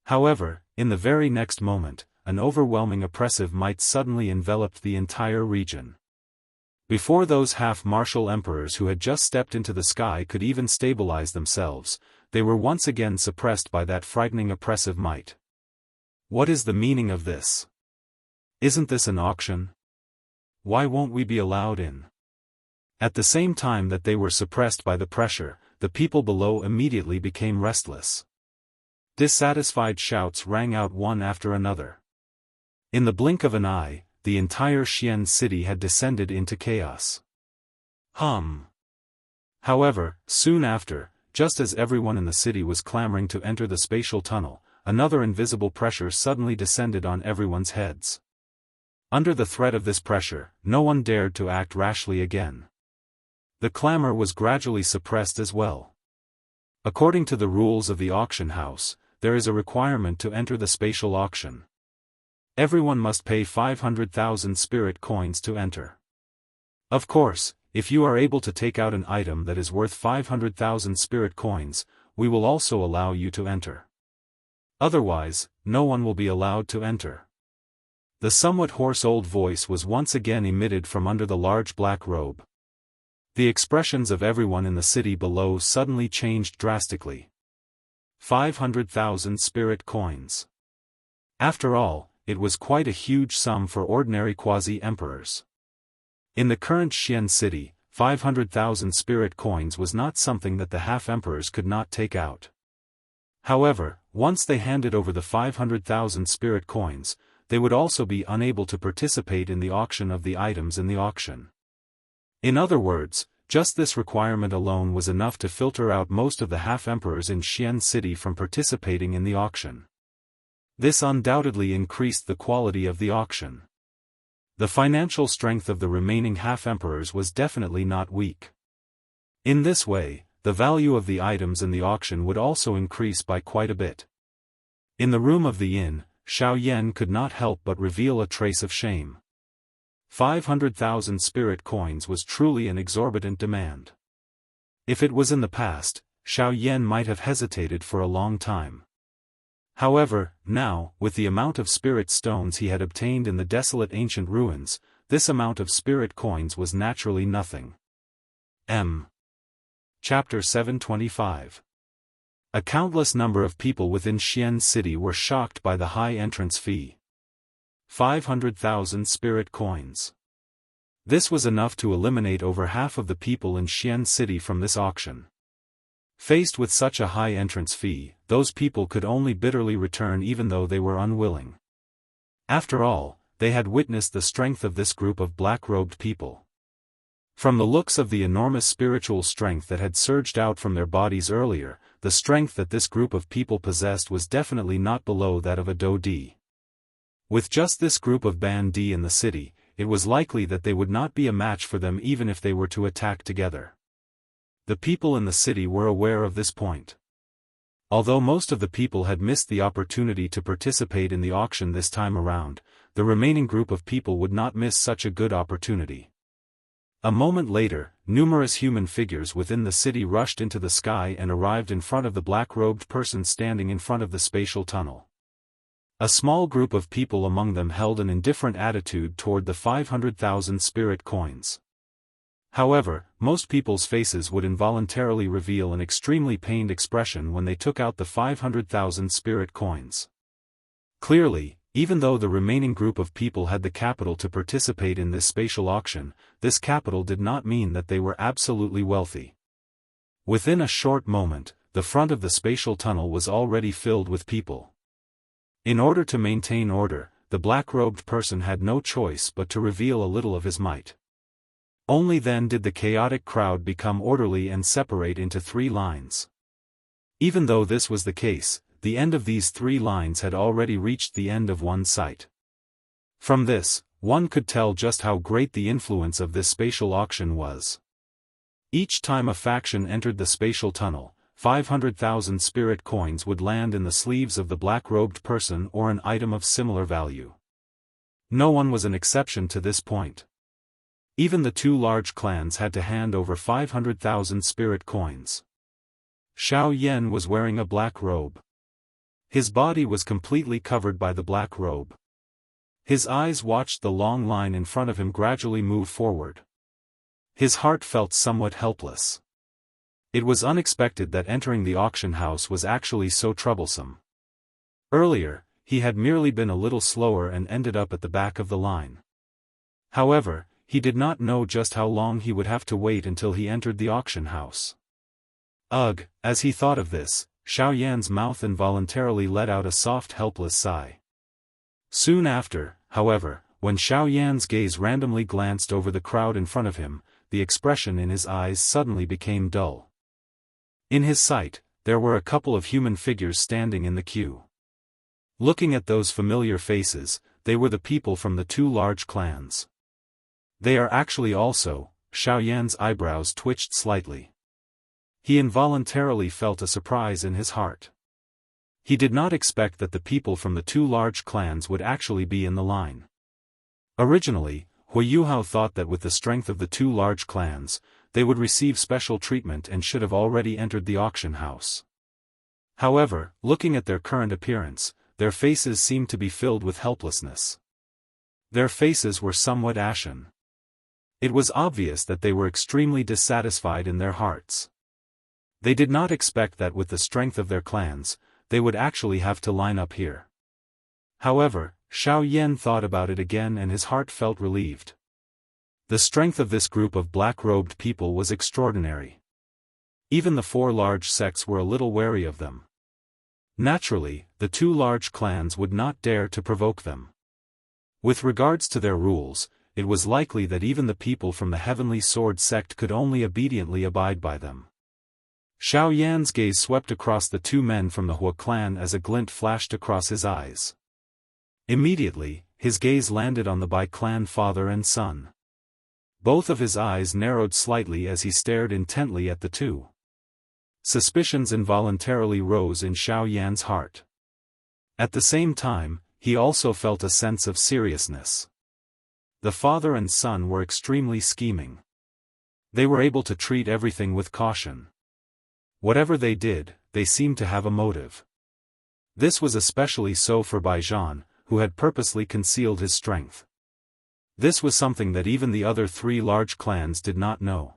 However, in the very next moment, an overwhelming oppressive might suddenly enveloped the entire region. Before those half-martial emperors who had just stepped into the sky could even stabilize themselves, they were once again suppressed by that frightening oppressive might. What is the meaning of this? Isn't this an auction? Why won't we be allowed in? At the same time that they were suppressed by the pressure, the people below immediately became restless. Dissatisfied shouts rang out one after another. In the blink of an eye, the entire Xian city had descended into chaos. However, soon after, just as everyone in the city was clamoring to enter the spatial tunnel, another invisible pressure suddenly descended on everyone's heads. Under the threat of this pressure, no one dared to act rashly again. The clamor was gradually suppressed as well. According to the rules of the auction house, there is a requirement to enter the spatial auction. Everyone must pay 500,000 spirit coins to enter. Of course, if you are able to take out an item that is worth 500,000 spirit coins, we will also allow you to enter. Otherwise, no one will be allowed to enter. The somewhat hoarse old voice was once again emitted from under the large black robe. The expressions of everyone in the city below suddenly changed drastically. 500,000 spirit coins. After all, it was quite a huge sum for ordinary quasi-emperors. In the current Xian city, 500,000 spirit coins was not something that the half-emperors could not take out. However, once they handed over the 500,000 spirit coins, they would also be unable to participate in the auction of the items in the auction. In other words, just this requirement alone was enough to filter out most of the half-emperors in Xian city from participating in the auction. This undoubtedly increased the quality of the auction. The financial strength of the remaining half-emperors was definitely not weak. In this way, the value of the items in the auction would also increase by quite a bit. In the room of the inn, Xiao Yan could not help but reveal a trace of shame. 500,000 spirit coins was truly an exorbitant demand. If it was in the past, Xiao Yan might have hesitated for a long time. However, now, with the amount of spirit stones he had obtained in the desolate ancient ruins, this amount of spirit coins was naturally nothing. Chapter 725. A countless number of people within Xian city were shocked by the high entrance fee. 500,000 spirit coins. This was enough to eliminate over half of the people in Xian city from this auction. Faced with such a high entrance fee, those people could only bitterly return even though they were unwilling. After all, they had witnessed the strength of this group of black-robed people. From the looks of the enormous spiritual strength that had surged out from their bodies earlier, the strength that this group of people possessed was definitely not below that of a Do Di. With just this group of Ban Di in the city, it was likely that they would not be a match for them even if they were to attack together. The people in the city were aware of this point. Although most of the people had missed the opportunity to participate in the auction this time around, the remaining group of people would not miss such a good opportunity. A moment later, numerous human figures within the city rushed into the sky and arrived in front of the black-robed person standing in front of the spatial tunnel. A small group of people among them held an indifferent attitude toward the 500,000 spirit coins. However, most people's faces would involuntarily reveal an extremely pained expression when they took out the 500,000 spirit coins. Clearly, even though the remaining group of people had the capital to participate in this spatial auction, this capital did not mean that they were absolutely wealthy. Within a short moment, the front of the spatial tunnel was already filled with people. In order to maintain order, the black-robed person had no choice but to reveal a little of his might. Only then did the chaotic crowd become orderly and separate into 3 lines. Even though this was the case, the end of these 3 lines had already reached the end of one sight. From this, one could tell just how great the influence of this spatial auction was. Each time a faction entered the spatial tunnel, 500,000 spirit coins would land in the sleeves of the black-robed person or an item of similar value. No one was an exception to this point. Even the 2 large clans had to hand over 500,000 spirit coins. Xiao Yan was wearing a black robe. His body was completely covered by the black robe. His eyes watched the long line in front of him gradually move forward. His heart felt somewhat helpless. It was unexpected that entering the auction house was actually so troublesome. Earlier, he had merely been a little slower and ended up at the back of the line. However, he did not know just how long he would have to wait until he entered the auction house. Ugh, as he thought of this, Xiao Yan's mouth involuntarily let out a soft helpless sigh. Soon after, however, when Xiao Yan's gaze randomly glanced over the crowd in front of him, the expression in his eyes suddenly became dull. In his sight, there were a couple of human figures standing in the queue. Looking at those familiar faces, they were the people from the 2 large clans. They are actually also, Xiao Yan's eyebrows twitched slightly. He involuntarily felt a surprise in his heart. He did not expect that the people from the 2 large clans would actually be in the line. Originally, Hui Yuhao thought that with the strength of the 2 large clans, they would receive special treatment and should have already entered the auction house. However, looking at their current appearance, their faces seemed to be filled with helplessness. Their faces were somewhat ashen. It was obvious that they were extremely dissatisfied in their hearts. They did not expect that with the strength of their clans, they would actually have to line up here. However, Xiao Yan thought about it again and his heart felt relieved. The strength of this group of black-robed people was extraordinary. Even the 4 large sects were a little wary of them. Naturally, the 2 large clans would not dare to provoke them. With regards to their rules, it was likely that even the people from the Heavenly Sword sect could only obediently abide by them. Xiao Yan's gaze swept across the 2 men from the Hua clan as a glint flashed across his eyes. Immediately, his gaze landed on the Bai clan father and son. Both of his eyes narrowed slightly as he stared intently at the 2. Suspicions involuntarily rose in Xiao Yan's heart. At the same time, he also felt a sense of seriousness. The father and son were extremely scheming. They were able to treat everything with caution. Whatever they did, they seemed to have a motive. This was especially so for Baijan, who had purposely concealed his strength. This was something that even the other 3 large clans did not know.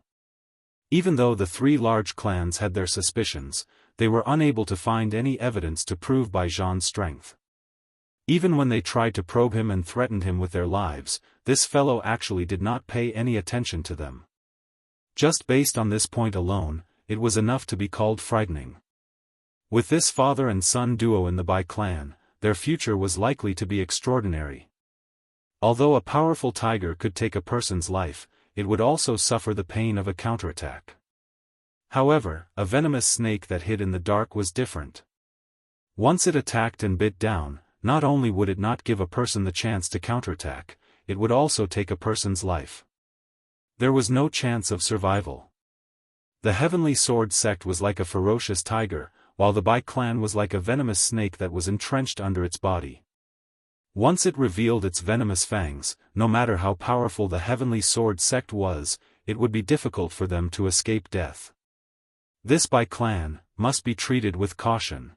Even though the 3 large clans had their suspicions, they were unable to find any evidence to prove Baijan's strength. Even when they tried to probe him and threatened him with their lives, this fellow actually did not pay any attention to them. Just based on this point alone, it was enough to be called frightening. With this father and son duo in the Bai clan, their future was likely to be extraordinary. Although a powerful tiger could take a person's life, it would also suffer the pain of a counterattack. However, a venomous snake that hid in the dark was different. Once it attacked and bit down, not only would it not give a person the chance to counterattack, it would also take a person's life. There was no chance of survival. The Heavenly Sword sect was like a ferocious tiger, while the Bai clan was like a venomous snake that was entrenched under its body. Once it revealed its venomous fangs, no matter how powerful the Heavenly Sword sect was, it would be difficult for them to escape death. This Bai clan must be treated with caution.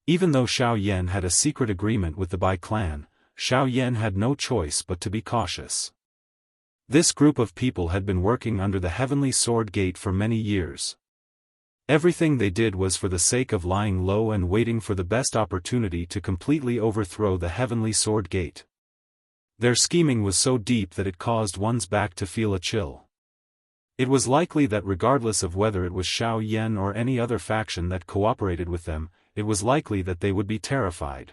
Even though Xiao Yan had a secret agreement with the Bai clan, Xiao Yan had no choice but to be cautious. This group of people had been working under the Heavenly Sword Gate for many years. Everything they did was for the sake of lying low and waiting for the best opportunity to completely overthrow the Heavenly Sword Gate. Their scheming was so deep that it caused one's back to feel a chill. It was likely that regardless of whether it was Xiao Yan or any other faction that cooperated with them, it was likely that they would be terrified.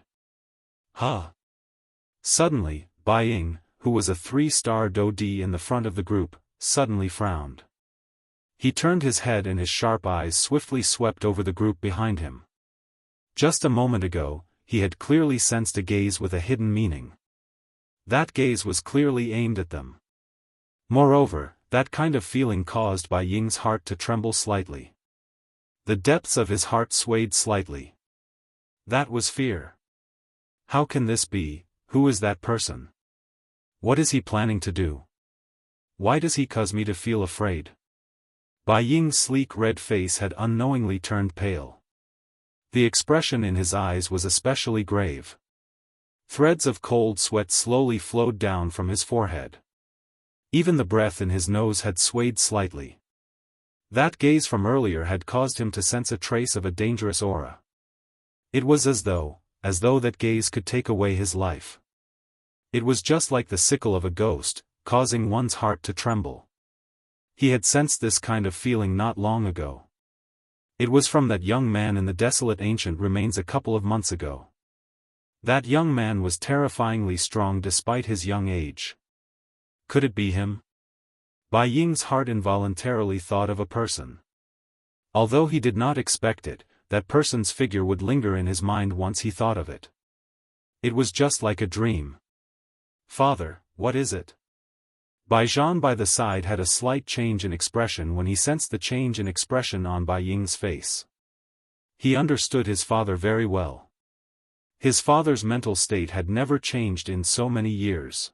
Suddenly, Bai Ying, who was a 3-star Dodi in the front of the group, suddenly frowned. He turned his head and his sharp eyes swiftly swept over the group behind him. Just a moment ago, he had clearly sensed a gaze with a hidden meaning. That gaze was clearly aimed at them. Moreover, that kind of feeling caused Bai Ying's heart to tremble slightly. The depths of his heart swayed slightly. That was fear. How can this be? Who is that person? What is he planning to do? Why does he cause me to feel afraid? Bai Ying's sleek red face had unknowingly turned pale. The expression in his eyes was especially grave. Threads of cold sweat slowly flowed down from his forehead. Even the breath in his nose had swayed slightly. That gaze from earlier had caused him to sense a trace of a dangerous aura. It was as though that gaze could take away his life. It was just like the sickle of a ghost, causing one's heart to tremble. He had sensed this kind of feeling not long ago. It was from that young man in the desolate ancient remains a couple of months ago. That young man was terrifyingly strong despite his young age. Could it be him? Bai Ying's heart involuntarily thought of a person. Although he did not expect it, that person's figure would linger in his mind once he thought of it. It was just like a dream. Father, what is it? Baijan by the side had a slight change in expression when he sensed the change in expression on Bai Ying's face. He understood his father very well. His father's mental state had never changed in so many years.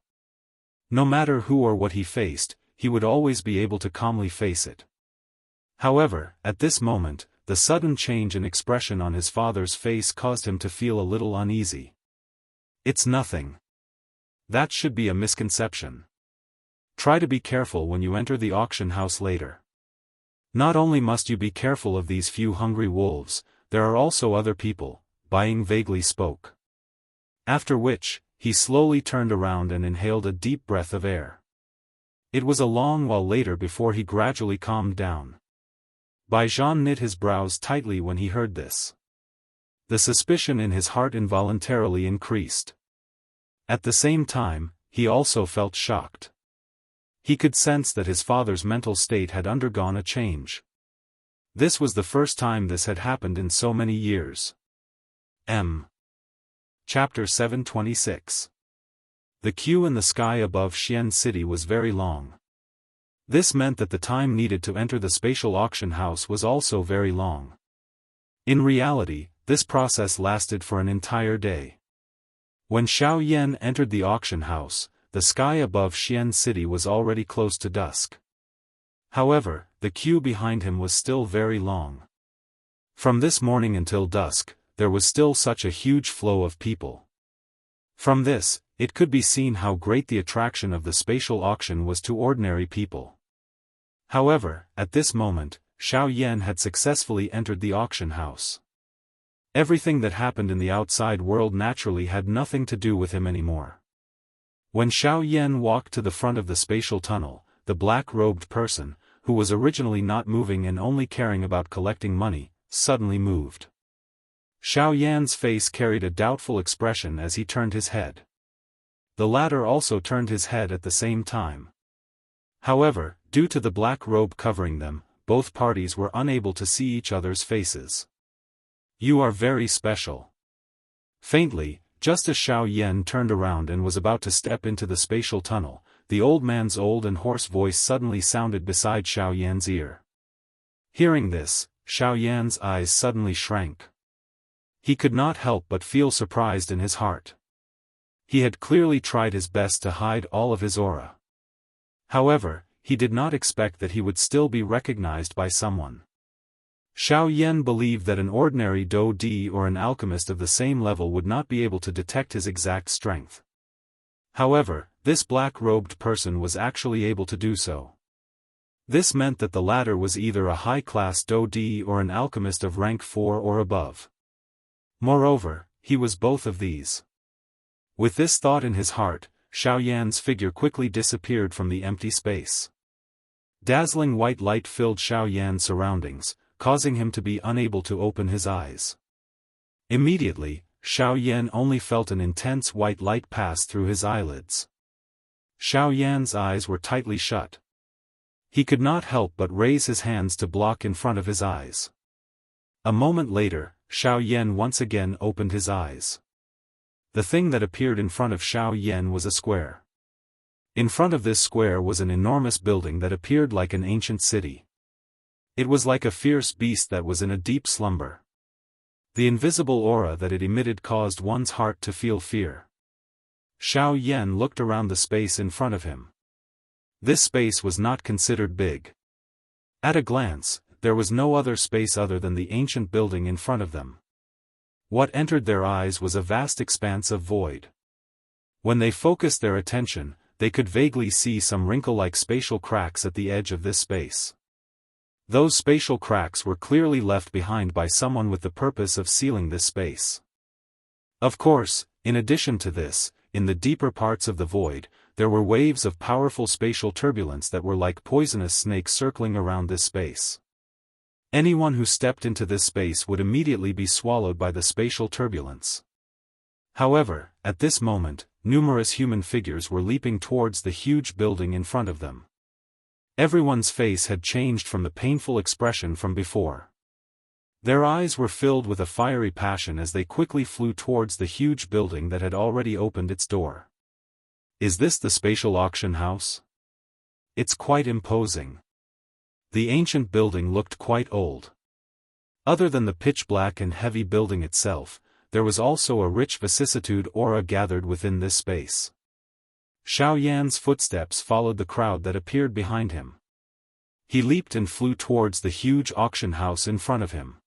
No matter who or what he faced, he would always be able to calmly face it. However, at this moment, the sudden change in expression on his father's face caused him to feel a little uneasy. "It's nothing. That should be a misconception. Try to be careful when you enter the auction house later. Not only must you be careful of these few hungry wolves, there are also other people," Buying vaguely spoke. After which, he slowly turned around and inhaled a deep breath of air. It was a long while later before he gradually calmed down. Baijian knit his brows tightly when he heard this. The suspicion in his heart involuntarily increased. At the same time, he also felt shocked. He could sense that his father's mental state had undergone a change. This was the first time this had happened in so many years. Chapter 726. The queue in the sky above Xian City was very long. This meant that the time needed to enter the spatial auction house was also very long. In reality, this process lasted for an entire day. When Xiao Yan entered the auction house, the sky above Xian City was already close to dusk. However, the queue behind him was still very long. From this morning until dusk, there was still such a huge flow of people. From this, it could be seen how great the attraction of the spatial auction was to ordinary people. However, at this moment, Xiao Yan had successfully entered the auction house. Everything that happened in the outside world naturally had nothing to do with him anymore. When Xiao Yan walked to the front of the spatial tunnel, the black-robed person, who was originally not moving and only caring about collecting money, suddenly moved. Xiao Yan's face carried a doubtful expression as he turned his head. The latter also turned his head at the same time. However, due to the black robe covering them, both parties were unable to see each other's faces. "You are very special." Faintly, just as Xiao Yan turned around and was about to step into the spatial tunnel, the old man's old and hoarse voice suddenly sounded beside Xiao Yan's ear. Hearing this, Xiao Yan's eyes suddenly shrank. He could not help but feel surprised in his heart. He had clearly tried his best to hide all of his aura. However, he did not expect that he would still be recognized by someone. Xiao Yan believed that an ordinary Dou Di or an alchemist of the same level would not be able to detect his exact strength. However, this black-robed person was actually able to do so. This meant that the latter was either a high-class Dou Di or an alchemist of rank 4 or above. Moreover, he was both of these. With this thought in his heart, Xiao Yan's figure quickly disappeared from the empty space. Dazzling white light filled Xiao Yan's surroundings, causing him to be unable to open his eyes. Immediately, Xiao Yan only felt an intense white light pass through his eyelids. Xiao Yan's eyes were tightly shut. He could not help but raise his hands to block in front of his eyes. A moment later, Xiao Yan once again opened his eyes. The thing that appeared in front of Xiao Yan was a square. In front of this square was an enormous building that appeared like an ancient city. It was like a fierce beast that was in a deep slumber. The invisible aura that it emitted caused one's heart to feel fear. Xiao Yan looked around the space in front of him. This space was not considered big. At a glance, there was no other space other than the ancient building in front of them. What entered their eyes was a vast expanse of void. When they focused their attention, they could vaguely see some wrinkle-like spatial cracks at the edge of this space. Those spatial cracks were clearly left behind by someone with the purpose of sealing this space. Of course, in addition to this, in the deeper parts of the void, there were waves of powerful spatial turbulence that were like poisonous snakes circling around this space. Anyone who stepped into this space would immediately be swallowed by the spatial turbulence. However, at this moment, numerous human figures were leaping towards the huge building in front of them. Everyone's face had changed from the painful expression from before. Their eyes were filled with a fiery passion as they quickly flew towards the huge building that had already opened its door. Is this the spatial auction house? It's quite imposing. The ancient building looked quite old. Other than the pitch-black and heavy building itself, there was also a rich vicissitude aura gathered within this space. Xiao Yan's footsteps followed the crowd that appeared behind him. He leaped and flew towards the huge auction house in front of him.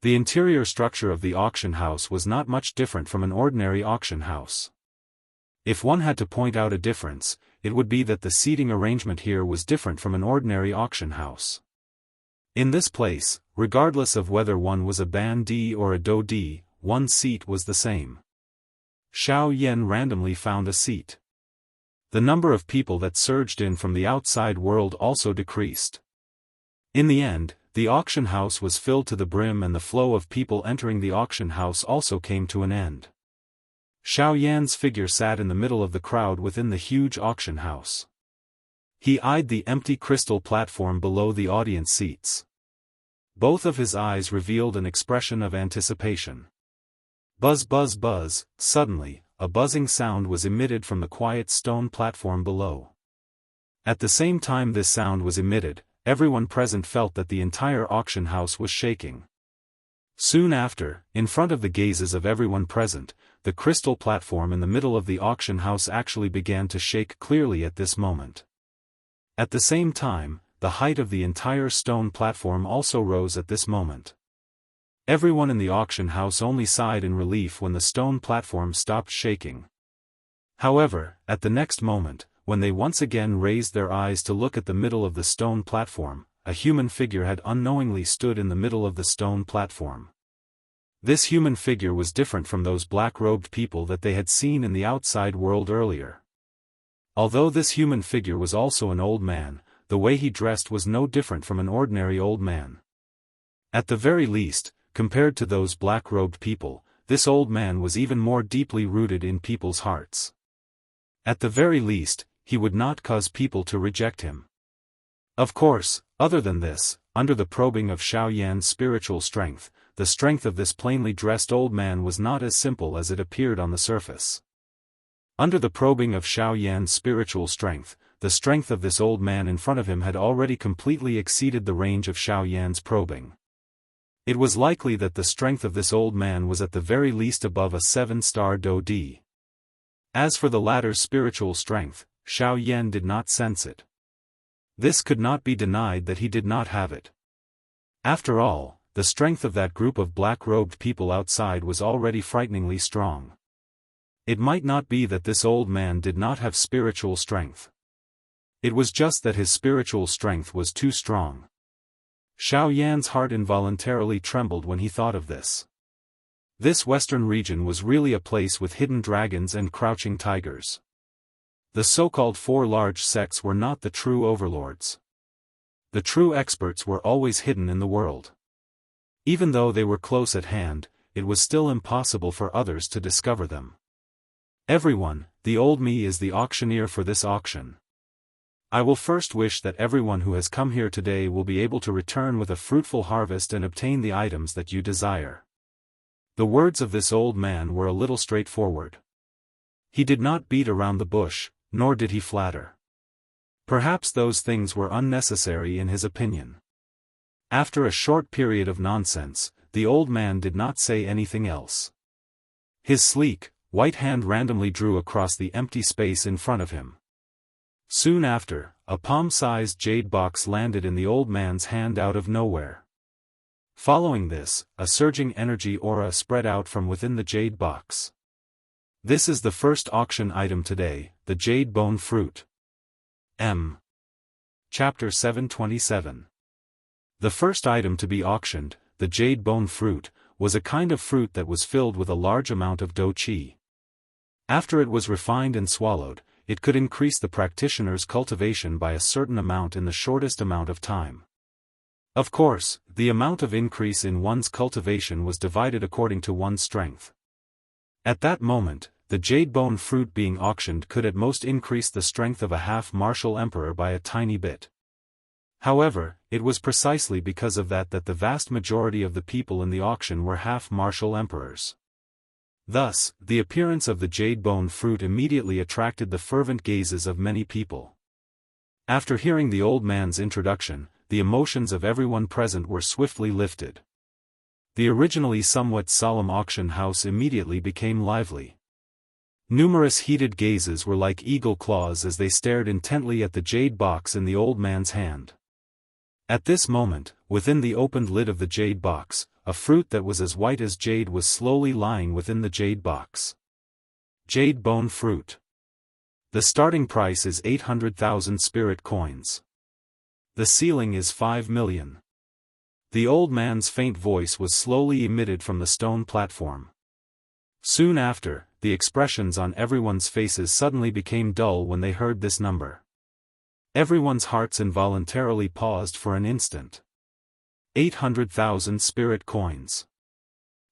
The interior structure of the auction house was not much different from an ordinary auction house. If one had to point out a difference, it would be that the seating arrangement here was different from an ordinary auction house. In this place, regardless of whether one was a ban D or a do D, one's seat was the same. Xiao Yan randomly found a seat. The number of people that surged in from the outside world also decreased. In the end, the auction house was filled to the brim and the flow of people entering the auction house also came to an end. Xiao Yan's figure sat in the middle of the crowd within the huge auction house. He eyed the empty crystal platform below the audience seats. Both of his eyes revealed an expression of anticipation. Buzz buzz buzz, suddenly, a buzzing sound was emitted from the quiet stone platform below. At the same time this sound was emitted, everyone present felt that the entire auction house was shaking. Soon after, in front of the gazes of everyone present, the crystal platform in the middle of the auction house actually began to shake clearly at this moment. At the same time, the height of the entire stone platform also rose at this moment. Everyone in the auction house only sighed in relief when the stone platform stopped shaking. However, at the next moment, when they once again raised their eyes to look at the middle of the stone platform, a human figure had unknowingly stood in the middle of the stone platform. This human figure was different from those black-robed people that they had seen in the outside world earlier. Although this human figure was also an old man, the way he dressed was no different from an ordinary old man. At the very least, compared to those black-robed people, this old man was even more deeply rooted in people's hearts. At the very least, he would not cause people to reject him. Of course, other than this, under the probing of Xiao Yan's spiritual strength, the strength of this plainly dressed old man was not as simple as it appeared on the surface. Under the probing of Xiao Yan's spiritual strength, the strength of this old man in front of him had already completely exceeded the range of Xiao Yan's probing. It was likely that the strength of this old man was at the very least above a 7-star Do D. As for the latter's spiritual strength, Xiao Yan did not sense it. This could not be denied that he did not have it. After all, the strength of that group of black-robed people outside was already frighteningly strong. It might not be that this old man did not have spiritual strength. It was just that his spiritual strength was too strong. Xiao Yan's heart involuntarily trembled when he thought of this. This western region was really a place with hidden dragons and crouching tigers. The so-called 4 large sects were not the true overlords. The true experts were always hidden in the world. Even though they were close at hand, it was still impossible for others to discover them. Everyone, the old me is the auctioneer for this auction. I will first wish that everyone who has come here today will be able to return with a fruitful harvest and obtain the items that you desire. The words of this old man were a little straightforward. He did not beat around the bush, nor did he flatter. Perhaps those things were unnecessary in his opinion. After a short period of nonsense, the old man did not say anything else. His sleek, white hand randomly drew across the empty space in front of him. Soon after, a palm-sized jade box landed in the old man's hand out of nowhere. Following this, a surging energy aura spread out from within the jade box. This is the first auction item today, the jade bone fruit. Chapter 727. The first item to be auctioned, the jade bone fruit, was a kind of fruit that was filled with a large amount of do qi. After it was refined and swallowed, it could increase the practitioner's cultivation by a certain amount in the shortest amount of time. Of course, the amount of increase in one's cultivation was divided according to one's strength. At that moment, the jade bone fruit being auctioned could at most increase the strength of a half-martial emperor by a tiny bit. However, it was precisely because of that that the vast majority of the people in the auction were half-martial emperors. Thus, the appearance of the jade bone fruit immediately attracted the fervent gazes of many people. After hearing the old man's introduction, the emotions of everyone present were swiftly lifted. The originally somewhat solemn auction house immediately became lively. Numerous heated gazes were like eagle claws as they stared intently at the jade box in the old man's hand. At this moment, within the opened lid of the jade box, a fruit that was as white as jade was slowly lying within the jade box. Jade bone fruit. The starting price is 800,000 spirit coins. The ceiling is 5 million. The old man's faint voice was slowly emitted from the stone platform. Soon after, the expressions on everyone's faces suddenly became dull when they heard this number. Everyone's hearts involuntarily paused for an instant. 800,000 spirit coins.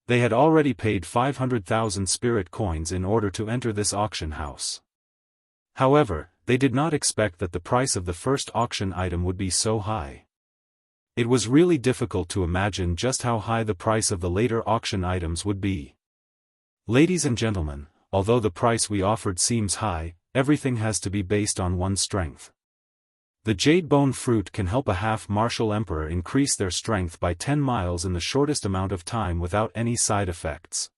They had already paid 500,000 spirit coins in order to enter this auction house. However, they did not expect that the price of the first auction item would be so high. It was really difficult to imagine just how high the price of the later auction items would be. Ladies and gentlemen, although the price we offered seems high, everything has to be based on one's strength. The jade bone fruit can help a half-martial emperor increase their strength by 10 miles in the shortest amount of time without any side effects.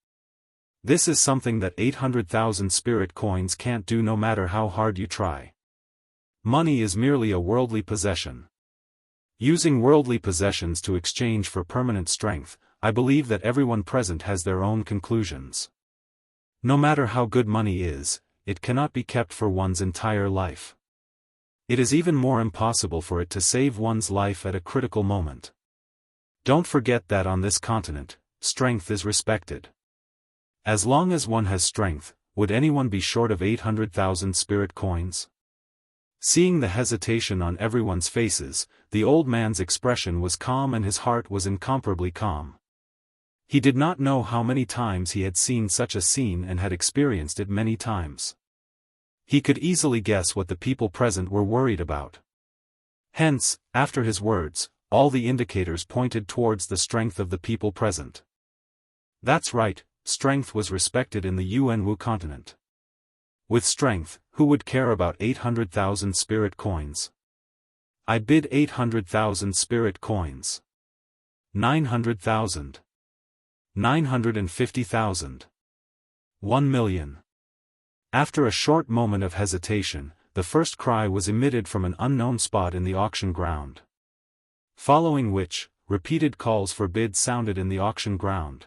This is something that 800,000 spirit coins can't do no matter how hard you try. Money is merely a worldly possession. Using worldly possessions to exchange for permanent strength, I believe that everyone present has their own conclusions. No matter how good money is, it cannot be kept for one's entire life. It is even more impossible for it to save one's life at a critical moment. Don't forget that on this continent, strength is respected. As long as one has strength, would anyone be short of 800,000 spirit coins? Seeing the hesitation on everyone's faces, the old man's expression was calm and his heart was incomparably calm. He did not know how many times he had seen such a scene and had experienced it many times. He could easily guess what the people present were worried about. Hence, after his words, all the indicators pointed towards the strength of the people present. That's right, strength was respected in the Yuanwu continent. With strength, who would care about 800,000 spirit coins? I bid 800,000 spirit coins. 900,000. 950,000. 1 million. After a short moment of hesitation, the first cry was emitted from an unknown spot in the auction ground. Following which, repeated calls for bids sounded in the auction ground.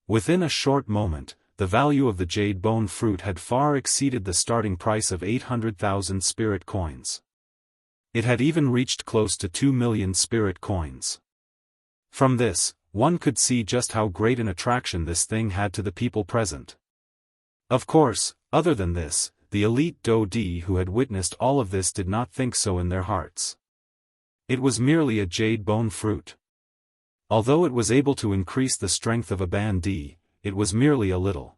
Within a short moment, the value of the jade bone fruit had far exceeded the starting price of 800,000 spirit coins. It had even reached close to 2 million spirit coins. From this, one could see just how great an attraction this thing had to the people present. Of course, other than this, the elite Daoist who had witnessed all of this did not think so in their hearts. It was merely a jade bone fruit. Although it was able to increase the strength of a bandit, it was merely a little.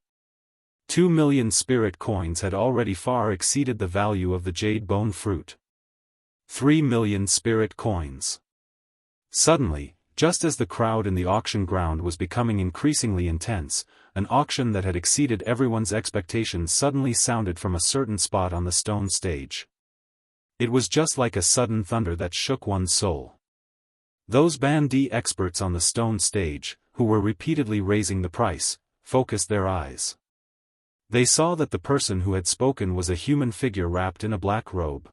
2 million spirit coins had already far exceeded the value of the jade bone fruit. 3 million spirit coins. Suddenly, just as the crowd in the auction ground was becoming increasingly intense, an auction that had exceeded everyone's expectations suddenly sounded from a certain spot on the stone stage. It was just like a sudden thunder that shook one's soul. Those bandit experts on the stone stage, who were repeatedly raising the price, focused their eyes. They saw that the person who had spoken was a human figure wrapped in a black robe.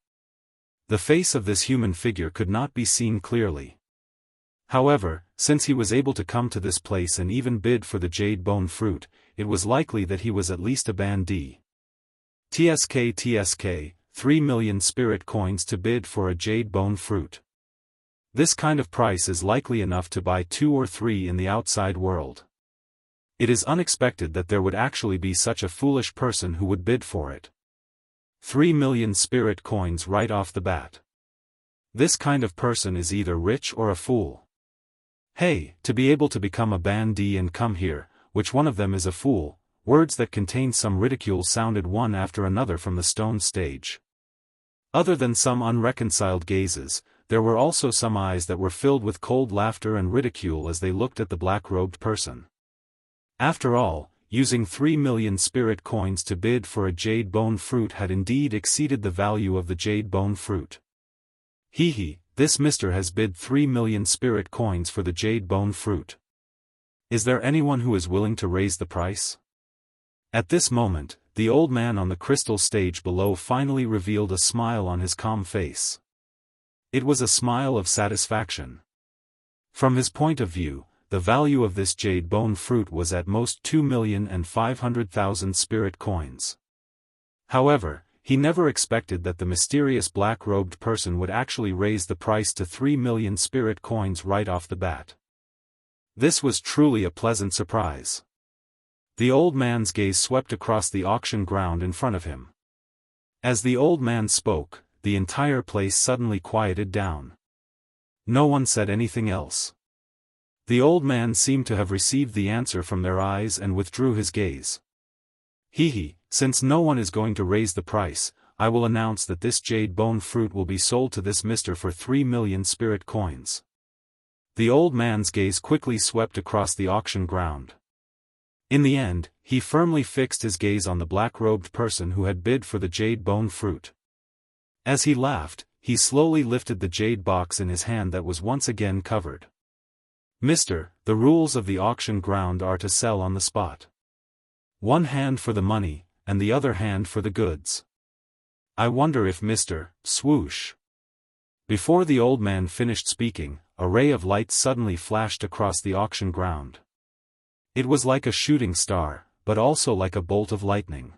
The face of this human figure could not be seen clearly. However, since he was able to come to this place and even bid for the jade bone fruit, it was likely that he was at least a bandit. TSK, 3 million spirit coins to bid for a jade bone fruit. This kind of price is likely enough to buy 2 or 3 in the outside world. It is unexpected that there would actually be such a foolish person who would bid for it. 3 million spirit coins right off the bat. This kind of person is either rich or a fool. Hey, to be able to become a bandit and come here, which one of them is a fool? Words that contained some ridicule sounded one after another from the stone stage. Other than some unreconciled gazes, there were also some eyes that were filled with cold laughter and ridicule as they looked at the black-robed person. After all, using 3 million spirit coins to bid for a jade bone fruit had indeed exceeded the value of the jade bone fruit. This mister has bid 3 million spirit coins for the jade bone fruit. Is there anyone who is willing to raise the price? At this moment, the old man on the crystal stage below finally revealed a smile on his calm face. It was a smile of satisfaction. From his point of view, the value of this jade bone fruit was at most 2,500,000 spirit coins. However, he never expected that the mysterious black-robed person would actually raise the price to 3 million spirit coins right off the bat. This was truly a pleasant surprise. The old man's gaze swept across the auction ground in front of him. As the old man spoke, the entire place suddenly quieted down. No one said anything else. The old man seemed to have received the answer from their eyes and withdrew his gaze. Since no one is going to raise the price, I will announce that this jade bone fruit will be sold to this mister for 3 million spirit coins. The old man's gaze quickly swept across the auction ground. In the end, he firmly fixed his gaze on the black-robed person who had bid for the jade bone fruit. As he laughed, he slowly lifted the jade box in his hand that was once again covered. Mister, the rules of the auction ground are to sell on the spot. One hand for the money, and the other hand for the goods. I wonder if Mr. Swoosh. Before the old man finished speaking, a ray of light suddenly flashed across the auction ground. It was like a shooting star, but also like a bolt of lightning.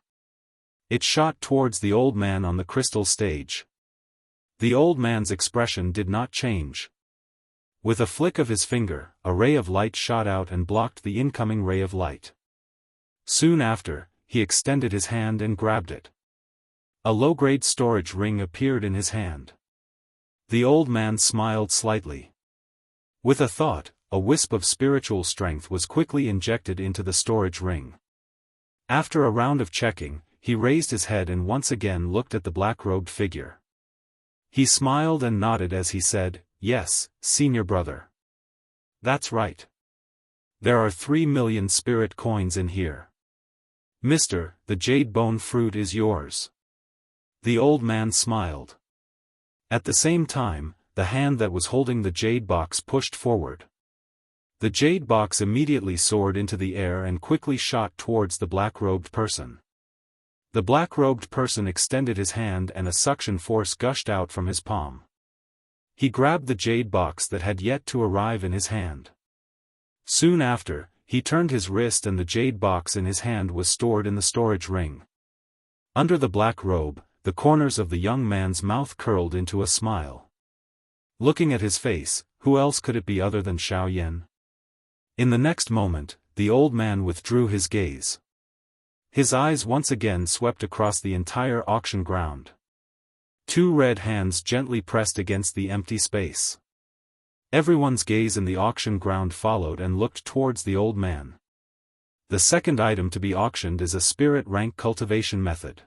It shot towards the old man on the crystal stage. The old man's expression did not change. With a flick of his finger, a ray of light shot out and blocked the incoming ray of light. Soon after, he extended his hand and grabbed it. A low-grade storage ring appeared in his hand. The old man smiled slightly. With a thought, a wisp of spiritual strength was quickly injected into the storage ring. After a round of checking, he raised his head and once again looked at the black-robed figure. He smiled and nodded as he said, "Yes, senior brother. That's right. There are 3 million spirit coins in here. Mister, the jade bone fruit is yours." The old man smiled. At the same time, the hand that was holding the jade box pushed forward. The jade box immediately soared into the air and quickly shot towards the black-robed person. The black-robed person extended his hand and a suction force gushed out from his palm. He grabbed the jade box that had yet to arrive in his hand. Soon after, he turned his wrist and the jade box in his hand was stored in the storage ring. Under the black robe, the corners of the young man's mouth curled into a smile. Looking at his face, who else could it be other than Xiao Yan? In the next moment, the old man withdrew his gaze. His eyes once again swept across the entire auction ground. 2 red hands gently pressed against the empty space. Everyone's gaze in the auction ground followed and looked towards the old man. The second item to be auctioned is a spirit rank cultivation method.